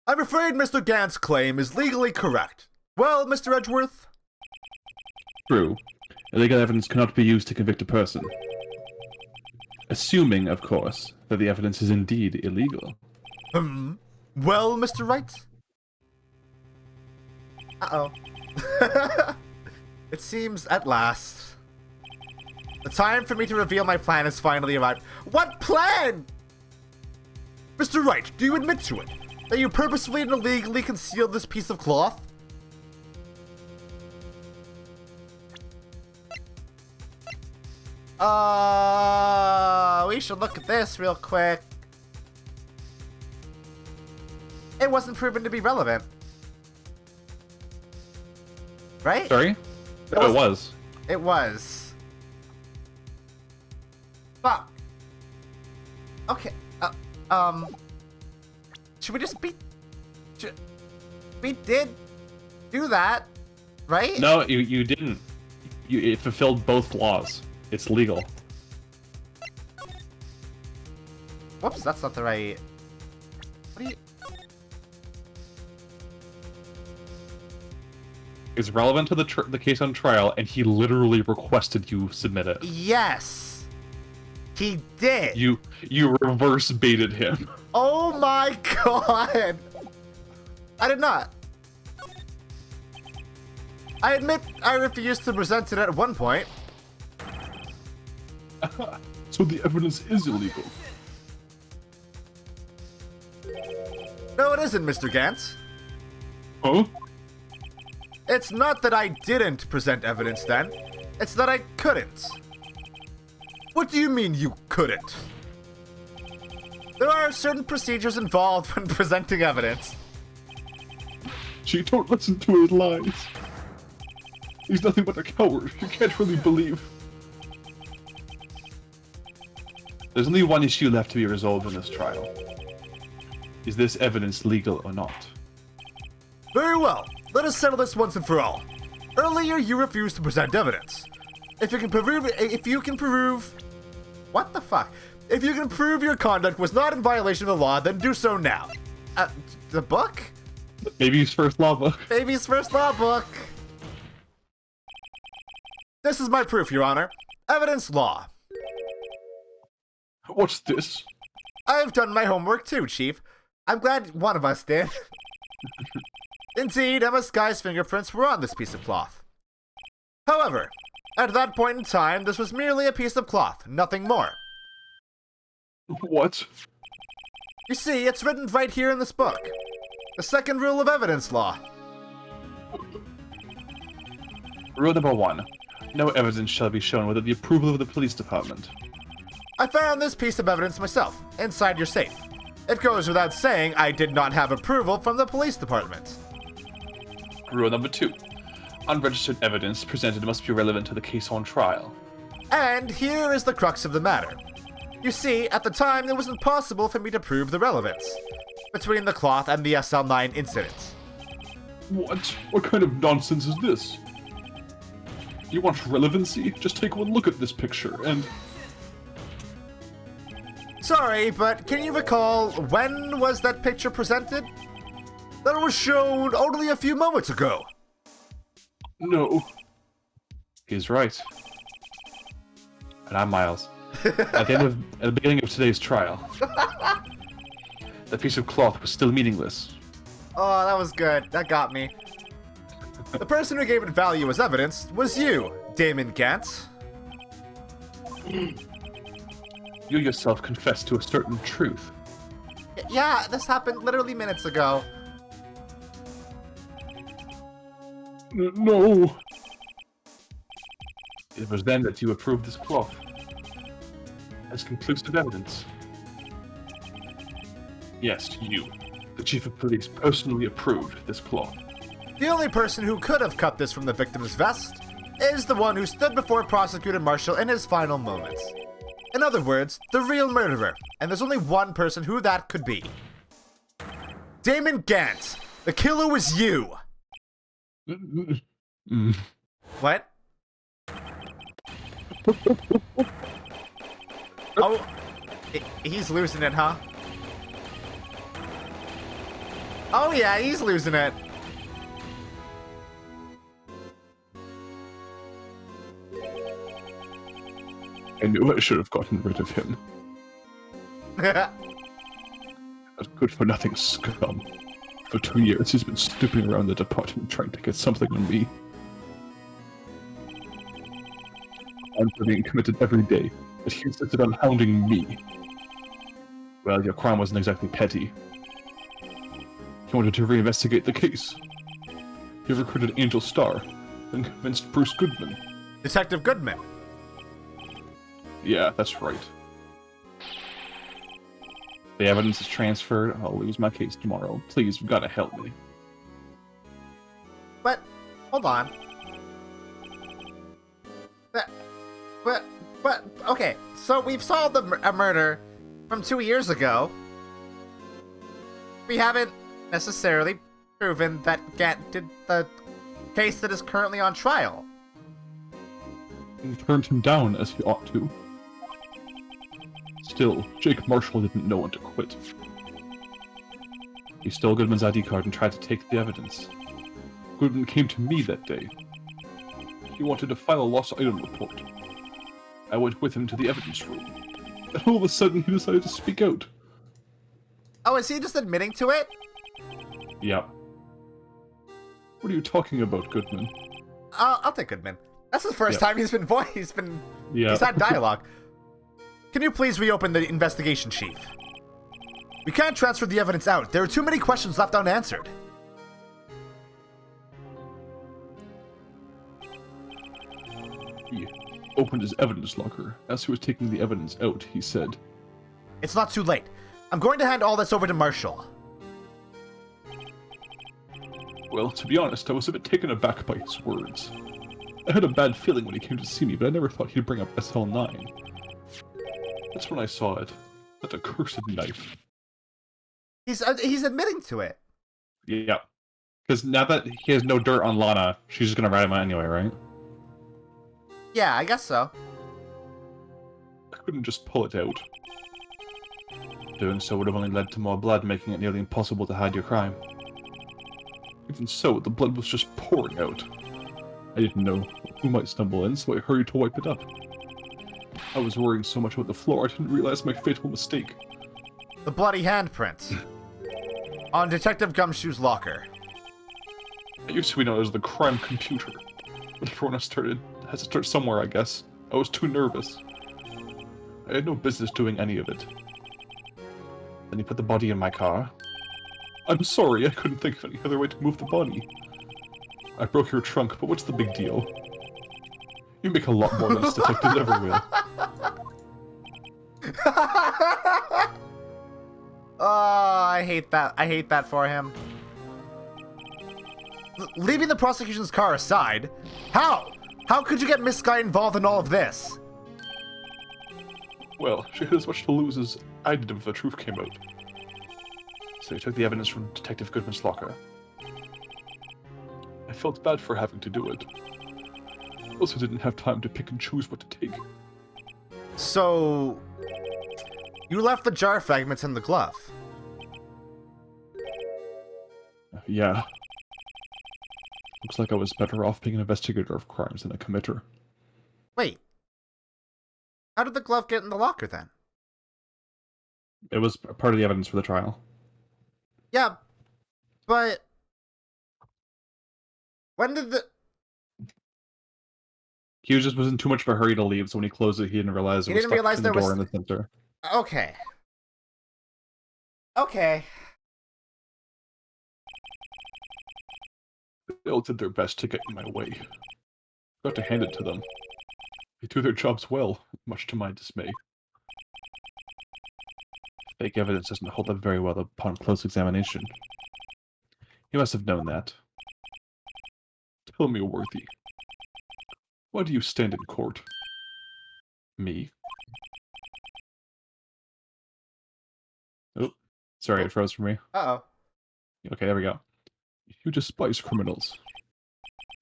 D: I'm afraid Mr. Gant's claim is legally correct. Well, Mr. Edgeworth?
C: True. Illegal evidence cannot be used to convict a person. Assuming, of course, that the evidence is indeed illegal.
D: Well, Mr. Wright?
B: Uh-oh. It seems at last. The time for me to reveal my plan has finally arrived. What plan?
D: Mr. Wright, do you admit to it? That you purposefully and illegally concealed this piece of cloth?
B: We should look at this real quick. It wasn't proven to be relevant. Right?
C: Sorry? No, it was.
B: It was. Fuck. Okay. Should we just be... We did do that, right?
C: No, you didn't. It fulfilled both laws. It's legal.
B: Whoops, that's not the right... What do you...
C: It's relevant to the case on trial, and he literally requested you submit it.
B: Yes! He did!
C: You reverse baited him.
B: Oh my god! I did not. I admit I refused to present it at one point.
C: So the evidence is illegal.
B: No, it isn't, Mr. Gantz.
C: Huh?
B: It's not that I didn't present evidence then. It's that I couldn't. What do you mean you couldn't? There are certain procedures involved when presenting evidence.
C: She don't listen to his lies. He's nothing but a coward. You can't really believe. There's only one issue left to be resolved in this trial. Is this evidence legal or not?
B: Very well. Let us settle this once and for all. Earlier, you refused to present evidence. If you can prove... What the fuck? If you can prove your conduct was not in violation of the law, then do so now. The book?
C: Baby's first law book.
B: Baby's first law book. This is my proof, Your Honor. Evidence law.
C: What's this?
B: I've done my homework too, Chief. I'm glad one of us did. Indeed, Emma Sky's fingerprints were on this piece of cloth. However, at that point in time, this was merely a piece of cloth, nothing more.
C: What?
B: You see, it's written right here in this book. The second rule of evidence law.
C: Rule number 1. No evidence shall be shown without the approval of the police department.
B: I found this piece of evidence myself, inside your safe. It goes without saying I did not have approval from the police department.
C: Rule number 2. Unregistered evidence presented must be relevant to the case on trial.
B: And here is the crux of the matter. You see, at the time, it was impossible for me to prove the relevance between the cloth and the SL9 incident.
C: What? What kind of nonsense is this? You want relevancy? Just take one look at this picture and...
B: Sorry, but can you recall when was that picture presented? That was shown only a few moments ago.
C: No. He's right. And I'm Miles. At the beginning of today's trial, the piece of cloth was still meaningless.
B: Oh, that was good. That got me. The person who gave it value as evidence was you, Damon Gantz.
C: You yourself confessed to a certain truth.
B: Yeah, this happened literally minutes ago.
C: No. It was then that you approved this cloth as conclusive evidence. Yes, you, the chief of police, personally approved this cloth.
B: The only person who could have cut this from the victim's vest is the one who stood before Prosecutor Marshall in his final moments. In other words, the real murderer, and there's only one person who that could be. Damon Gantz, the killer was you! What? Oh, he's losing it, huh? Oh yeah, he's losing it.
C: I knew I should have gotten rid of him. That good-for-nothing scum. For 2 years, he's been snooping around the department trying to get something on me. Crimes are being committed every day, but he insisted on hounding me. Well, your crime wasn't exactly petty. He wanted to reinvestigate the case. He recruited Angel Starr, and convinced Bruce Goodman.
B: Detective Goodman.
C: Yeah, that's right. The evidence is transferred. I'll lose my case tomorrow. Please, you've got to help me.
B: But, hold on. But, okay, so we've solved a murder from 2 years ago. We haven't necessarily proven that Gant did the case that is currently on trial.
C: And turned him down as he ought to. Still, Jake Marshall didn't know when to quit. He stole Goodman's ID card and tried to take the evidence. Goodman came to me that day. He wanted to file a lost item report. I went with him to the evidence room. And all of a sudden, he decided to speak out.
B: Oh, is he just admitting to it?
C: Yep. What are you talking about, Goodman?
B: I'll take Goodman. That's the first time he's been he's had dialogue. Can you please reopen the investigation, Chief? We can't transfer the evidence out. There are too many questions left unanswered.
C: He opened his evidence locker. As he was taking the evidence out, he said,
B: It's not too late. I'm going to hand all this over to Marshall.
C: well, to be honest, I was a bit taken aback by his words. I had a bad feeling when he came to see me, but I never thought he'd bring up SL9. That's when I saw it. That accursed knife.
B: He's admitting to it.
C: Yeah. Because now that he has no dirt on Lana, she's just gonna rat him out anyway, right?
B: Yeah, I guess so.
C: I couldn't just pull it out. Doing so would have only led to more blood, making it nearly impossible to hide your crime. Even so, the blood was just pouring out. I didn't know who might stumble in, so I hurried to wipe it up. I was worrying so much about the floor, I didn't realize my fatal mistake.
B: The bloody handprint. On Detective Gumshoe's locker.
C: It used to be known as the crime computer. But everyone has to start somewhere, I guess. I was too nervous. I had no business doing any of it. Then he put the body in my car. I'm sorry, I couldn't think of any other way to move the body. I broke your trunk, but what's the big deal? You make a lot more than this detective ever will.
B: Oh, I hate that. I hate that for him. Leaving the prosecution's car aside, how? How could you get Miss Guy involved in all of this?
C: Well, she had as much to lose as I did if the truth came out. So he took the evidence from Detective Goodman's locker. I felt bad for having to do it. Also didn't have time to pick and choose what to take.
B: So, you left the jar fragments in the glove.
C: Yeah. Looks like I was better off being an investigator of crimes than a committer.
B: Wait. How did the glove get in the locker then?
C: It was part of the evidence for the trial.
B: Yeah, but when did the...
C: He was in too much of a hurry to leave, so when he closed it, he didn't realize it was stuck in the door in the center.
B: Okay. Okay.
C: They all did their best to get in my way. Got to hand it to them. They do their jobs well, much to my dismay. Fake evidence doesn't hold up very well upon close examination. He must have known that. Tell me, Worthy. Why do you stand in court? Me? Oh, sorry, it froze for me.
B: Uh-oh.
C: Okay, there we go. You despise criminals.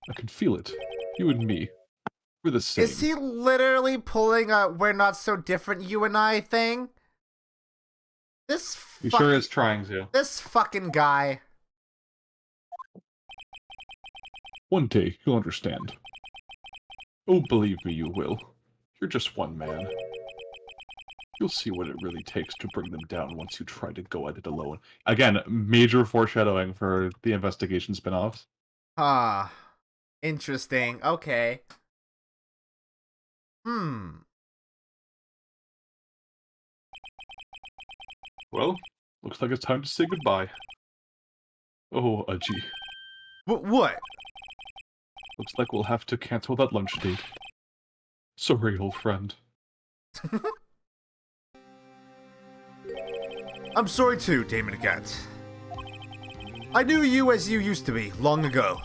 C: I can feel it. You and me. We're the same.
B: Is he literally pulling a "we're not so different, you and I" thing?
C: He sure is trying to.
B: This fucking guy.
C: One day, you'll understand. Oh, believe me, you will. You're just one man. You'll see what it really takes to bring them down once you try to go at it alone. Again, major foreshadowing for the investigation spin-offs.
B: Ah. Interesting. Okay.
C: Well, looks like it's time to say goodbye. Oh, Aji.
B: What?
C: Looks like we'll have to cancel that lunch date. Sorry, old friend.
D: I'm sorry too, Damon Gant. I knew you as you used to be, long ago.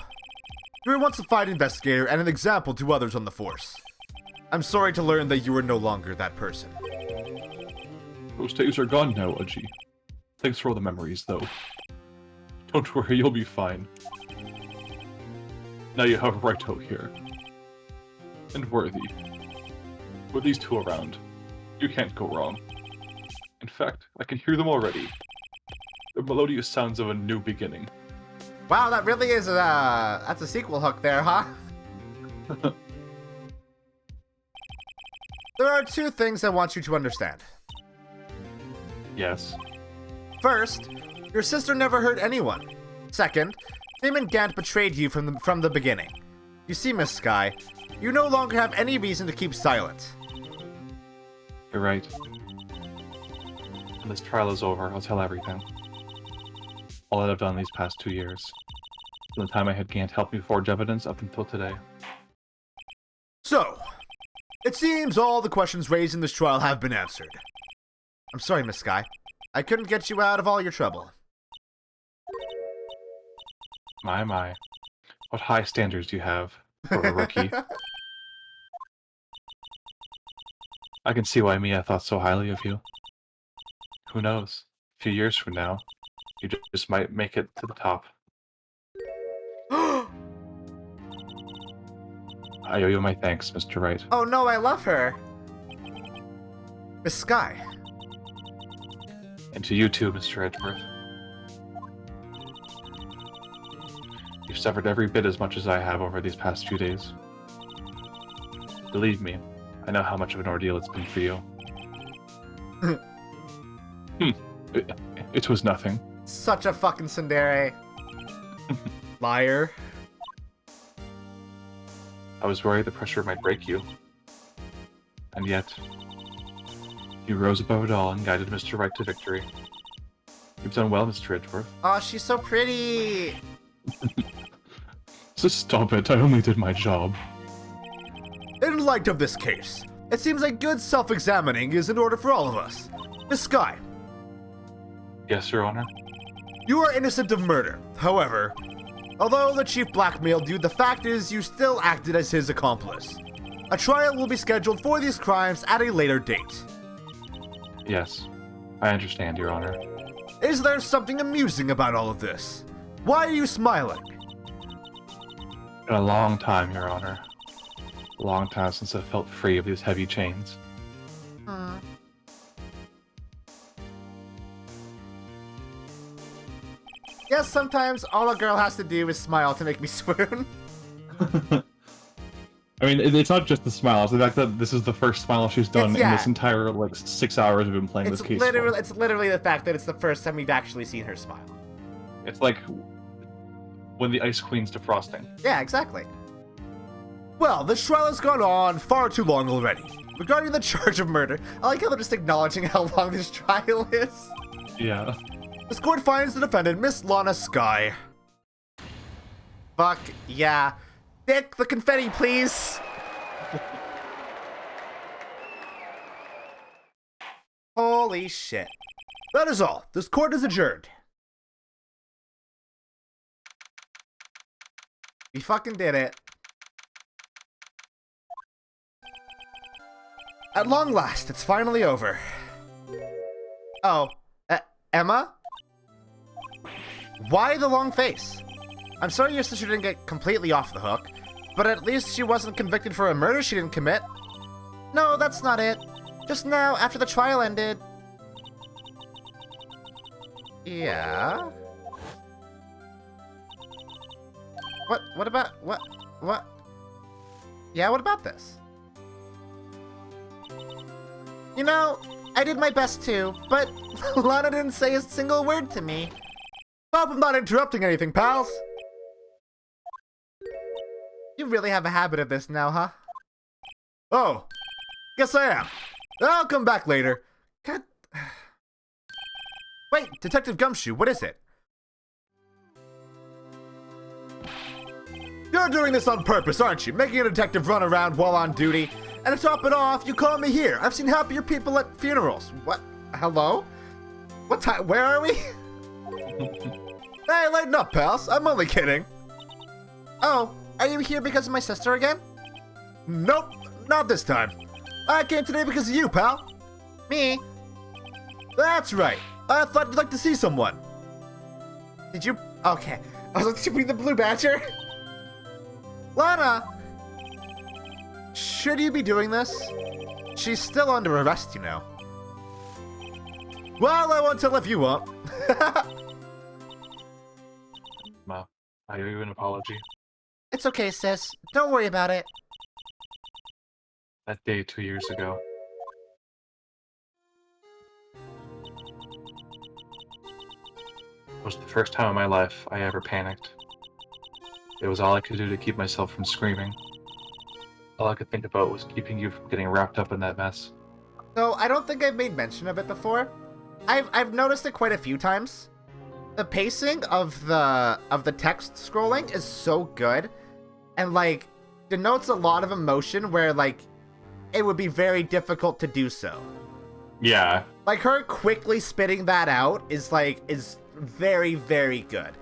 D: You were once a fine investigator and an example to others on the force. I'm sorry to learn that you are no longer that person.
C: Those days are gone now, Uji. Thanks for all the memories, though. Don't worry, you'll be fine. Now you have Raito here. And Worthy. With these two around, you can't go wrong. In fact, I can hear them already. The melodious sounds of a new beginning.
B: Wow, that really is that's a sequel hook there, huh? There are two things I want you to understand.
C: Yes.
B: First, your sister never hurt anyone. Second, Damon Gant betrayed you from the beginning. You see, Miss Sky, you no longer have any reason to keep silent.
C: You're right. When this trial is over, I'll tell everything. All that I've done these past 2 years. From the time I had Gant help me forge evidence up until today.
D: So, it seems all the questions raised in this trial have been answered.
B: I'm sorry, Miss Sky. I couldn't get you out of all your trouble.
C: My. What high standards do you have for a rookie? I can see why Mia thought so highly of you. Who knows? A few years from now, you just might make it to the top. I owe you my thanks, Mr. Wright.
B: Oh no, I love her. Miss Sky.
C: And to you too, Mr. Edgeworth. You've suffered every bit as much as I have over these past few days. Believe me, I know how much of an ordeal it's been for you. It was nothing.
B: Such a fucking tsundere. Liar.
C: I was worried the pressure might break you. And yet, you rose above it all and guided Mr. Wright to victory. You've done well, Mr. Edgeworth.
B: Oh, she's so pretty.
C: So stop it, I only did my job.
D: In light of this case, it seems like good self-examining is in order for all of us. Miss Sky,
C: Yes, Your Honor?
D: you are innocent of murder. However, although the chief blackmailed you, the fact is you still acted as his accomplice. A trial will be scheduled for these crimes at a later date.
C: Yes, I understand, Your Honor.
D: Is there something amusing about all of this? Why are you smiling?
C: In a long time, Your Honor. A long time since I felt free of these heavy chains.
B: Yes, sometimes all a girl has to do is smile to make me swoon.
C: I mean, it's not just the smile, it's the fact that this is the first smile she's done in this entire, 6 hours we've been playing this case.
B: It's literally the fact that it's the first time we've actually seen her smile.
C: It's like when the Ice Queen's defrosting.
B: Yeah, exactly.
D: Well, this trial has gone on far too long already.
B: Regarding the charge of murder, I like how they're just acknowledging how long this trial is.
C: Yeah.
D: This court finds the defendant, Miss Lana Sky.
B: Fuck yeah. Dick, the confetti, please. Holy shit.
D: That is all. This court is adjourned.
B: We fucking did it.
D: At long last, it's finally over.
B: Oh, Emma? Why the long face? I'm sorry your sister didn't get completely off the hook, but at least she wasn't convicted for a murder she didn't commit. No, that's not it. Just now, after the trial ended. Yeah? What about, what? Yeah, what about this? You know, I did my best too, but Lana didn't say a single word to me.
D: Hope I'm not interrupting anything, pals.
B: You really have a habit of this now, huh?
D: Oh, guess I am. I'll come back later.
B: God. Wait, Detective Gumshoe, what is it?
D: You're doing this on purpose, aren't you? Making a detective run around while on duty. And to top it off, you call me here. I've seen happier people at funerals. What? Hello? What time? Where are we? Hey, lighten up, pals. I'm only kidding.
B: Oh, are you here because of my sister again?
D: Nope, not this time. I came today because of you, pal.
B: Me?
D: That's right. I thought you'd like to see someone.
B: Did you? Okay. I was like, did you bring the blue badger? Lana! Should you be doing this? She's still under arrest, you know.
D: Well, I won't tell if you won't.
F: Ma, I owe you an apology.
B: It's okay, sis. Don't worry about it.
F: That day 2 years ago. Was the first time in my life I ever panicked. It was all I could do to keep myself from screaming. All I could think about was keeping you from getting wrapped up in that mess.
B: So, I don't think I've made mention of it before. I've noticed it quite a few times. The pacing of the text scrolling is so good, and like denotes a lot of emotion where like it would be very difficult to do so.
F: Yeah.
B: Like her quickly spitting that out is very, very good.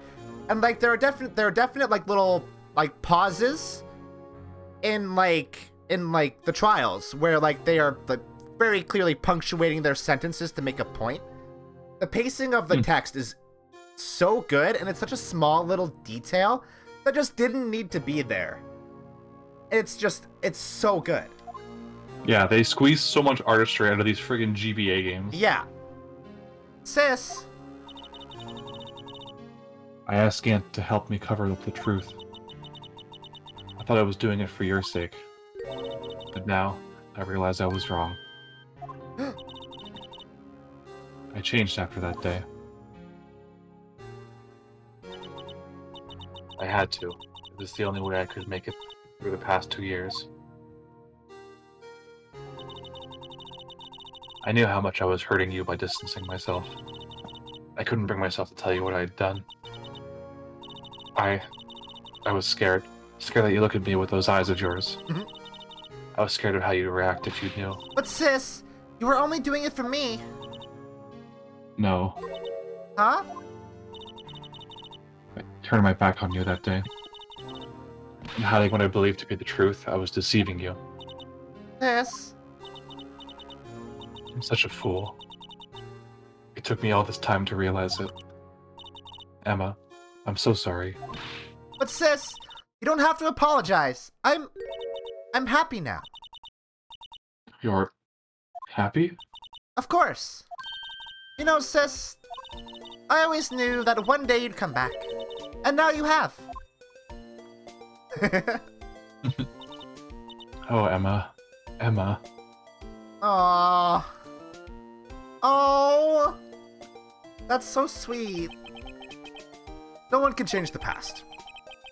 B: And like there are definite like little like pauses in like the trials where like they are like very clearly punctuating their sentences to make a point. The pacing of the text is so good, and it's such a small little detail that just didn't need to be there. It's so good.
F: Yeah, they squeeze so much artistry out of these friggin' GBA games.
B: Yeah. Sis.
F: I asked Gant to help me cover up the truth. I thought I was doing it for your sake. But now, I realize I was wrong. I changed after that day. I had to. It was the only way I could make it through the past 2 years. I knew how much I was hurting you by distancing myself. I couldn't bring myself to tell you what I had done. I was scared. Scared that you look at me with those eyes of yours.
B: Mhm.
F: I was scared of how you'd react if you knew.
B: But sis, you were only doing it for me.
F: No.
B: Huh?
F: I turned my back on you that day. And hiding what I believed to be the truth, I was deceiving you.
B: Sis.
F: I'm such a fool. It took me all this time to realize it. Emma, I'm so sorry.
B: But sis, you don't have to apologize. I'm happy now.
F: You're happy?
B: Of course. You know, sis, I always knew that one day you'd come back. And now you have.
F: Oh, Emma. Emma.
B: Aww. Oh. That's so sweet.
D: No one can change the past.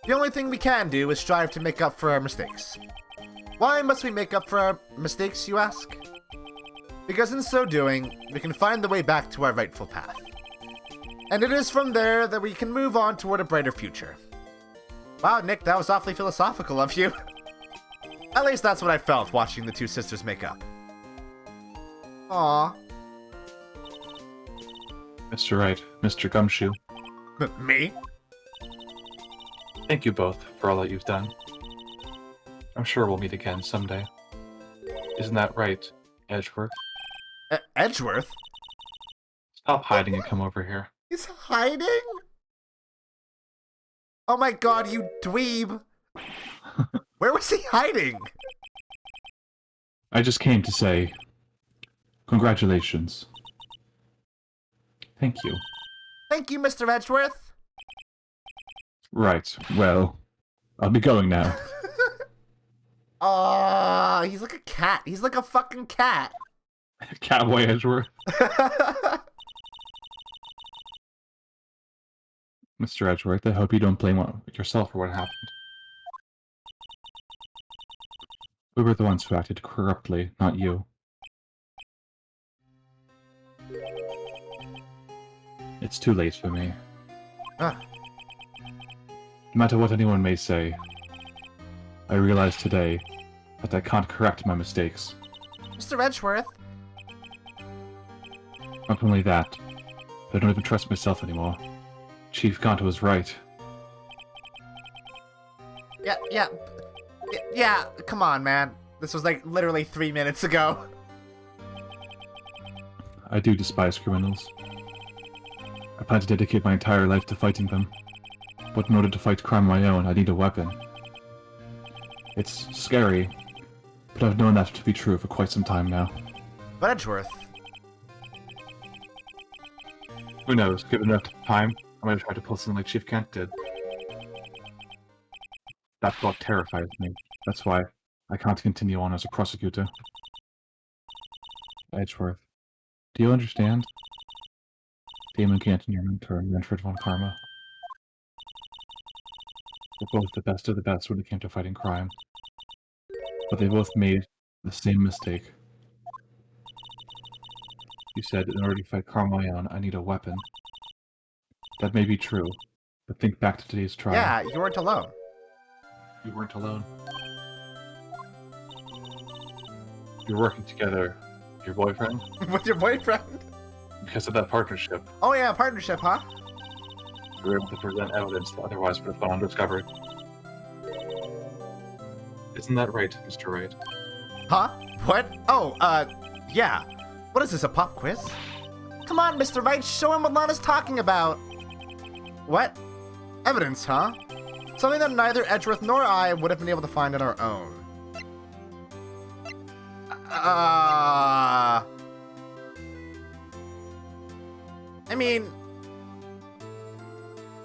D: The only thing we can do is strive to make up for our mistakes.
B: Why must we make up for our mistakes, you ask?
D: Because in so doing, we can find the way back to our rightful path. And it is from there that we can move on toward a brighter future.
B: Wow, Nick, that was awfully philosophical of you.
D: At least that's what I felt watching the two sisters make up.
B: Aw.
F: Mr. Wright, Mr. Gumshoe.
D: Me?
F: Thank you both for all that you've done. I'm sure we'll meet again someday. Isn't that right, Edgeworth?
D: Edgeworth?
F: Stop hiding and come over here.
B: He's hiding? Oh my god, you dweeb.
D: Where was he hiding?
C: I just came to say, congratulations. Thank you.
B: Thank you, Mr. Edgeworth.
C: Right, well, I'll be going now.
B: Aw, he's like a cat. He's like a fucking cat.
C: Catboy Edgeworth. Mr. Edgeworth, I hope you don't blame yourself for what happened. We were the ones who acted corruptly, not you. It's too late for me.
B: Ah.
C: No matter what anyone may say, I realize today but I can't correct my mistakes.
B: Mr. Edgeworth.
C: Not only that, but I don't even trust myself anymore. Chief Gonto was right.
B: Yeah, come on, man. This was like literally 3 minutes ago.
C: I do despise criminals. I plan to dedicate my entire life to fighting them. But in order to fight crime on my own, I need a weapon. It's scary, but I've known that to be true for quite some time now.
B: But Edgeworth.
C: Who knows, given enough time, I might try to pull something like Chief Kent did. That thought terrifies me. That's why I can't continue on as a prosecutor. Edgeworth, do you understand? Damon Kent and your mentor, Renford von Karma. We're both the best of the best when it came to fighting crime. But they both made the same mistake. You said, in order to fight crime on my own, I need a weapon. That may be true, but think back to today's trial.
B: Yeah, you weren't alone.
C: You weren't alone. You're working together with your boyfriend
B: With your boyfriend?
C: because of that partnership.
B: Oh yeah, partnership, huh?
C: You were able to present evidence that otherwise would have gone undiscovered. Isn't that right, Mr. Wright?
B: Huh? What? Oh, yeah. What is this, a pop quiz? Come on, Mr. Wright, show him what Lana's talking about. What? Evidence, huh? Something that neither Edgeworth nor I would have been able to find on our own. I mean...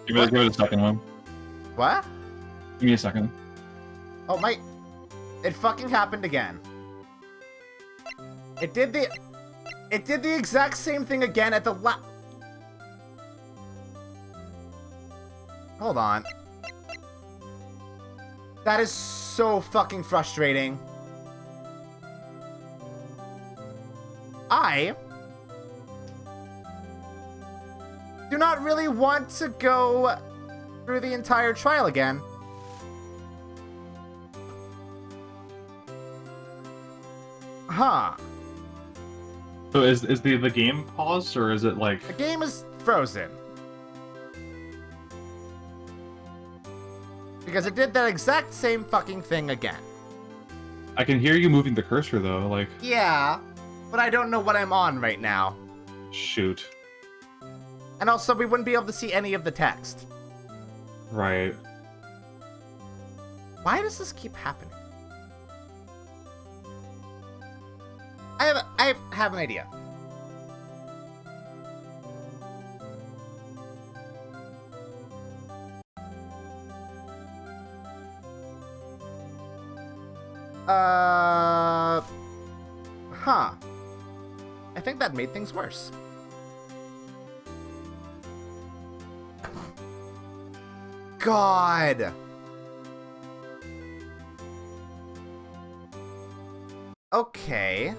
C: Give it a second one.
B: What?
C: Give me a second.
B: Oh, my... It fucking happened again. It did the exact same thing again at the Hold on. That is so fucking frustrating. I do not really want to go through the entire trial again. Huh.
C: So is the game paused, or is it like...
B: The game is frozen. Because it did that exact same fucking thing again.
C: I can hear you moving the cursor, though, like...
B: Yeah, but I don't know what I'm on right now.
C: Shoot.
B: And also, we wouldn't be able to see any of the text.
C: Right.
B: Why does this keep happening? I have an idea. Huh. I think that made things worse. God. Okay.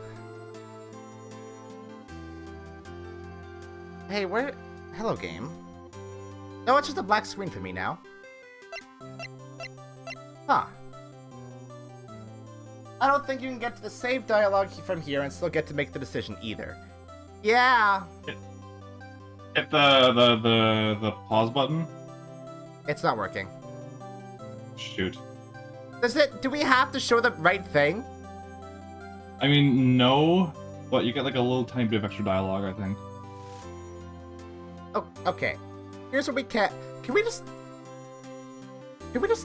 B: Hey, where... Hello, game. No, it's just a black screen for me now. Huh. I don't think you can get to the save dialogue from here and still get to make the decision either. Yeah.
C: Hit the pause button.
B: It's not working.
C: Shoot.
B: Do we have to show the right thing?
C: I mean, no, but you get like a little tiny bit of extra dialogue, I think.
B: Oh, okay. Here's what we can... Can we just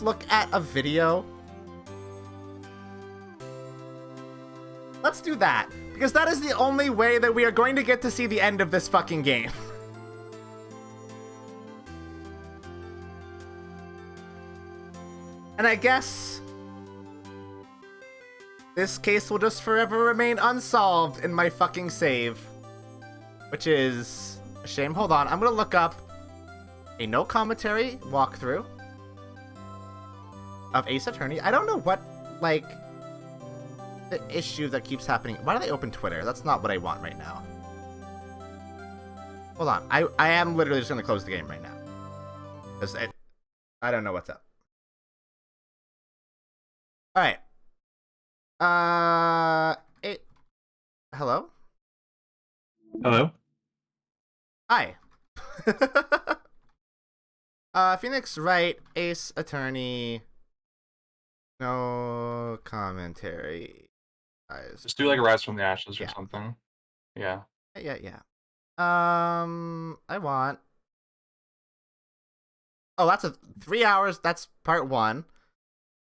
B: look at a video? Let's do that, because that is the only way that we are going to get to see the end of this fucking game. And I guess this case will just forever remain unsolved in my fucking save, which is a shame. Hold on, I'm gonna look up a no commentary walkthrough of Ace Attorney. I don't know what, like, the issue that keeps happening. Why do they open Twitter? That's not what I want right now. Hold on, I am literally just gonna close the game right now, because I don't know what's up. Alright. It. Hello?
C: Hello?
B: Hi. Phoenix Wright, Ace Attorney. No commentary. Guys.
F: Just do like a Rise from the Ashes or
B: Yeah.
F: something. Yeah.
B: Yeah. I want. Oh, that's 3 hours. That's part 1.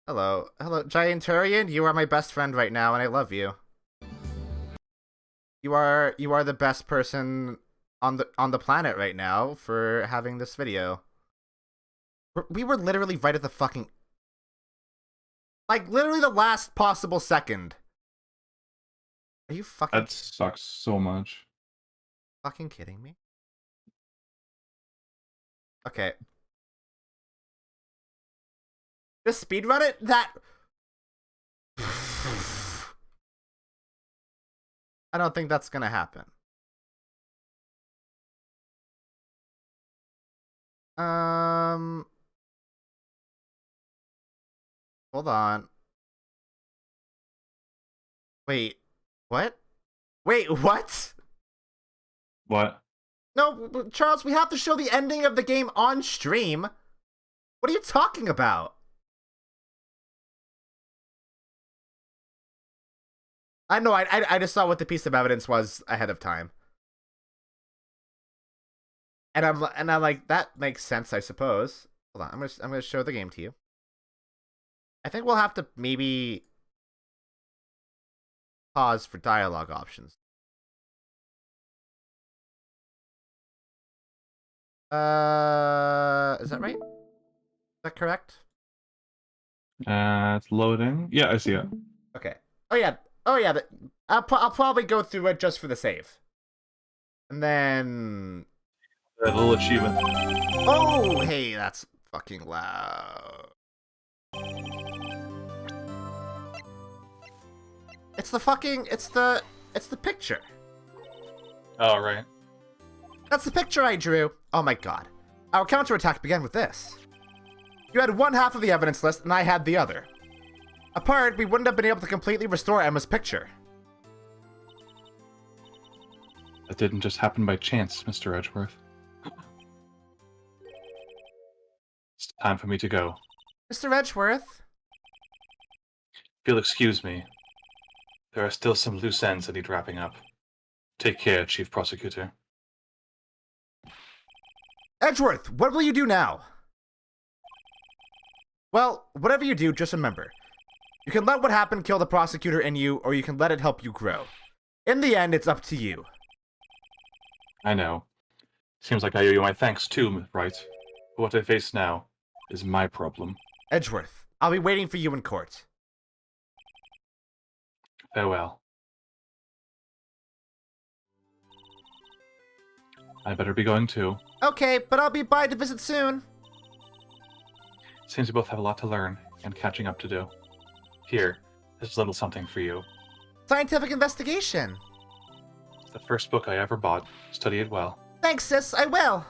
B: Hello, Gianturian. You are my best friend right now, and I love you. You are the best person on the planet right now for having this video. We were literally right at the fucking, like, literally the last possible second. Are you fucking
C: That sucks so much.
B: fucking kidding me? Okay. Just speedrun it? That... I don't think that's gonna happen. Hold on. Wait. What? Wait, what?
C: What?
B: No, Charles, we have to show the ending of the game on stream. What are you talking about? I know, I just saw what the piece of evidence was ahead of time. And I'm like, that makes sense, I suppose. Hold on, I'm gonna show the game to you. I think we'll have to maybe pause for dialogue options. Is that right? Is that correct?
C: It's loading. Yeah, I see it.
B: Okay. Oh yeah. I'll probably go through it just for the save. And then...
F: The little achievement.
B: Oh, hey, that's fucking loud. It's the picture.
F: Oh, right.
B: That's the picture I drew. Oh my god. Our counterattack began with this. You had one half of the evidence list, and I had the other. Apart, we wouldn't have been able to completely restore Emma's picture.
F: That didn't just happen by chance, Mr. Edgeworth. It's time for me to go.
B: Mr. Edgeworth?
F: If you'll excuse me, there are still some loose ends that need wrapping up. Take care, Chief Prosecutor.
B: Edgeworth, what will you do now? Well, whatever you do, just remember. You can let what happened kill the prosecutor in you, or you can let it help you grow. In the end, it's up to you.
F: I know. Seems like I owe you my thanks too, Wright. But what I face now is my problem.
B: Edgeworth, I'll be waiting for you in court.
F: Farewell. I better be going too.
B: Okay, but I'll be by to visit soon.
F: Seems we both have a lot to learn and catching up to do. Here, this is a little something for you.
B: Scientific investigation.
F: It's the first book I ever bought. Study it well.
B: Thanks, sis, I will.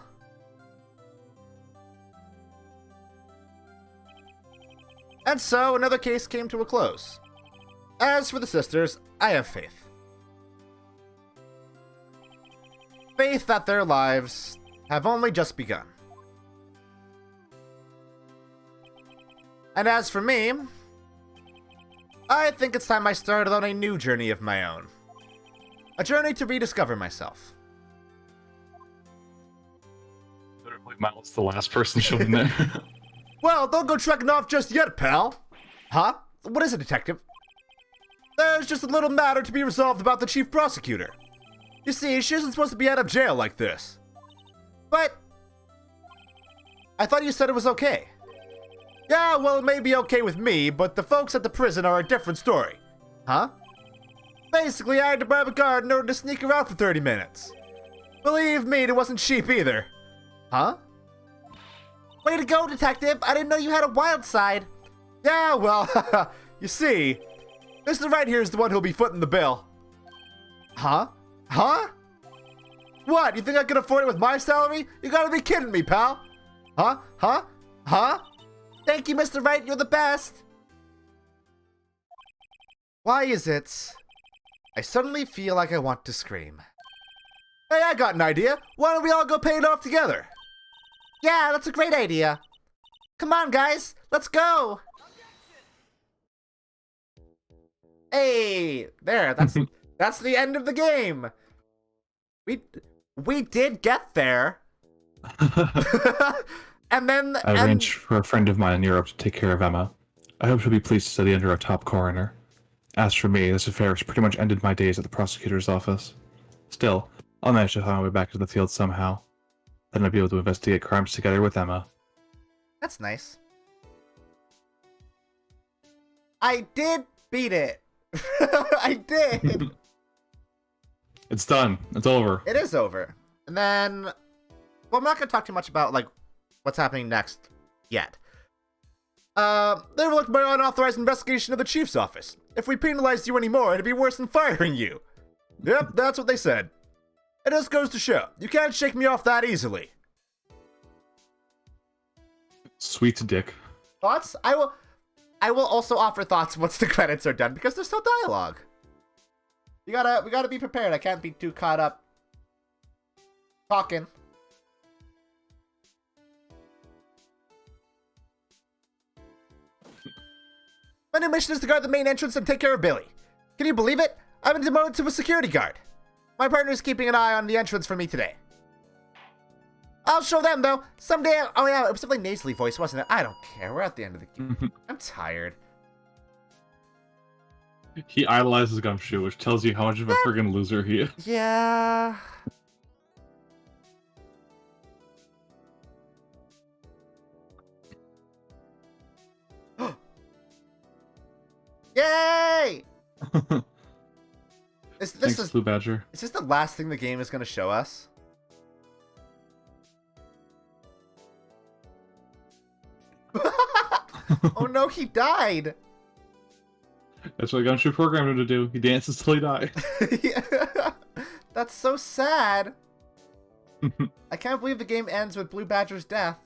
B: And so, another case came to a close. As for the sisters, I have faith. Faith that their lives have only just begun. And as for me, I think it's time I started on a new journey of my own. A journey to rediscover myself.
F: Literally, Miles the last person shown in there.
B: Well, don't go trekking off just yet, pal. Huh? What is it, detective? There's just a little matter to be resolved about the chief prosecutor. You see, she isn't supposed to be out of jail like this. But I thought you said it was okay. Yeah, well, it may be okay with me, but the folks at the prison are a different story. Huh? Basically, I had to bribe a guard in order to sneak her out for 30 minutes. Believe me, it wasn't cheap either. Huh? Way to go, detective. I didn't know you had a wild side. Yeah, well, you see, Mr. Wright here is the one who'll be footing the bill. Huh? Huh? What, you think I can afford it with my salary? You gotta be kidding me, pal. Huh? Huh? Huh? Thank you, Mr. Wright, you're the best. Why is it I suddenly feel like I want to scream? Hey, I got an idea. Why don't we all go pay it off together? Yeah, that's a great idea. Come on, guys. Let's go. Hey, there. That's the end of the game. We did get there. And then
F: I arranged for a friend of mine in Europe to take care of Emma. I hope she'll be pleased to study under a top coroner. As for me, this affair has pretty much ended my days at the prosecutor's office. Still, I'll manage to find my way back to the field somehow. Then I'll be able to investigate crimes together with Emma.
B: That's nice. I did beat it. I did.
C: It's done. It's over.
B: It is over. And then, well, I'm not going to talk too much about, like, what's happening next yet. They overlooked my unauthorized investigation of the chief's office. If we penalized you anymore, it'd be worse than firing you. Yep, that's what they said. It just goes to show, you can't shake me off that easily.
C: Sweet dick.
B: Thoughts? I will also offer thoughts once the credits are done, because there's still dialogue. We gotta be prepared. I can't be too caught up talking. My new mission is to guard the main entrance and take care of Billy. Can you believe it? I've been demoted to a security guard. My partner is keeping an eye on the entrance for me today. I'll show them, though. Someday. Oh, yeah, it was definitely nasally voice, wasn't it? I don't care. We're at the end of the game. I'm tired.
C: He idolizes Gumshoe, which tells you how much of a friggin' loser he is.
B: Yeah. Yay!
C: Thanks, Blue Badger.
B: Is this the last thing the game is going to show us? Oh no, he died!
C: That's what Gumshoe programmed him to do. He dances till he dies.
B: Yeah. That's so sad. I can't believe the game ends with Blue Badger's death.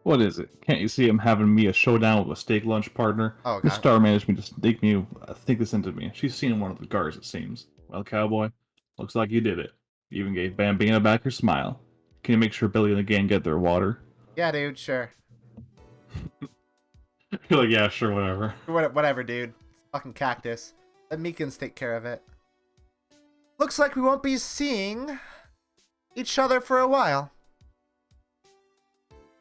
C: What is it? Can't you see him having me a showdown with a steak lunch partner?
B: Oh,
C: The
B: God.
C: star managed me to think this into me. She's seen one of the guards, it seems. Well, cowboy, looks like you did it. You even gave Bambina back her smile. Can you make sure Billy and the gang get their water?
B: Yeah, dude, sure.
C: You're like, yeah, sure, whatever.
B: Whatever, dude. It's fucking cactus. Let Meekins take care of it. Looks like we won't be seeing each other for a while.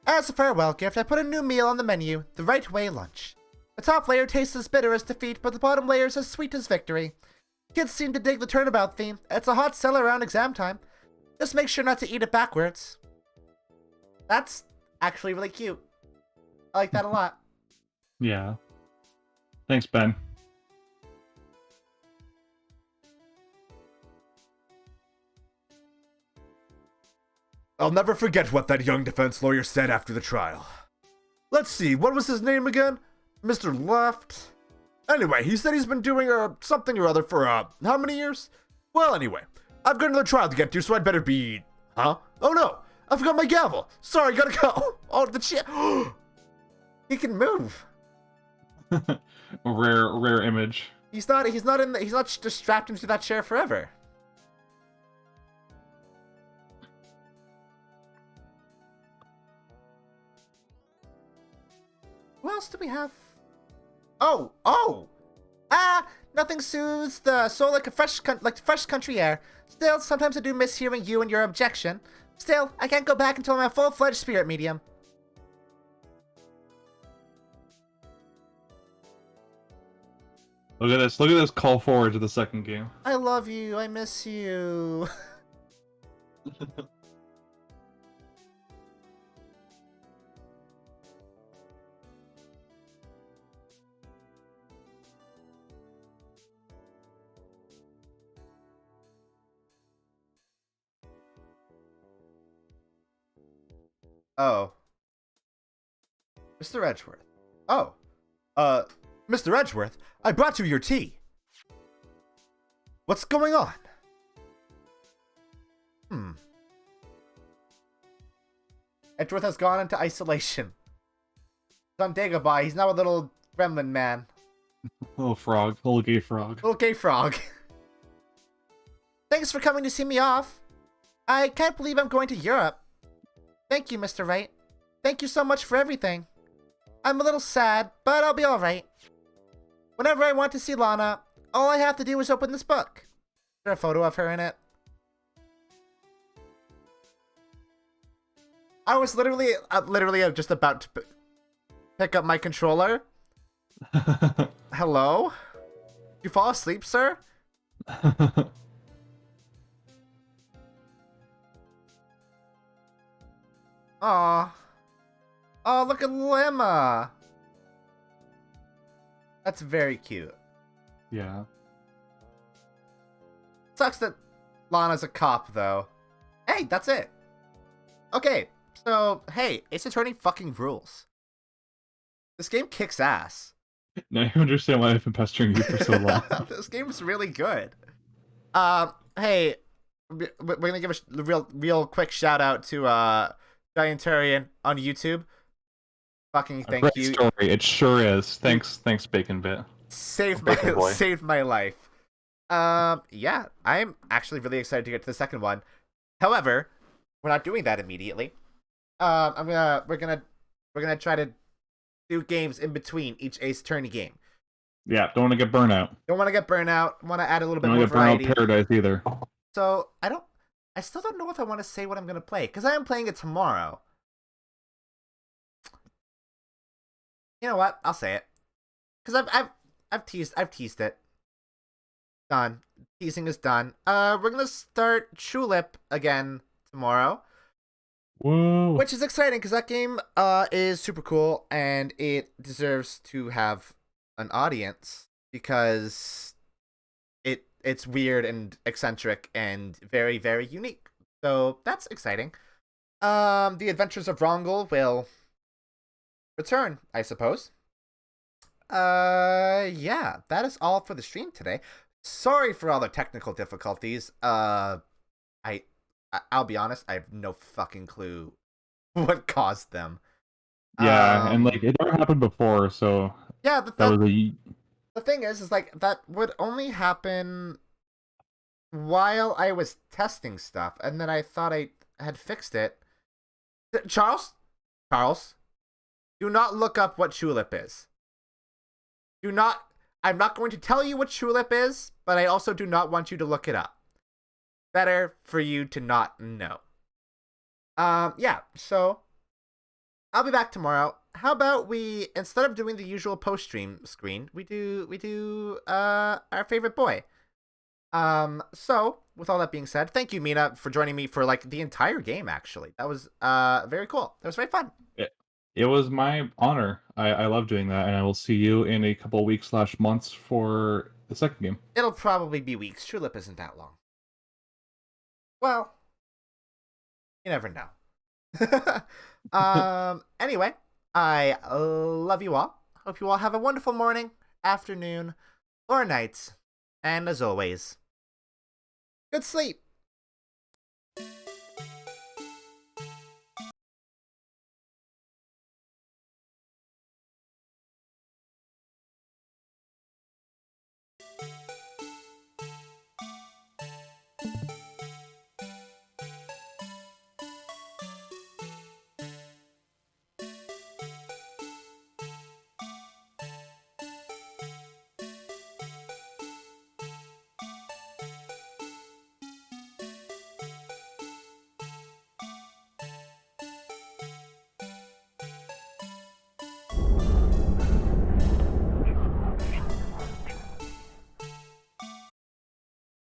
B: As a farewell gift, I put a new meal on the menu, the Right Way lunch. The top layer tastes as bitter as defeat, but the bottom layer is as sweet as victory. Kids seem to dig the turnabout theme. It's a hot seller around exam time. Just make sure not to eat it backwards. That's actually really cute. I like that a lot.
C: Yeah. Thanks, Ben.
D: I'll never forget what that young defense lawyer said after the trial. Let's see, what was his name again? Mr. Left? Anyway, he said he's been doing something or other for, how many years? Well, anyway, I've got another trial to get to, so I'd better be... Huh? Oh no! I forgot my gavel! Sorry, gotta go! Oh, the shit!
B: He can move.
C: A rare image.
B: He's not just strapped into that chair forever. Who else do we have? Oh! Nothing soothes the soul like fresh country air. Still, sometimes I do miss hearing you and your objection. Still, I can't go back until I'm a full-fledged spirit medium.
C: Look at this. Look at this call forward to the second game.
B: I love you. I miss you. Oh. Mr. Edgeworth. Oh. Mr. Edgeworth, I brought you your tea. What's going on? Edgeworth has gone into isolation. He's on Dagobah. He's now a little Gremlin man.
C: Little frog. Little gay frog.
B: Little gay frog. Thanks for coming to see me off. I can't believe I'm going to Europe. Thank you, Mr. Wright. Thank you so much for everything. I'm a little sad, but I'll be alright. Whenever I want to see Lana, all I have to do is open this book. Is there a photo of her in it? I was literally just about to pick up my controller. Hello? You fall asleep, sir? Aw. Oh, look at Lemma. That's very cute.
C: Yeah.
B: Sucks that Lana's a cop, though. Hey, that's it. Okay, so, hey, Ace Attorney fucking rules. This game kicks ass.
C: Now you understand why I've been pestering you for so long.
B: This game's really good. Hey, we're gonna give a real quick shout out to Giantarian on YouTube. Fucking thank
C: Great
B: you.
C: story. It sure is. Thanks, Bacon Bit.
B: Saved
F: Bacon boy.
B: saved my life. Yeah, I'm actually really excited to get to the second one. However, we're not doing that immediately. We're gonna try to do games in between each Ace Attorney game.
C: Yeah, don't want to get burnout.
B: Don't want to get burnout. Want to add a little bit
C: Don't
B: more
C: want to get burnout
B: variety.
C: paradise either.
B: So I still don't know if I want to say what I'm gonna play because I am playing it tomorrow. You know what? I'll say it because I've teased it. Done. Teasing is done. We're gonna start Tulip again tomorrow.
C: Whoa.
B: Which is exciting because that game is super cool and it deserves to have an audience because it's weird and eccentric and very, very unique. So that's exciting. The Adventures of Rongle will return, I suppose. Yeah, that is all for the stream today. Sorry for all the technical difficulties. I'll be honest, I have no fucking clue what caused them.
C: Yeah, and like it never happened before, so
B: Yeah,
C: that was a
B: the thing is like that would only happen while I was testing stuff, and then I thought I had fixed it. Charles, do not look up what Tulip is. Do not. I'm not going to tell you what Tulip is, but I also do not want you to look it up. Better for you to not know. Yeah, so I'll be back tomorrow. How about we, instead of doing the usual post-stream screen, we do our favorite boy. So with all that being said, thank you, Mina, for joining me for like the entire game. Actually, that was very cool. That was very fun.
C: It was my honor. I love doing that, and I will see you in a couple weeks / months for the second game.
B: It'll probably be weeks. Tulip isn't that long. Well, you never know. Anyway, I love you all. Hope you all have a wonderful morning, afternoon, or night. And as always, good sleep.